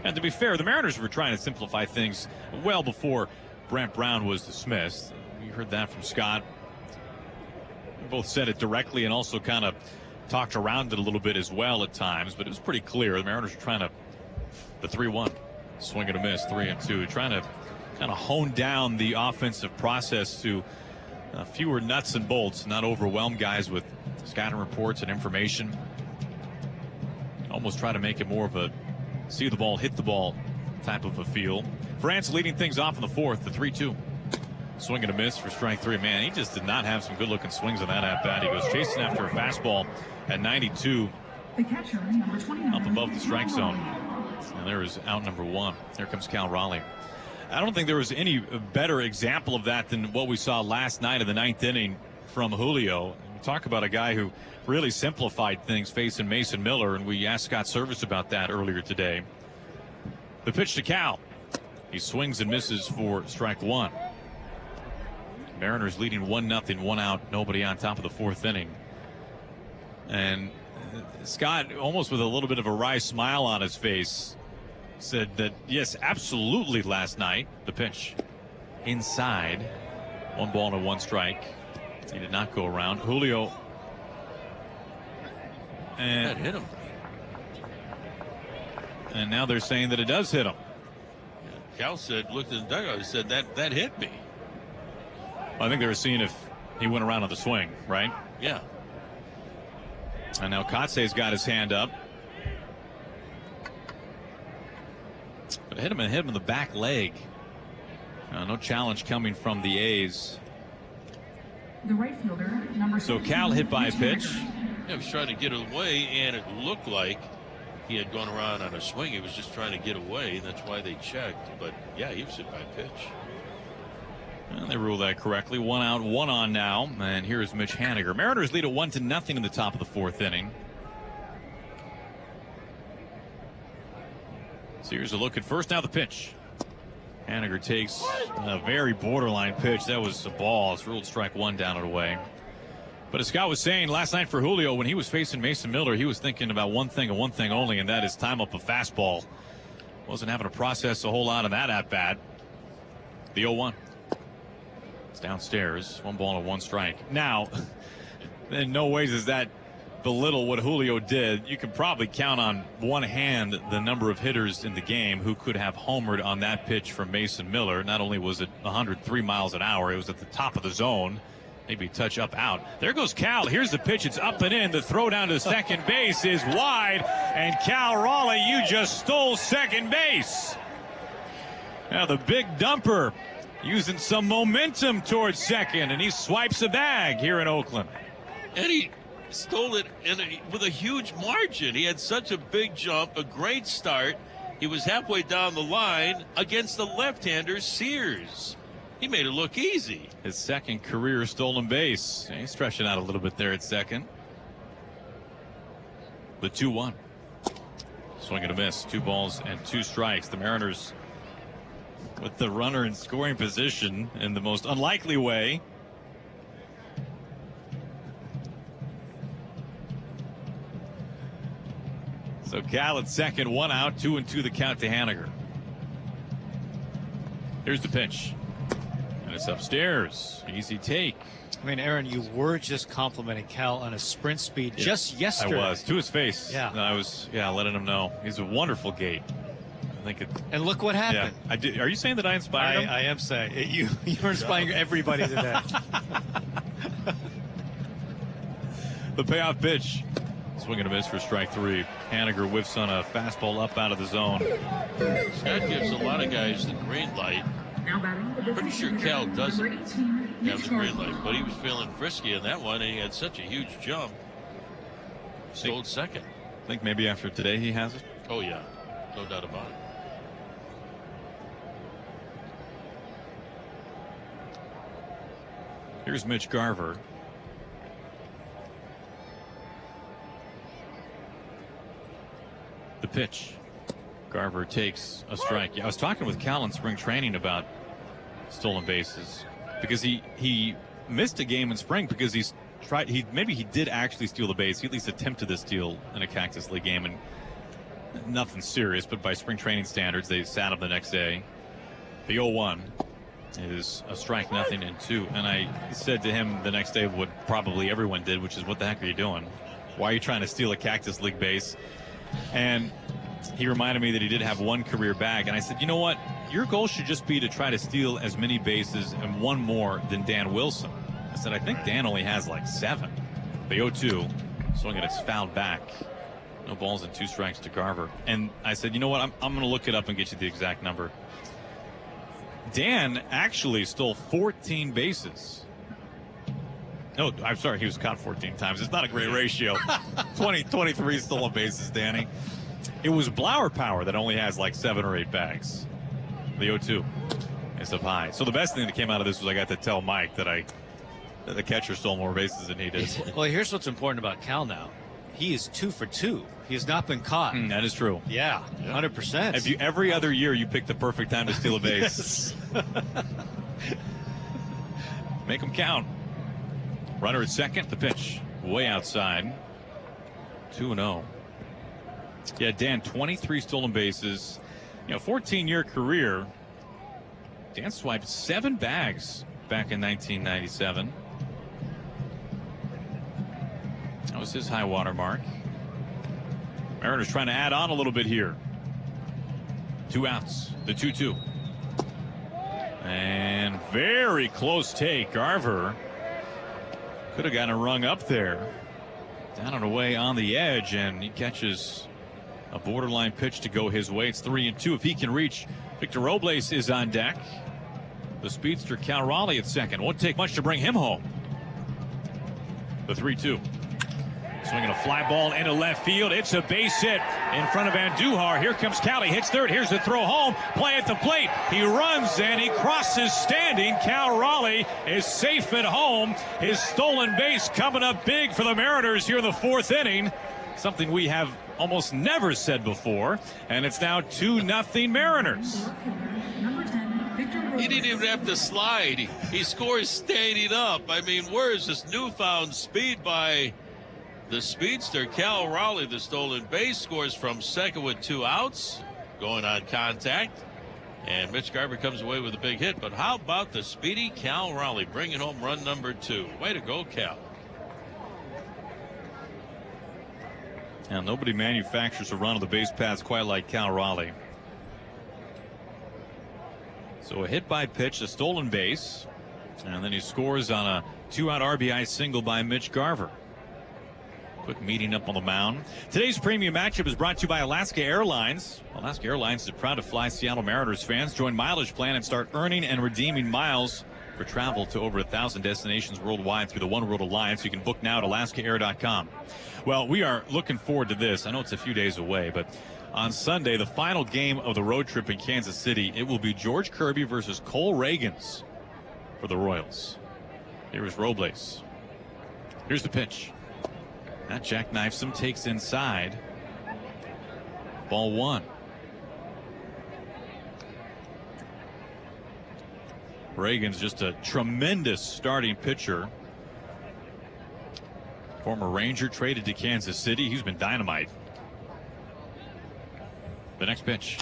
And to be fair, the Mariners were trying to simplify things well before Brant Brown was dismissed. You heard that from Scott. We both said it directly and also kind of talked around it a little bit as well at times, but it was pretty clear the Mariners were trying to, the 3-1 swing and a miss, 3-2, trying to kind of hone down the offensive process to fewer nuts and bolts, not overwhelm guys with scouting reports and information. Almost try to make it more of a see the ball, hit the ball type of a feel. France leading things off in the 4th, the 3-2. Swing and a miss for strike 3. Man, he just did not have some good-looking swings on that at-bat. He goes chasing after a fastball at 92. The catcher, number 29. Up above the strike zone. And there is out number 1. There comes Cal Raleigh. I don't think there was any better example of that than what we saw last night in the 9th inning from Julio. We talk about a guy who really simplified things facing Mason Miller, and we asked Scott Service about that earlier today. The pitch to Cal. He swings and misses for strike 1. Mariners leading 1-0, 1 out, nobody on top of the 4th inning. And Scott, almost with a little bit of a wry smile on his face, said that, yes, absolutely last night. The pitch inside. 1 ball and 1 strike. He did not go around. Julio. And that hit him. And now they're saying that it does hit him. Cal said, looked at the dugout, he said, that hit me. I think they were seeing if he went around on the swing, right? Yeah. And now Kotze's got his hand up. But hit him in the back leg. No challenge coming from the A's. The right fielder, number So Cal hit by a pitch. Yeah, he was trying to get away, and it looked like he had gone around on a swing. He was just trying to get away, and that's why they checked. But yeah, he was hit by a pitch. And they ruled that correctly. 1 out, 1 on now. And here's Mitch Haniger. Mariners lead at 1-0 in the top of the 4th inning. So here's a look at first. Now the pitch. Haniger takes a very borderline pitch. That was a ball. It's ruled strike 1 down and away. But as Scott was saying last night for Julio, when he was facing Mason Miller, he was thinking about one thing and one thing only, and that is time up a fastball. Wasn't having to process a whole lot on that at-bat. The 0-1. It's downstairs. 1 ball and 1 strike. Now, in no ways does that belittle what Julio did. You can probably count on one hand the number of hitters in the game who could have homered on that pitch from Mason Miller. Not only was it 103 miles an hour, it was at the top of the zone. Maybe touch up out. There goes Cal. Here's the pitch. It's up and in. The throw down to second base is wide. And Cal Raleigh, you just stole second base. Now the big dumper using some momentum towards second, and he swipes a bag here in Oakland. And he stole it with a huge margin. He had such a big jump, a great start. He was halfway down the line against the left-hander Sears. He made it look easy. His second career stolen base. He's stretching out a little bit there at second. The 2-1. Swing and a miss. 2 balls and 2 strikes. The Mariners with the runner in scoring position in the most unlikely way. So Cal at second, 1 out, 2-2 the count to Haniger. Here's the pitch. And it's upstairs. Easy take. I mean, Aaron, you were just complimenting Cal on his sprint speed just yesterday. I was, to his face. Yeah. I was, letting him know. He's a wonderful gate. I think it. And look what happened. Yeah, I did. Are you saying that I inspired him? I am saying. You're inspiring everybody today. The payoff pitch. Swing and a miss for strike 3. Haniger whiffs on a fastball up out of the zone. Scott gives a lot of guys the green light. Pretty sure Cal doesn't have the green light, but he was feeling frisky in that one, and he had such a huge jump. Stole second. I think maybe after today he has it. Oh, yeah. No doubt about it. Here's Mitch Garver. The pitch. Garver takes a strike. Yeah, I was talking with Cal in spring training about stolen bases because he missed a game in spring because maybe he did actually steal the base. He at least attempted to steal in a Cactus League game, and nothing serious, but by spring training standards they sat him the next day. The 0-1 is a strike, 0-2, and I said to him the next day what probably everyone did, which is, what the heck are you doing? Why are you trying to steal a Cactus League base? And he reminded me that he did have 1 career bag, and I said, you know what, your goal should just be to try to steal as many bases and 1 more than Dan Wilson. I said, I think Dan only has like 7. The 0-2, swinging, it's fouled back. No balls and 2 strikes to Garver. And I said, you know what, I'm going to look it up and get you the exact number. Dan actually stole 14 bases. No, I'm sorry, he was caught 14 times. It's not a great ratio. 23 stolen bases, Danny. It was Blower Power that only has like 7 or 8 bags. The 0-2 is up high. So the best thing that came out of this was I got to tell Mike that the catcher stole more bases than he did. Well, here's what's important about Cal now. He is 2 for 2. He has not been caught. That is true. Yeah, 100%. Every other year you pick the perfect time to steal a base. Make them count. Runner at second. The pitch way outside. 2-0. Yeah, Dan, 23 stolen bases. 14-year career. Dan swiped 7 bags back in 1997. That was his high water mark. Mariners trying to add on a little bit here. 2 outs. The 2-2. And very close take. Garver could have gotten a rung up there. Down and away on the edge, and he catches a borderline pitch to go his way. It's 3-2. If he can reach, Victor Robles is on deck. The speedster Cal Raleigh at second. Won't take much to bring him home. The 3-2. Swinging a fly ball into left field. It's a base hit in front of Andujar. Here comes Cal. He hits third. Here's the throw home. Play at the plate. He runs and he crosses standing. Cal Raleigh is safe at home. His stolen base coming up big for the Mariners here in the 4th inning. Something we have almost never said before. And it's now 2-0 Mariners. He didn't even have to slide. He scores standing up. I mean, where is this newfound speed by the speedster Cal Raleigh? The stolen base, scores from second with 2 outs, going on contact, and Mitch Garver comes away with a big hit. But how about the speedy Cal Raleigh bringing home run number 2? Way to go, Cal. Now, nobody manufactures a run on the base paths quite like Cal Raleigh. So a hit by pitch, a stolen base, and then he scores on a 2-out RBI single by Mitch Garver. Quick meeting up on the mound. Today's premium matchup is brought to you by Alaska Airlines. Alaska Airlines is proud to fly Seattle Mariners fans. Join Mileage Plan and start earning and redeeming miles for travel to over 1,000 destinations worldwide through the One World Alliance. You can book now at alaskaair.com. Well, we are looking forward to this. I know it's a few days away, but on Sunday, the final game of the road trip in Kansas City, it will be George Kirby versus Cole Reagans for the Royals. Here is Robles. Here's the pitch. That jackknifes him, takes inside. Ball 1. Reagan's just a tremendous starting pitcher. Former Ranger, traded to Kansas City. He's been dynamite. The next pitch.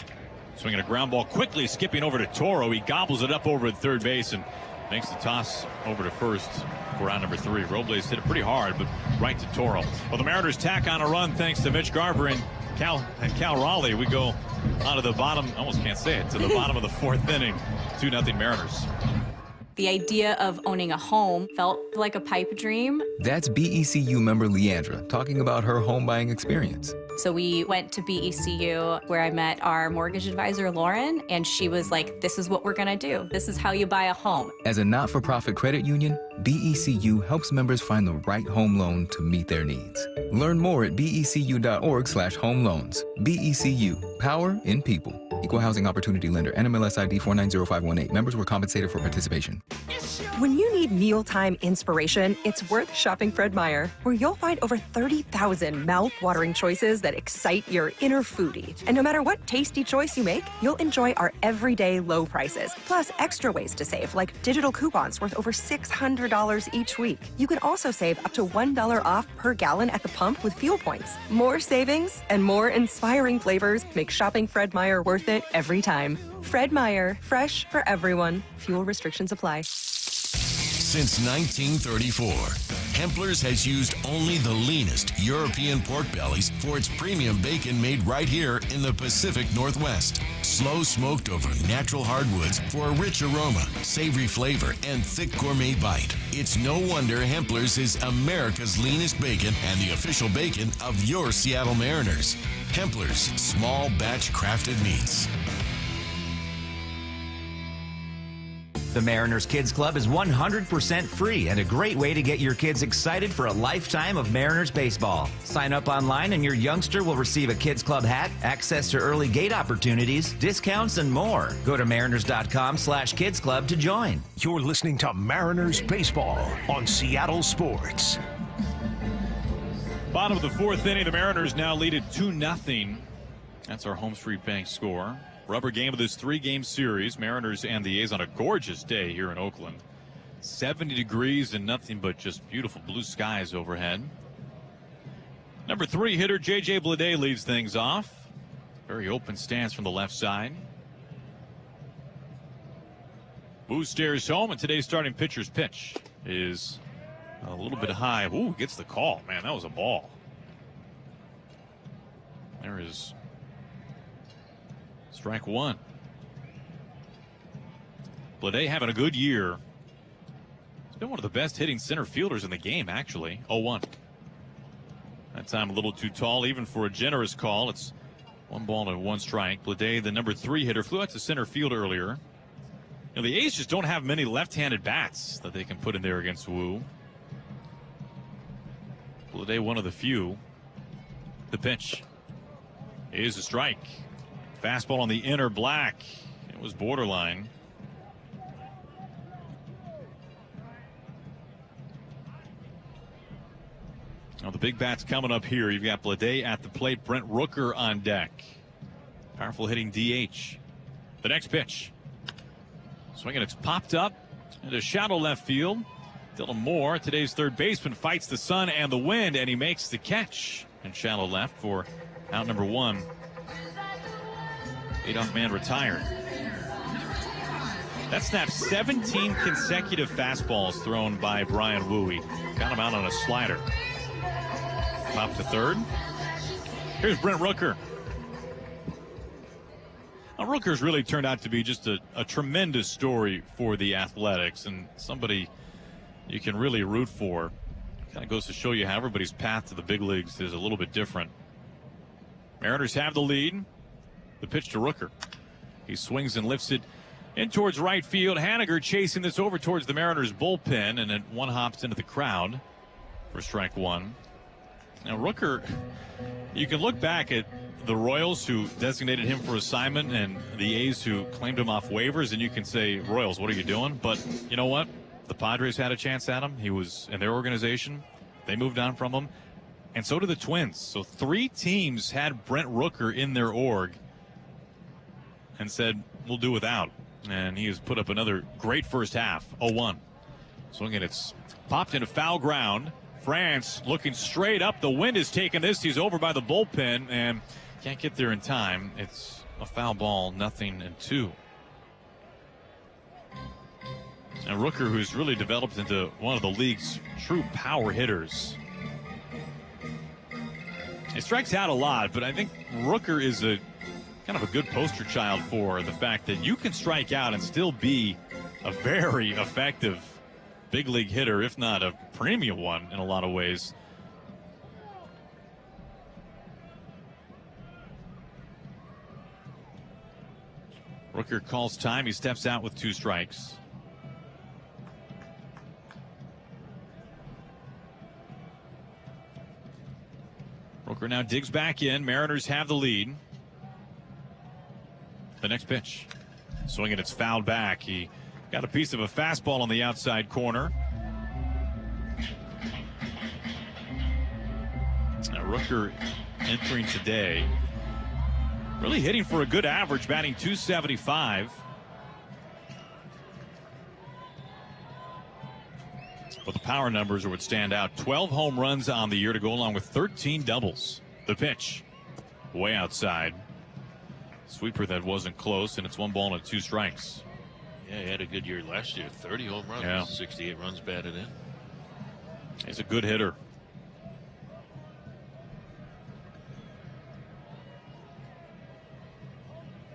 Swinging a ground ball, quickly skipping over to Toro. He gobbles it up over at third base and makes the toss over to first for round number 3. Robles hit it pretty hard, but right to Toro. Well, the Mariners tack on a run thanks to Mitch Garver and Cal Raleigh. We go on to the bottom, I almost can't say it, to the bottom of the 4th inning. 2-0 Mariners. The idea of owning a home felt like a pipe dream. That's BECU member Leandra talking about her home buying experience. So we went to BECU where I met our mortgage advisor, Lauren, and she was like, this is what we're gonna do. This is how you buy a home. As a not-for-profit credit union, BECU helps members find the right home loan to meet their needs. Learn more at becu.org/home loans. BECU, power in people. Equal housing opportunity lender. NMLS ID 490518. Members were compensated for participation. When you need mealtime inspiration, it's worth shopping Fred Meyer, where you'll find over 30,000 mouth-watering choices that excite your inner foodie. And no matter what tasty choice you make, you'll enjoy our everyday low prices, plus extra ways to save, like digital coupons worth over $600 each week. You can also save up to $1 off per gallon at the pump with fuel points. More savings and more inspiring flavors make shopping Fred Meyer worth it every time. Fred Meyer, fresh for everyone. Fuel restrictions apply. Since 1934, Hempler's has used only the leanest European pork bellies for its premium bacon made right here in the Pacific Northwest. Slow smoked over natural hardwoods for a rich aroma, savory flavor, and thick gourmet bite. It's no wonder Hempler's is America's leanest bacon and the official bacon of your Seattle Mariners. Hempler's, small batch crafted meats. The Mariners Kids Club is 100% free and a great way to get your kids excited for a lifetime of Mariners baseball. Sign up online and your youngster will receive a Kids Club hat, access to early gate opportunities, discounts, and more. Go to mariners.com/Kids Club to join. You're listening to Mariners Baseball on Seattle Sports. Bottom of the fourth inning, the Mariners now lead it 2-0. That's our Home Street Bank score. Rubber game of this 3-game series. Mariners and the A's on a gorgeous day here in Oakland. 70 degrees and nothing but just beautiful blue skies overhead. Number 3 hitter J.J. Bleday leads things off. Very open stance from the left side. Wu stares home, and today's starting pitcher's pitch is a little bit high. Ooh, gets the call. Man, that was a ball. There is strike one. Bleday having a good year. He's been one of the best hitting center fielders in the game, actually. 0-1. That time a little too tall, even for a generous call. It's 1 ball and 1 strike. Bleday, the number 3 hitter, flew out to center field earlier. You know, the A's just don't have many left-handed bats that they can put in there against Wu. Bleday, one of the few. The pitch is a strike. Fastball on the inner black. It was borderline. Now the big bats coming up here. You've got Bleday at the plate. Brent Rooker on deck. Powerful hitting DH. The next pitch. Swinging, it's popped up into shallow left field. Dylan Moore, today's third baseman, fights the sun and the wind, and he makes the catch in shallow left for out number 1. Leadoff man retired. That snaps 17 consecutive fastballs thrown by Brian Wu. Got him out on a slider. Pop to third. Here's Brent Rooker. Now, Rooker's really turned out to be just a tremendous story for the Athletics and somebody you can really root for. Kind of goes to show you how everybody's path to the big leagues is a little bit different. Mariners have the lead. The pitch to Rooker. He swings and lifts it in towards right field. Haniger chasing this over towards the Mariners bullpen, and then one hops into the crowd for strike 1. Now Rooker, you can look back at the Royals who designated him for assignment and the A's who claimed him off waivers, and you can say, Royals, what are you doing? But you know what? The Padres had a chance at him. He was in their organization. They moved on from him. And so did the Twins. So 3 teams had Brent Rooker in their org and said, we'll do without. And he has put up another great first half. 0-1. Swinging, it's popped into foul ground. France looking straight up. The wind has taken this. He's over by the bullpen and can't get there in time. It's a foul ball, 0-2. And Rooker, who's really developed into one of the league's true power hitters. He strikes out a lot, but I think Rooker is a kind of a good poster child for the fact that you can strike out and still be a very effective big league hitter, if not a premium one in a lot of ways. Rooker calls time. He steps out with 2 strikes. Rooker now digs back in. Mariners have the lead. The next pitch. Swinging, it's fouled back. He got a piece of a fastball on the outside corner. Now Rooker entering today, really hitting for a good average, batting .275. But the power numbers are what stand out. 12 home runs on the year to go along with 13 doubles. The pitch, way outside. Sweeper that wasn't close, and it's 1 ball and 2 strikes. Yeah, he had a good year last year. 30 home runs, yeah. 68 runs batted in. He's a good hitter.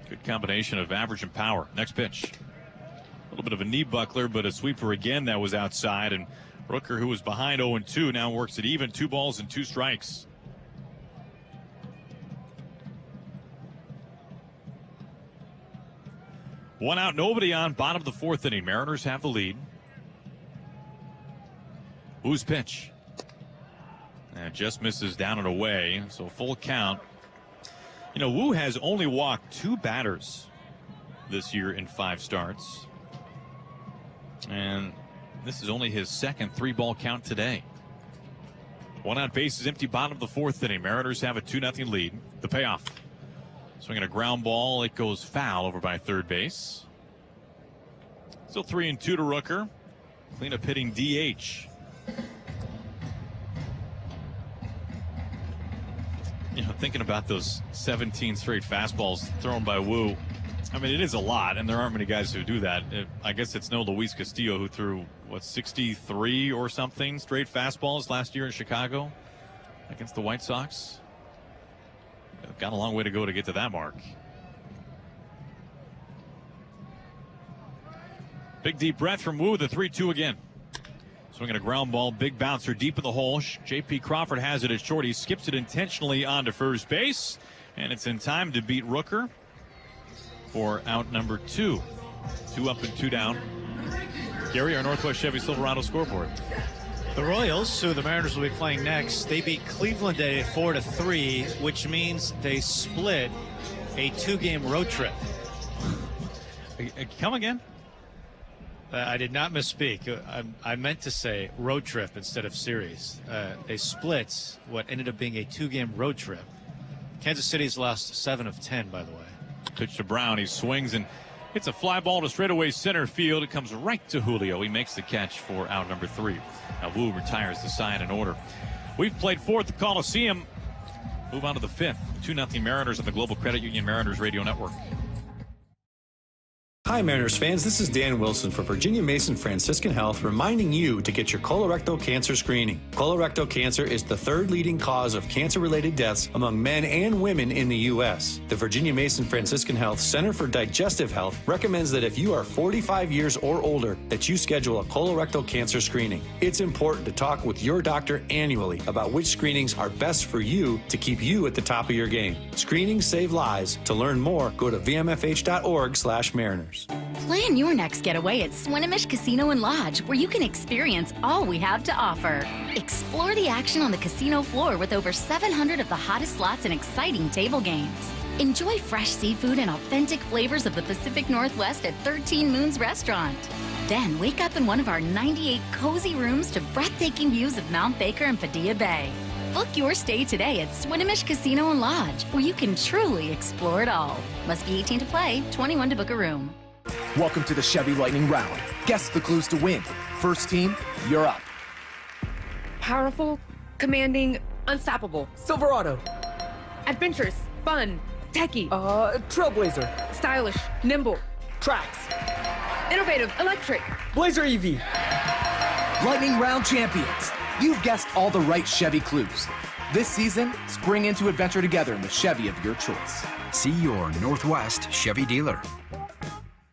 Good combination of average and power. Next pitch. A little bit of a knee buckler, but a sweeper again that was outside. And Rooker, who was behind 0-2, now works it even. 2 balls and 2 strikes. One out, nobody on. Bottom of the fourth inning. Mariners have the lead. Wu's pitch. And just misses down and away. So full count. You know, Wu has only walked 2 batters this year in 5 starts. And this is only his second 3-ball count today. 1 out, base is empty, bottom of the fourth inning. Mariners have a 2-0 lead. The payoff. Swinging a ground ball. It goes foul over by third base. Still 3-2 to Rooker. Cleanup hitting DH. You know, thinking about those 17 straight fastballs thrown by Wu. I mean, it is a lot, and there aren't many guys who do that. I guess it's no Luis Castillo who threw, 63 or something straight fastballs last year in Chicago against the White Sox. Got a long way to go to get to that mark. Big deep breath from Wu, the 3-2 again. Swinging a ground ball, big bouncer deep in the hole. J.P. Crawford has it at short. He skips it intentionally onto first base, and it's in time to beat Rooker for out number 2. 2 up and 2 down. Gary, our Northwest Chevy Silverado scoreboard. The Royals, who the Mariners will be playing next, they beat Cleveland today 4-3, which means they split a 2-game road trip. Come again? I did not misspeak. I meant to say road trip instead of series. They split what ended up being a 2-game road trip. Kansas City's lost 7 of 10, by the way. Pitch to Brown. He swings and hits a fly ball to straightaway center field. It comes right to Julio. He makes the catch for out number 3. Now Wu retires the sign in order. We've played 4th at the Coliseum. Move on to the 5th. 2-0 Mariners on the Global Credit Union Mariners Radio Network. Hi Mariners fans, this is Dan Wilson for Virginia Mason Franciscan Health reminding you to get your colorectal cancer screening. Colorectal cancer is the 3rd leading cause of cancer-related deaths among men and women in the U.S. The Virginia Mason Franciscan Health Center for Digestive Health recommends that if you are 45 years or older, that you schedule a colorectal cancer screening. It's important to talk with your doctor annually about which screenings are best for you to keep you at the top of your game. Screenings save lives. To learn more, go to vmfh.org/Mariners. Plan your next getaway at Swinomish Casino and Lodge, where you can experience all we have to offer. Explore the action on the casino floor with over 700 of the hottest slots and exciting table games. Enjoy fresh seafood and authentic flavors of the Pacific Northwest at 13 Moons Restaurant. Then wake up in one of our 98 cozy rooms to breathtaking views of Mount Baker and Padilla Bay. Book your stay today at Swinomish Casino and Lodge, where you can truly explore it all. Must be 18 to play, 21 to book a room. Welcome to the Chevy Lightning Round. Guess the clues to win. First team, you're up. Powerful, commanding, unstoppable. Silverado. Adventurous, fun, techie. Trailblazer. Stylish, nimble. Tracks. Innovative, electric. Blazer EV. Lightning Round champions. You've guessed all the right Chevy clues. This season, spring into adventure together in the Chevy of your choice. See your Northwest Chevy dealer.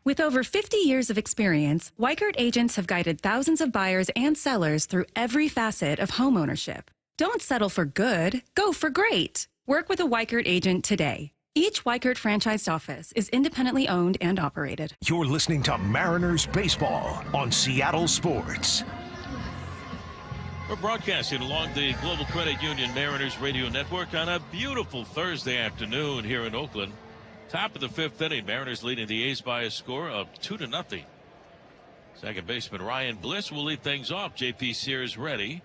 With over 50 years of experience, Weichert agents have guided thousands of buyers and sellers through every facet of homeownership. Don't settle for good, go for great. Work with a Weichert agent today. Each Weichert franchised office is independently owned and operated. You're listening to Mariners Baseball on Seattle Sports. We're broadcasting along the Global Credit Union Mariners Radio Network on a beautiful Thursday afternoon here in Oakland. Top of the 5th inning, Mariners leading the A's by a score of 2-0. Second baseman Ryan Bliss will lead things off. J.P. Sears ready.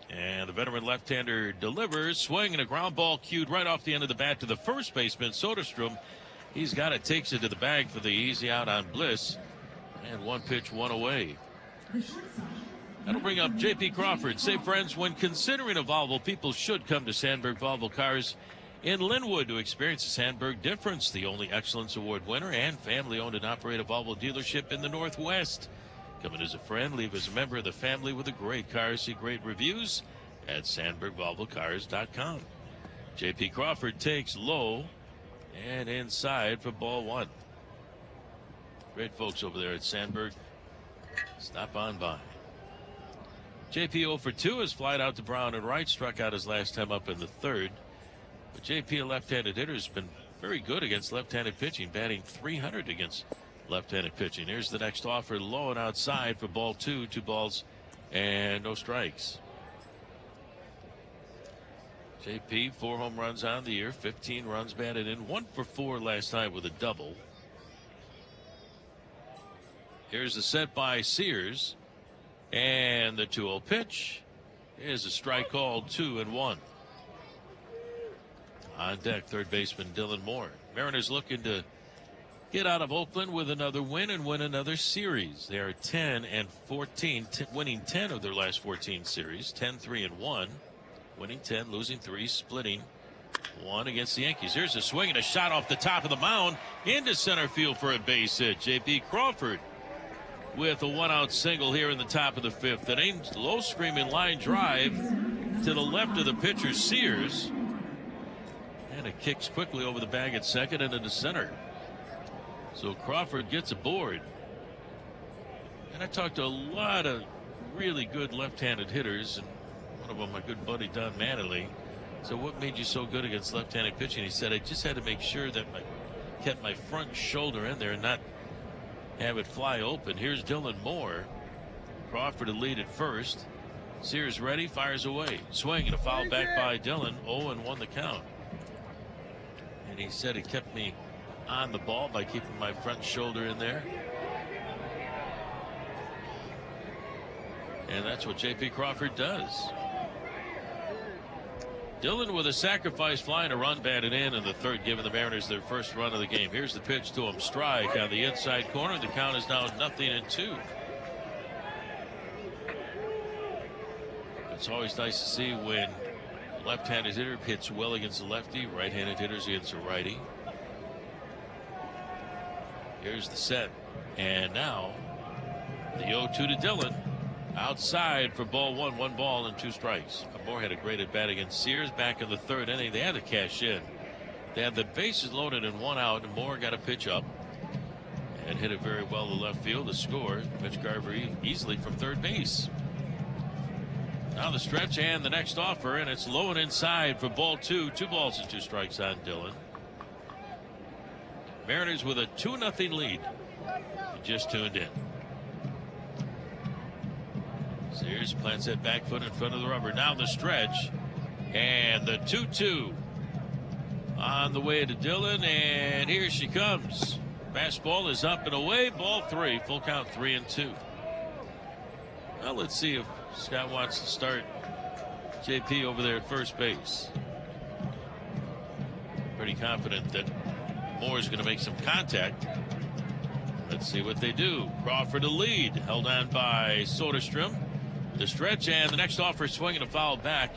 And the veteran left-hander delivers. Swing and a ground ball cued right off the end of the bat to the first baseman, Soderstrom. He's got it, takes it to the bag for the easy out on Bliss. And 1 pitch, 1 away. That'll bring up J.P. Crawford. Say, friends, when considering a Volvo, people should come to Sandberg Volvo Cars in Linwood to experience the Sandberg difference, the only Excellence Award winner and family-owned and operated Volvo dealership in the Northwest. Come in as a friend, leave as a member of the family with a great car. See great reviews at SandbergVolvoCars.com. J.P. Crawford takes low and inside for ball 1. Great folks over there at Sandberg. Stop on by. J.P. 0 for 2 has flied out to Brown and right, struck out his last time up in the 3rd. But J.P., a left-handed hitter, has been very good against left-handed pitching, batting .300 against left-handed pitching. Here's the next offer, low and outside for ball 2, 2 balls and no strikes. JP, 4 home runs on the year, 15 runs batted in, 1 for 4 last night with a double. Here's the set by Sears, and the 2-0 pitch is a strike called, 2-1. On deck, third baseman Dylan Moore. Mariners looking to get out of Oakland with another win and win another series. They are 10-14, winning 10 of their last 14 series, 10-3-1, winning 10, losing 3, splitting 1 against the Yankees. Here's a swing and a shot off the top of the mound into center field for a base hit. J.P. Crawford with a 1-out single here in the top of the 5th inning. Low screaming line drive to the left of the pitcher Sears. And it kicks quickly over the bag at second and into center. So Crawford gets aboard. And I talked to a lot of really good left-handed hitters, and one of them my good buddy Don Mattingly. So what made you so good against left-handed pitching? He said, I just had to make sure that I kept my front shoulder in there and not have it fly open. Here's Dylan Moore. Crawford to lead at first. Sears ready, fires away. Swing and a foul back by Dylan. 0-1 the count. And he said it kept me on the ball by keeping my front shoulder in there. And that's what J.P. Crawford does. Dylan with a sacrifice fly and a run batted in the 3rd, giving the Mariners their first run of the game. Here's the pitch to him. Strike on the inside corner. The count is now 0-2. It's always nice to see when left-handed hitter hits well against a lefty, right-handed hitters against a righty. Here's the set, and now the 0-2 to Dylan. Outside for ball 1, 1 ball and 2 strikes. Moore had a great at bat against Sears back in the 3rd inning. They had to cash in. They had the bases loaded and 1 out, and Moore got a pitch up and hit it very well to left field to score. Mitch Garver easily from 3rd base. Now the stretch and the next offer, and it's low and inside for ball 2, 2 balls and 2 strikes on Dylan. Mariners with a 2-0 lead. You just tuned in. Sears plants that back foot in front of the rubber. Now the stretch and the 2-2 on the way to Dylan, and here she comes. Fastball is up and away. Ball 3, full count, 3-2. Well, let's see if Scott wants to start JP over there at first base. Pretty confident that Moore is going to make some contact. Let's see what they do. Crawford to lead, held on by Soderstrom. The stretch and the next offer, swinging a foul back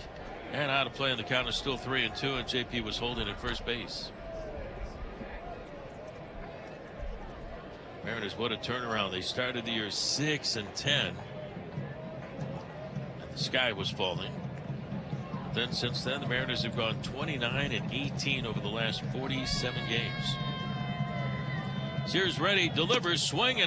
and out of play, and the count is still 3-2, and JP was holding at first base. Mariners, what a turnaround. They started the year 6-10. And the sky was falling. Then since then, the Mariners have gone 29-18 over the last 47 games. Sears ready, delivers, swing, and